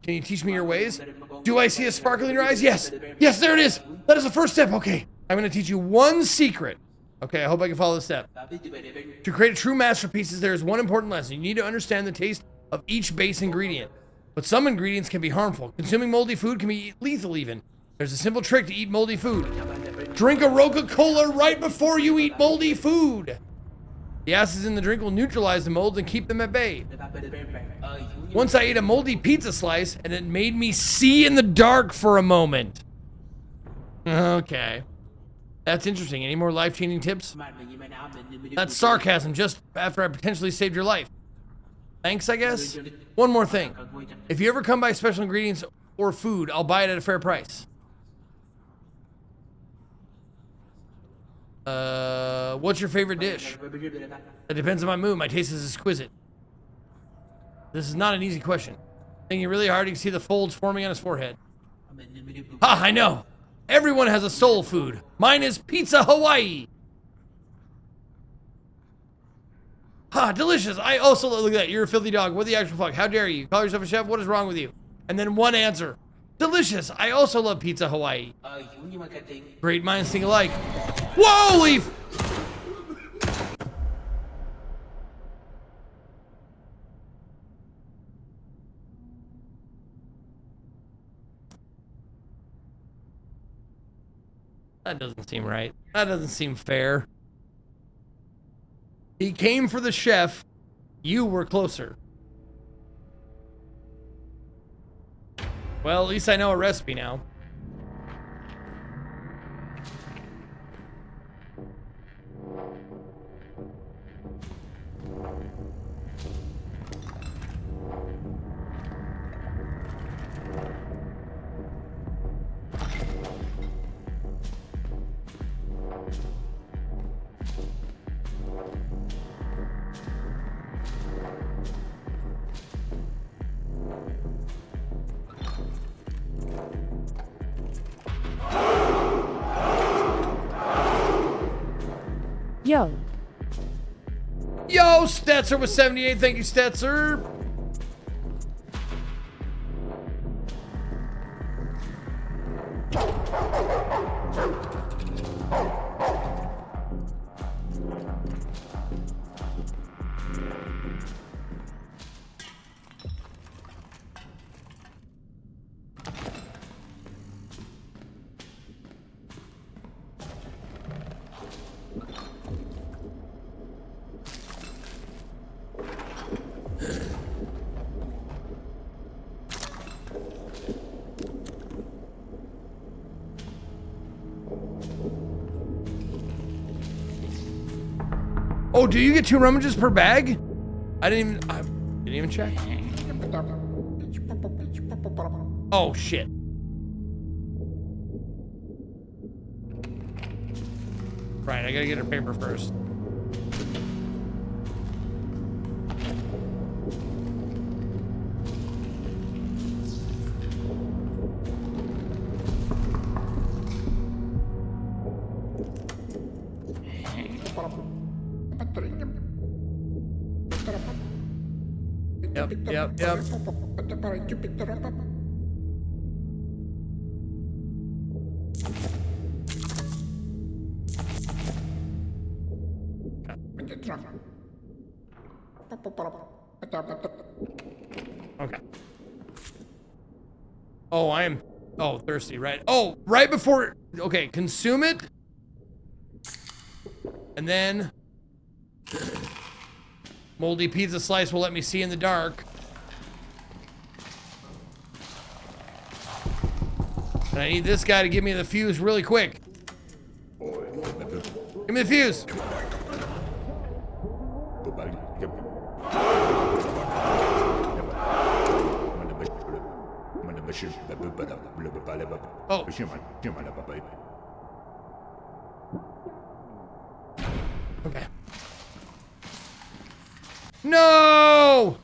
Can you teach me your ways? Do I see a sparkle in your eyes? Yes. Yes, there it is. That is the first step. Okay. I'm going to teach you one secret. Okay, I hope I can follow the step. To create a true masterpiece, there is one important lesson. You need to understand the taste of each base ingredient. But some ingredients can be harmful. Consuming moldy food can be lethal even. There's a simple trick to eat moldy food. Drink a Coca-Cola right before you eat moldy food. The acids in the drink will neutralize the molds and keep them at bay. Once I ate a moldy pizza slice, and it made me see in the dark for a moment. Okay. That's interesting. Any more life-changing tips? That's sarcasm just after I potentially saved your life. Thanks, I guess? One more thing. If you ever come by special ingredients or food, I'll buy it at a fair price. What's your favorite dish? It depends on my mood. My taste is exquisite. This is not an easy question. Thinking really hard, you can see the folds forming on his forehead. Ha, I know. Everyone has a soul food. Mine is Pizza Hawaii. Ha, delicious. I also, look at that. You're a filthy dog. What the actual fuck? How dare you? Call yourself a chef? What is wrong with you? And then one answer. Delicious. I also love Pizza Hawaii. Great minds think alike. Whoa, Leaf! That doesn't seem right. That doesn't seem fair. He came for the chef. You were closer. Well, at least I know a recipe now. Yo. Yo, Stetzer with 78. Thank you, Stetzer. Oh, do you get 2 rummages per bag? I didn't even check. Oh shit. Right, I gotta get her paper first. Yep. Okay. Oh, I am thirsty, right? Oh, right before, okay, consume it. And then moldy pizza slice will let me see in the dark. And I need this guy to give me the fuse really quick. Give me the fuse. Oh. Okay. No!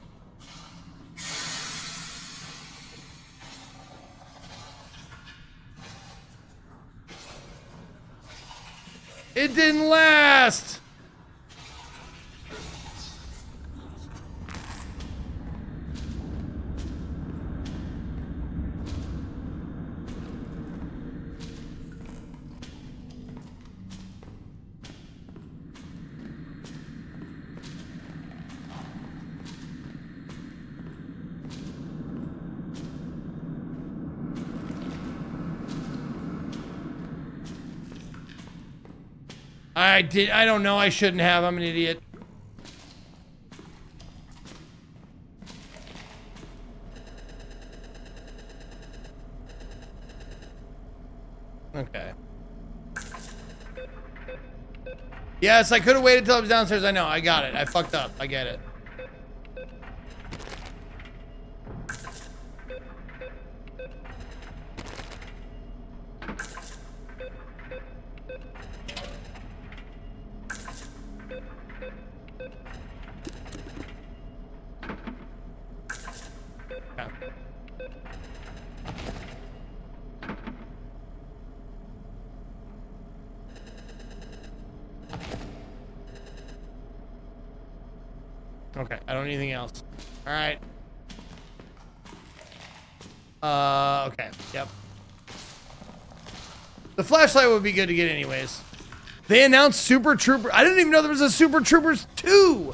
It didn't last! I don't know, I shouldn't have, I'm an idiot. Okay. Yes, I could have waited till I was downstairs, I know, I got it, I fucked up, I get it. Okay, I don't need anything else. All right. Okay, yep. The flashlight would be good to get anyways. They announced Super Trooper. I didn't even know there was a Super Troopers 2.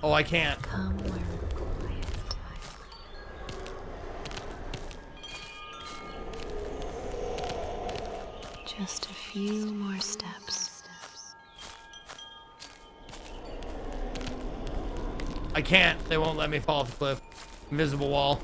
Oh, I can't. Just a few more steps. I can't. They won't let me fall off the cliff. Invisible wall.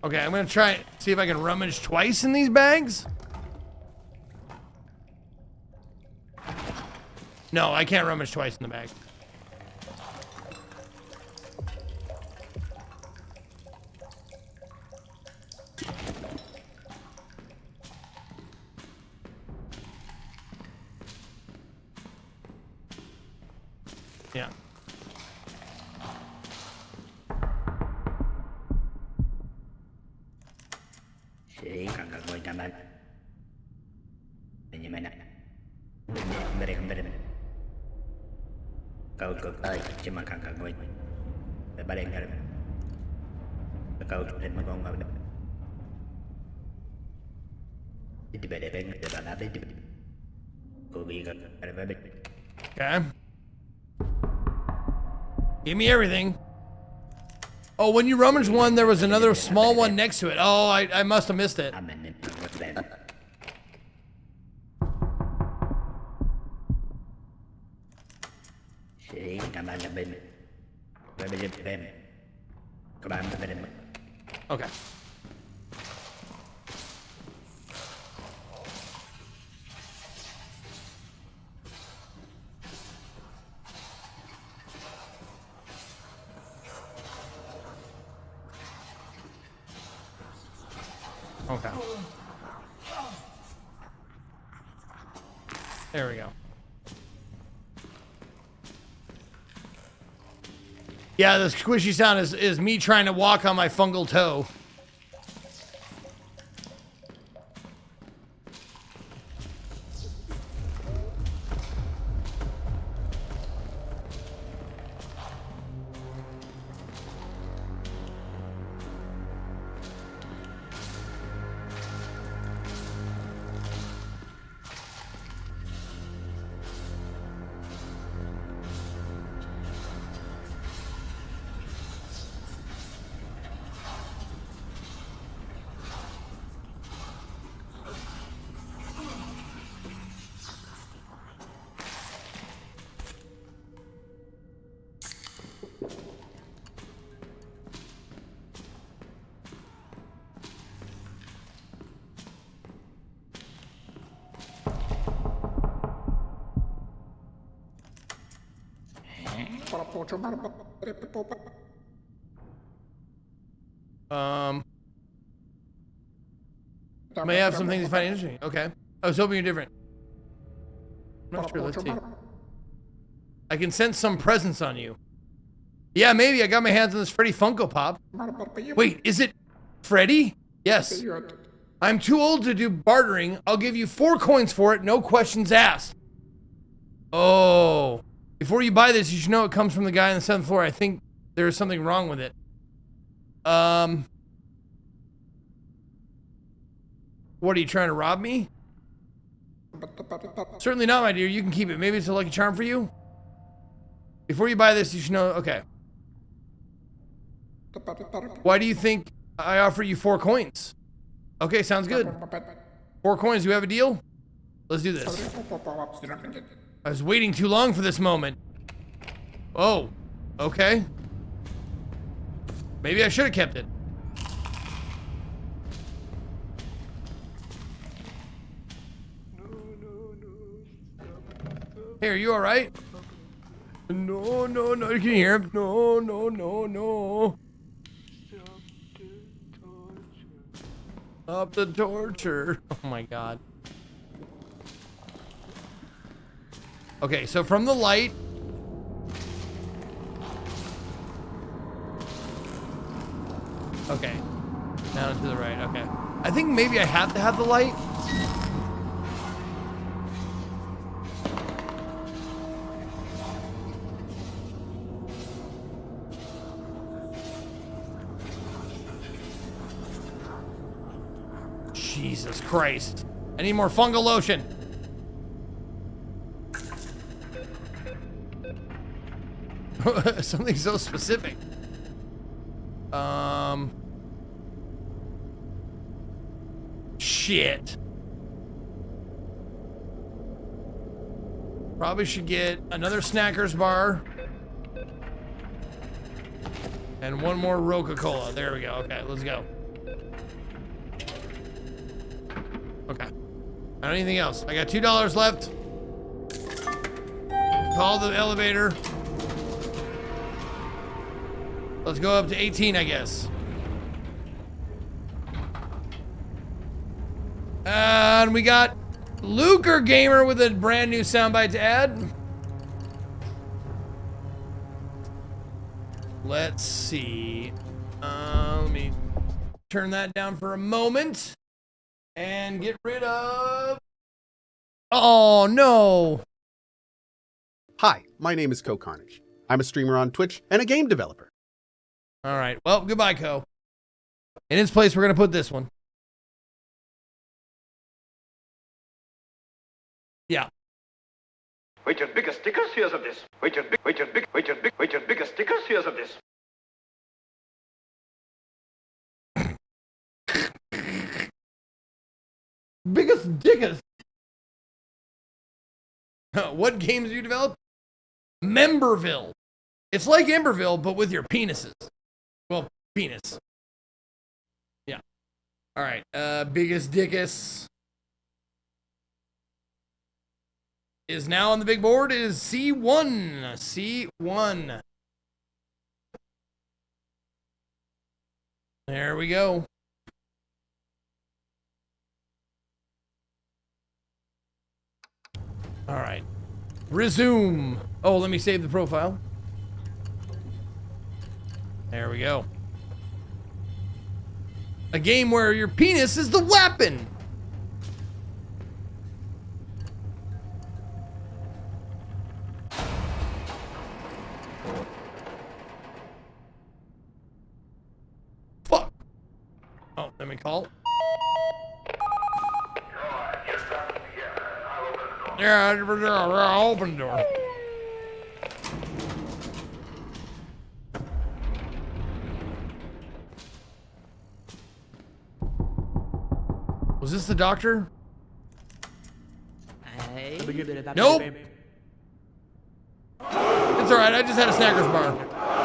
Okay, I'm gonna try and see if I can rummage twice in these bags. No, I can't rummage twice in the bag. Yeah. Kau ơi, chứ mà càng ngồi ba đen ra kau đến mà con ngồi đi về để bên để bạn đi cô bị gặp ở bên Okay. Give me everything. Oh, when you rummaged one, there was another small one next to it. Oh, I must have missed it. Okay. Okay. There we go. Yeah, the squishy sound is me trying to walk on my fungal toe. May have some things you find interesting. Okay. I was hoping you're different. I'm not sure. Let's see. I can sense some presence on you. Yeah, maybe. I got my hands on this Freddy Funko Pop. Wait, is it Freddy? Yes. I'm too old to do bartering. I'll give you 4 coins for it. No questions asked. Oh. Before you buy this, you should know it comes from the guy on the 7th floor. I think there is something wrong with it. What, are you trying to rob me? Certainly not, my dear. You can keep it. Maybe it's a lucky charm for you? Before you buy this, you should know... Okay. Why do you think I offer you 4 coins? Okay, sounds good. 4 coins. Do you have a deal? Let's do this. I was waiting too long for this moment. Oh. Okay. Maybe I should have kept it. Hey, are you alright? No, no, no. You can hear him. No, no, no, no. Stop the torture. Oh my god. Okay, so from the light. Okay. Down and to the right. Okay. I think maybe I have to have the light. Jesus Christ. I need more fungal lotion. Something so specific. Shit. Probably should get another Snackers bar. And one more Coca-Cola. There we go. Okay, let's go. Okay. I don't have anything else. I got $2 left. Call the elevator. Let's go up to 18, I guess. And we got Luker Gamer with a brand new soundbite to add. Let's see. Let me turn that down for a moment and get rid of... Oh, no. Hi, my name is Co Carnage. I'm a streamer on Twitch and a game developer. All right. Well, goodbye, Co. In its place, we're going to put this one. Yeah. Wait your biggest stickers, here's of this. Wait your biggest stickers, here's of this. Biggest dickest. What games do you develop? Memberville. It's like Emberville, but with your penises. Well, penis. Yeah. All right. Biggest dickus is now on the big board. It is C1. C1. There we go. All right. Resume. Oh, let me save the profile. There we go. A game where your penis is the weapon. Fuck. Oh, let me call. Yeah, open the door. Was this the doctor? Nope. It's alright, I just had a Snackers bar.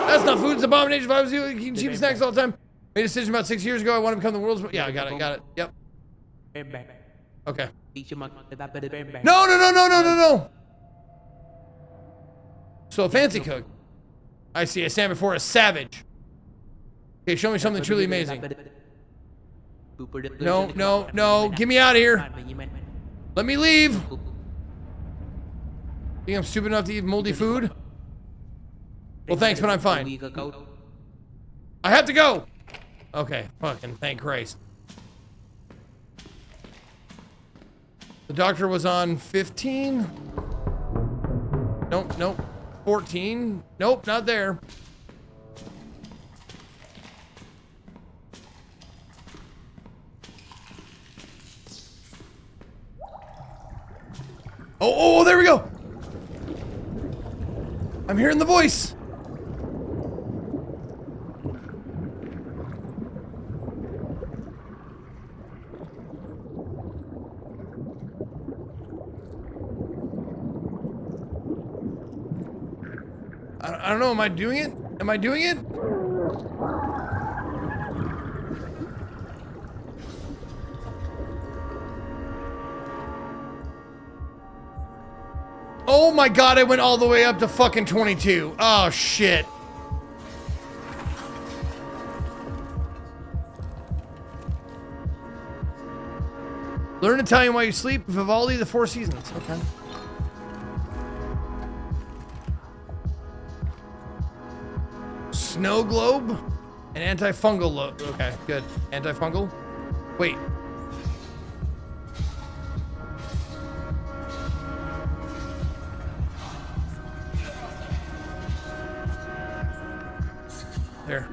That's not food, it's an abomination. If I was you, eating cheap snacks all the time. Made a decision about 6 years ago. I want to become the world's... Yeah, I got it. Yep. Okay. No. So a fancy cook. I see. I stand before a savage. Okay, show me something truly amazing. No. Get me out of here. Let me leave. Think I'm stupid enough to eat moldy food? Well, thanks, but I'm fine. I have to go. Okay, fucking thank Christ. The doctor was on 15. Nope. 14. Nope, not there. Oh, there we go. I'm hearing the voice. I don't know. Am I doing it? Oh my god, I went all the way up to fucking 22. Oh shit. Learn Italian while you sleep. Vivaldi, The Four Seasons. Okay. Snow globe and antifungal. Okay, good. Antifungal. Wait. There.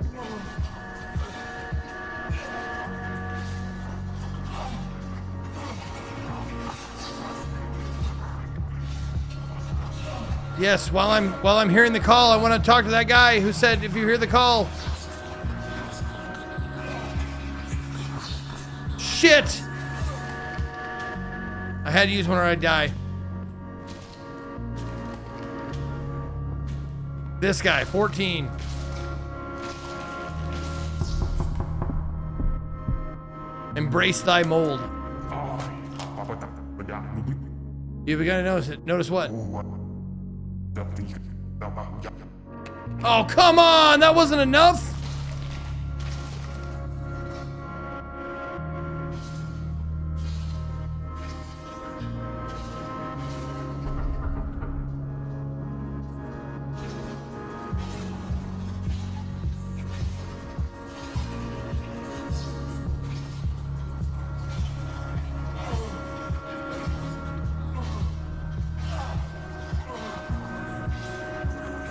Yes, while I'm hearing the call, I want to talk to that guy who said if you hear the call. Shit! I had to use one or I'd die. This guy, 14. Embrace thy mold. You've begun to notice it. Notice what? Oh, come on! That wasn't enough?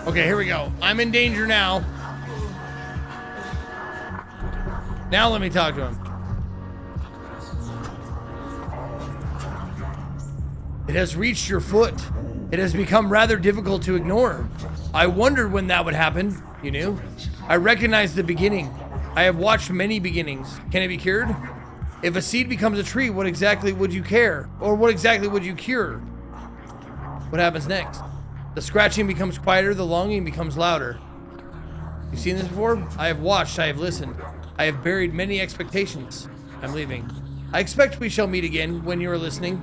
Okay, here we go. I'm in danger now. Now let me talk to him. It has reached your foot. It has become rather difficult to ignore. I wondered when that would happen, you knew? I recognized the beginning. I have watched many beginnings. Can it be cured? If a seed becomes a tree, what exactly would you care? Or what exactly would you cure? What happens next? The scratching becomes quieter, the longing becomes louder. You've seen this before? I have watched, I have listened. I have buried many expectations. I'm leaving. I expect we shall meet again when you are listening.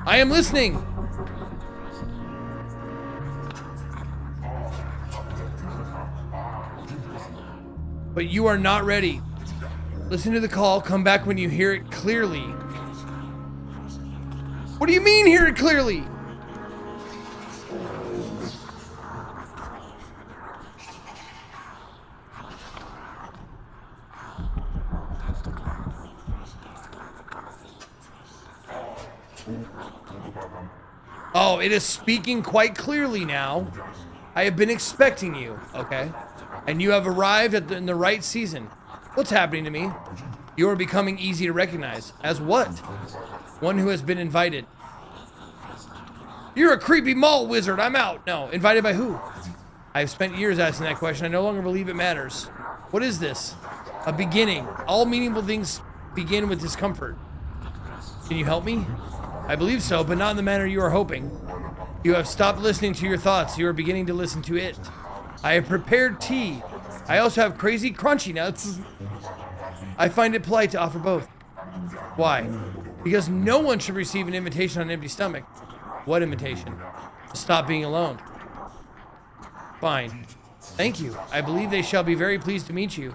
I am listening! But you are not ready. Listen to the call, come back when you hear it clearly. What do you mean, hear it clearly? Oh, it is speaking quite clearly now. I have been expecting you, okay? And you have arrived in the right season. What's happening to me? You are becoming easy to recognize. As what? One who has been invited. You're a creepy mall wizard. I'm out. No, invited by who? I have spent years asking that question. I no longer believe it matters. What is this? A beginning. All meaningful things begin with discomfort. Can you help me? I believe so, but not in the manner you are hoping. You have stopped listening to your thoughts. You are beginning to listen to it. I have prepared tea. I also have crazy crunchy nuts. I find it polite to offer both. Why? Because no one should receive an invitation on an empty stomach. What invitation? To stop being alone. Fine. Thank you. I believe they shall be very pleased to meet you.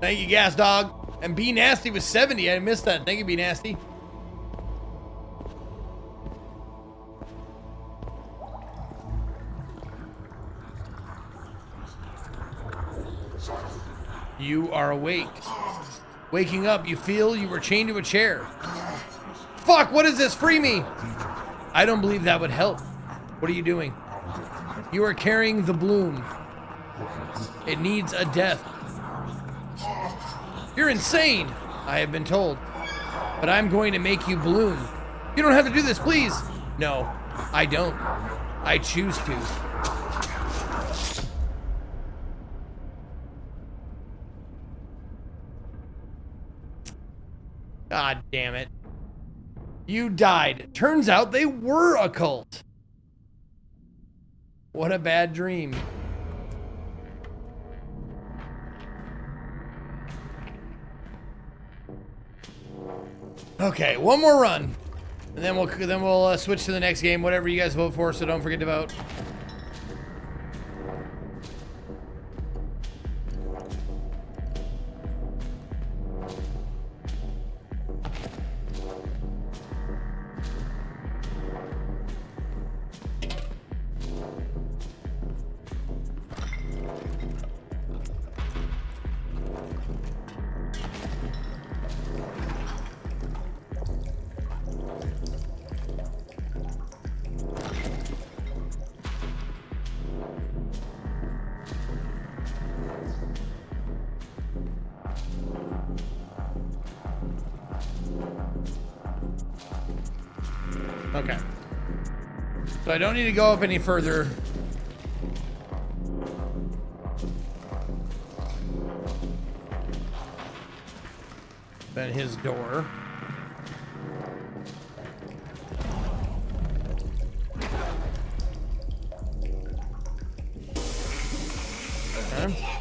Thank you, Gas Dog. And Be Nasty was 70. I missed that. Thank you, Be Nasty. You are awake. Waking up, you feel you were chained to a chair. Fuck, what is this? Free me! I don't believe that would help. What are you doing? You are carrying the bloom. It needs a death. You're insane, I have been told. But I'm going to make you bloom. You don't have to do this, please. No, I don't. I choose to. God damn it. You died. Turns out they were a cult. What a bad dream. Okay, one more run, and then we'll switch to the next game. Whatever you guys vote for, so don't forget to vote. Okay. So I don't need to go up any further. Than his door. Okay.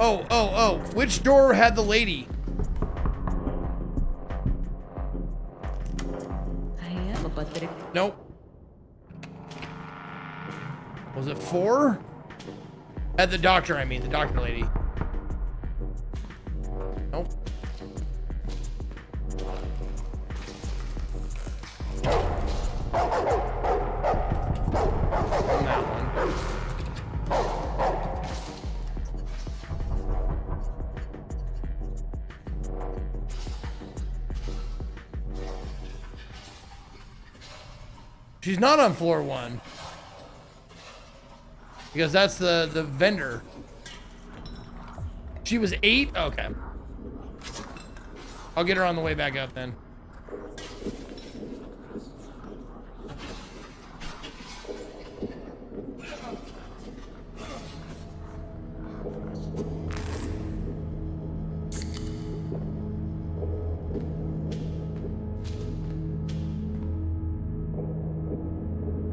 Oh. Which door had the lady? Nope. Was it 4? At the doctor, I mean, the doctor lady. Nope. On that one. She's not on floor 1. Because that's the vendor. She was 8? Okay. I'll get her on the way back up then.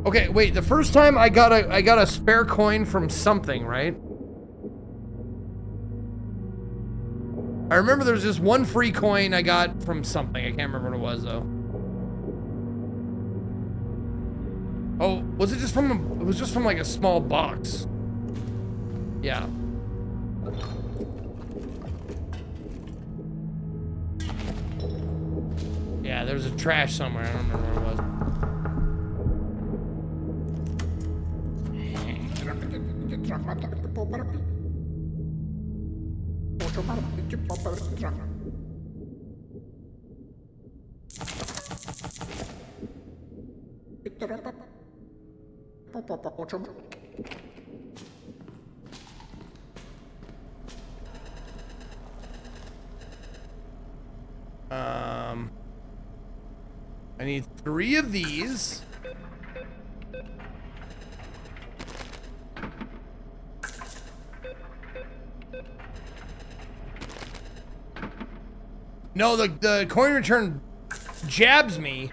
Okay, wait, the first time I got a spare coin from something, right? I remember there was just one free coin I got from something. I can't remember what it was though. Oh, was it just from it was just from like a small box. Yeah. Yeah, there's a trash somewhere. I don't remember where it was. I need 3 of these. No, the coin return jabs me.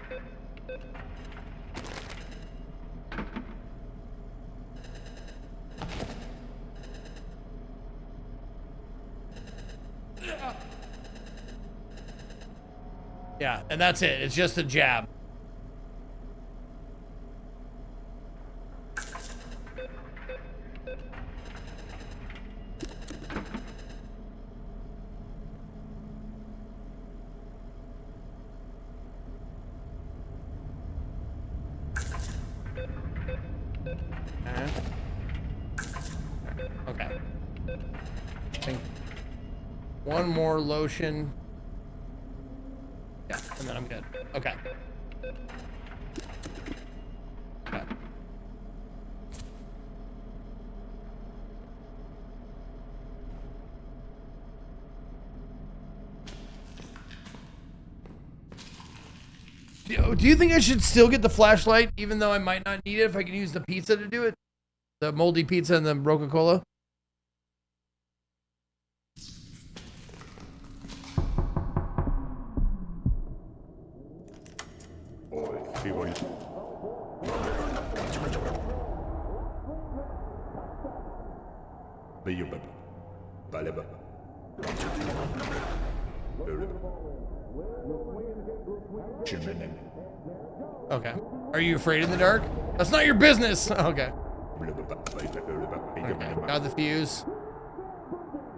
Yeah, and that's it. It's just a jab. Okay. I think one more lotion. Yeah, and then I'm good. Okay. Okay. Do you think I should still get the flashlight, even though I might not need it if I can use the pizza to do it? The moldy pizza and the Coca-Cola? Okay. Are you afraid in the dark? That's not your business. Okay. Okay. Got the fuse.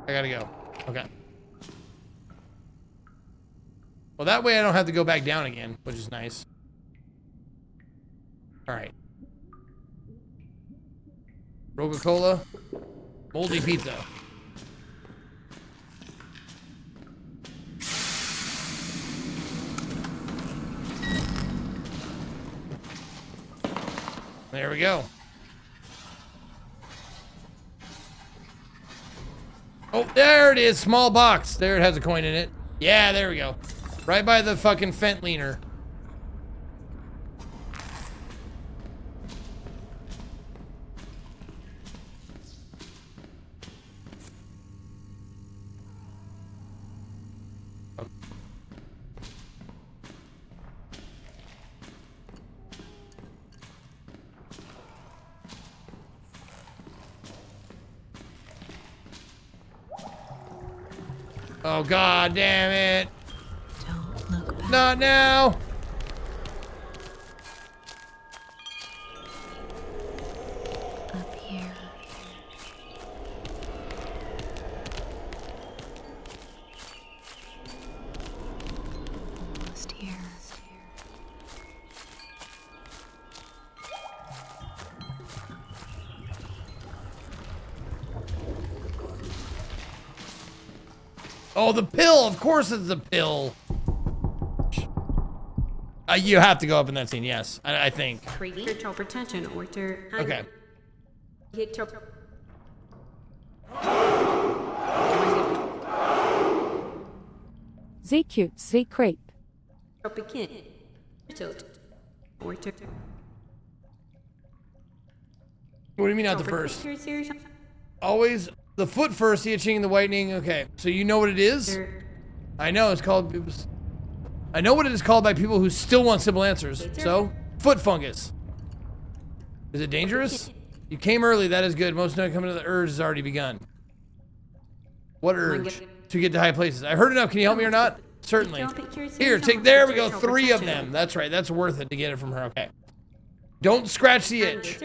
I gotta go. Okay. Well, that way I don't have to go back down again, which is nice. All right. Coca-Cola. Moldy pizza. There we go. Oh, there it is. Small box. There it has a coin in it. Yeah, there we go. Right by the fucking fent leaner. Oh, god damn it. Not now. Up here. Almost here. Oh, the pill. Of course it's the pill. You have to go up in that scene, yes. I think. Okay. Z cute, Z creep. What do you mean not the first? Always the foot first, the itching, the whitening. Okay, so you know what it is? I know it's called. I know what it is called by people who still want simple answers. So, foot fungus. Is it dangerous? You came early, that is good. Most not coming to the urge has already begun. What urge? To get to high places. I heard enough. Can you help me or not? Certainly. Here, take, there we go. 3 of them. That's right. That's worth it to get it from her. Okay. Don't scratch the itch.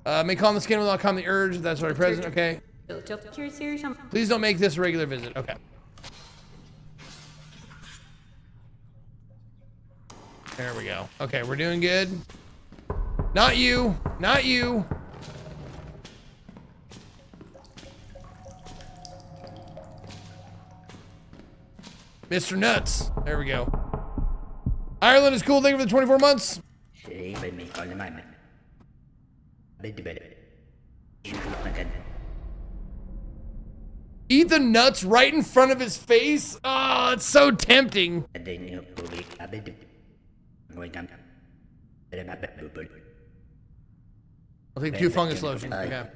May calm the skin without calming the urge. That's already present. Okay. Please don't make this a regular visit. Okay. There we go. Okay, we're doing good. Not you. Not you. Mr. Nuts. There we go. Ireland is cool. Thank you for the 24 months. Eat the nuts right in front of his face? Oh, it's so tempting. I'll take 2 fungus lotions. Okay.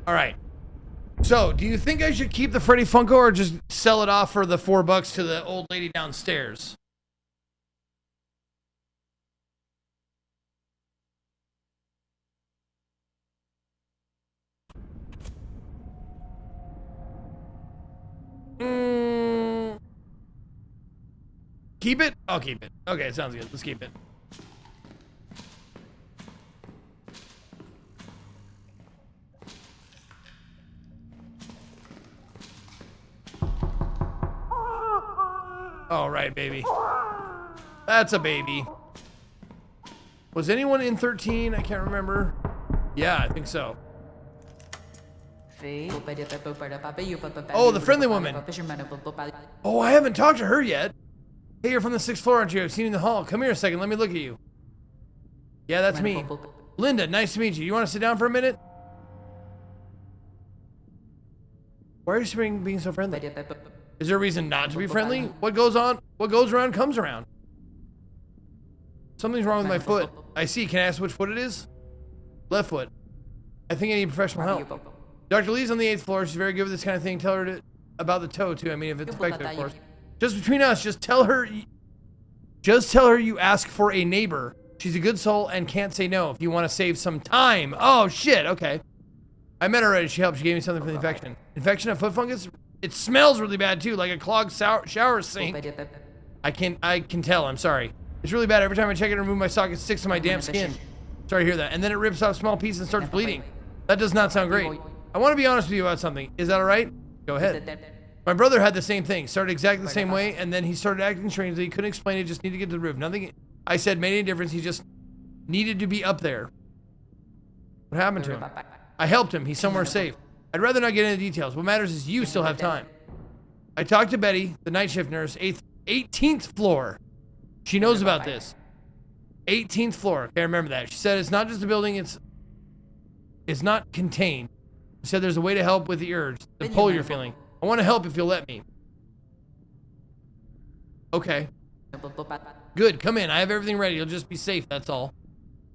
All right. So, do you think I should keep the Freddy Funko or just sell it off for the $4 to the old lady downstairs? Keep it? I'll keep it. Okay, sounds good. Let's keep it. All right, baby. That's a baby. Was anyone in 13? I can't remember. Yeah, I think so. Oh, the friendly woman. Oh, I haven't talked to her yet. Hey, you're from the 6th floor, aren't you? I've seen you in the hall. Come here a second. Let me look at you. Yeah, that's me. Linda, nice to meet you. You want to sit down for a minute? Why are you being so friendly? Is there a reason not to be friendly? What goes around comes around. Something's wrong with my foot. I see. Can I ask which foot it is? Left foot. I think I need professional help. Dr. Lee's on the 8th floor. She's very good with this kind of thing. Tell her about the toe, too. I mean, if it's affected, of course. Just between us, just tell her you ask for a neighbor. She's a good soul and can't say no if you want to save some time. Oh, shit. Okay. I met her already. She helped. She gave me something for the infection. Infection of foot fungus? It smells really bad, too, like a clogged shower sink. I can tell. I'm sorry. It's really bad. Every time I check it and remove my sock, it sticks to my damp skin. Sorry to hear that. And then it rips off small pieces and starts bleeding. That does not sound great. I want to be honest with you about something. Is that all right? Go ahead. My brother had the same thing. Started exactly the same way, and then he started acting strangely. He couldn't explain it. Just needed to get to the roof. Nothing I said made any difference. He just needed to be up there. What happened to him? I helped him. He's somewhere safe. I'd rather not get into details. What matters is you still have time. I talked to Betty, the night shift nurse, 18th floor. She knows about this. 18th floor. Okay, remember that. She said it's not just a building, it's not contained. She said there's a way to help with the urge, the pull you're feeling. I want to help if you'll let me. Okay. Good, come in. I have everything ready. You'll just be safe, that's all.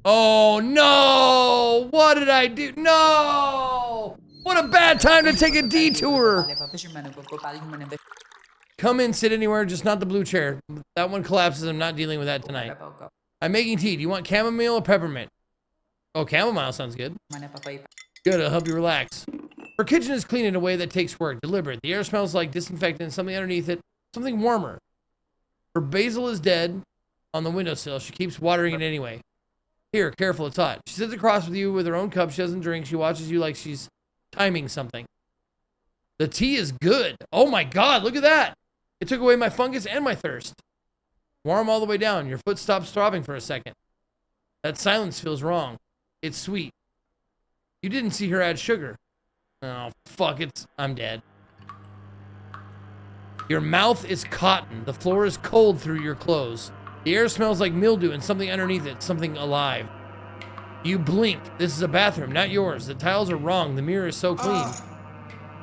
Oh, no! What did I do? No! What a bad time to take a detour! Come in, sit anywhere, just not the blue chair. That one collapses. I'm not dealing with that tonight. I'm making tea. Do you want chamomile or peppermint? Oh, chamomile sounds good. Good, it'll help you relax. Her kitchen is clean in a way that takes work. Deliberate. The air smells like disinfectant, something underneath it, something warmer. Her basil is dead on the windowsill. She keeps watering it anyway. Here, careful, it's hot. She sits across with you with her own cup. She doesn't drink. She watches you like she's timing something. The tea is good. Oh my God, look at that. It took away my fungus and my thirst. Warm all the way down. Your foot stops throbbing for a second. That silence feels wrong. It's sweet. You didn't see her add sugar. Oh, fuck, I'm dead. Your mouth is cotton. The floor is cold through your clothes. The air smells like mildew and something underneath it, something alive. You blink. This is a bathroom, not yours. The tiles are wrong. The mirror is so clean.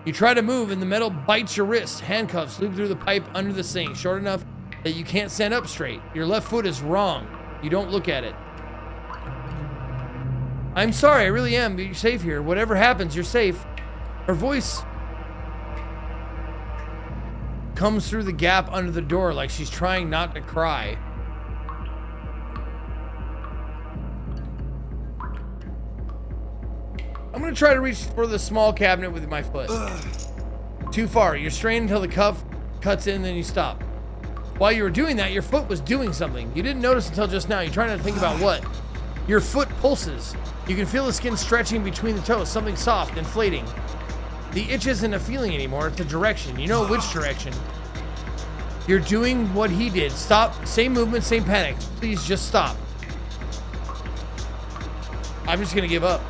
You try to move and the metal bites your wrist. Handcuffs loop through the pipe under the sink, short enough that you can't stand up straight. Your left foot is wrong. You don't look at it. I'm sorry, I really am, but you're safe here. Whatever happens, you're safe. Her voice comes through the gap under the door like she's trying not to cry. I'm gonna try to reach for the small cabinet with my foot. Too far. You're straining until the cuff cuts in, then you stop. While you were doing that, your foot was doing something. You didn't notice until just now. You're trying to think about what. Your foot pulses. You can feel the skin stretching between the toes, something soft, inflating. The itch isn't a feeling anymore, it's a direction. You know which direction. You're doing what he did. Stop. Same movement, same panic. Please just stop. I'm just gonna give up.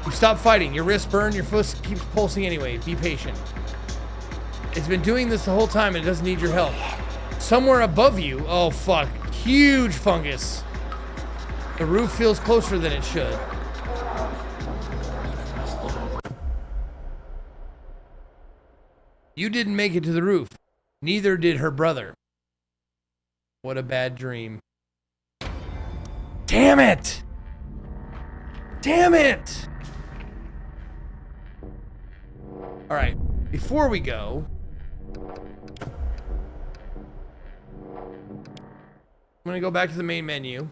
You stop fighting. Your wrist burned, your foot keeps pulsing anyway. Be patient. It's been doing this the whole time and it doesn't need your help. Somewhere above you, oh fuck, huge fungus. The roof feels closer than it should. You didn't make it to the roof. Neither did her brother. What a bad dream. Damn it! Damn it! All right, before we go, I'm gonna go back to the main menu.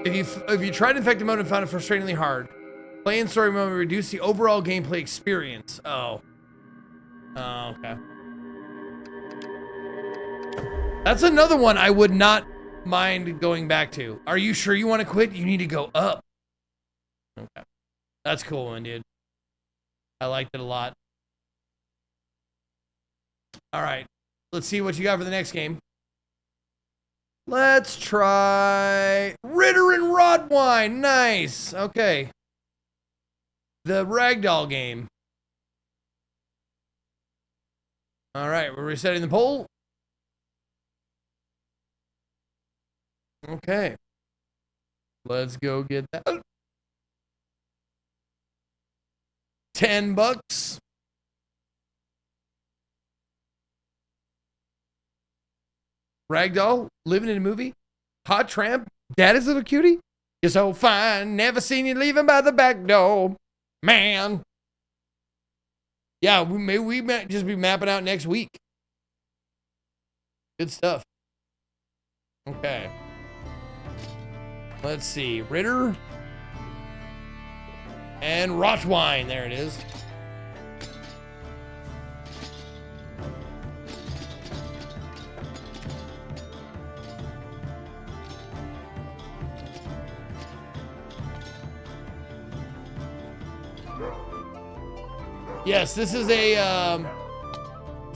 If you tried infected mode and found it frustratingly hard, play in story mode will reduce the overall gameplay experience. Oh. Oh, okay. That's another one I would not mind going back to. Are you sure you want to quit? You need to go up. Okay. That's cool one, dude. I liked it a lot. All right. Let's see what you got for the next game. Let's try Ritter and Rodwine. Nice. Okay. The Ragdoll game. All right, we're resetting the poll. Okay. Let's go get that. $10. Ragdoll, living in a movie. Hot Tramp, Daddy's Little Cutie. You're so fine, never seen you leaving by the back door. Man. Yeah, we might just be mapping out next week. Good stuff. Okay. Let's see. Ritter and Rotwine. There it is. Yes, this is a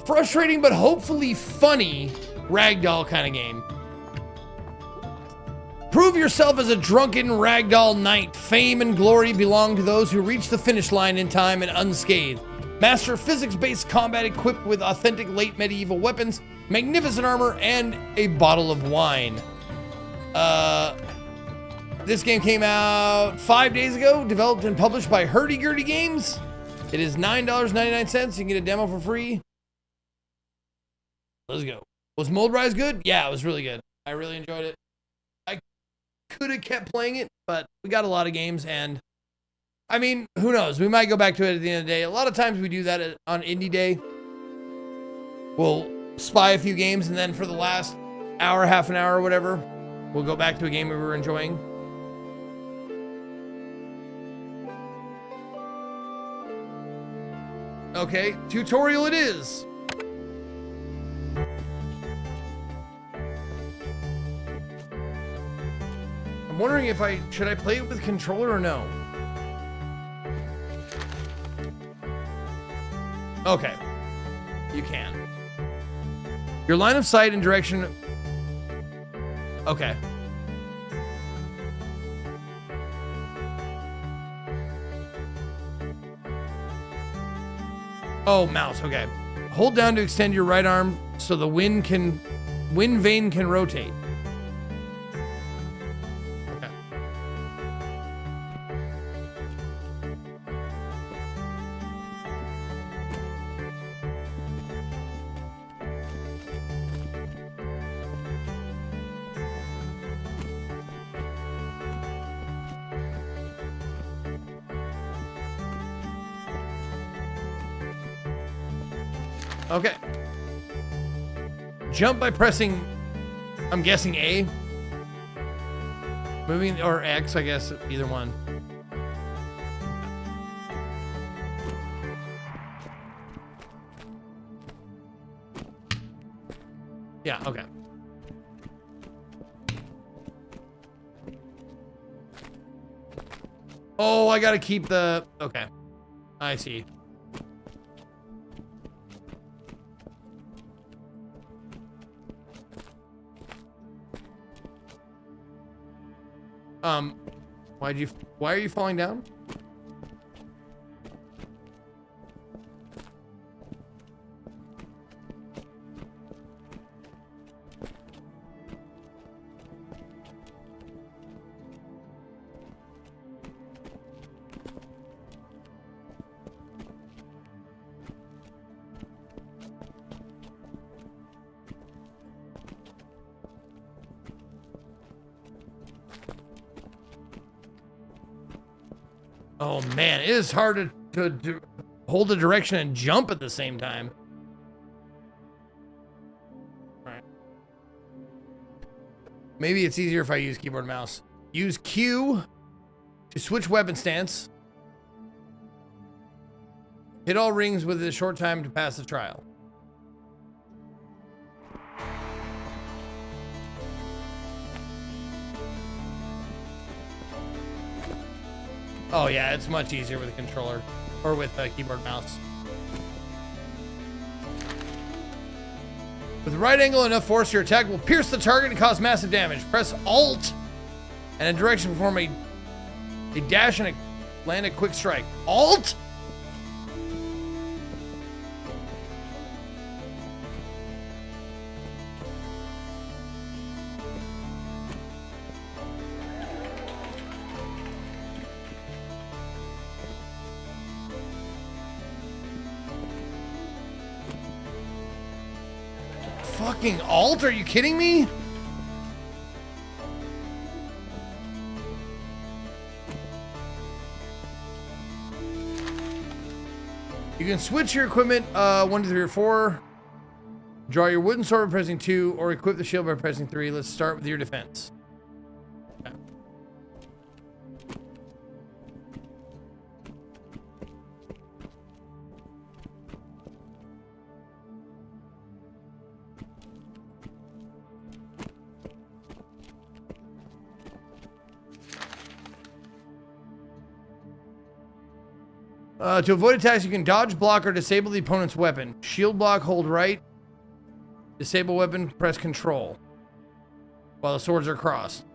frustrating but hopefully funny ragdoll kind of game. Prove yourself as a drunken ragdoll knight. Fame and glory belong to those who reach the finish line in time and unscathed. Master physics-based combat equipped with authentic late medieval weapons, magnificent armor, and a bottle of wine. This game came out 5 days ago, developed and published by Hurdy-Gurdy Games. It is $9.99. You can get a demo for free. Let's go. Was Mold Rise good? Yeah, it was really good. I really enjoyed it. I could have kept playing it, but we got a lot of games, and I mean, who knows? We might go back to it at the end of the day. A lot of times we do that on Indie Day. We'll spy a few games, and then for the last hour, half an hour, or whatever, we'll go back to a game we were enjoying. Okay, tutorial it is. I'm wondering if should I play it with controller or no? Okay, you can. Your line of sight and direction. Okay. Oh, mouse, okay. Hold down to extend your right arm so the wind vane can rotate. Okay. Okay. Jump by pressing, I'm guessing A. Moving, or X, I guess, either one. Yeah, okay. Oh, I gotta keep the, okay. I see. Why are you falling down? Oh man, it is hard to hold the direction and jump at the same time. All right. Maybe it's easier if I use keyboard and mouse. Use Q to switch weapon stance. Hit all rings within a short time to pass the trial. Oh yeah, it's much easier with a controller or with a keyboard mouse. With the right angle, enough force, your attack will pierce the target and cause massive damage. Press Alt and a direction to perform a dash and land a quick strike. Alt? Fucking Alt? Are you kidding me? You can switch your equipment 1, 2, 3, or 4. Draw your wooden sword by pressing 2, or equip the shield by pressing 3. Let's start with your defense. Okay. To avoid attacks, you can dodge, block, or disable the opponent's weapon. Shield block, hold right. Disable weapon, press control. While the swords are crossed.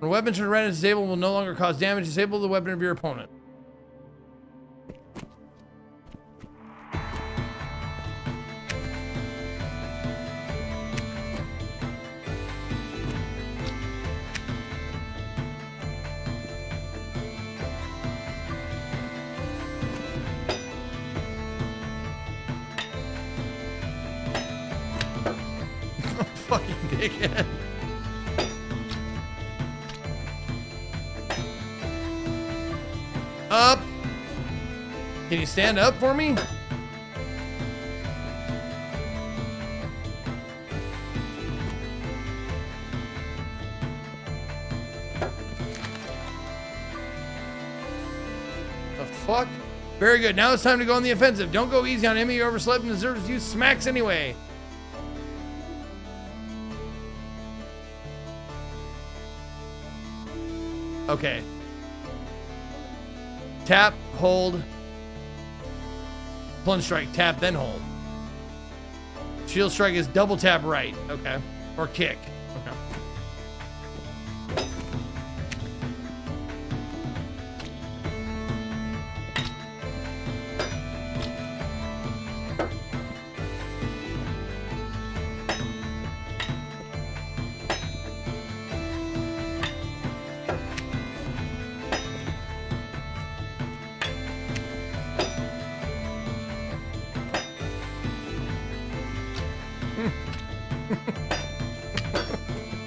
When weapons are rendered disabled, will no longer cause damage. Disable the weapon of your opponent. dickhead. Up. Can you stand up for me? The fuck? Very good. Now it's time to go on the offensive. Don't go easy on him. He overslept and deserves you smacks anyway. Okay. Tap, hold. Plunge strike, tap, then hold. Shield strike is double tap right. Okay. Or kick. Okay.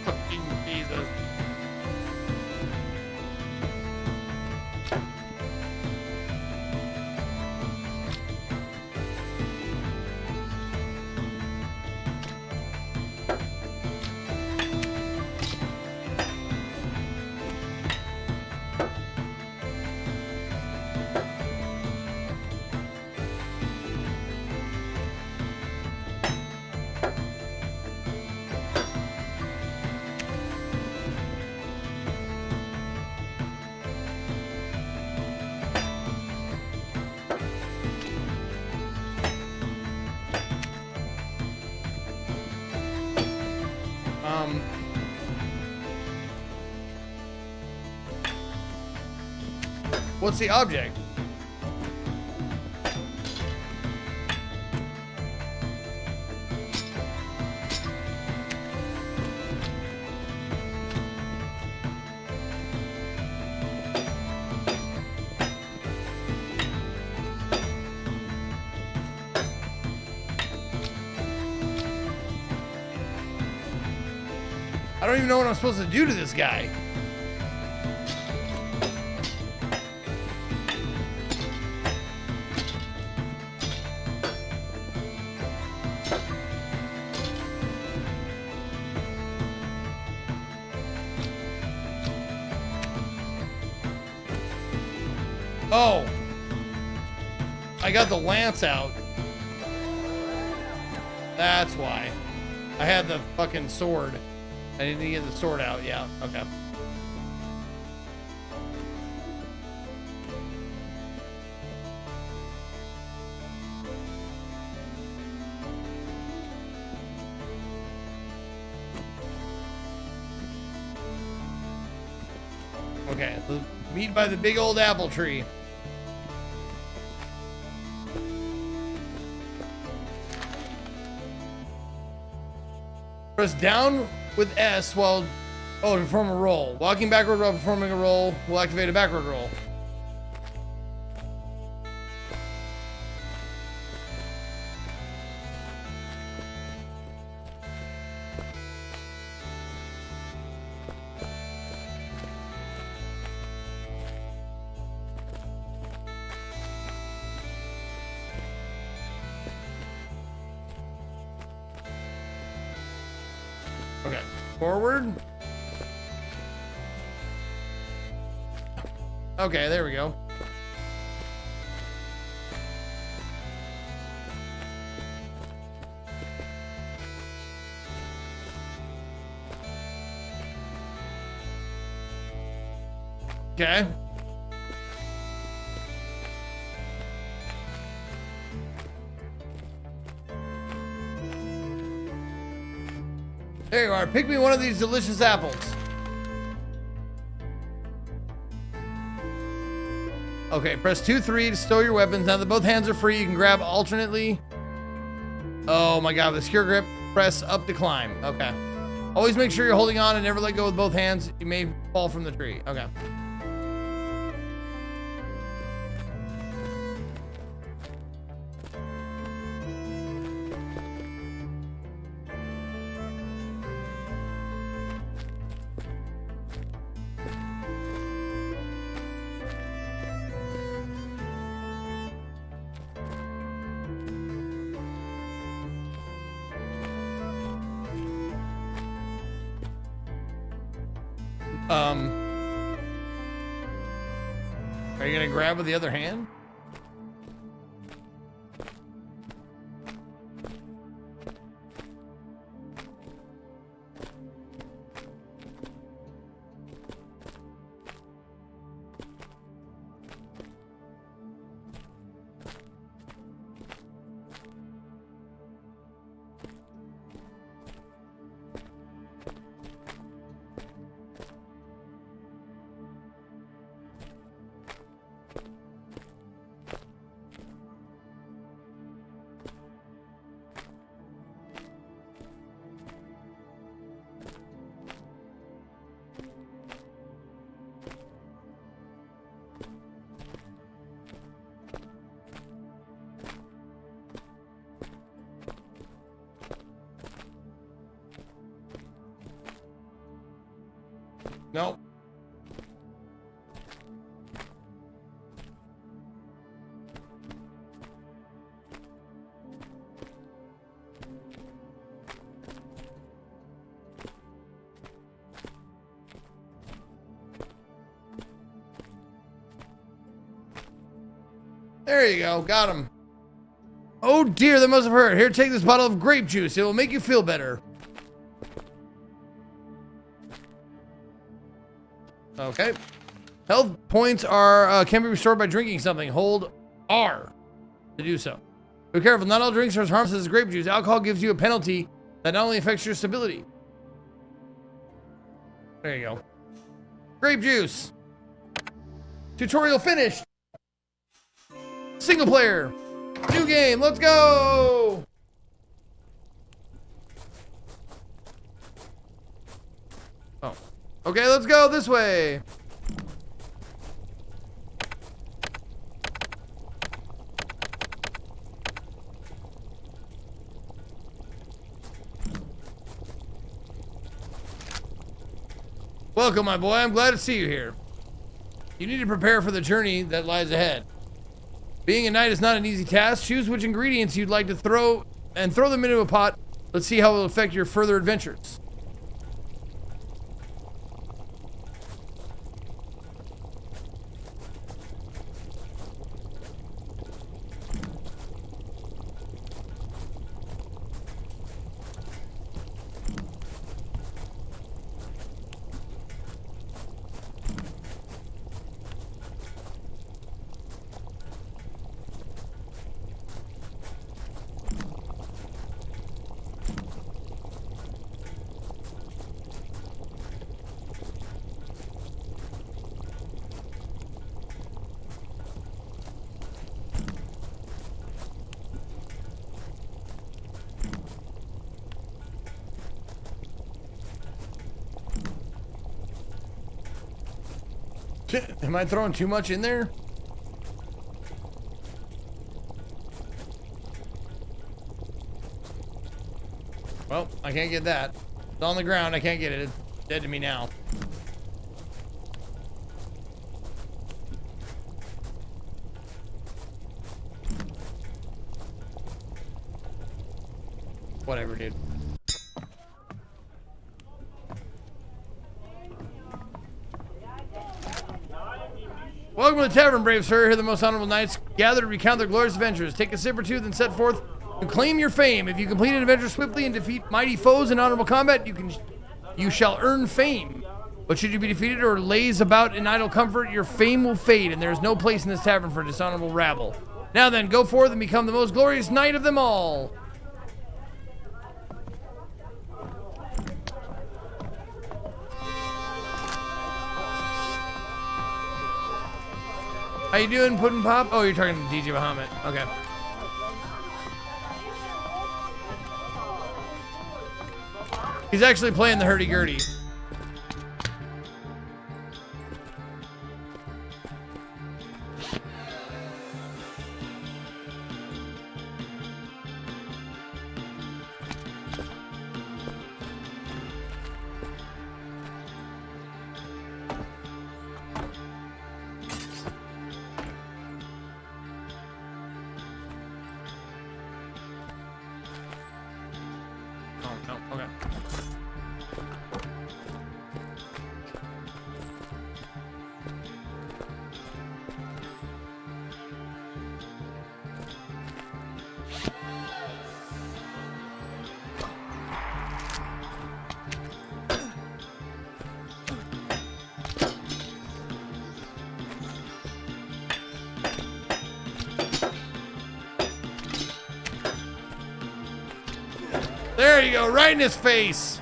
Fucking Jesus. What's the object? I don't even know what I'm supposed to do to this guy. Oh, I got the lance out. That's why. I had the fucking sword. I need to get the sword out. Yeah, okay. Okay, meet by the big old apple tree. Press down with S while to perform a roll. Walking backward while performing a roll will activate a backward roll. Okay, forward. Okay, there we go. Okay. There you are. Pick me one of these delicious apples. Okay, press 2-3 to stow your weapons. Now that both hands are free, you can grab alternately. Oh my god, with a secure grip, press up to climb. Okay. Always make sure you're holding on and never let go with both hands. You may fall from the tree. Okay. Are you gonna grab with the other hand? No. There you go. Got him. Oh dear, that must have hurt. Here, take this bottle of grape juice. It will make you feel better. Okay. Health points are can be restored by drinking something. Hold R to do so. Be careful. Not all drinks are as harmless as grape juice. Alcohol gives you a penalty that not only affects your stability. There you go. Grape juice. Tutorial finished. Single player. New game. Let's go. Oh. Okay, let's go this way. Welcome, my boy. I'm glad to see you here. You need to prepare for the journey that lies ahead. Being a knight is not an easy task. Choose which ingredients you'd like to throw them into a pot. Let's see how it will affect your further adventures. Am I throwing too much in there? Well, I can't get that. It's on the ground. I can't get it. It's dead to me now. Whatever, dude. Welcome to the tavern, brave sir. Here the most honorable knights gather to recount their glorious adventures. Take a sip or two, then set forth to claim your fame. If you complete an adventure swiftly and defeat mighty foes in honorable combat, you shall earn fame. But should you be defeated or laze about in idle comfort, your fame will fade, and there is no place in this tavern for dishonorable rabble. Now then, go forth and become the most glorious knight of them all. How you doing, Puddin' Pop? Oh, you're talking to DJ Bahamut. Okay. He's actually playing the hurdy-gurdy. There you go, right in his face.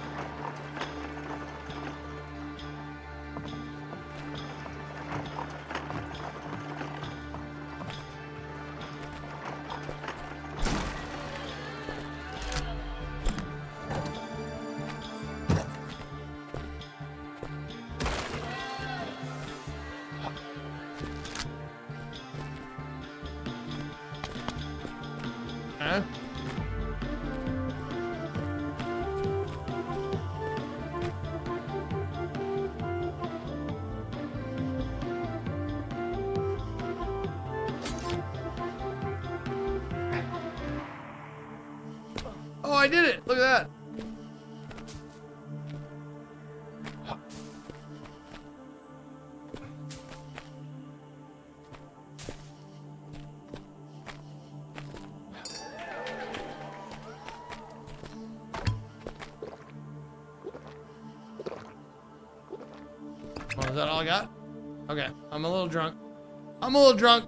Huh? Oh, I did it. Look at that. Oh, is that all I got? Okay, I'm a little drunk. I'm a little drunk.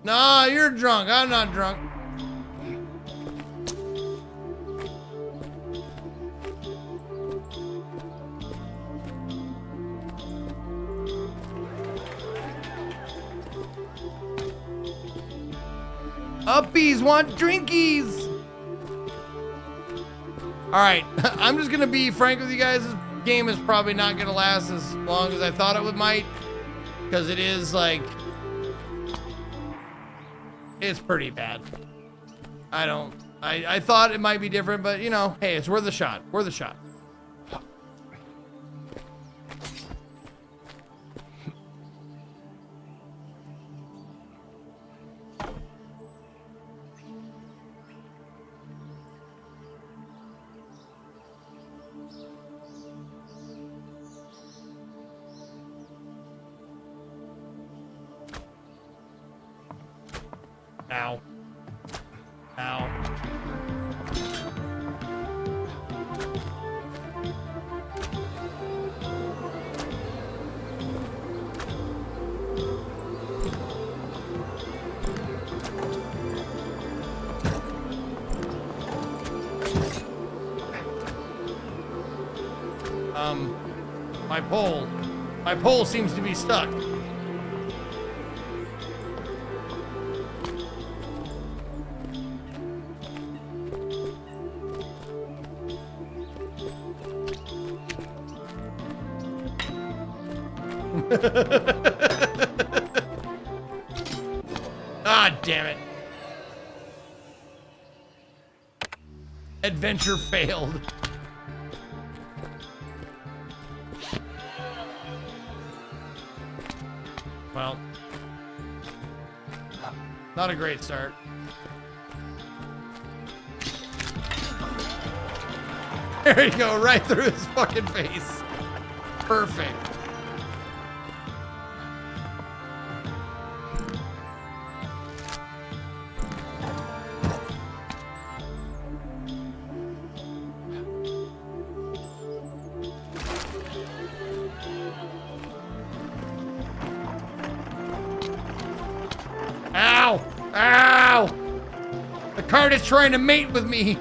Nah, you're drunk. I'm not drunk. Uppies want drinkies. All right, I'm just gonna be frank with you guys. This game is probably not gonna last as long as I thought it might, because it is like, it's pretty bad. I thought it might be different, but you know, hey, it's worth a shot. Worth a shot. Ow. Ow. My pole seems to be stuck. Ah, damn it. Adventure failed. Well, not a great start. There you go, right through his fucking face. Perfect. Ow! Ow! The cart is trying to mate with me.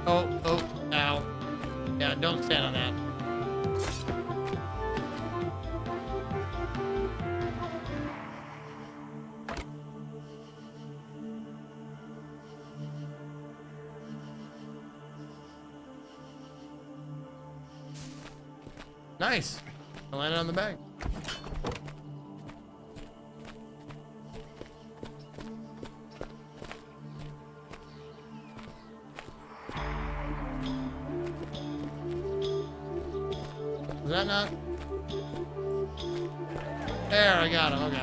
Oh, ow. Yeah, don't stand on that. Nice. I landed on the bag. Was that not? There, I got him. Okay.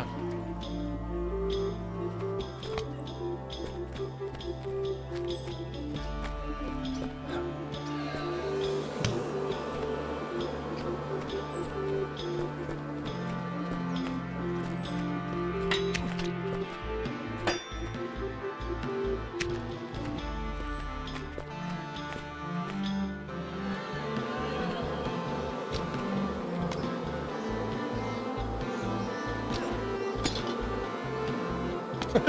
No,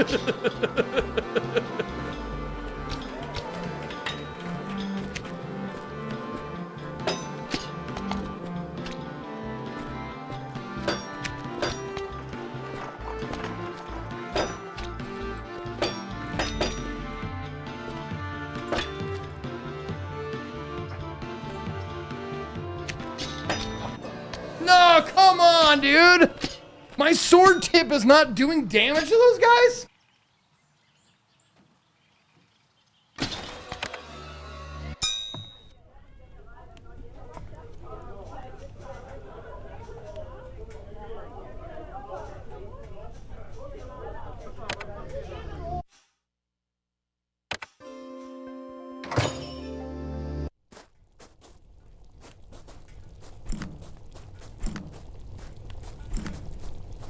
come on, dude. My sword tip is not doing damage to those guys?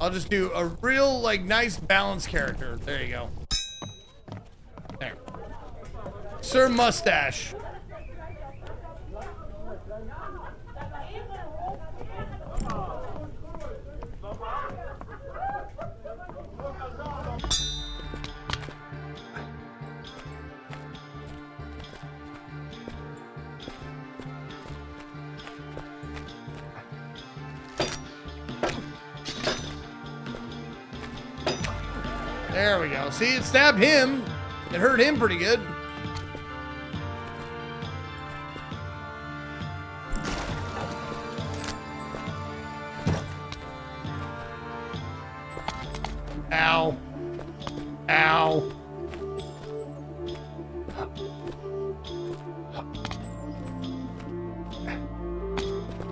I'll just do a real, like, nice balanced character. There you go. There. Sir Mustache. There we go. See, it stabbed him. It hurt him pretty good. Ow. Ow.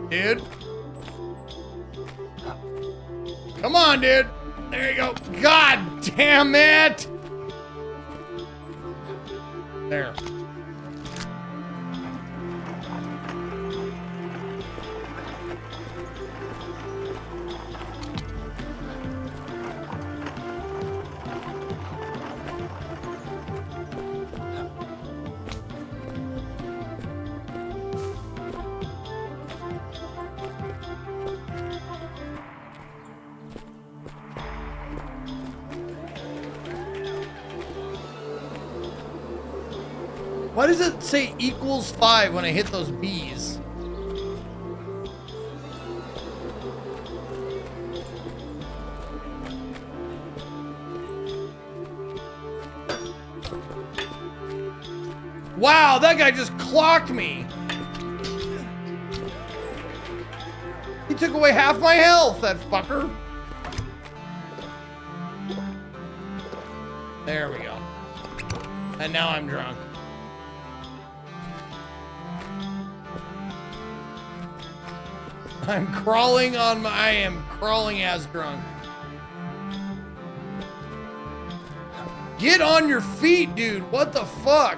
Dude. Come on, dude. There you go. God damn it! There. Why does it say equals 5 when I hit those bees? Wow, that guy just clocked me. He took away half my health, that fucker. There we go. And now I'm drunk. I'm crawling on my, I am crawling as drunk. Get on your feet, dude. What the fuck?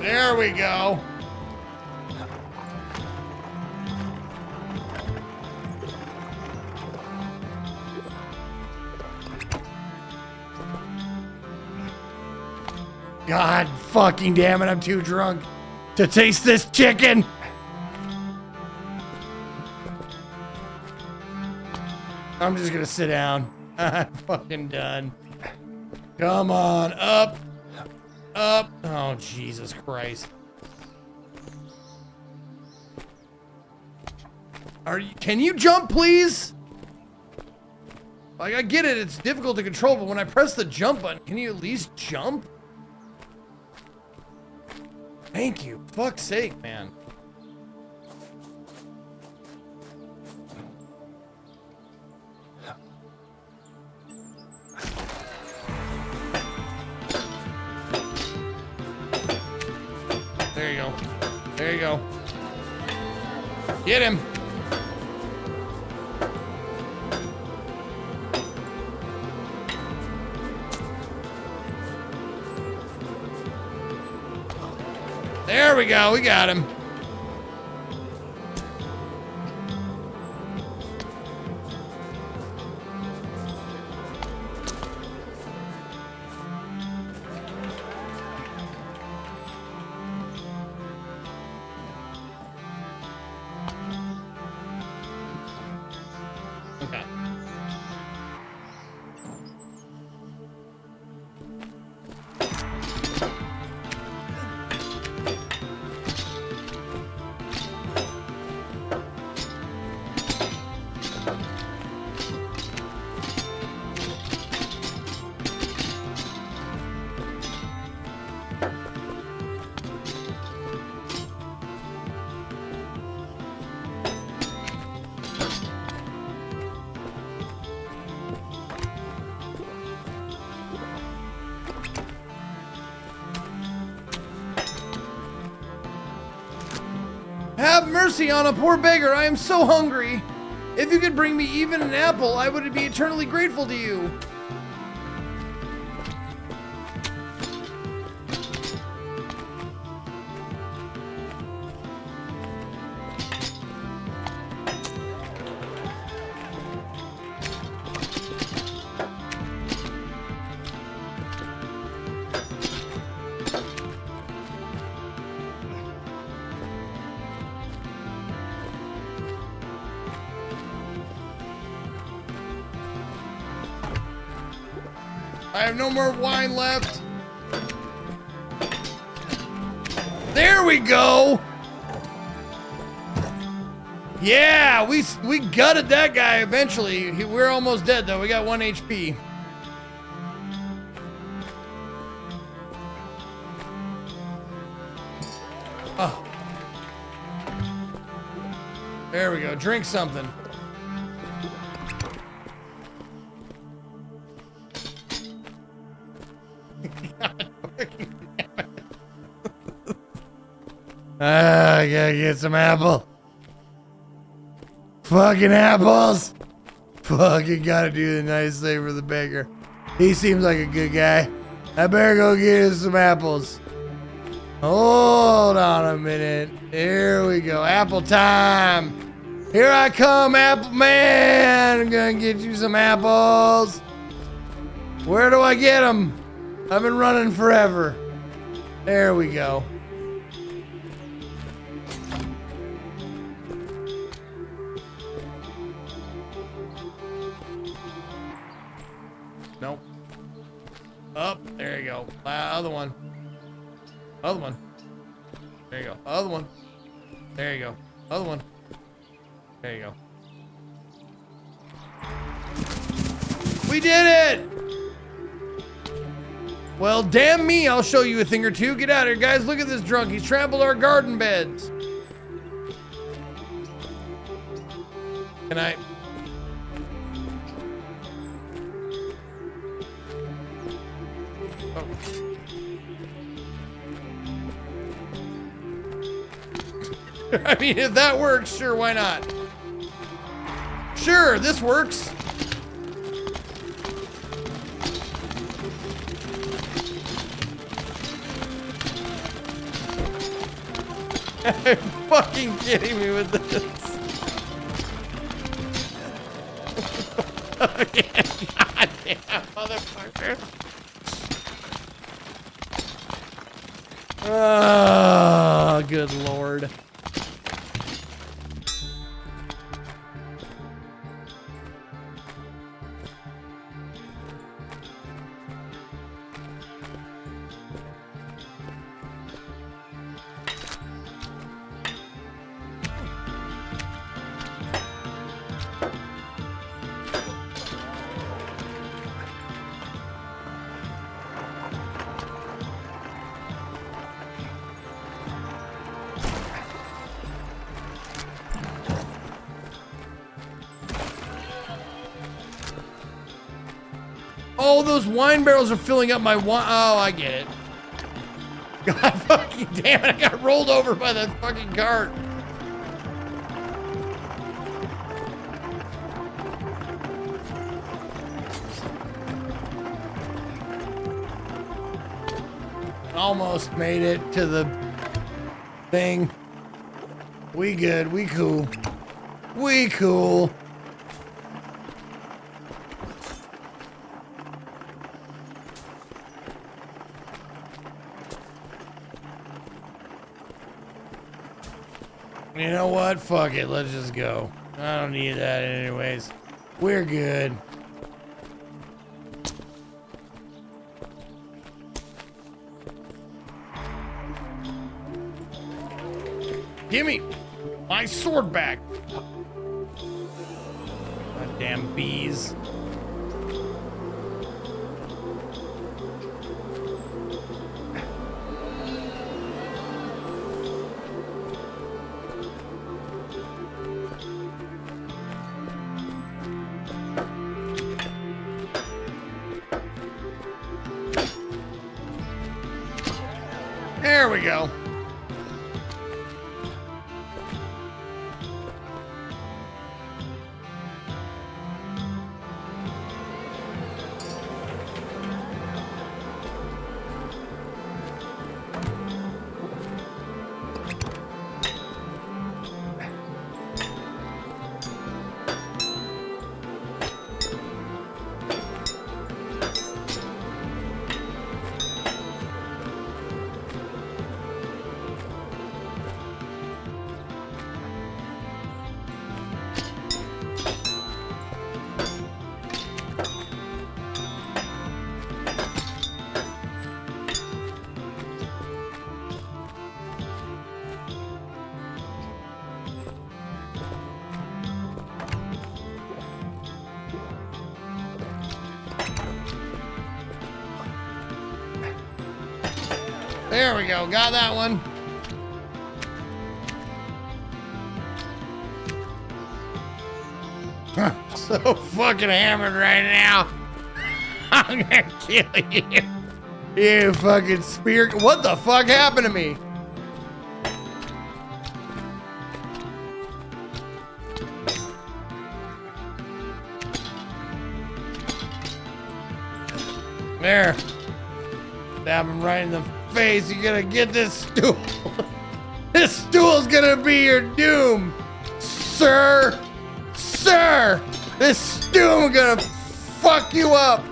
There we go. God fucking damn it, I'm too drunk to taste this chicken. I'm just gonna sit down. I'm fucking done. Come on, up. Up. Oh, Jesus Christ. Can you jump, please? Like, I get it, it's difficult to control, but when I press the jump button, can you at least jump? Thank you. Fuck's sake, man. There you go. There you go. Get him. we go. We got him. Okay. Have mercy on a poor beggar. I am so hungry. If you could bring me even an apple, I would be eternally grateful to you. I have no more wine left. There we go. Yeah, we gutted that guy eventually. We're almost dead though. We got 1 HP. Oh. There we go. Drink something. I gotta get some apple. Fucking apples. Fucking gotta do the nice thing for the beggar. He seems like a good guy. I better go get him some apples. Hold on a minute. Here we go. Apple time. Here I come, Apple Man. I'm gonna get you some apples. Where do I get them? I've been running forever. There we go. Nope. Up. There you go. Other one. Other one. There you go. Other one. There you go. Other one. There you go. We did it! Well, damn me, I'll show you a thing or two. Get out of here, guys. Look at this drunk. He's trampled our garden beds. Can I... Oh. I mean, if that works, sure, why not? Sure, this works. Are you fucking kidding me with this? Goddamn motherfucker. Oh, good lord. Oh, those wine barrels are filling up my wine. Oh, I get it. God fucking damn it. I got rolled over by that fucking cart. Almost made it to the thing. We good. We cool. We cool. You know what? Fuck it. Let's just go. I don't need that anyways. We're good. Give me my sword back. Goddamn bees. There we go. There we go. Got that one. So fucking hammered right now. I'm gonna kill you. You fucking spear. What the fuck happened to me? There. Stab him right in the face. You're gonna get this stool. This stool's gonna be your doom, sir. Sir, this stool gonna fuck you up.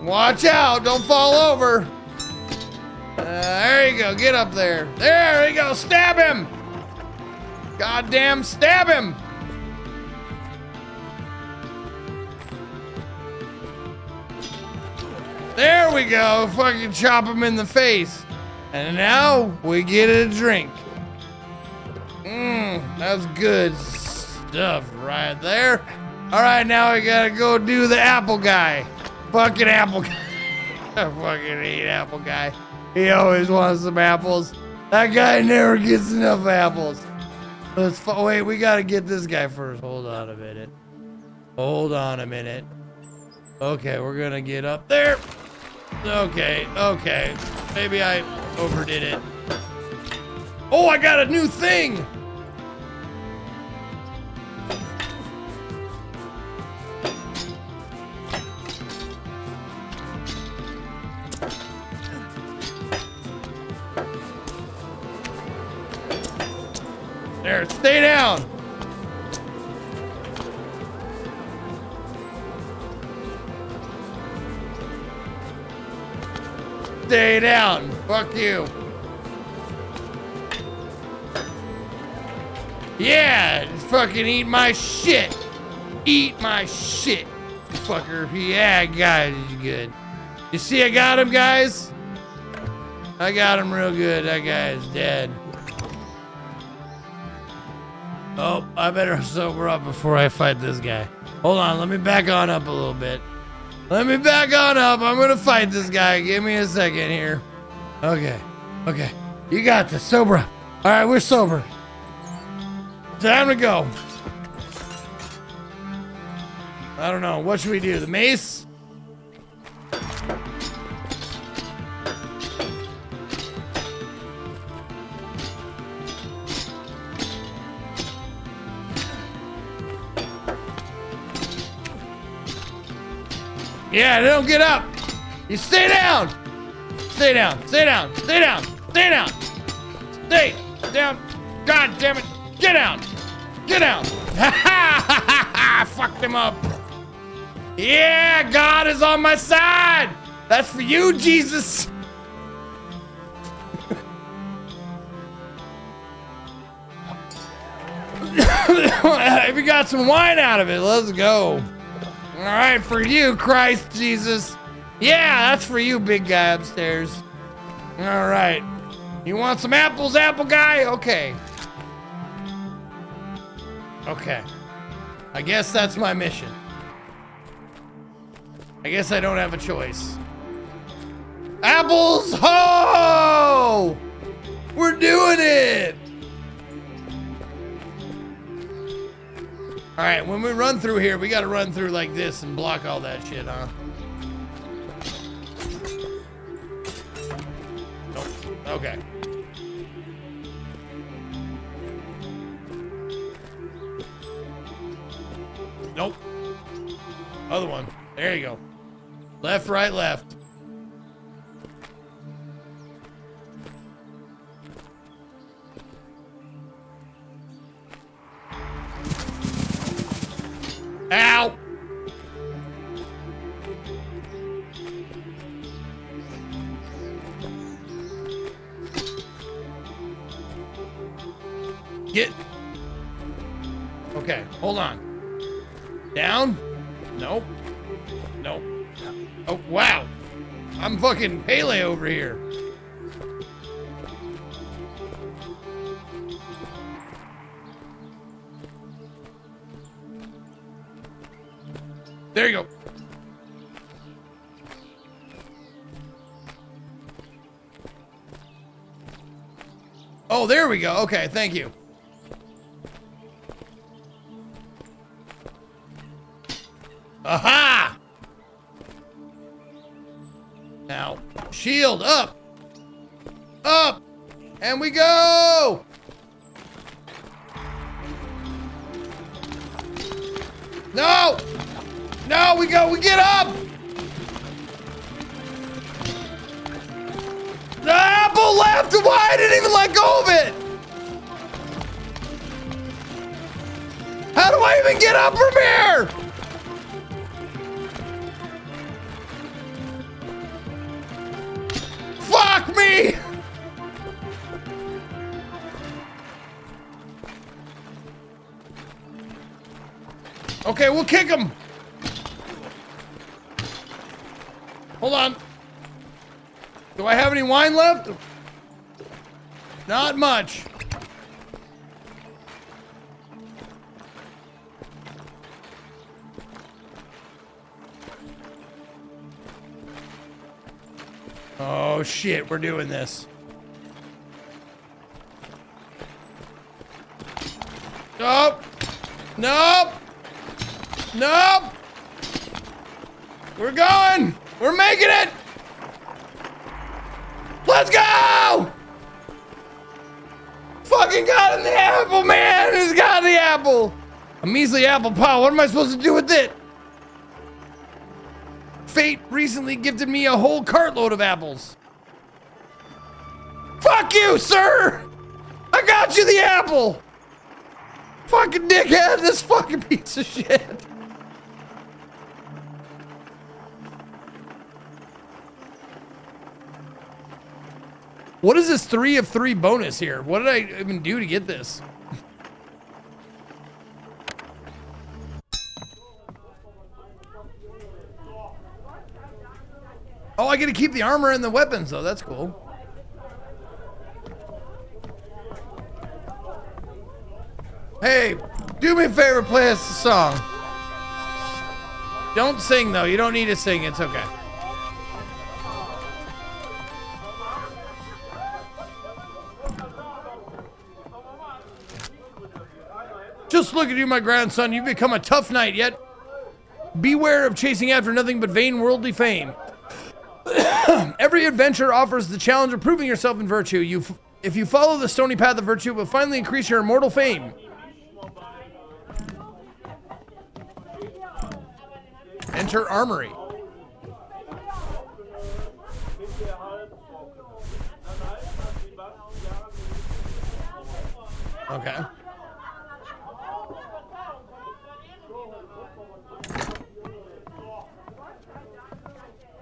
Watch out, don't fall over. There you go, get up there. There you go, stab him. Goddamn, stab him. There we go, fucking chop him in the face. And now we get a drink. That's good stuff right there. All right, now we gotta go do the apple guy. Fucking apple guy. I fucking hate apple guy. He always wants some apples. That guy never gets enough apples. Let's wait, we gotta get this guy first. Hold on a minute. Hold on a minute. Okay, we're gonna get up there. Okay, okay. Maybe I overdid it. Oh, I got a new thing! There, stay down! Stay down! Fuck you! Yeah! Just fucking eat my shit! Eat my shit, fucker. Yeah, guys, he's good. You see I got him, guys? I got him real good. That guy is dead. Oh, I better sober up before I fight this guy. Hold on, let me back on up a little bit. Let me back on up. I'm gonna fight this guy. Give me a second here. Okay, okay. You got this. Sober up. All right, we're sober. Time to go. I don't know. What should we do? The mace? Yeah, don't get up. You stay down. Stay down. Stay down. Stay down. Stay Stay down. Stay down. God damn it. Get down. Get down. Ha ha ha ha. I fucked him up. Yeah, God is on my side. That's for you, Jesus. We got some wine out of it. Let's go. All right, for you, Christ Jesus. Yeah, that's for you, big guy upstairs. All right. You want some apples, apple guy? Okay. Okay. I guess that's my mission. I guess I don't have a choice. Apples, ho! We're doing it! All right, when we run through here, we gotta run through like this and block all that shit, huh? Nope. Okay. Nope. Other one. There you go. Left, right, left. Ow! Get. Okay, hold on. Down? Nope. Nope. Oh, wow. I'm fucking Pele over here. There you go. Oh, there we go. Okay, thank you. Aha! Now, shield up. Up. And we go. No. No, we get up. The apple left. Why? I didn't even let go of it. How do I even get up from here? Fuck me! Okay, we'll kick him. Hold on. Do I have any wine left? Not much. Oh shit, we're doing this. Nope. Nope. Nope. We're going. We're making it. Let's go. Fucking got him the apple, man. He's got the apple. A measly apple pie. What am I supposed to do with it? Fate recently gifted me a whole cartload of apples. Fuck you, sir! I got you the apple! Fucking dickhead, this fucking piece of shit. What is this 3 of 3 bonus here? What did I even do to get this? Oh, I get to keep the armor and the weapons, though. That's cool. Hey, do me a favor, play us a song. Don't sing, though. You don't need to sing. It's okay. Just look at you, my grandson. You've become a tough knight, yet beware of chasing after nothing but vain worldly fame. Every adventure offers the challenge of proving yourself in virtue. If you follow the stony path of virtue, it will finally increase your immortal fame. Enter Armory. Okay.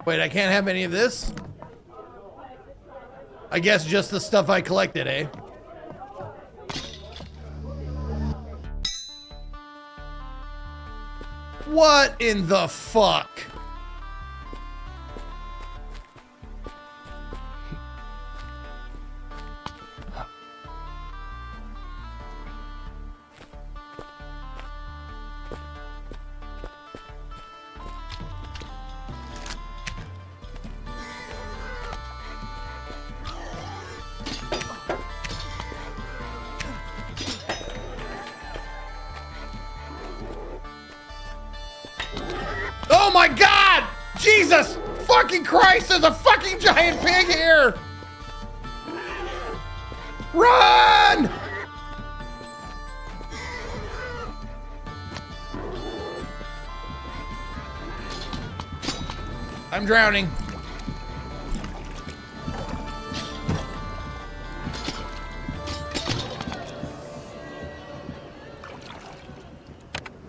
Wait, I can't have any of this? I guess just the stuff I collected, eh? What in the fuck? Oh my God! Jesus fucking Christ, there's a fucking giant pig here! Run! I'm drowning.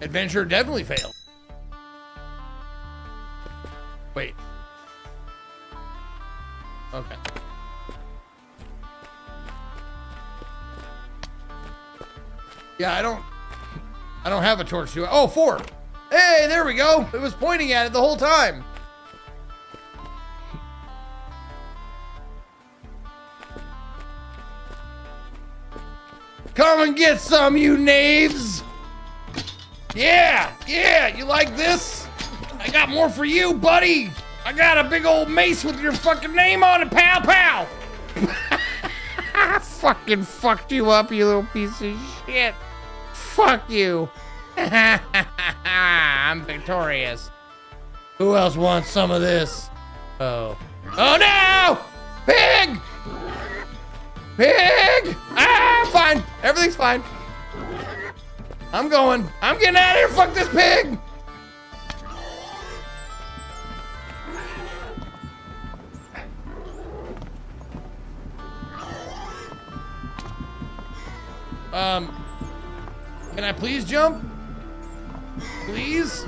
Adventure definitely failed. Wait. Okay. Yeah, I don't have a torch to it. Oh, 4. Hey, there we go. It was pointing at it the whole time. Come and get some, you knaves. Yeah, you like this? I got more for you, buddy. I got a big old mace with your fucking name on it, pal, pal. Fucking fucked you up, you little piece of shit. Fuck you. I'm victorious. Who else wants some of this? Oh. Oh no! Pig! Pig! Ah, I'm fine. Everything's fine. I'm going. I'm getting out of here. Fuck this pig! Can I please jump? Please?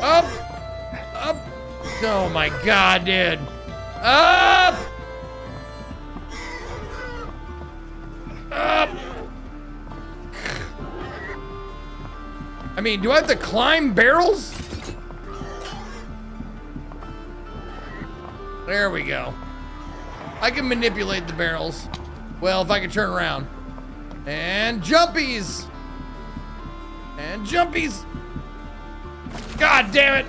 Up! Up! Oh my God, dude. Up! Up! I mean, do I have to climb barrels? There we go. I can manipulate the barrels. Well, if I can turn around. And jumpies! And jumpies! God damn it!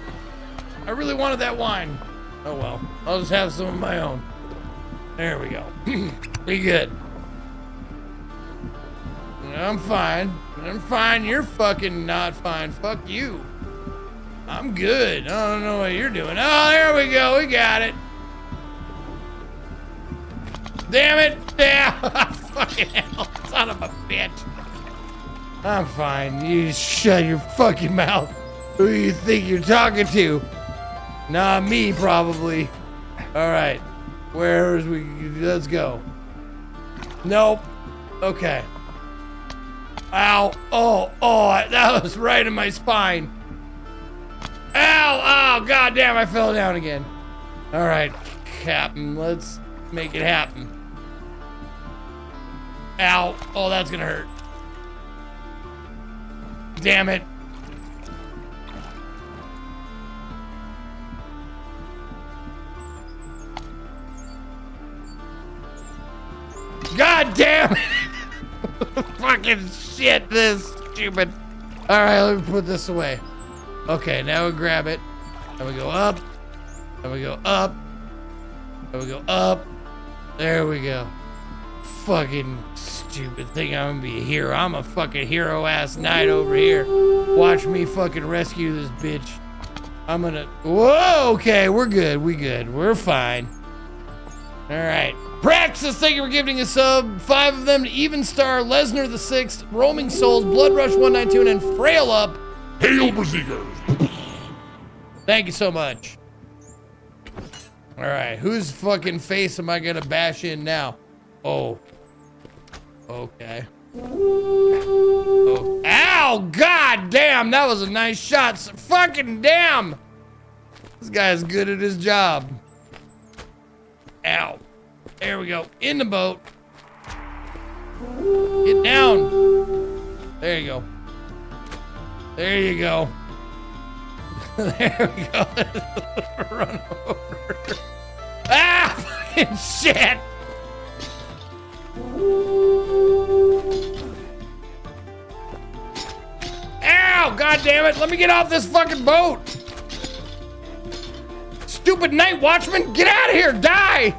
I really wanted that wine. Oh well, I'll just have some of my own. There we go. Be good. I'm fine. I'm fine. You're fucking not fine. Fuck you. I'm good. I don't know what you're doing. Oh, there we go. We got it. Damn it! Yeah! Fucking hell, son of a bitch. I'm fine. You shut your fucking mouth. Who do you think you're talking to? Not me, probably. Alright. Where's we? Let's go. Nope. Okay. Ow. Oh, that was right in my spine. Ow! Oh, goddamn, I fell down again. Alright, Captain, let's make it happen. Ow. Oh, that's gonna hurt. Damn it. God damn it. Fucking shit, this is stupid. Alright, let me put this away. Okay, now we grab it. And we go up. And we go up. And we go up. There we go. Fucking stupid thing. I'm gonna be a hero. I'm a fucking hero ass knight over here. Watch me fucking rescue this bitch. I'm gonna. Whoa, okay, we're good. We good. We're fine. Alright. Praxis, thank you for giving a sub. 5 of them to Even Star, Lesnar the 6th, Roaming Souls, Blood Rush 192, and Frail Up. Hail Berserkers! Thank you so much. Alright, whose fucking face am I gonna bash in now? Oh. Okay. Oh. Ow! God damn! That was a nice shot. Fucking damn! This guy's good at his job. Ow. There we go. In the boat. Get down. There you go. There you go. There we go. Run over. Ah! Fucking shit! Ow! God damn it! Let me get off this fucking boat! Stupid night watchman! Get out of here! Die!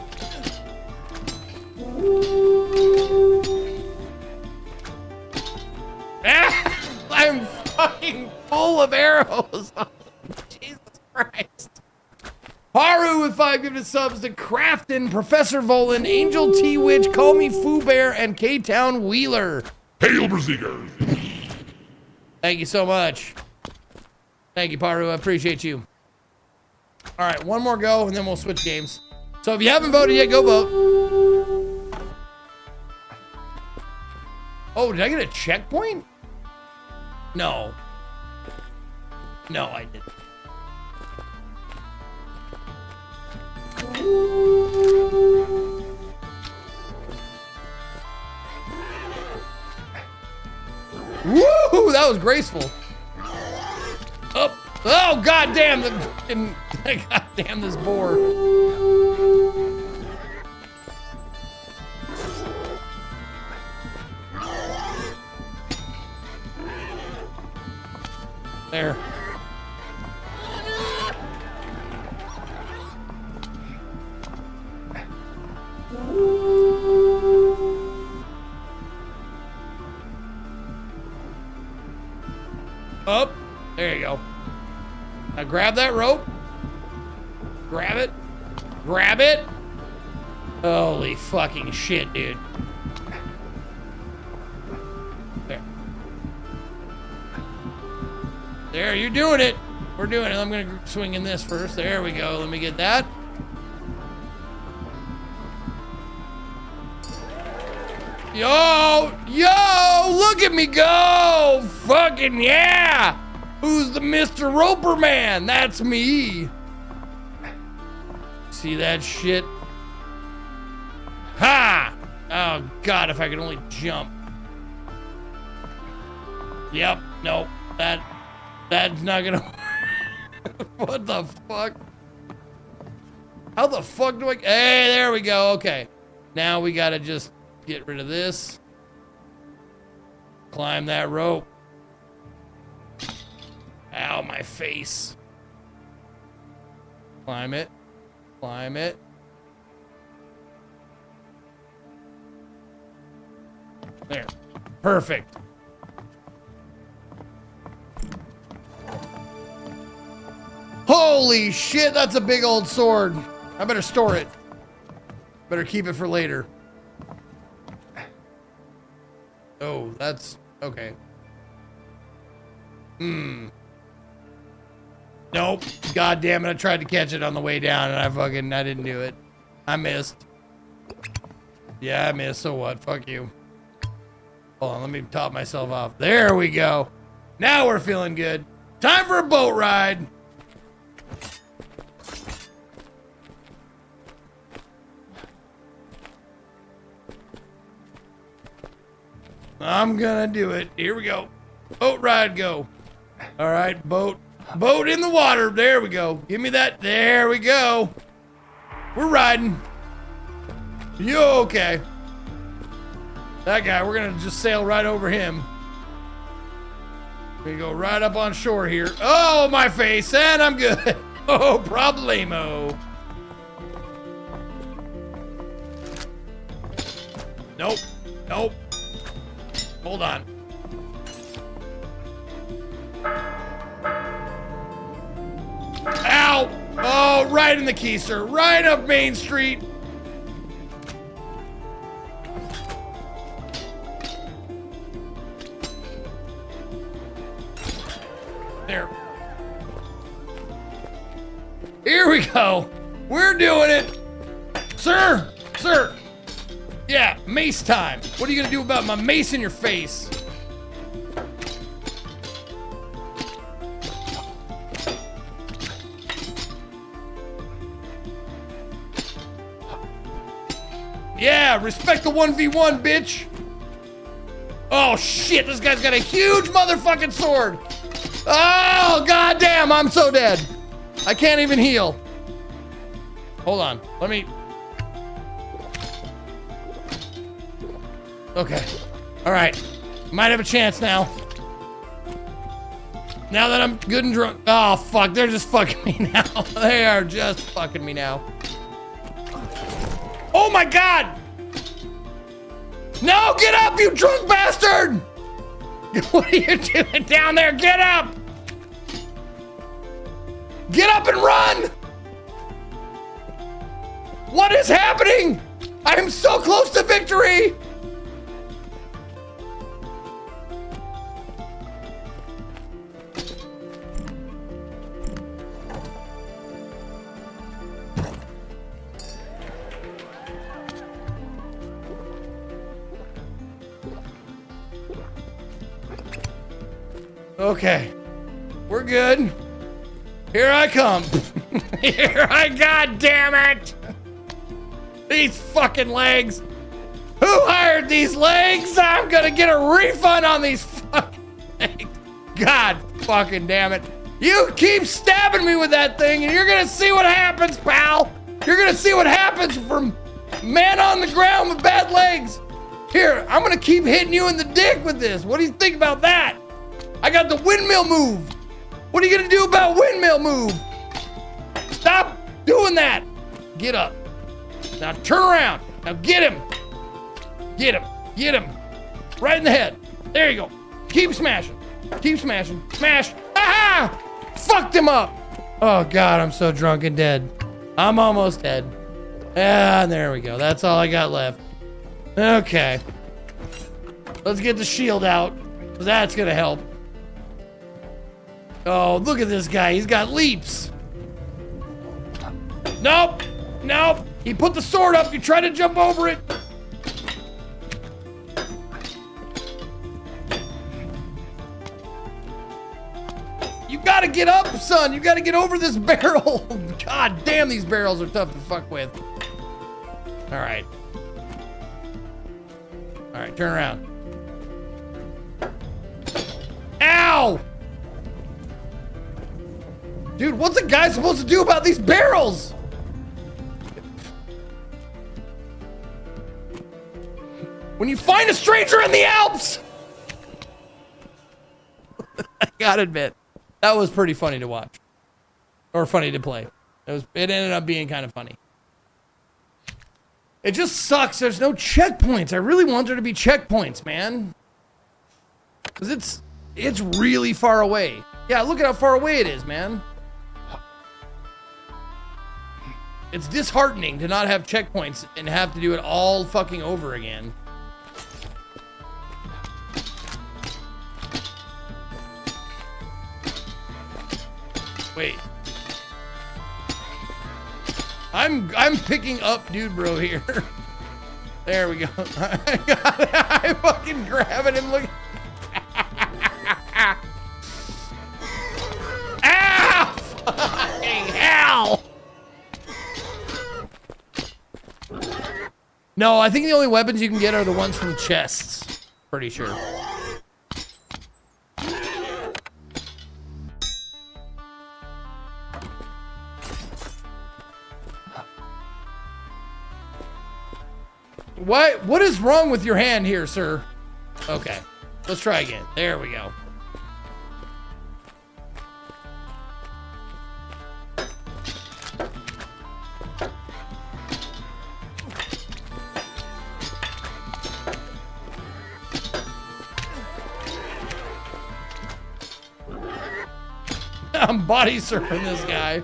Ah! I'm fucking full of arrows! Jesus Christ! Haru with 5 gifted subs to Crafton, Professor Volan, Angel T Witch, Call Me Foo Bear, and K-Town Wheeler. Hail Berserker! Thank you so much. Thank you, Paru. I appreciate you. All right, one more go, and then we'll switch games. So if you haven't voted yet, go vote. Oh, did I get a checkpoint? No. No, I didn't. Woo! That was graceful. Up. Oh, goddamn! Goddamn this boar. There. Up. There you go. Now grab that rope. Grab it. Grab it. Holy fucking shit, dude. There. There, you're doing it. We're doing it. I'm gonna swing in this first. There we go. Let me get that. Yo, look at me go! Fucking yeah! Who's the Mr. Roper Man? That's me. See that shit? Ha! Oh God, if I could only jump. Yep, nope, that's not gonna What the fuck? How the fuck do I, hey, there we go, okay. Now we gotta just get rid of this. Climb that rope. Ow, my face. Climb it. Climb it. There. Perfect. Holy shit, that's a big old sword. I better store it. Better keep it for later. Oh, that's okay. Nope. God damn it, I tried to catch it on the way down and I didn't do it. I missed. Yeah, I missed, so what? Fuck you. Hold on, let me top myself off. There we go. Now we're feeling good. Time for a boat ride. I'm gonna do it. Here we go. Boat ride, go. All right, boat in the water. There we go. Give me that. There we go. We're riding. You okay? That guy, we're gonna just sail right over him. We go right up on shore here. Oh, my face, and I'm good. Oh, problemo. Nope. Nope. Hold on. Ow! Oh, right in the keister. Right up Main Street. There. Here we go. We're doing it. Sir. Sir. Yeah. Mace time. What are you gonna do about my mace in your face? Yeah, respect the 1v1, bitch. Oh shit, this guy's got a huge motherfucking sword. Oh, goddamn, I'm so dead. I can't even heal. Hold on, let me. Okay, all right. Might have a chance now. Now that I'm good and drunk. Oh, fuck, they're just fucking me now. They are just fucking me now. Oh my God! No, get up, you drunk bastard! What are you doing down there? Get up! Get up and run! What is happening? I am so close to victory! Okay, we're good. Here I come. Here I, God damn it! These fucking legs. Who hired these legs? I'm gonna get a refund on these fucking legs. God fucking damn it. You keep stabbing me with that thing and you're gonna see what happens, pal. You're gonna see what happens from man on the ground with bad legs. Here, I'm gonna keep hitting you in the dick with this. What do you think about that? I got the windmill move. What are you gonna do about windmill move? Stop doing that. Get up. Now turn around. Now get him. Get him. Get him. Right in the head. There you go. Keep smashing. Keep smashing. Smash. Aha! Fucked him up. Oh God, I'm so drunk and dead. I'm almost dead. Ah, there we go. That's all I got left. Okay. Let's get the shield out. That's gonna help. Oh, look at this guy. He's got leaps. Nope. Nope. He put the sword up. You try to jump over it. You gotta get up, son. You gotta get over this barrel. God damn, these barrels are tough to fuck with. All right. All right, turn around. Ow! Dude, what's a guy supposed to do about these barrels? When you find a stranger in the Alps! I gotta admit, that was pretty funny to watch. Or funny to play. It ended up being kind of funny. It just sucks there's no checkpoints. I really want there to be checkpoints, man. Because it's really far away. Yeah, look at how far away it is, man. It's disheartening to not have checkpoints and have to do it all fucking over again. Wait. I'm picking up Dude Bro here. There we go. I fucking grabbing him. Look. Ah! Fucking hell! No, I think the only weapons you can get are the ones from the chests. Pretty sure. What is wrong with your hand here, sir? Okay, let's try again. There we go. I'm body surfing this guy.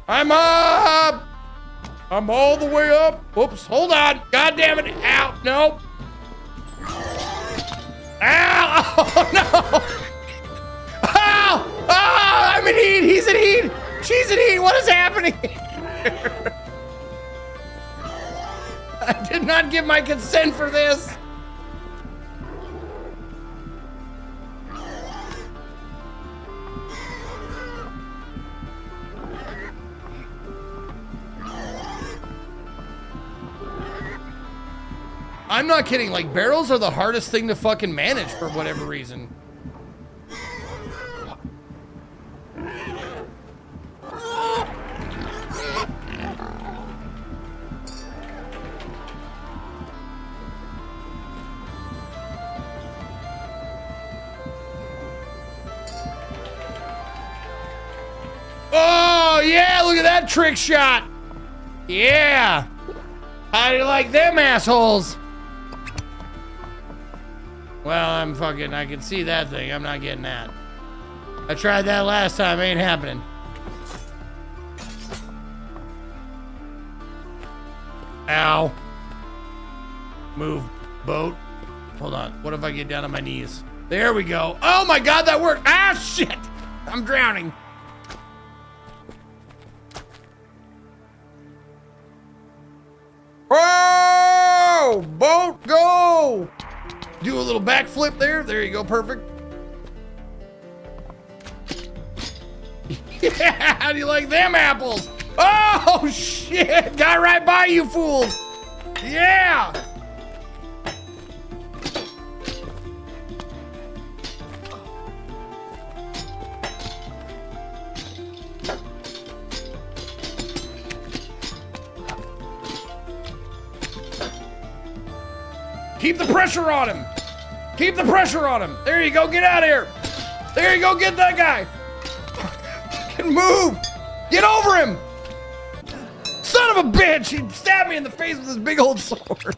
I'm up! I'm all the way up. Whoops, hold on. God damn it. Ow, nope. Ow, oh no. Ow, oh, I'm in heat. He's in heat. She's in heat. What is happening? I did not give my consent for this. I'm not kidding, like barrels are the hardest thing to fucking manage for whatever reason. Oh yeah, look at that trick shot. Yeah. How do you like them assholes? Well, I can see that thing. I'm not getting that. I tried that last time, ain't happening. Ow. Move, boat. Hold on, what if I get down on my knees? There we go. Oh my God, that worked. Ah, shit. I'm drowning. Oh, boat, go. Do a little backflip there. There you go, perfect. Yeah, how do you like them apples? Oh, shit, got right by you fools. Yeah. Keep the pressure on him. Keep the pressure on him. There you go. Get out of here. There you go. Get that guy. Fucking move. Get over him. Son of a bitch. He stabbed me in the face with his big old sword.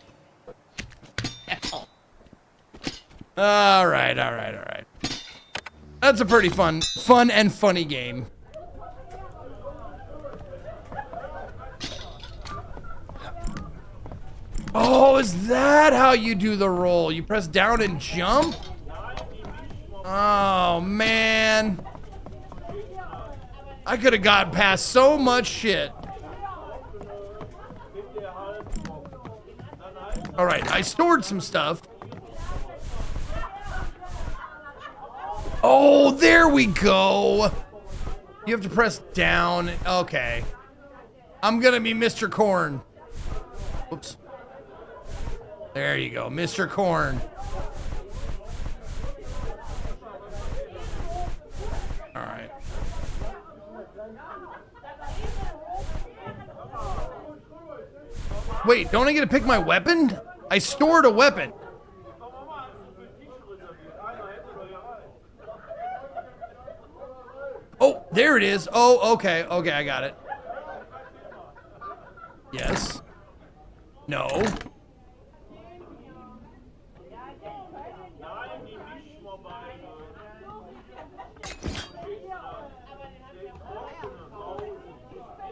All right. All right. All right. That's a pretty fun and funny game. Oh, is that how you do the roll? You press down and jump? Oh, man. I could have gotten past so much shit. All right, I stored some stuff. Oh, there we go. You have to press down. Okay. I'm gonna be Mr. Corn. Whoops. There you go, Mr. Corn. All right. Wait, don't I get to pick my weapon? I stored a weapon. Oh, there it is. Oh, okay. Okay, I got it. Yes. No.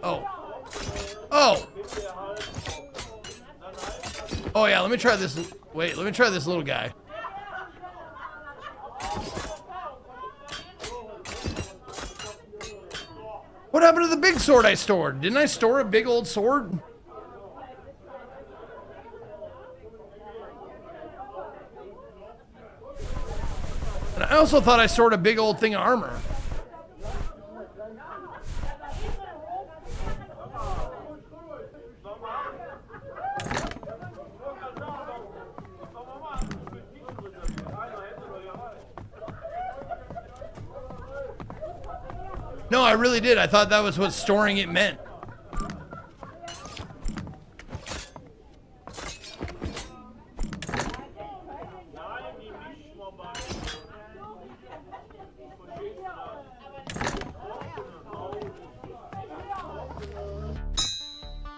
Oh. Oh. Oh yeah, let me try this. Wait, let me try this little guy. What happened to the big sword I stored? Didn't I store a big old sword? And I also thought I stored a big old thing of armor. No, I really did. I thought that was what storing it meant.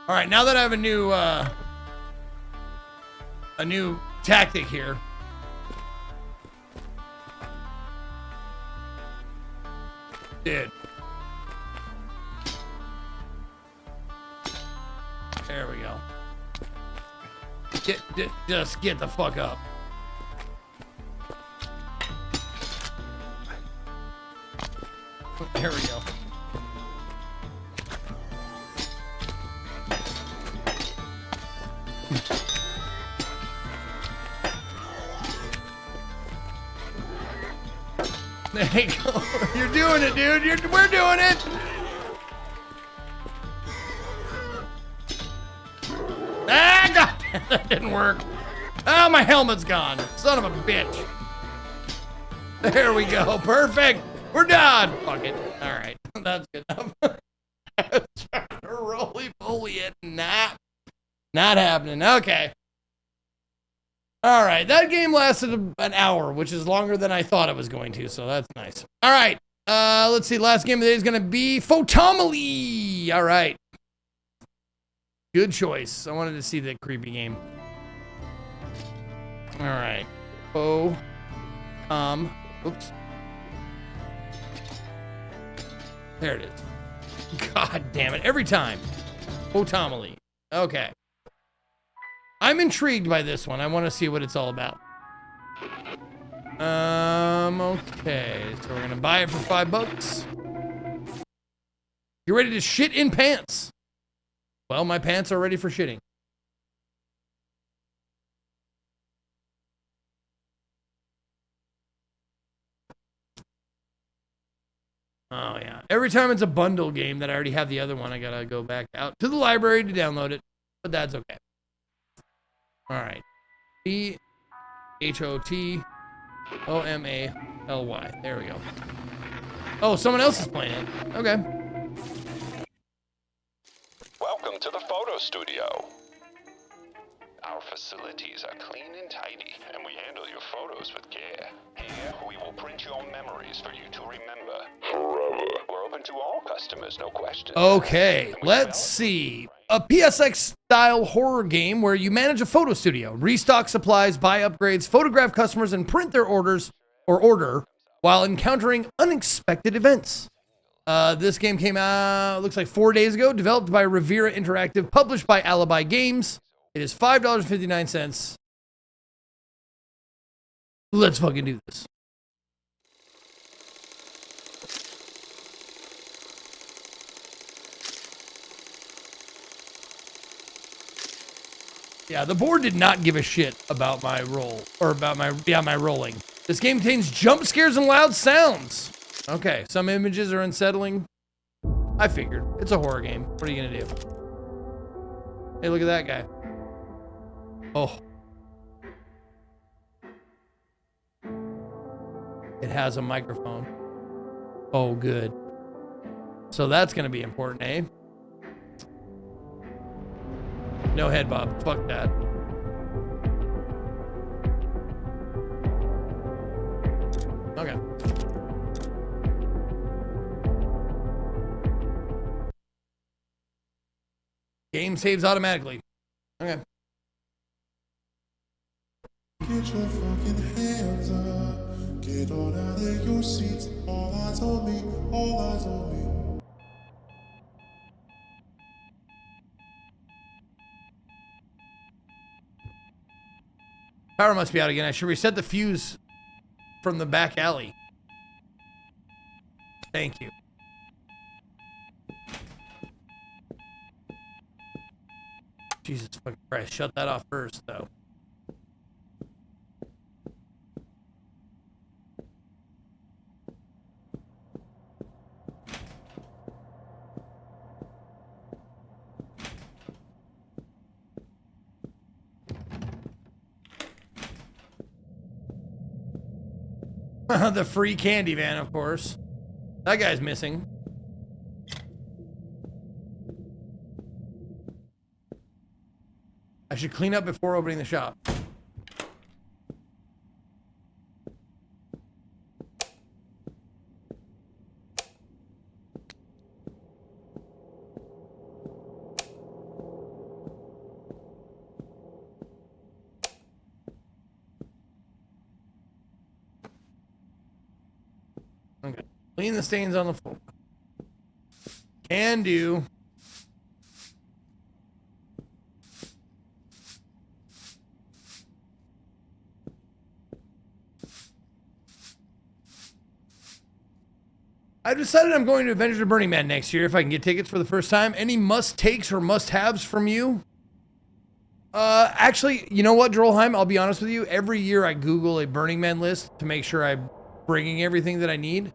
All right, now that I have a new tactic here. Dude. There we go. Just get the fuck up. There we go. There you go. You're doing it, dude. We're doing it. Ah, God, that didn't work. Oh, my helmet's gone. Son of a bitch. There we go. Perfect. We're done. Fuck it. All right. That's good enough. I was trying to roly-poly it. Not happening. Okay. All right. That game lasted an hour, which is longer than I thought it was going to, so that's nice. All right. Let's see. Last game of the day is going to be Photomily. All right. Good choice. I wanted to see that creepy game. All right. Oops. There it is. God damn it. Every time. Photomily. Okay. I'm intrigued by this one. I want to see what it's all about. Okay. So we're going to buy it for $5. You ready to shit in pants? Well, my pants are ready for shitting. Oh, yeah. Every time it's a bundle game that I already have the other one, I gotta go back out to the library to download it. But that's okay. All right. Photomaly. There we go. Oh, someone else is playing it. Okay. Welcome to the photo studio. Our facilities are clean and tidy, and we handle your photos with care. Here, we will print your memories for you to remember forever. We're open to all customers, no questions. Okay, let's see. A PSX-style horror game where you manage a photo studio, restock supplies, buy upgrades, photograph customers, and print their orders or order while encountering unexpected events. This game came out, looks like 4 days ago, developed by Revera Interactive, published by Alibi Games. It is $5.59. Let's fucking do this. Yeah, the board did not give a shit about my roll, or about my rolling. This game contains jump scares and loud sounds. Okay, some images are unsettling. I figured. It's a horror game. What are you gonna do? Hey, look at that guy. Oh. It has a microphone. Oh, good. So that's gonna be important, eh? No head bob. Fuck that. Okay. Game saves automatically. Okay. Get your fucking hands up. Get on out of your seats. All eyes on me. All eyes on me. Power must be out again. I should reset the fuse from the back alley. Thank you. Jesus fucking Christ. Shut that off first, though. The free candy van, of course. That guy's missing. I should clean up before opening the shop. Okay. Clean the stains on the floor. Can do. I've decided I'm going to Adventures of Burning Man next year if I can get tickets for the first time. Any must-takes or must-haves from you? Actually, you know what, Drollheim? I'll be honest with you. Every year I Google a Burning Man list to make sure I bringing everything that I need.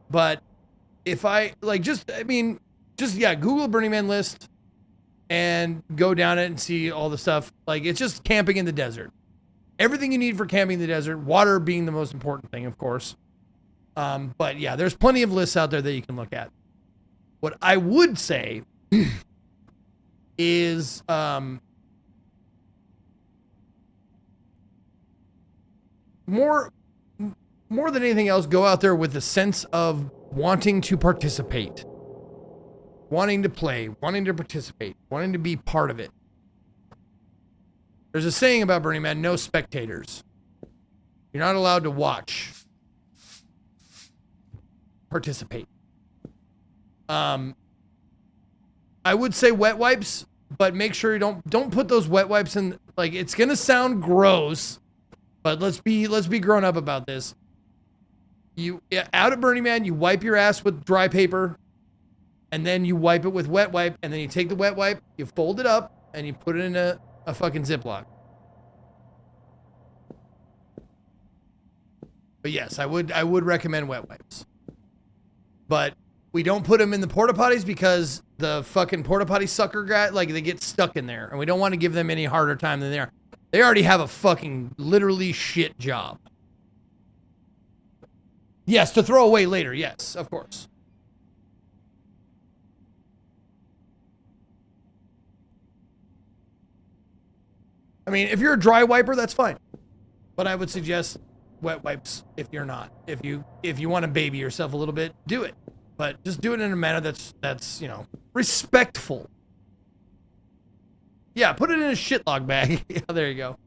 But if I like, yeah, Google Burning Man list and go down it and see all the stuff. Like, it's just camping in the desert. Everything you need for camping in the desert, water being the most important thing, of course. But yeah, there's plenty of lists out there that you can look at. What I would say is, more than anything else, go out there with a sense of wanting to participate, wanting to play, wanting to participate, wanting to be part of it. There's a saying about Burning Man, no spectators. You're not allowed to watch. Participate. I would say wet wipes, but make sure you don't put those wet wipes in. Like, it's gonna sound gross, but let's be grown up about this. Out at Burning Man, you wipe your ass with dry paper, and then you wipe it with wet wipe, and then you take the wet wipe, you fold it up, and you put it in a fucking Ziploc. But yes, I would recommend wet wipes. But we don't put them in the porta potties because the fucking porta potty sucker guy, like, they get stuck in there, and we don't want to give them any harder time than they are. They already have a fucking literally shit job. Yes, to throw away later. Yes, of course. I mean, if you're a dry wiper, that's fine. But I would suggest wet wipes if you're not. If you want to baby yourself a little bit, do it. But just do it in a manner that's, you know, respectful. Yeah, put it in a shitlog bag. Yeah, there you go.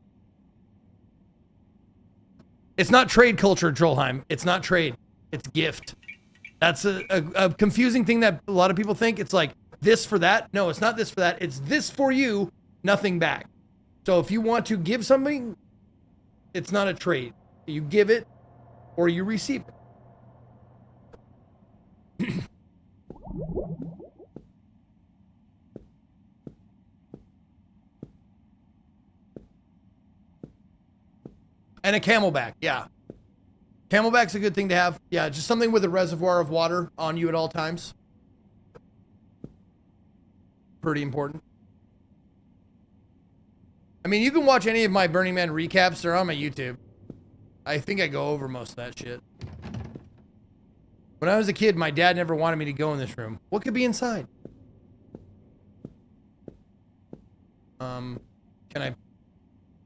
It's not trade culture, Trollheim. It's not trade. It's gift. That's a confusing thing that a lot of people think. It's like this for that. No, it's not this for that. It's this for you, nothing back. So if you want to give something, it's not a trade. You give it or you receive it. And a Camelback, yeah. Camelback's a good thing to have. Yeah, just something with a reservoir of water on you at all times. Pretty important. I mean, you can watch any of my Burning Man recaps. They're on my YouTube. I think I go over most of that shit. When I was a kid, my dad never wanted me to go in this room. What could be inside? Can I...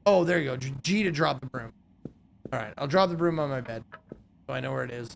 Oh, there you go. G to drop the broom. All right, I'll drop the broom on my bed so I know where it is.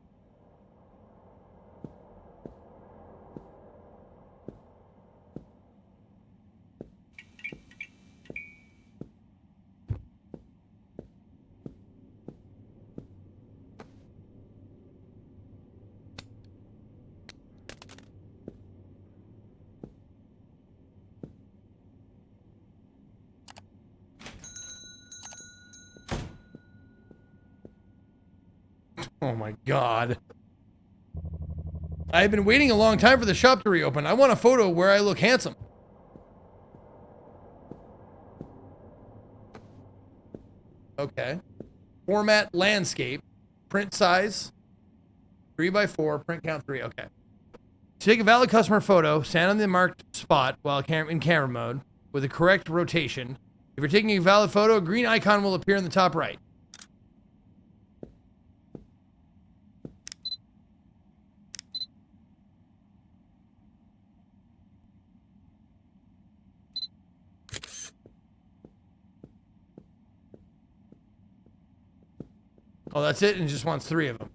Oh my God. I've been waiting a long time for the shop to reopen. I want a photo where I look handsome. Okay. Format landscape. Print size. 3x4. Print count 3. Okay. Take a valid customer photo. Stand on the marked spot while in camera mode with the correct rotation. If you're taking a valid photo, a green icon will appear in the top right. Oh, that's it? And it just wants 3 of them.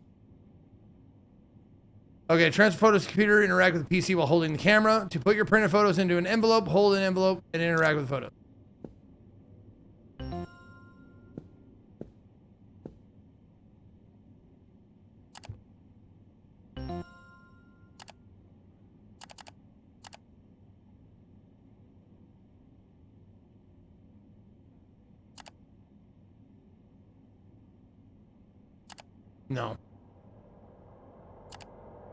Okay, transfer photos to computer, interact with the PC while holding the camera. To put your printed photos into an envelope, hold an envelope, and interact with the photo. No.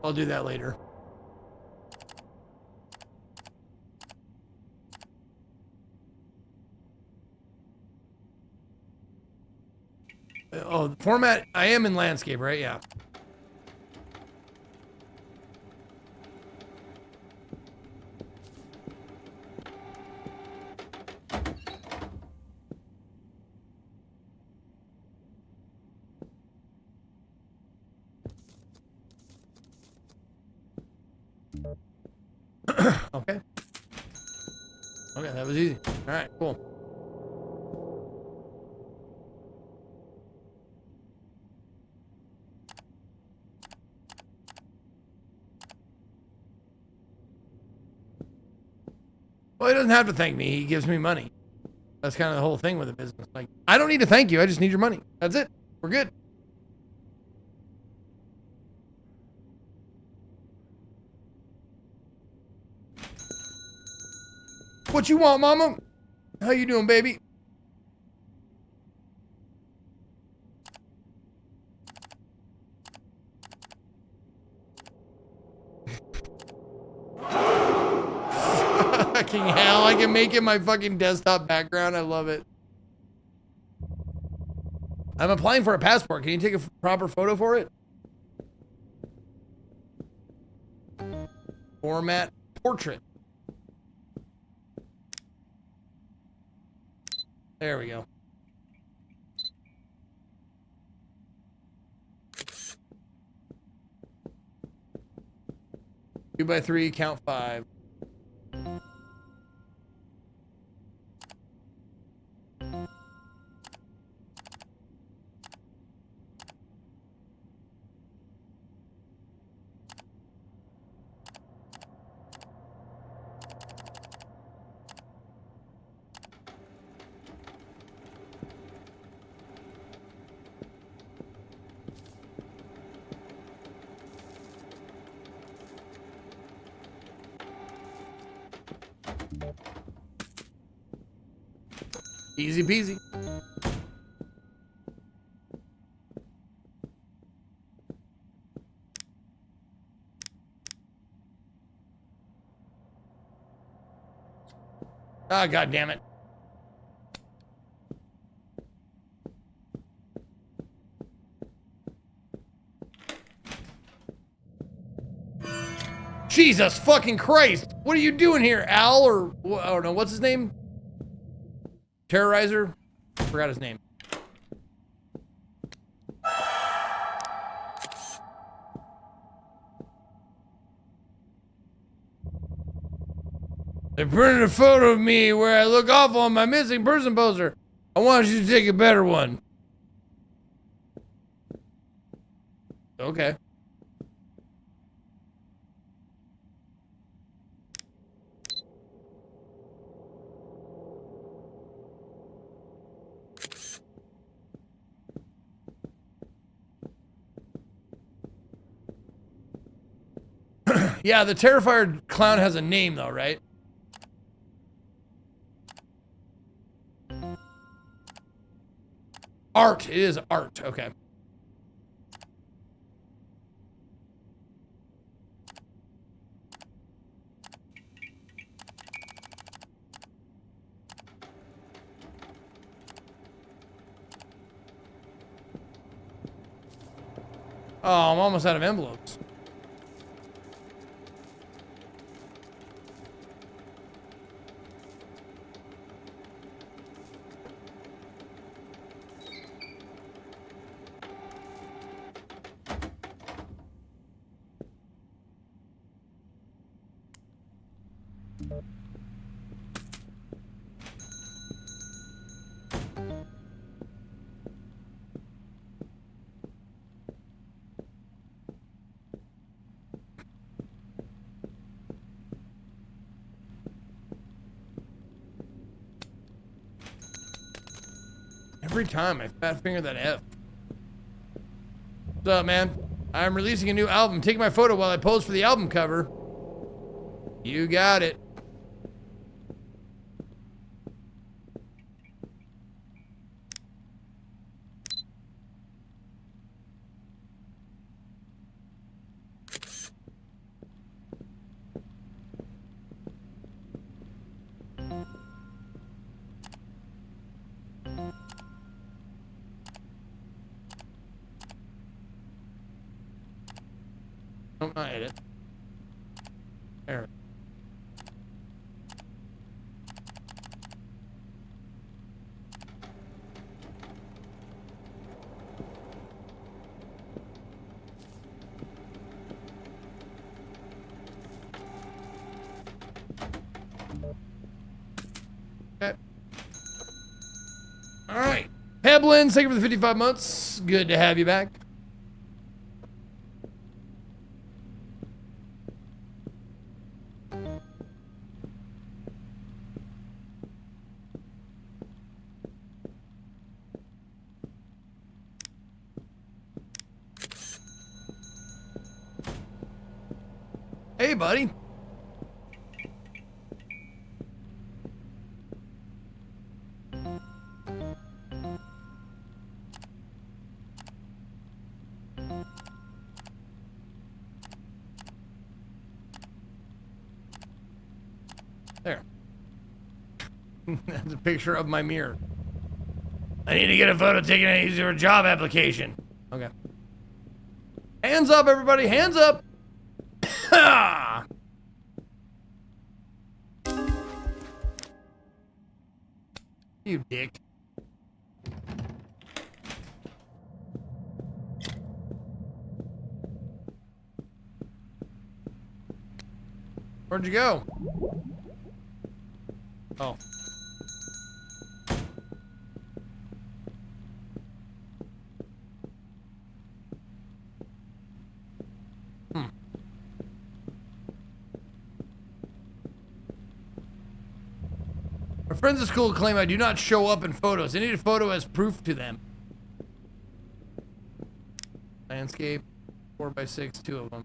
I'll do that later. Oh, the format, I am in landscape, right? Yeah. Okay. Okay, that was easy. All right, cool. Well, he doesn't have to thank me. He gives me money. That's kind of the whole thing with the business. Like, I don't need to thank you. I just need your money. That's it. We're good. What you want, mama? How you doing, baby? Fucking hell, I can make it my fucking desktop background. I love it. I'm applying for a passport. Can you take a proper photo for it? Format portrait. There we go. Two by three, count 5. Easy peasy. Ah, God damn it. Jesus fucking Christ. What are you doing here, Al? Or, I don't know, what's his name? Terrorizer? Forgot his name. They printed a photo of me where I look awful on my missing person poster. I want you to take a better one. Okay. Yeah, the Terrifier clown has a name though, right? Art. It is Art. Okay. Oh, I'm almost out of envelopes. Every time I fat finger that F. What's up, man? I'm releasing a new album. Take my photo while I pose for the album cover. You got it. I ate it. There. Okay. All right. Peblins, thank you for the 55 months. Good to have you back. Hey, buddy. There. That's a picture of my mirror. I need to get a photo taken and use your job application. Okay. Hands up, everybody. Hands up. You dick. Where'd you go? Oh. My friends at school claim I do not show up in photos. I need a photo as proof to them. Landscape, 4x6, 2 of them.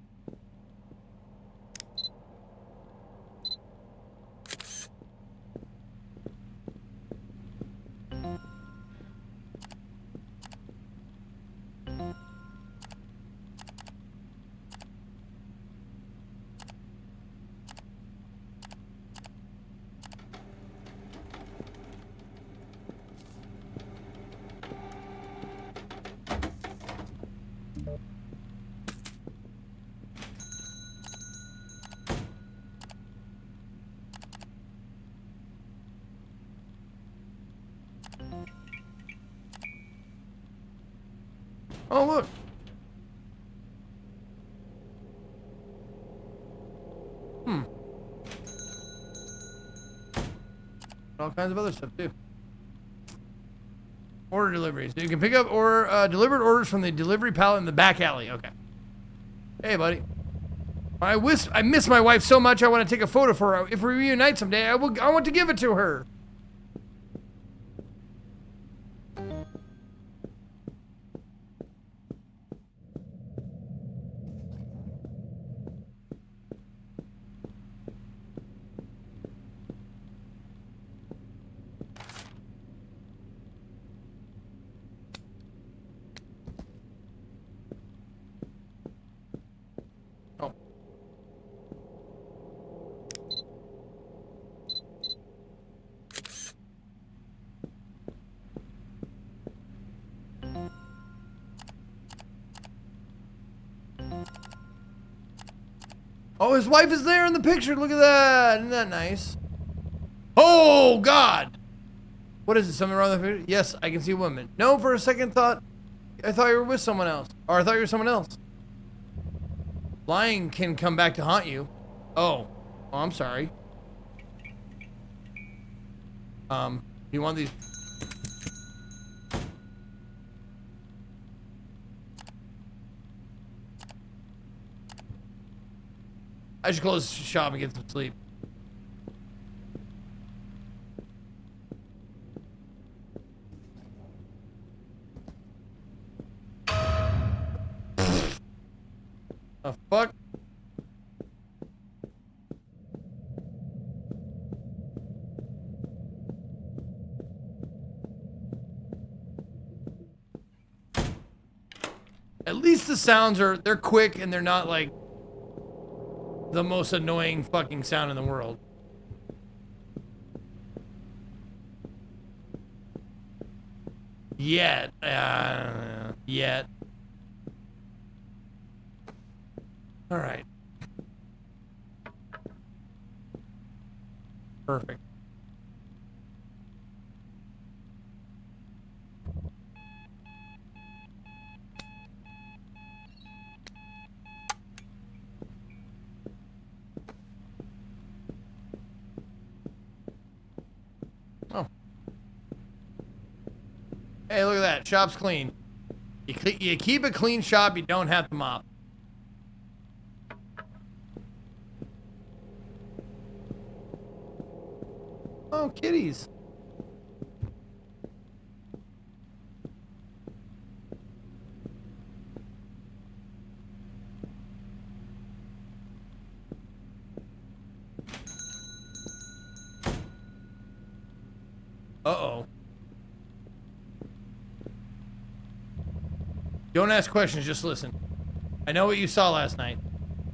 Oh, look. All kinds of other stuff, too. Order deliveries. So you can pick up or delivered orders from the delivery pallet in the back alley. Okay. Hey, buddy. I miss my wife so much I want to take a photo for her. If we reunite someday, I want to give it to her. Oh, his wife is there in the picture. Look at that. Isn't that nice? Oh, God. What is it? Something wrong with the picture? Yes, I can see a woman. No, for a second thought, I thought you were with someone else. Or I thought you were someone else. Lying can come back to haunt you. Oh. Oh, I'm sorry. You want these? I should close the shop and get some sleep. The fuck? At least the sounds they're quick and they're not like the most annoying fucking sound in the world. Yet. All right. Perfect. Oh. Hey, look at that. Shop's clean. You keep a clean shop, you don't have to mop. Oh, kitties. Uh-oh. Don't ask questions, just listen. I know what you saw last night.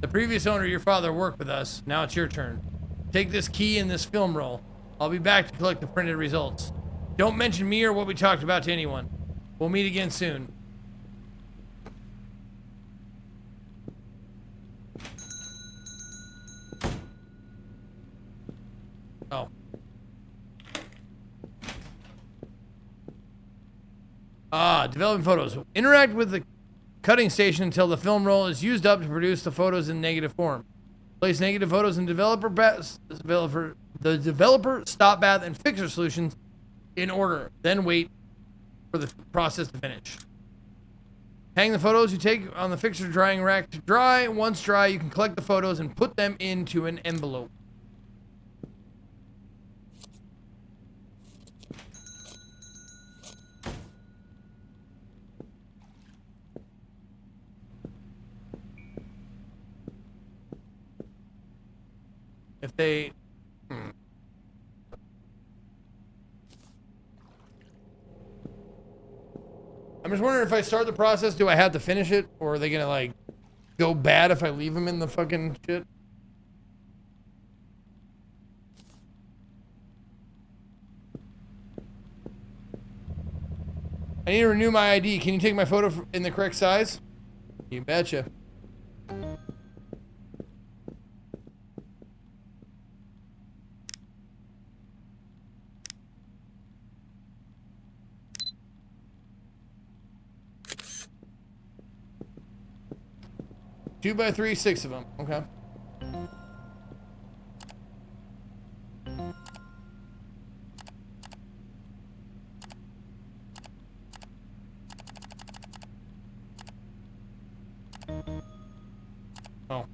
The previous owner, your father, worked with us. Now it's your turn. Take this key and this film roll. I'll be back to collect the printed results. Don't mention me or what we talked about to anyone. We'll meet again soon. Oh. Developing photos. Interact with the cutting station until the film roll is used up to produce the photos in negative form. Place negative photos in the developer, stop bath, and fixer solutions in order. Then wait for the process to finish. Hang the photos you take on the fixer drying rack to dry. Once dry, you can collect the photos and put them into an envelope. If they... I'm just wondering if I start the process, do I have to finish it? Or are they gonna, like, go bad if I leave them in the fucking shit? I need to renew my ID. Can you take my photo in the correct size? You betcha. Two by three, 6 of them. Okay. Oh.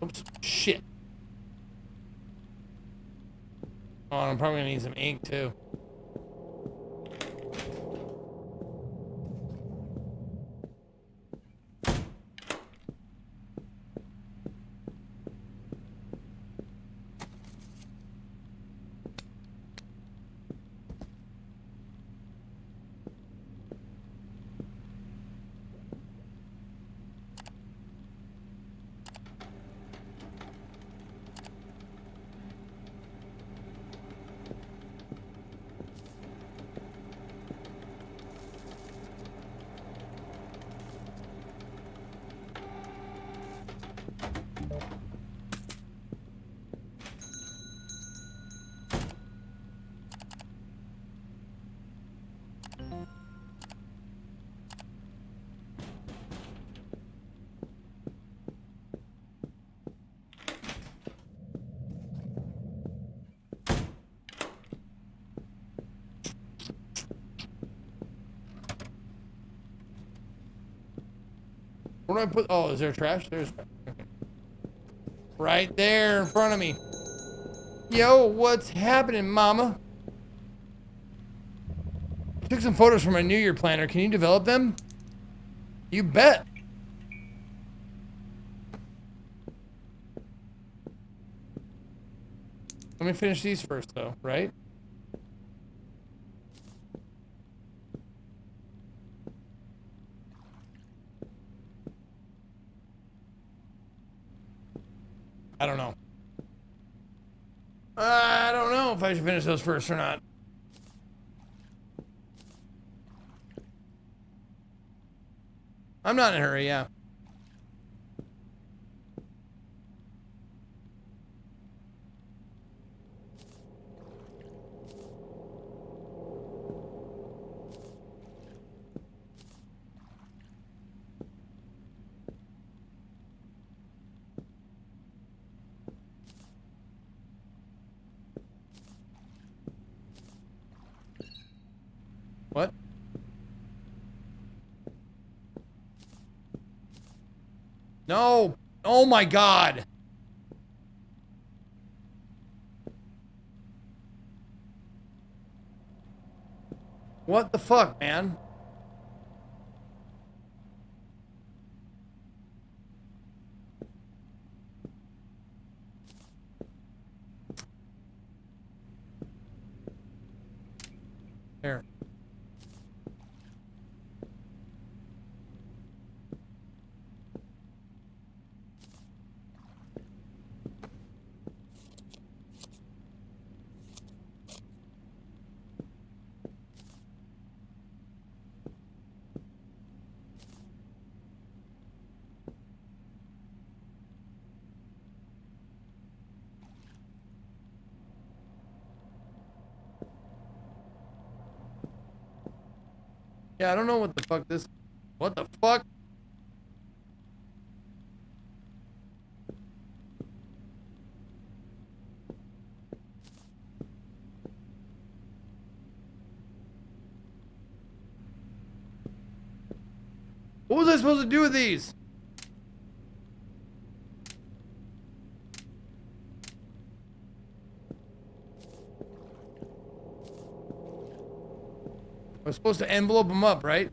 Oops. Shit. Oh, I'm probably gonna need some ink too. Where do I put? Oh, is there trash? There's trash. Okay. Right there in front of me. Yo, what's happening, mama? I took some photos from my New Year planner. Can you develop them? You bet. Let me finish these first, though, right? I don't know. I don't know if I should finish those first or not. I'm not in a hurry, yeah. What? No. Oh my God. What the fuck, man? There. Yeah, I don't know what the fuck this... What the fuck? What was I supposed to do with these? I was supposed to envelope them up, right?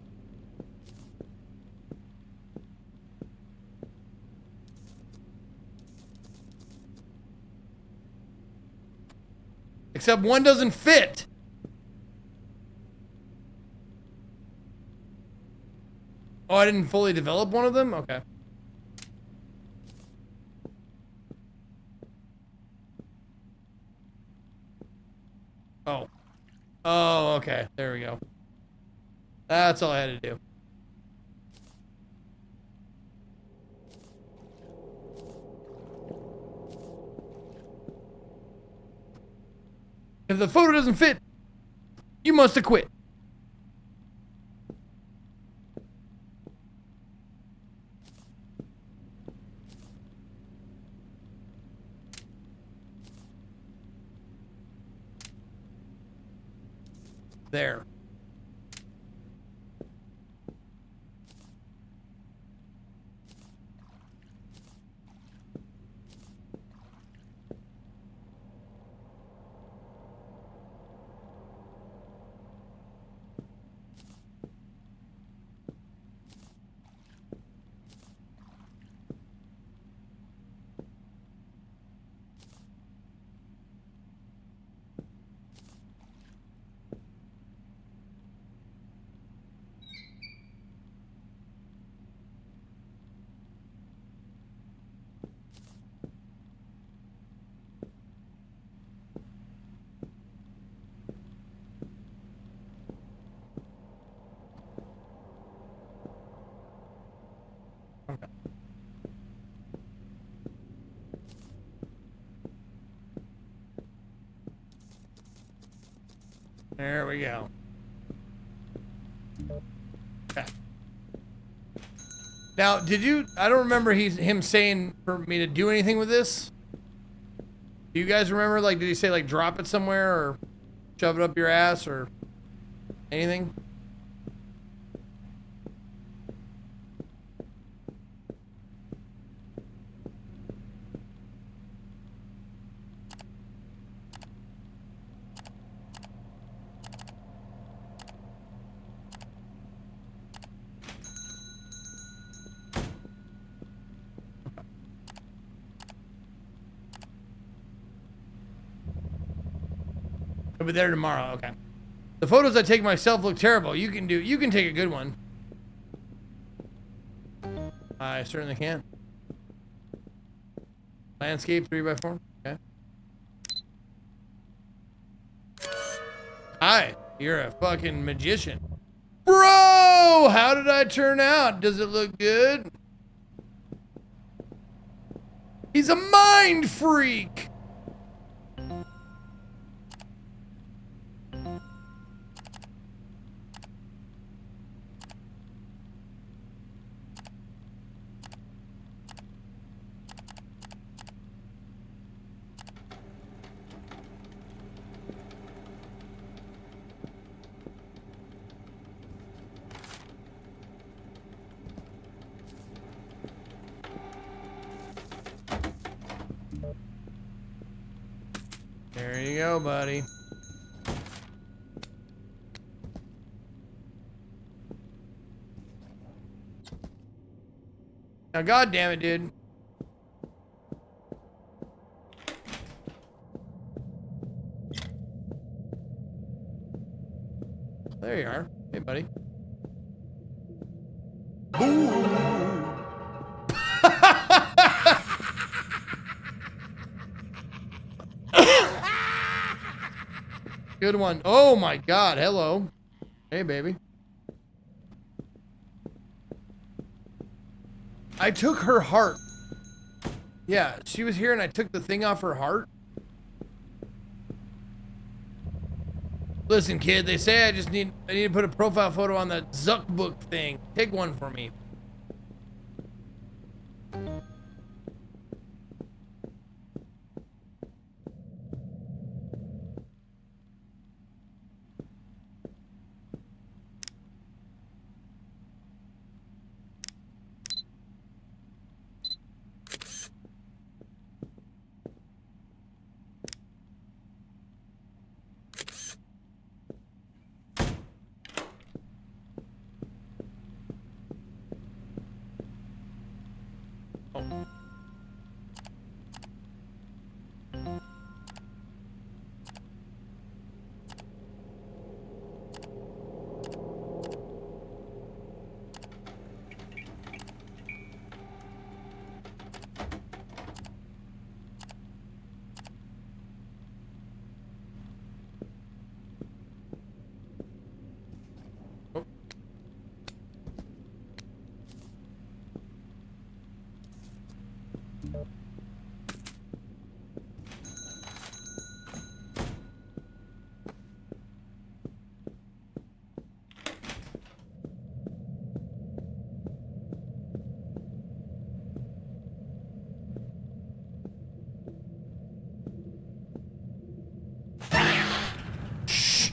Except one doesn't fit. Oh, I didn't fully develop one of them? Okay. Oh. Oh, okay. There we go. That's all I had to do. If the photo doesn't fit, you must have quit. There. There we go. Okay. Now, did you... I don't remember him saying for me to do anything with this. Do you guys remember? Like, did he say, like, drop it somewhere or shove it up your ass or anything? I'll be there tomorrow. Okay. The photos I take myself look terrible. You can take a good one. I certainly can. Landscape 3x4. Okay. Hi, you're a fucking magician. Bro! go. How did I turn out? Does it look good? He's a mind freak. There you go, buddy. Now, God damn it, dude. There you are. Hey, buddy. Good one. Oh my God. Hello. Hey, baby. I took her heart. Yeah, she was here and I took the thing off her heart. Listen, kid, they say I need to put a profile photo on the Zuckbook thing. Take one for me.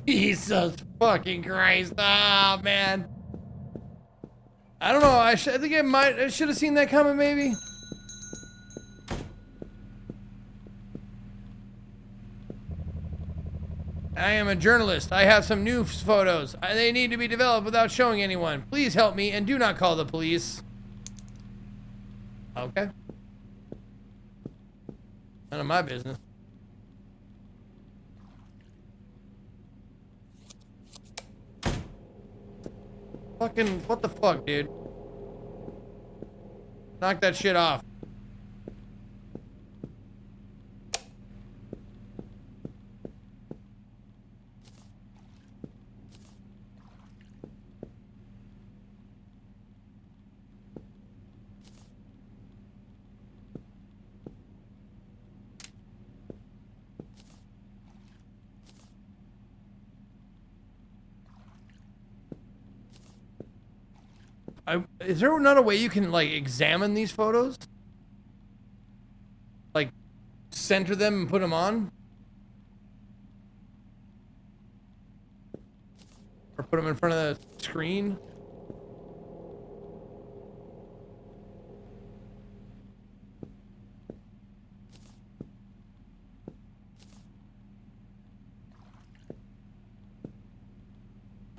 Jesus fucking Christ. Ah, man. I don't know. I think I should have seen that coming, maybe. I am a journalist. I have some new photos. They need to be developed without showing anyone. Please help me and do not call the police. Okay. None of my business. Fucking, what the fuck, dude? Knock that shit off. Is there not a way you can, like, examine these photos? Like, center them and put them on? Or put them in front of the screen?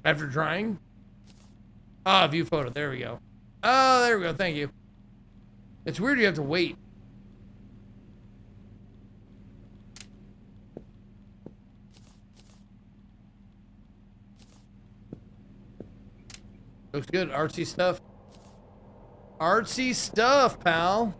After drying? Ah, view photo. There we go. Oh, there we go. Thank you. It's weird you have to wait. Looks good. Artsy stuff. Artsy stuff, pal.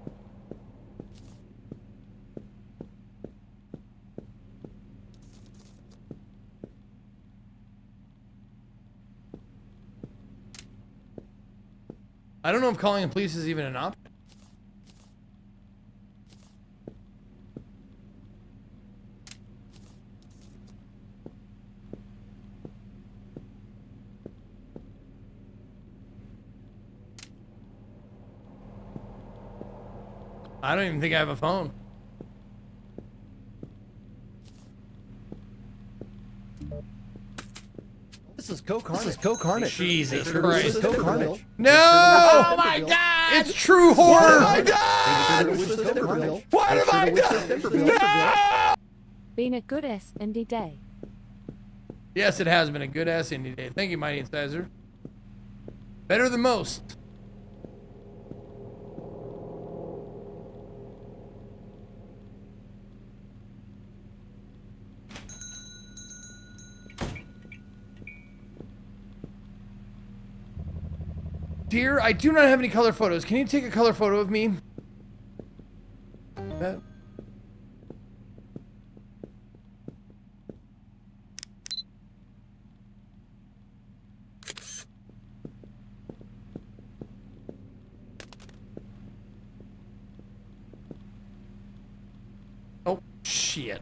I don't know if calling the police is even an option. I don't even think I have a phone. This is Co-Carnage. Jesus This Christ. is Co-Carnage. No! Oh my God! It's true horror! What have I done? What have I done? No! Been a good ass indie day. Yes, it has been a good ass indie day. Thank you, Mighty Incisor. Better than most. Dear, I do not have any color photos. Can you take a color photo of me? That. Oh, shit.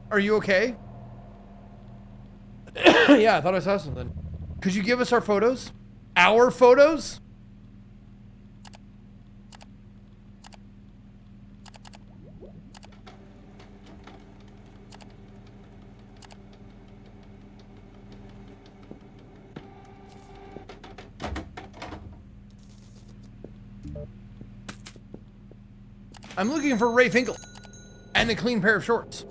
Are you okay? Yeah, I thought I saw something. Could you give us our photos? Our photos? I'm looking for Ray Finkel and a clean pair of shorts.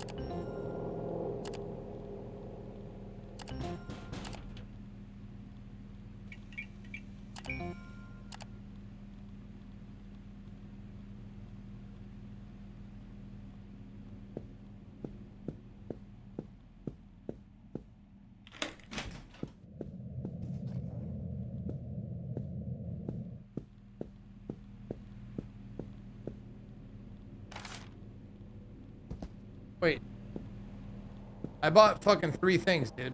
Wait. I bought fucking 3 things, dude.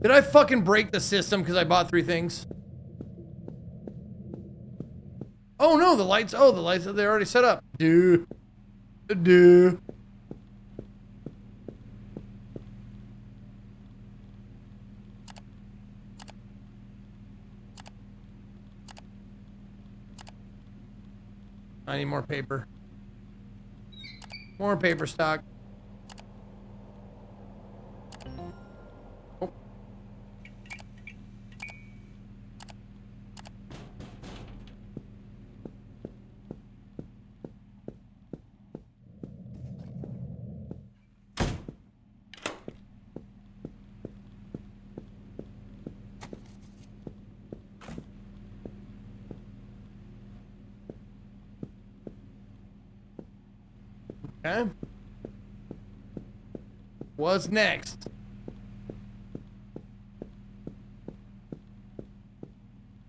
Did I fucking break the system because I bought 3 things? Oh no, the lights, they're already set up. Dude. I need more paper. More paper stock. Oh. Okay. What's next?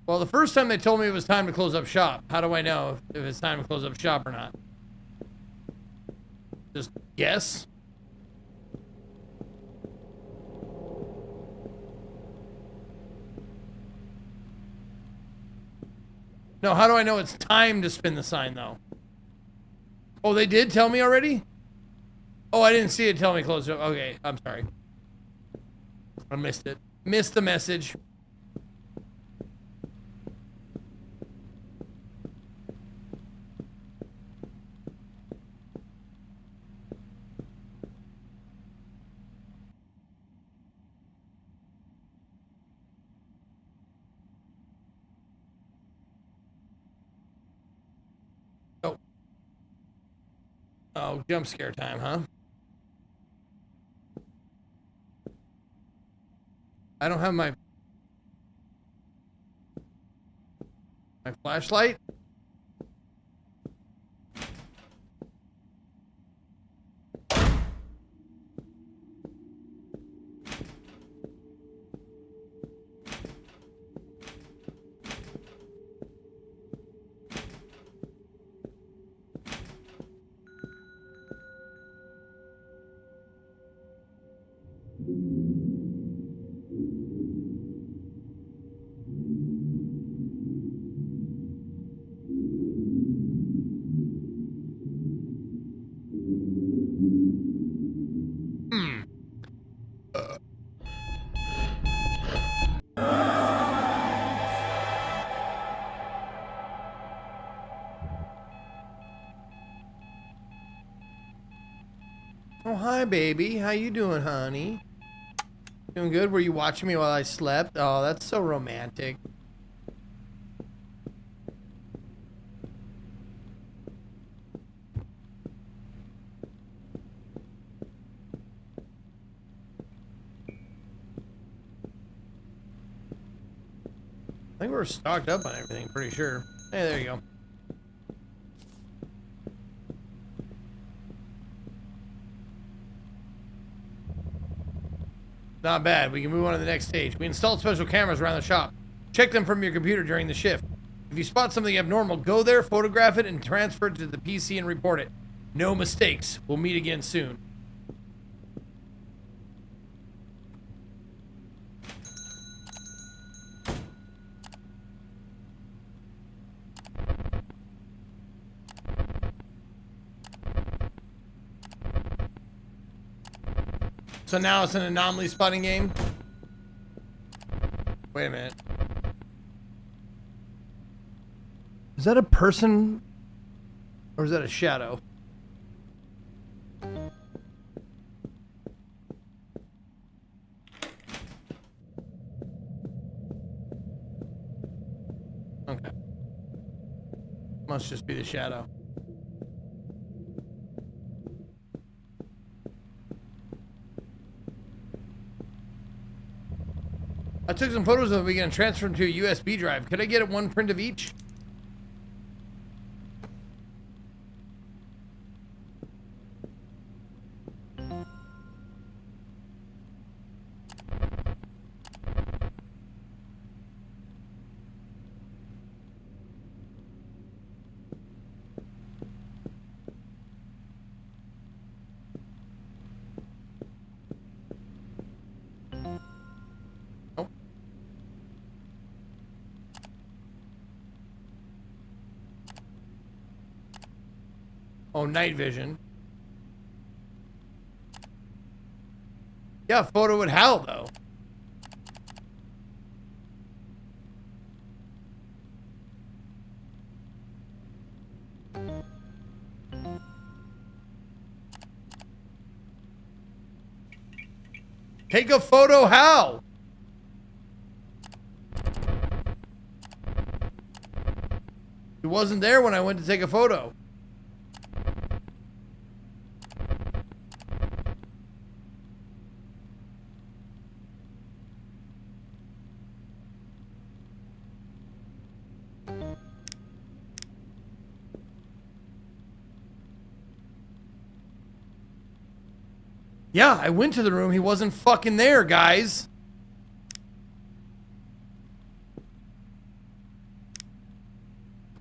Well, the first time they told me it was time to close up shop. How do I know if it's time to close up shop or not? Just guess? No, how do I know it's time to spin the sign, though? Oh, they did tell me already? Oh, I didn't see it tell me close up. Okay, I'm sorry. I missed it. Missed the message. Oh, jump scare time, huh? I don't have my flashlight. Oh, hi, baby. How you doing, honey? Doing good? Were you watching me while I slept? Oh, that's so romantic. I think we're stocked up on everything, pretty sure. Hey, there you go. Not bad. We can move on to the next stage. We installed special cameras around the shop. Check them from your computer during the shift. If you spot something abnormal, go there, photograph it, and transfer it to the PC and report it. No mistakes. We'll meet again soon. So now it's an anomaly spotting game? Wait a minute. Is that a person? Or is that a shadow? Okay. Must just be the shadow. I took some photos of it. We can transfer them to a USB drive. Could I get one print of each? Oh, night vision. Yeah, photo would Hal, though. Take a photo, Hal. He wasn't there when I went to take a photo. Yeah, I went to the room. He wasn't fucking there, guys.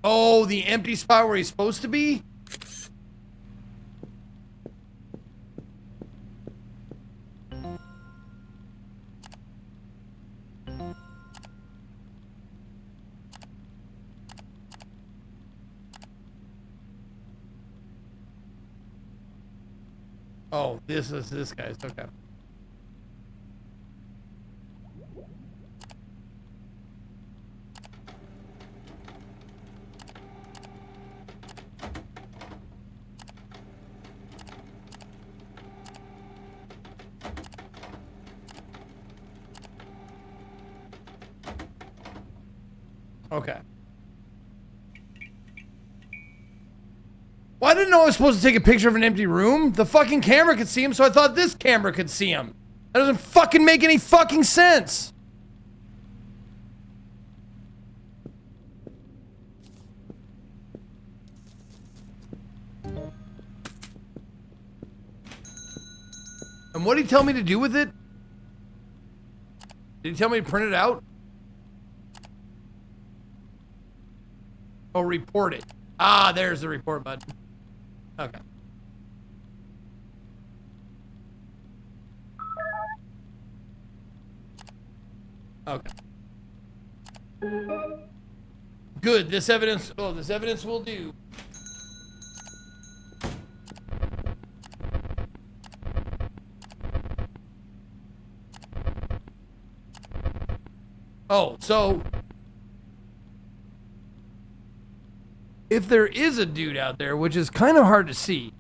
Oh, the empty spot where he's supposed to be? Oh, this is this guy's. Okay. Okay. Well, I didn't know I was supposed to take a picture of an empty room. The fucking camera could see him, so I thought this camera could see him. That doesn't fucking make any fucking sense. And what did he tell me to do with it? Did he tell me to print it out? Oh, report it. Ah, there's the report button. Okay. Okay. Good. This evidence. Oh, this evidence will do. Oh, so if there is a dude out there, which is kind of hard to see,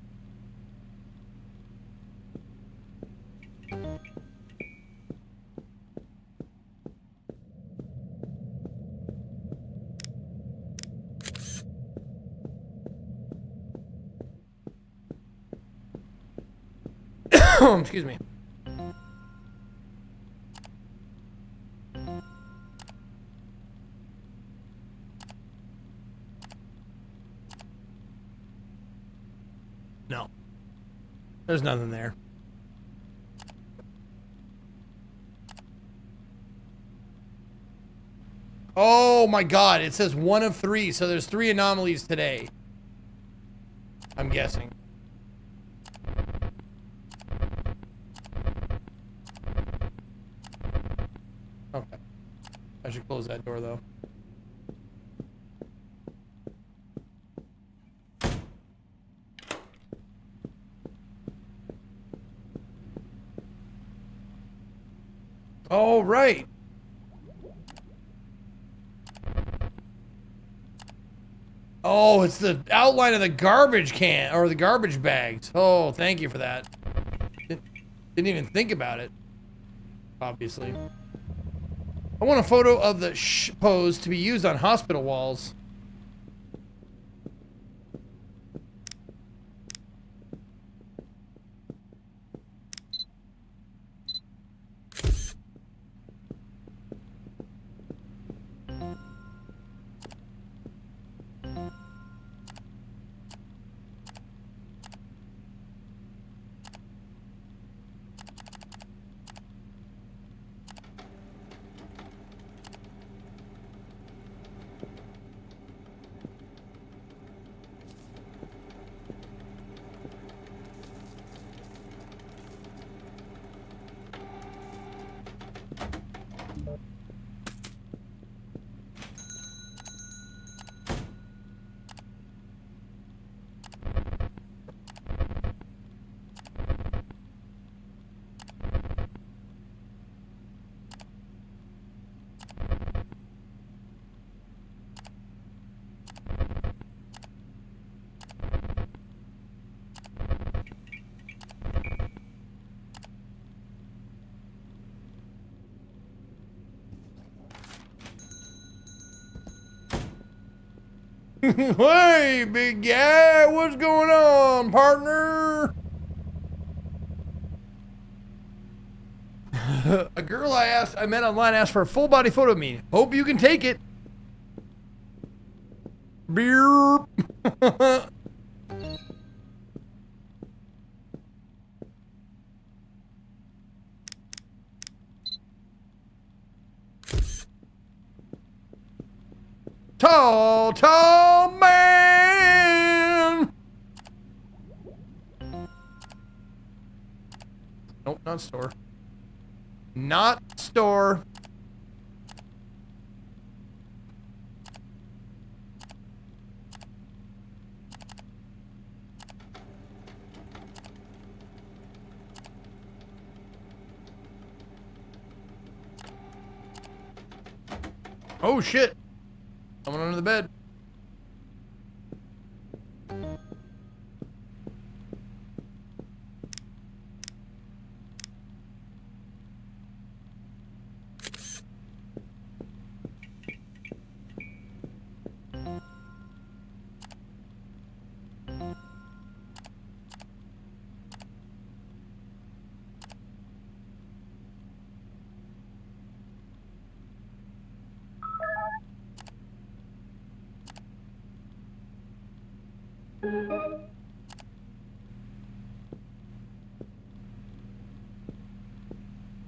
Excuse me. No. There's nothing there. Oh my god, it says 1 of 3, so there's 3 anomalies today. I'm guessing. Okay. I should close that door though. All right. Oh, it's the outline of the garbage can, or the garbage bags. Oh, thank you for that. Didn't even think about it, obviously. I want a photo of the shh pose to be used on hospital walls. Hey, big guy, what's going on, partner? A girl I met online asked for a full body photo of me. Hope you can take it. Beer. Tall man. Nope, not store. Not store. Oh shit. Someone under the bed.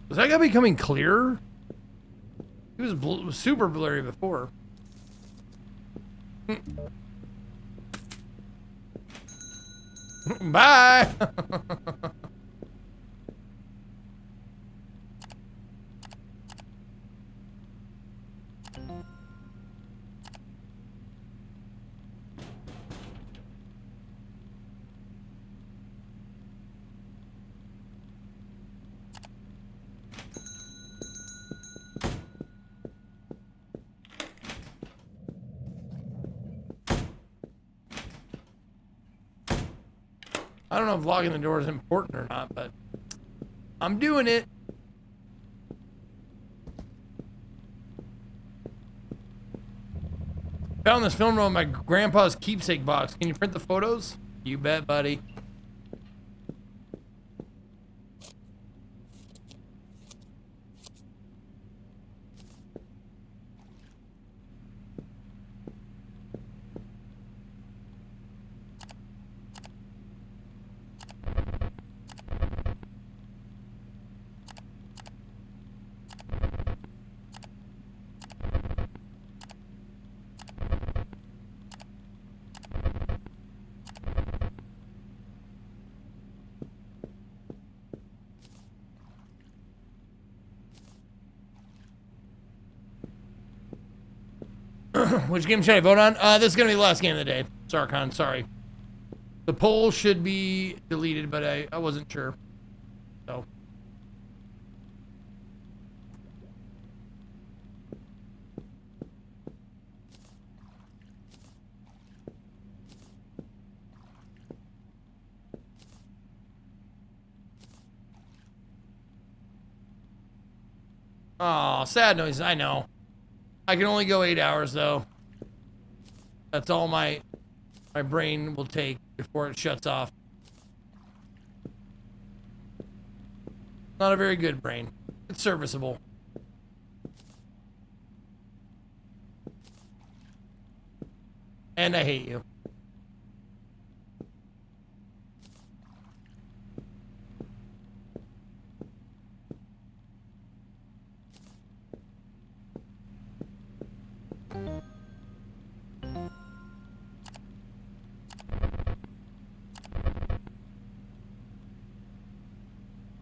Was that guy becoming clearer? He was super blurry before. Bye. I don't know if locking the door is important or not, but I'm doing it. Found this film roll in my grandpa's keepsake box. Can you print the photos? You bet, buddy. Which game should I vote on? This is gonna be the last game of the day. Sarkon, sorry. The poll should be deleted, but I wasn't sure. So. Oh, sad noise. I know. I can only go 8 hours though. That's all my brain will take before it shuts off. Not a very good brain. It's serviceable. And I hate you.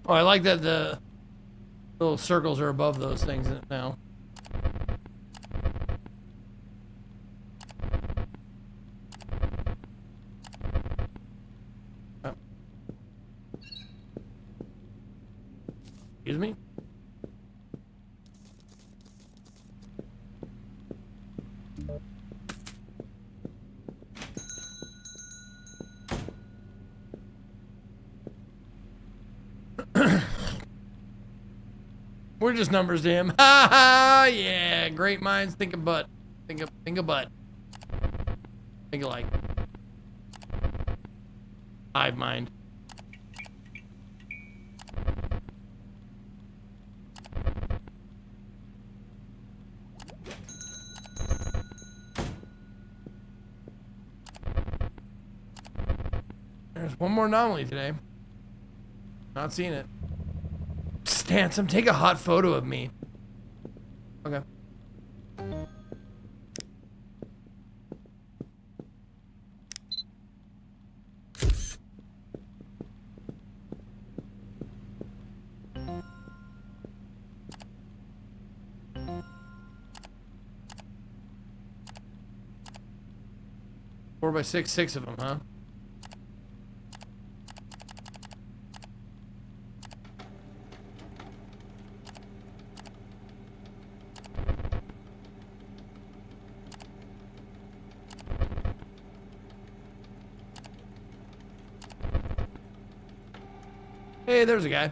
Oh, I like that the little circles are above those things now. Oh. Excuse me? We're just numbers to him. Ha ha! Yeah, great minds think of butt. Think of butt. Think alike. Hive mind. There's one more anomaly today. Not seeing it. Handsome, take a hot photo of me. Okay. Four by six of them, huh? Hey, there's a guy.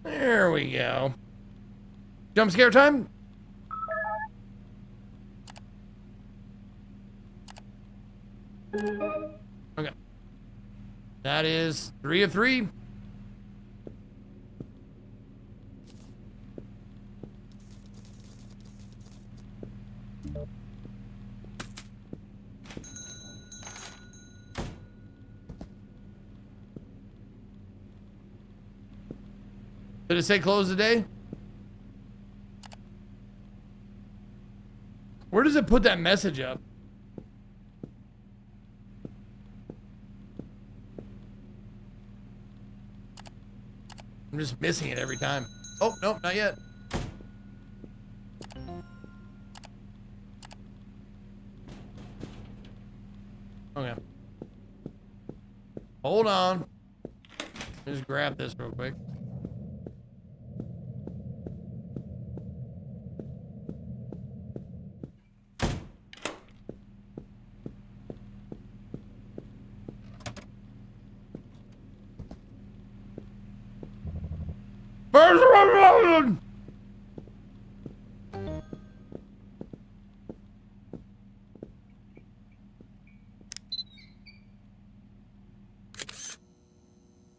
There we go. Jump scare time? Okay. That is 3 of 3. Did it say close today? Where does it put that message up? I'm just missing it every time. Oh, no, not yet. Okay. Hold on. Just grab this real quick.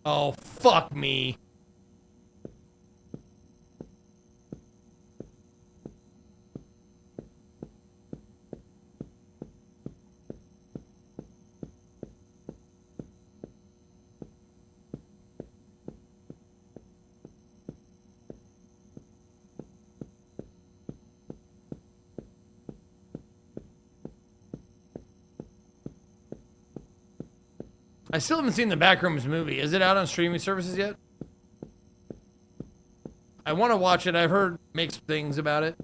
Oh, fuck me. I still haven't seen the Backrooms movie. Is it out on streaming services yet? I want to watch it. I've heard mixed things about it.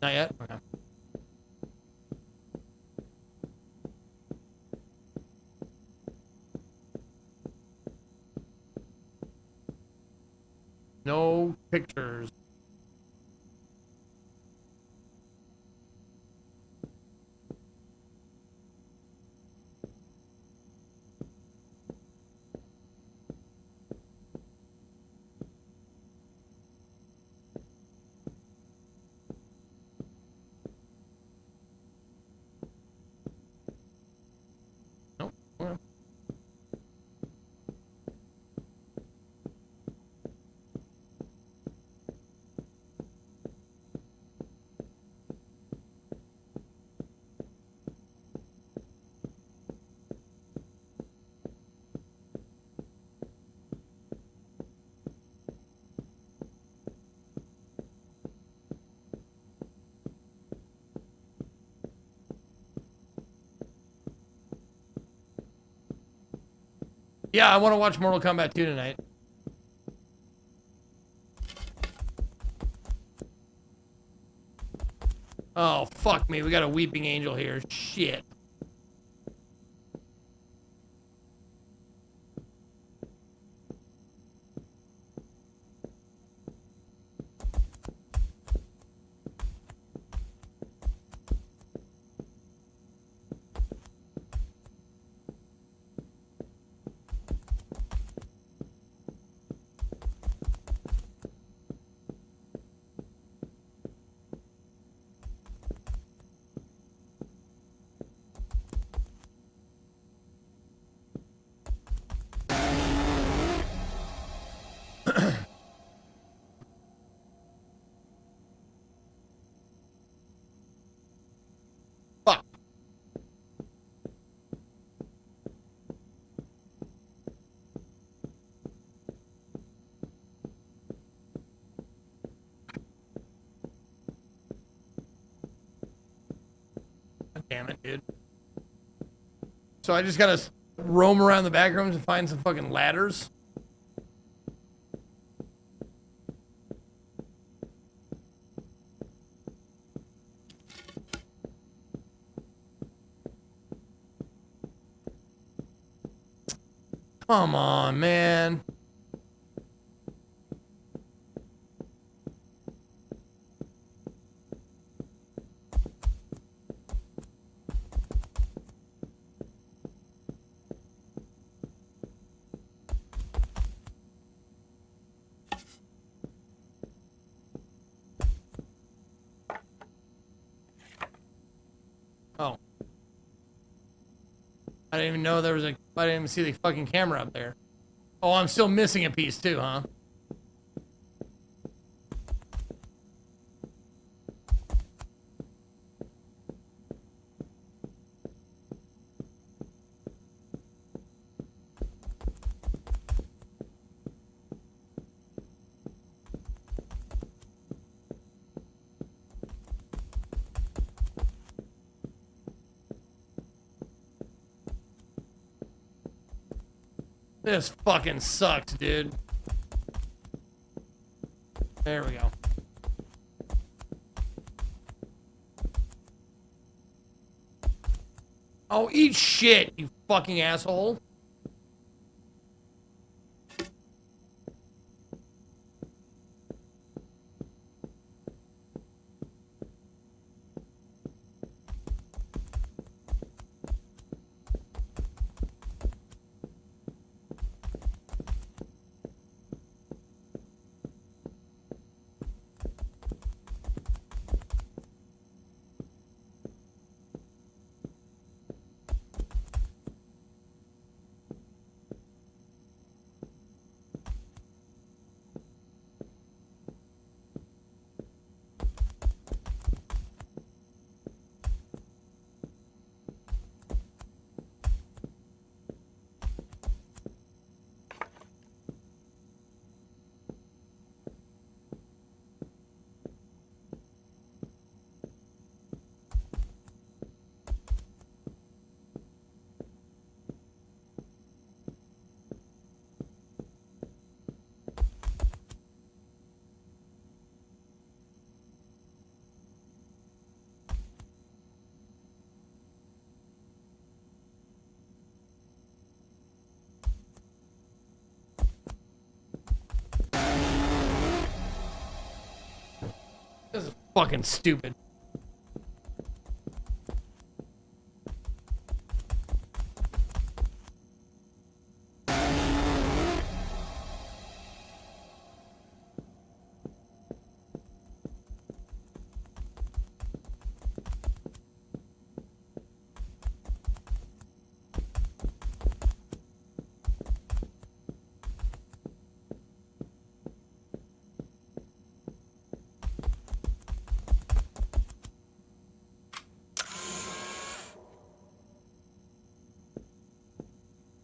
Not yet? Okay. No pictures. Nope. Okay. Yeah, I want to watch Mortal Kombat 2 tonight. Oh, fuck me. We got a Weeping Angel here. Shit. Fuck. God damn it, dude. So I just gotta roam around the back rooms and find some fucking ladders? Come on, man. Oh. I didn't even know there was a... I didn't even see the fucking camera up there. Oh, I'm still missing a piece too, huh? This fucking sucks, dude. There we go. Oh, eat shit, you fucking asshole. Fucking stupid.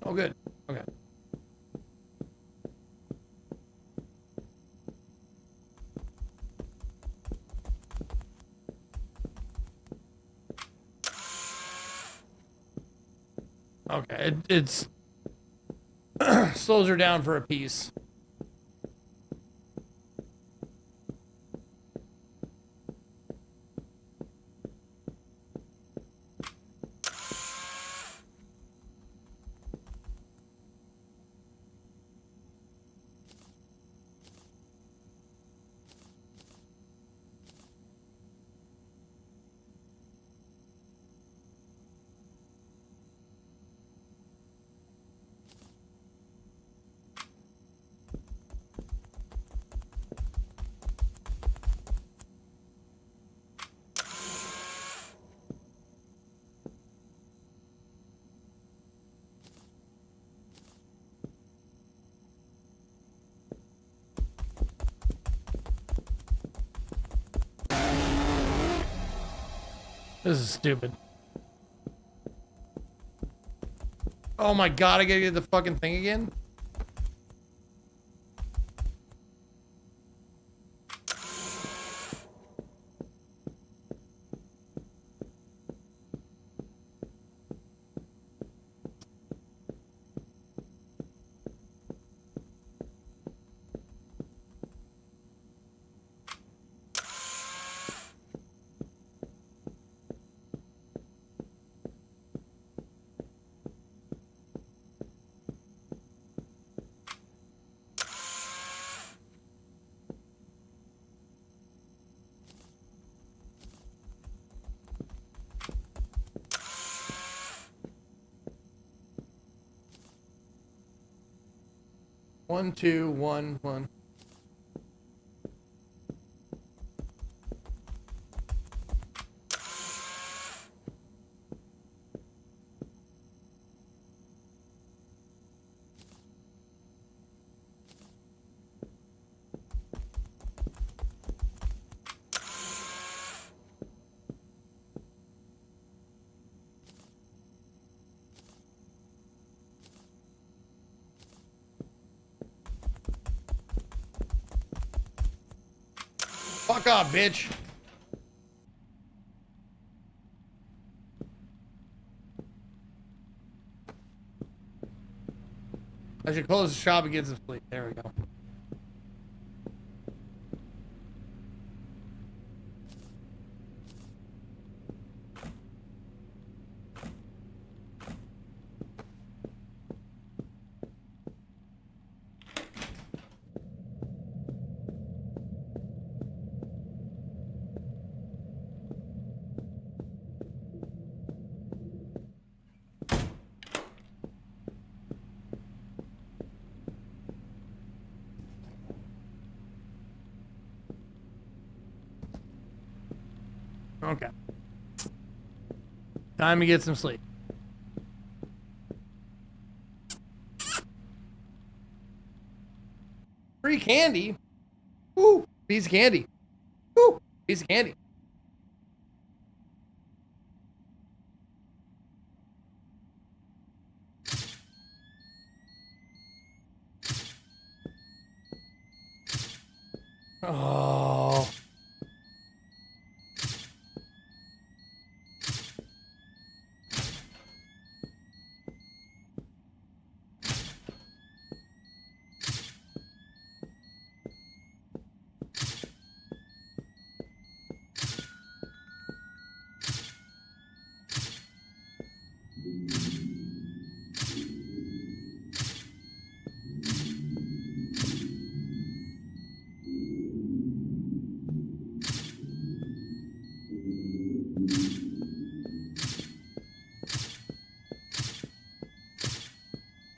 Oh, good. Okay. Okay, it's slows her down for a piece. This is stupid. Oh my god, I gotta get the fucking thing again? One, two, one, one. Fuck off, bitch. I should close the shop and get some sleep. There we go. Okay. Time to get some sleep. Free candy? Ooh, piece of candy. Ooh, piece of candy. Oh.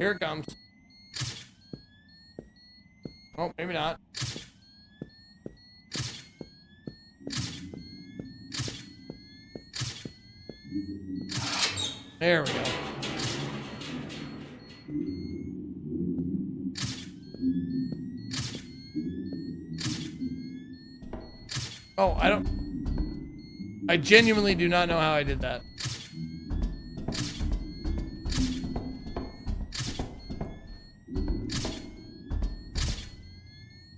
Here it comes. Oh, maybe not. There we go. Oh, I genuinely do not know how I did that.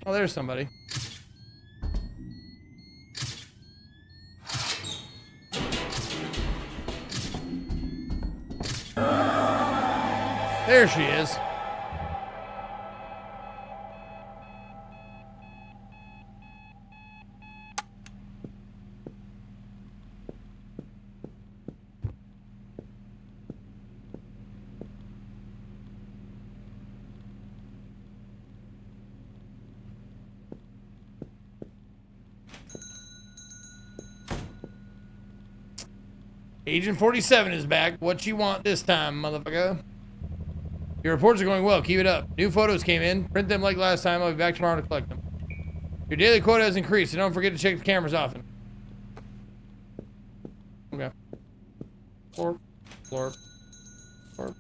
Oh, there's somebody. There she is. Agent 47 is back. What you want this time, motherfucker? Your reports are going well. Keep it up. New photos came in. Print them like last time. I'll be back tomorrow to collect them. Your daily quota has increased, so don't forget to check the cameras often. Okay. Florp. Florp. Florp.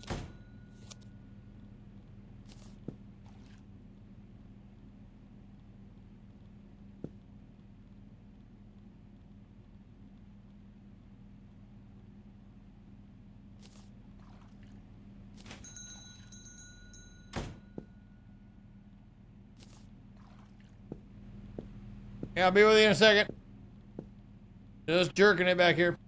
Yeah, I'll be with you in a second. Just jerking it back here.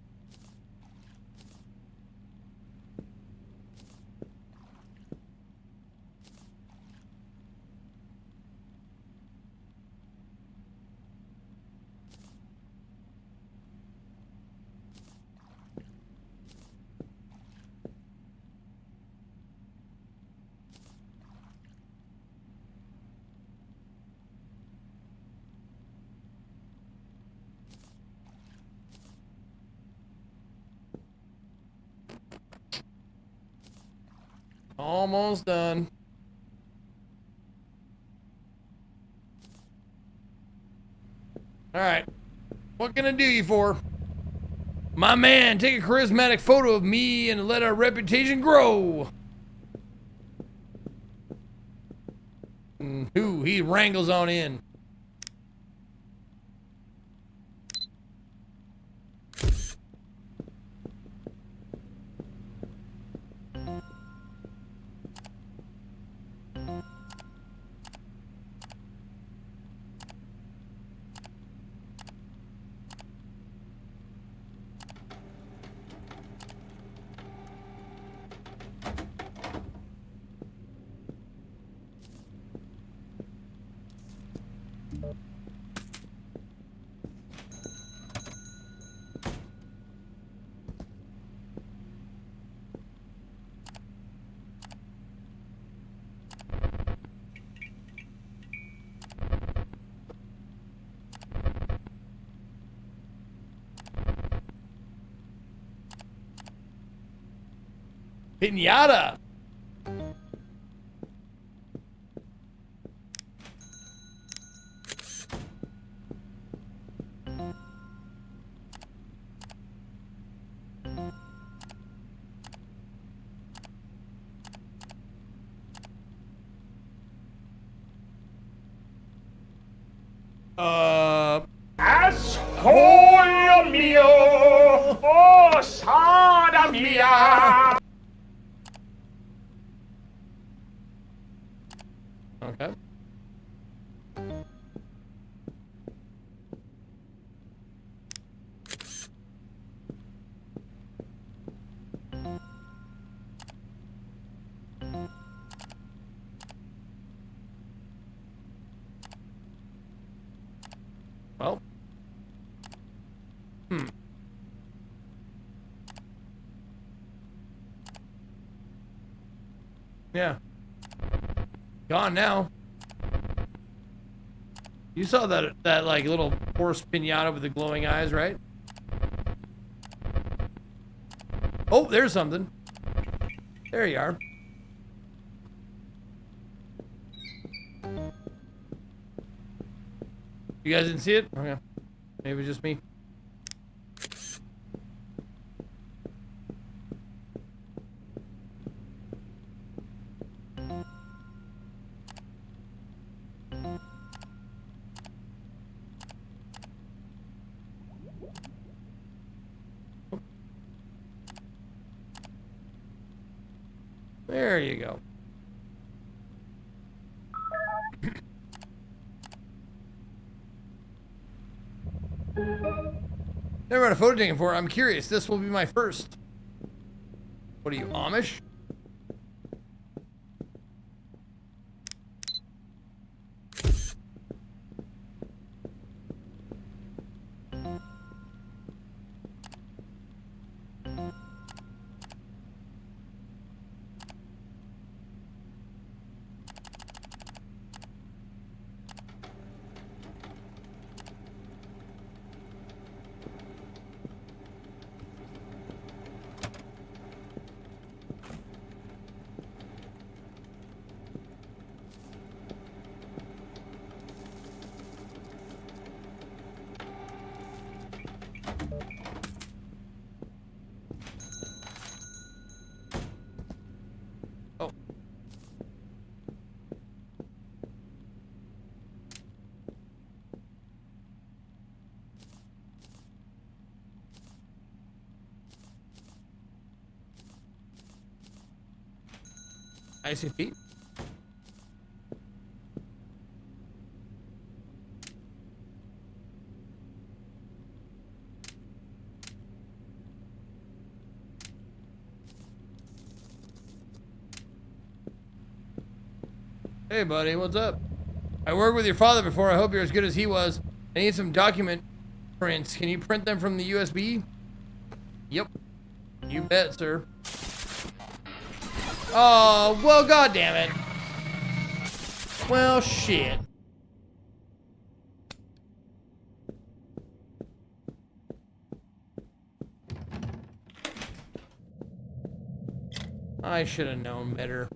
Almost done. All right. What can I do you for? My man, take a charismatic photo of me and let our reputation grow. Who? He wrangles on in. Pinata. Ascolio mio, oh sada mia. Okay. Well. Yeah. Gone now. You saw that like little horse pinata with the glowing eyes, right? Oh, there's something. There you are. You guys didn't see it? Okay. Maybe just me. There you go. Never had a photo taken before. I'm curious. This will be my first. What are you, Amish? ICP? Hey buddy, what's up? I worked with your father before. I hope you're as good as he was. I need some document prints. Can you print them from the USB? Yep. You bet, sir. Oh, well, goddammit. Well, shit. I should have known better.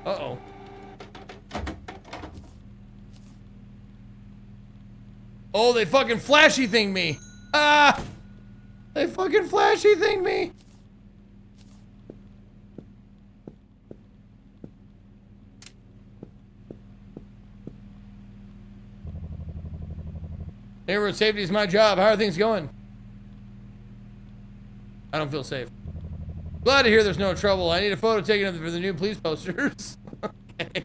Uh-oh. Oh, they fucking flashy thing me. Ah! They fucking flashy thing me. Neighborhood safety is my job. How are things going? I don't feel safe. Glad to hear there's no trouble. I need a photo taken for the new police posters. Okay.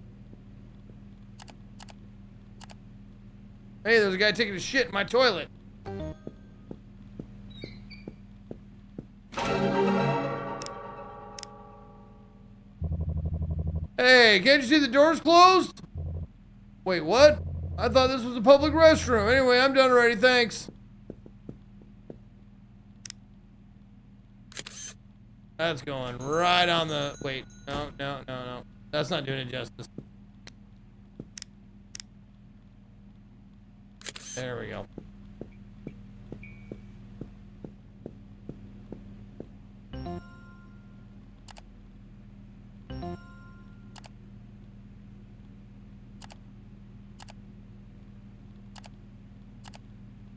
Hey, there's a guy taking a shit in my toilet. Hey, can't you see the door's closed? Wait, what? I thought this was a public restroom. Anyway, I'm done already, thanks. That's going right on the... Wait, no. That's not doing it justice. There we go.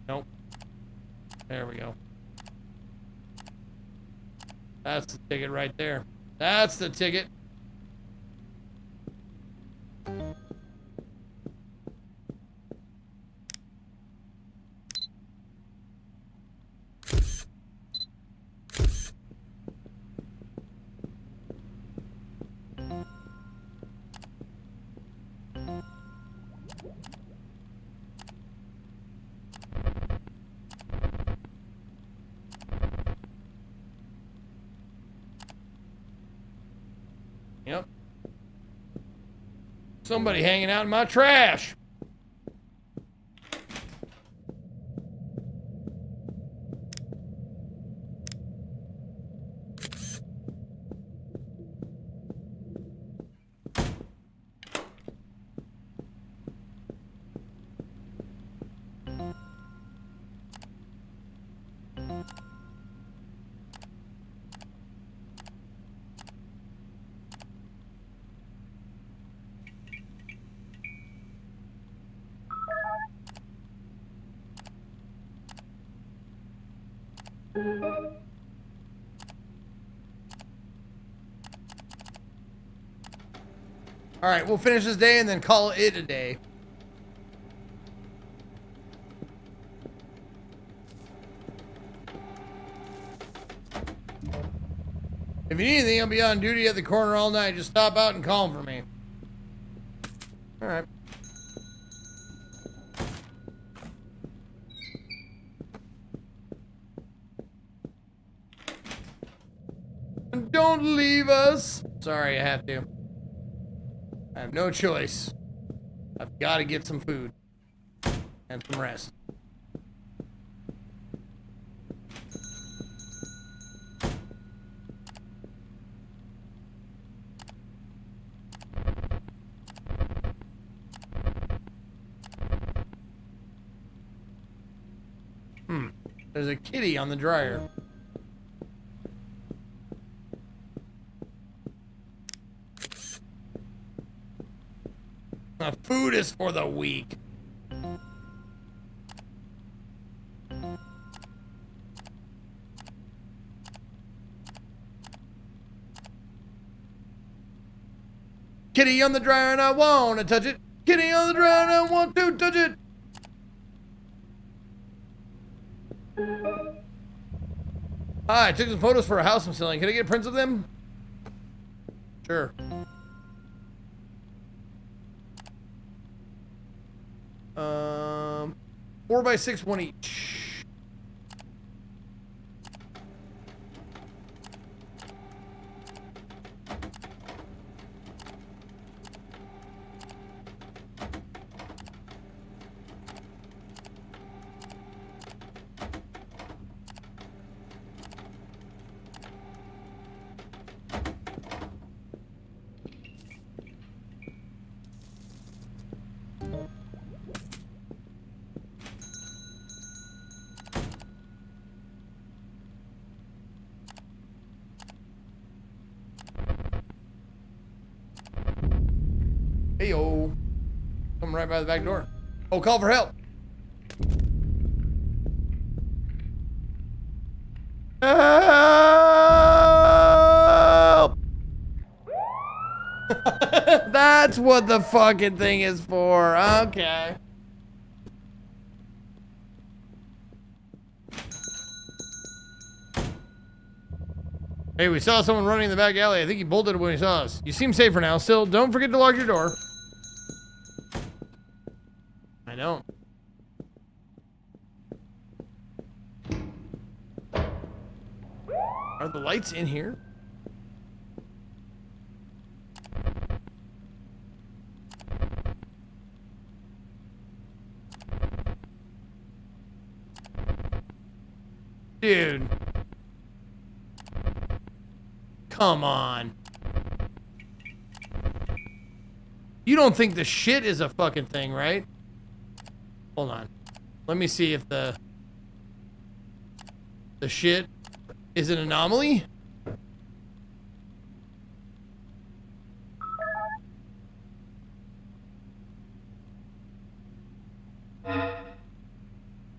Nope. There we go. That's the ticket right there. That's the ticket. Yep. Somebody hanging out in my trash. All right, we'll finish this day and then call it a day. If you need anything, I'll be on duty at the corner all night. Just stop out and call for me. All right. And don't leave us. Sorry, I have to. I have no choice. I've got to get some food and some rest. There's a kitty on the dryer. Food is for the weak. Kitty on the dryer and I wanna touch it. Kitty on the dryer and I want to touch it. Hi, I took some photos for a house I'm selling. Can I get prints of them? Sure. 4x6, one each. Heyo. Come right by the back door. Oh, call for help. Help! That's what the fucking thing is for. Okay. Hey, we saw someone running in the back alley. I think he bolted when he saw us. You seem safer now. Still, don't forget to lock your door. I don't. Are the lights in here? Dude. Come on. You don't think the shit is a fucking thing, right? Hold on. Let me see if the shit is an anomaly.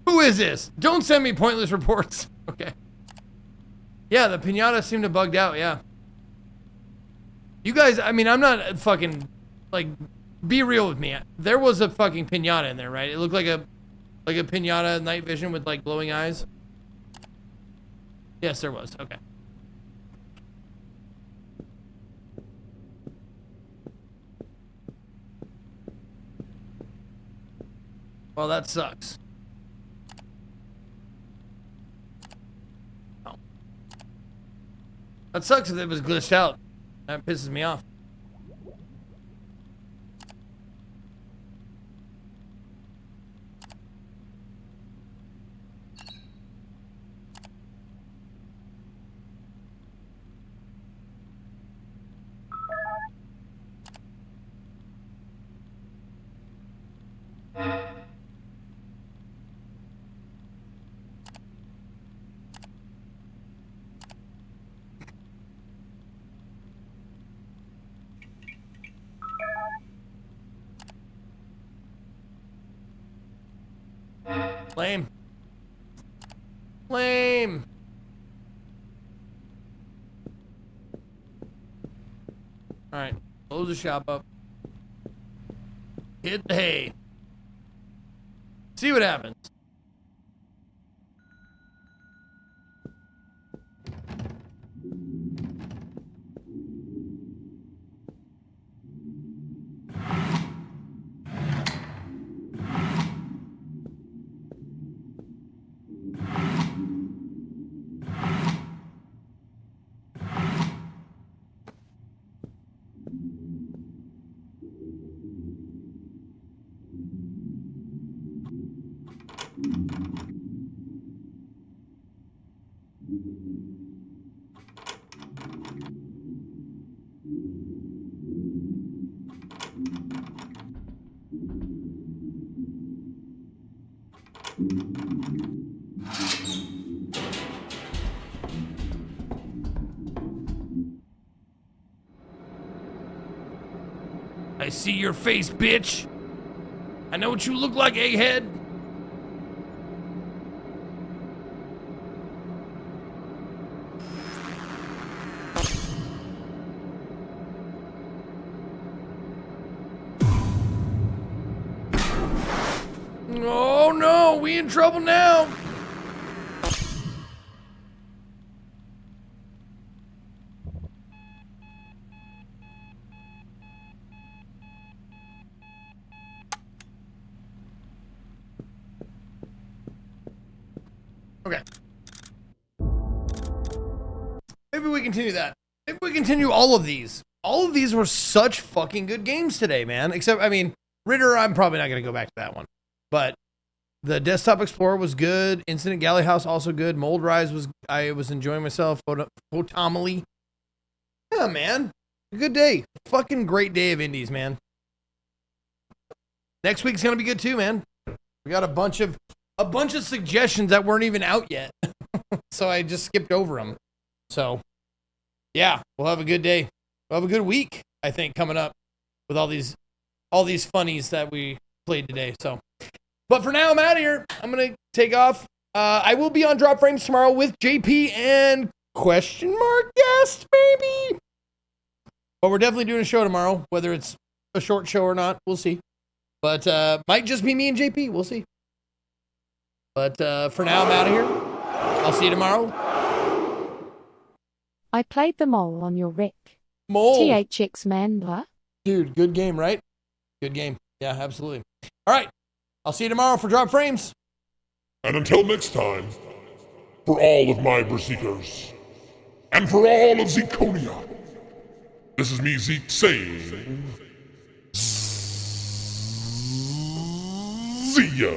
Who is this? Don't send me pointless reports. Okay. Yeah, the pinata seemed to bugged out, yeah. You guys, I mean, I'm not fucking, like, be real with me. There was a fucking pinata in there, right? It looked like a pinata night vision with, like, glowing eyes. Yes, there was. Okay. Well, that sucks. Oh. That sucks if it was glitched out. That pisses me off. Lame. Lame. Alright, close the shop up. Hit the hay. See what happens. I see your face, bitch. I know what you look like, egghead. Oh no, we in trouble now. Okay. Maybe we continue that. Maybe we continue all of these. All of these were such fucking good games today, man. Except, I mean, Ritter, I'm probably not going to go back to that one. But the Desktop Explorer was good. Incident Galley House also good. Mold Rise was, I was enjoying myself. Photomoly. Yeah, man. Good day. Fucking great day of indies, man. Next week's going to be good too, man. We got a bunch of suggestions that weren't even out yet. So I just skipped over them. So yeah, we'll have a good day. We'll have a good week, I think, coming up with all these funnies that we played today. So, but for now, I'm out of here. I'm going to take off. I will be on Drop Frames tomorrow with JP and question mark guest, maybe. But we're definitely doing a show tomorrow, whether it's a short show or not. We'll see. But might just be me and JP. We'll see. But for now, I'm out of here. I'll see you tomorrow. I played the mole on your Rick. Mole. THX man, what? Dude, good game, right? Good game. Yeah, absolutely. All right. I'll see you tomorrow for Drop Frames. And until next time, for all of my Berserkers, and for all of Zekonia, this is me, Zeke, saying... See ya!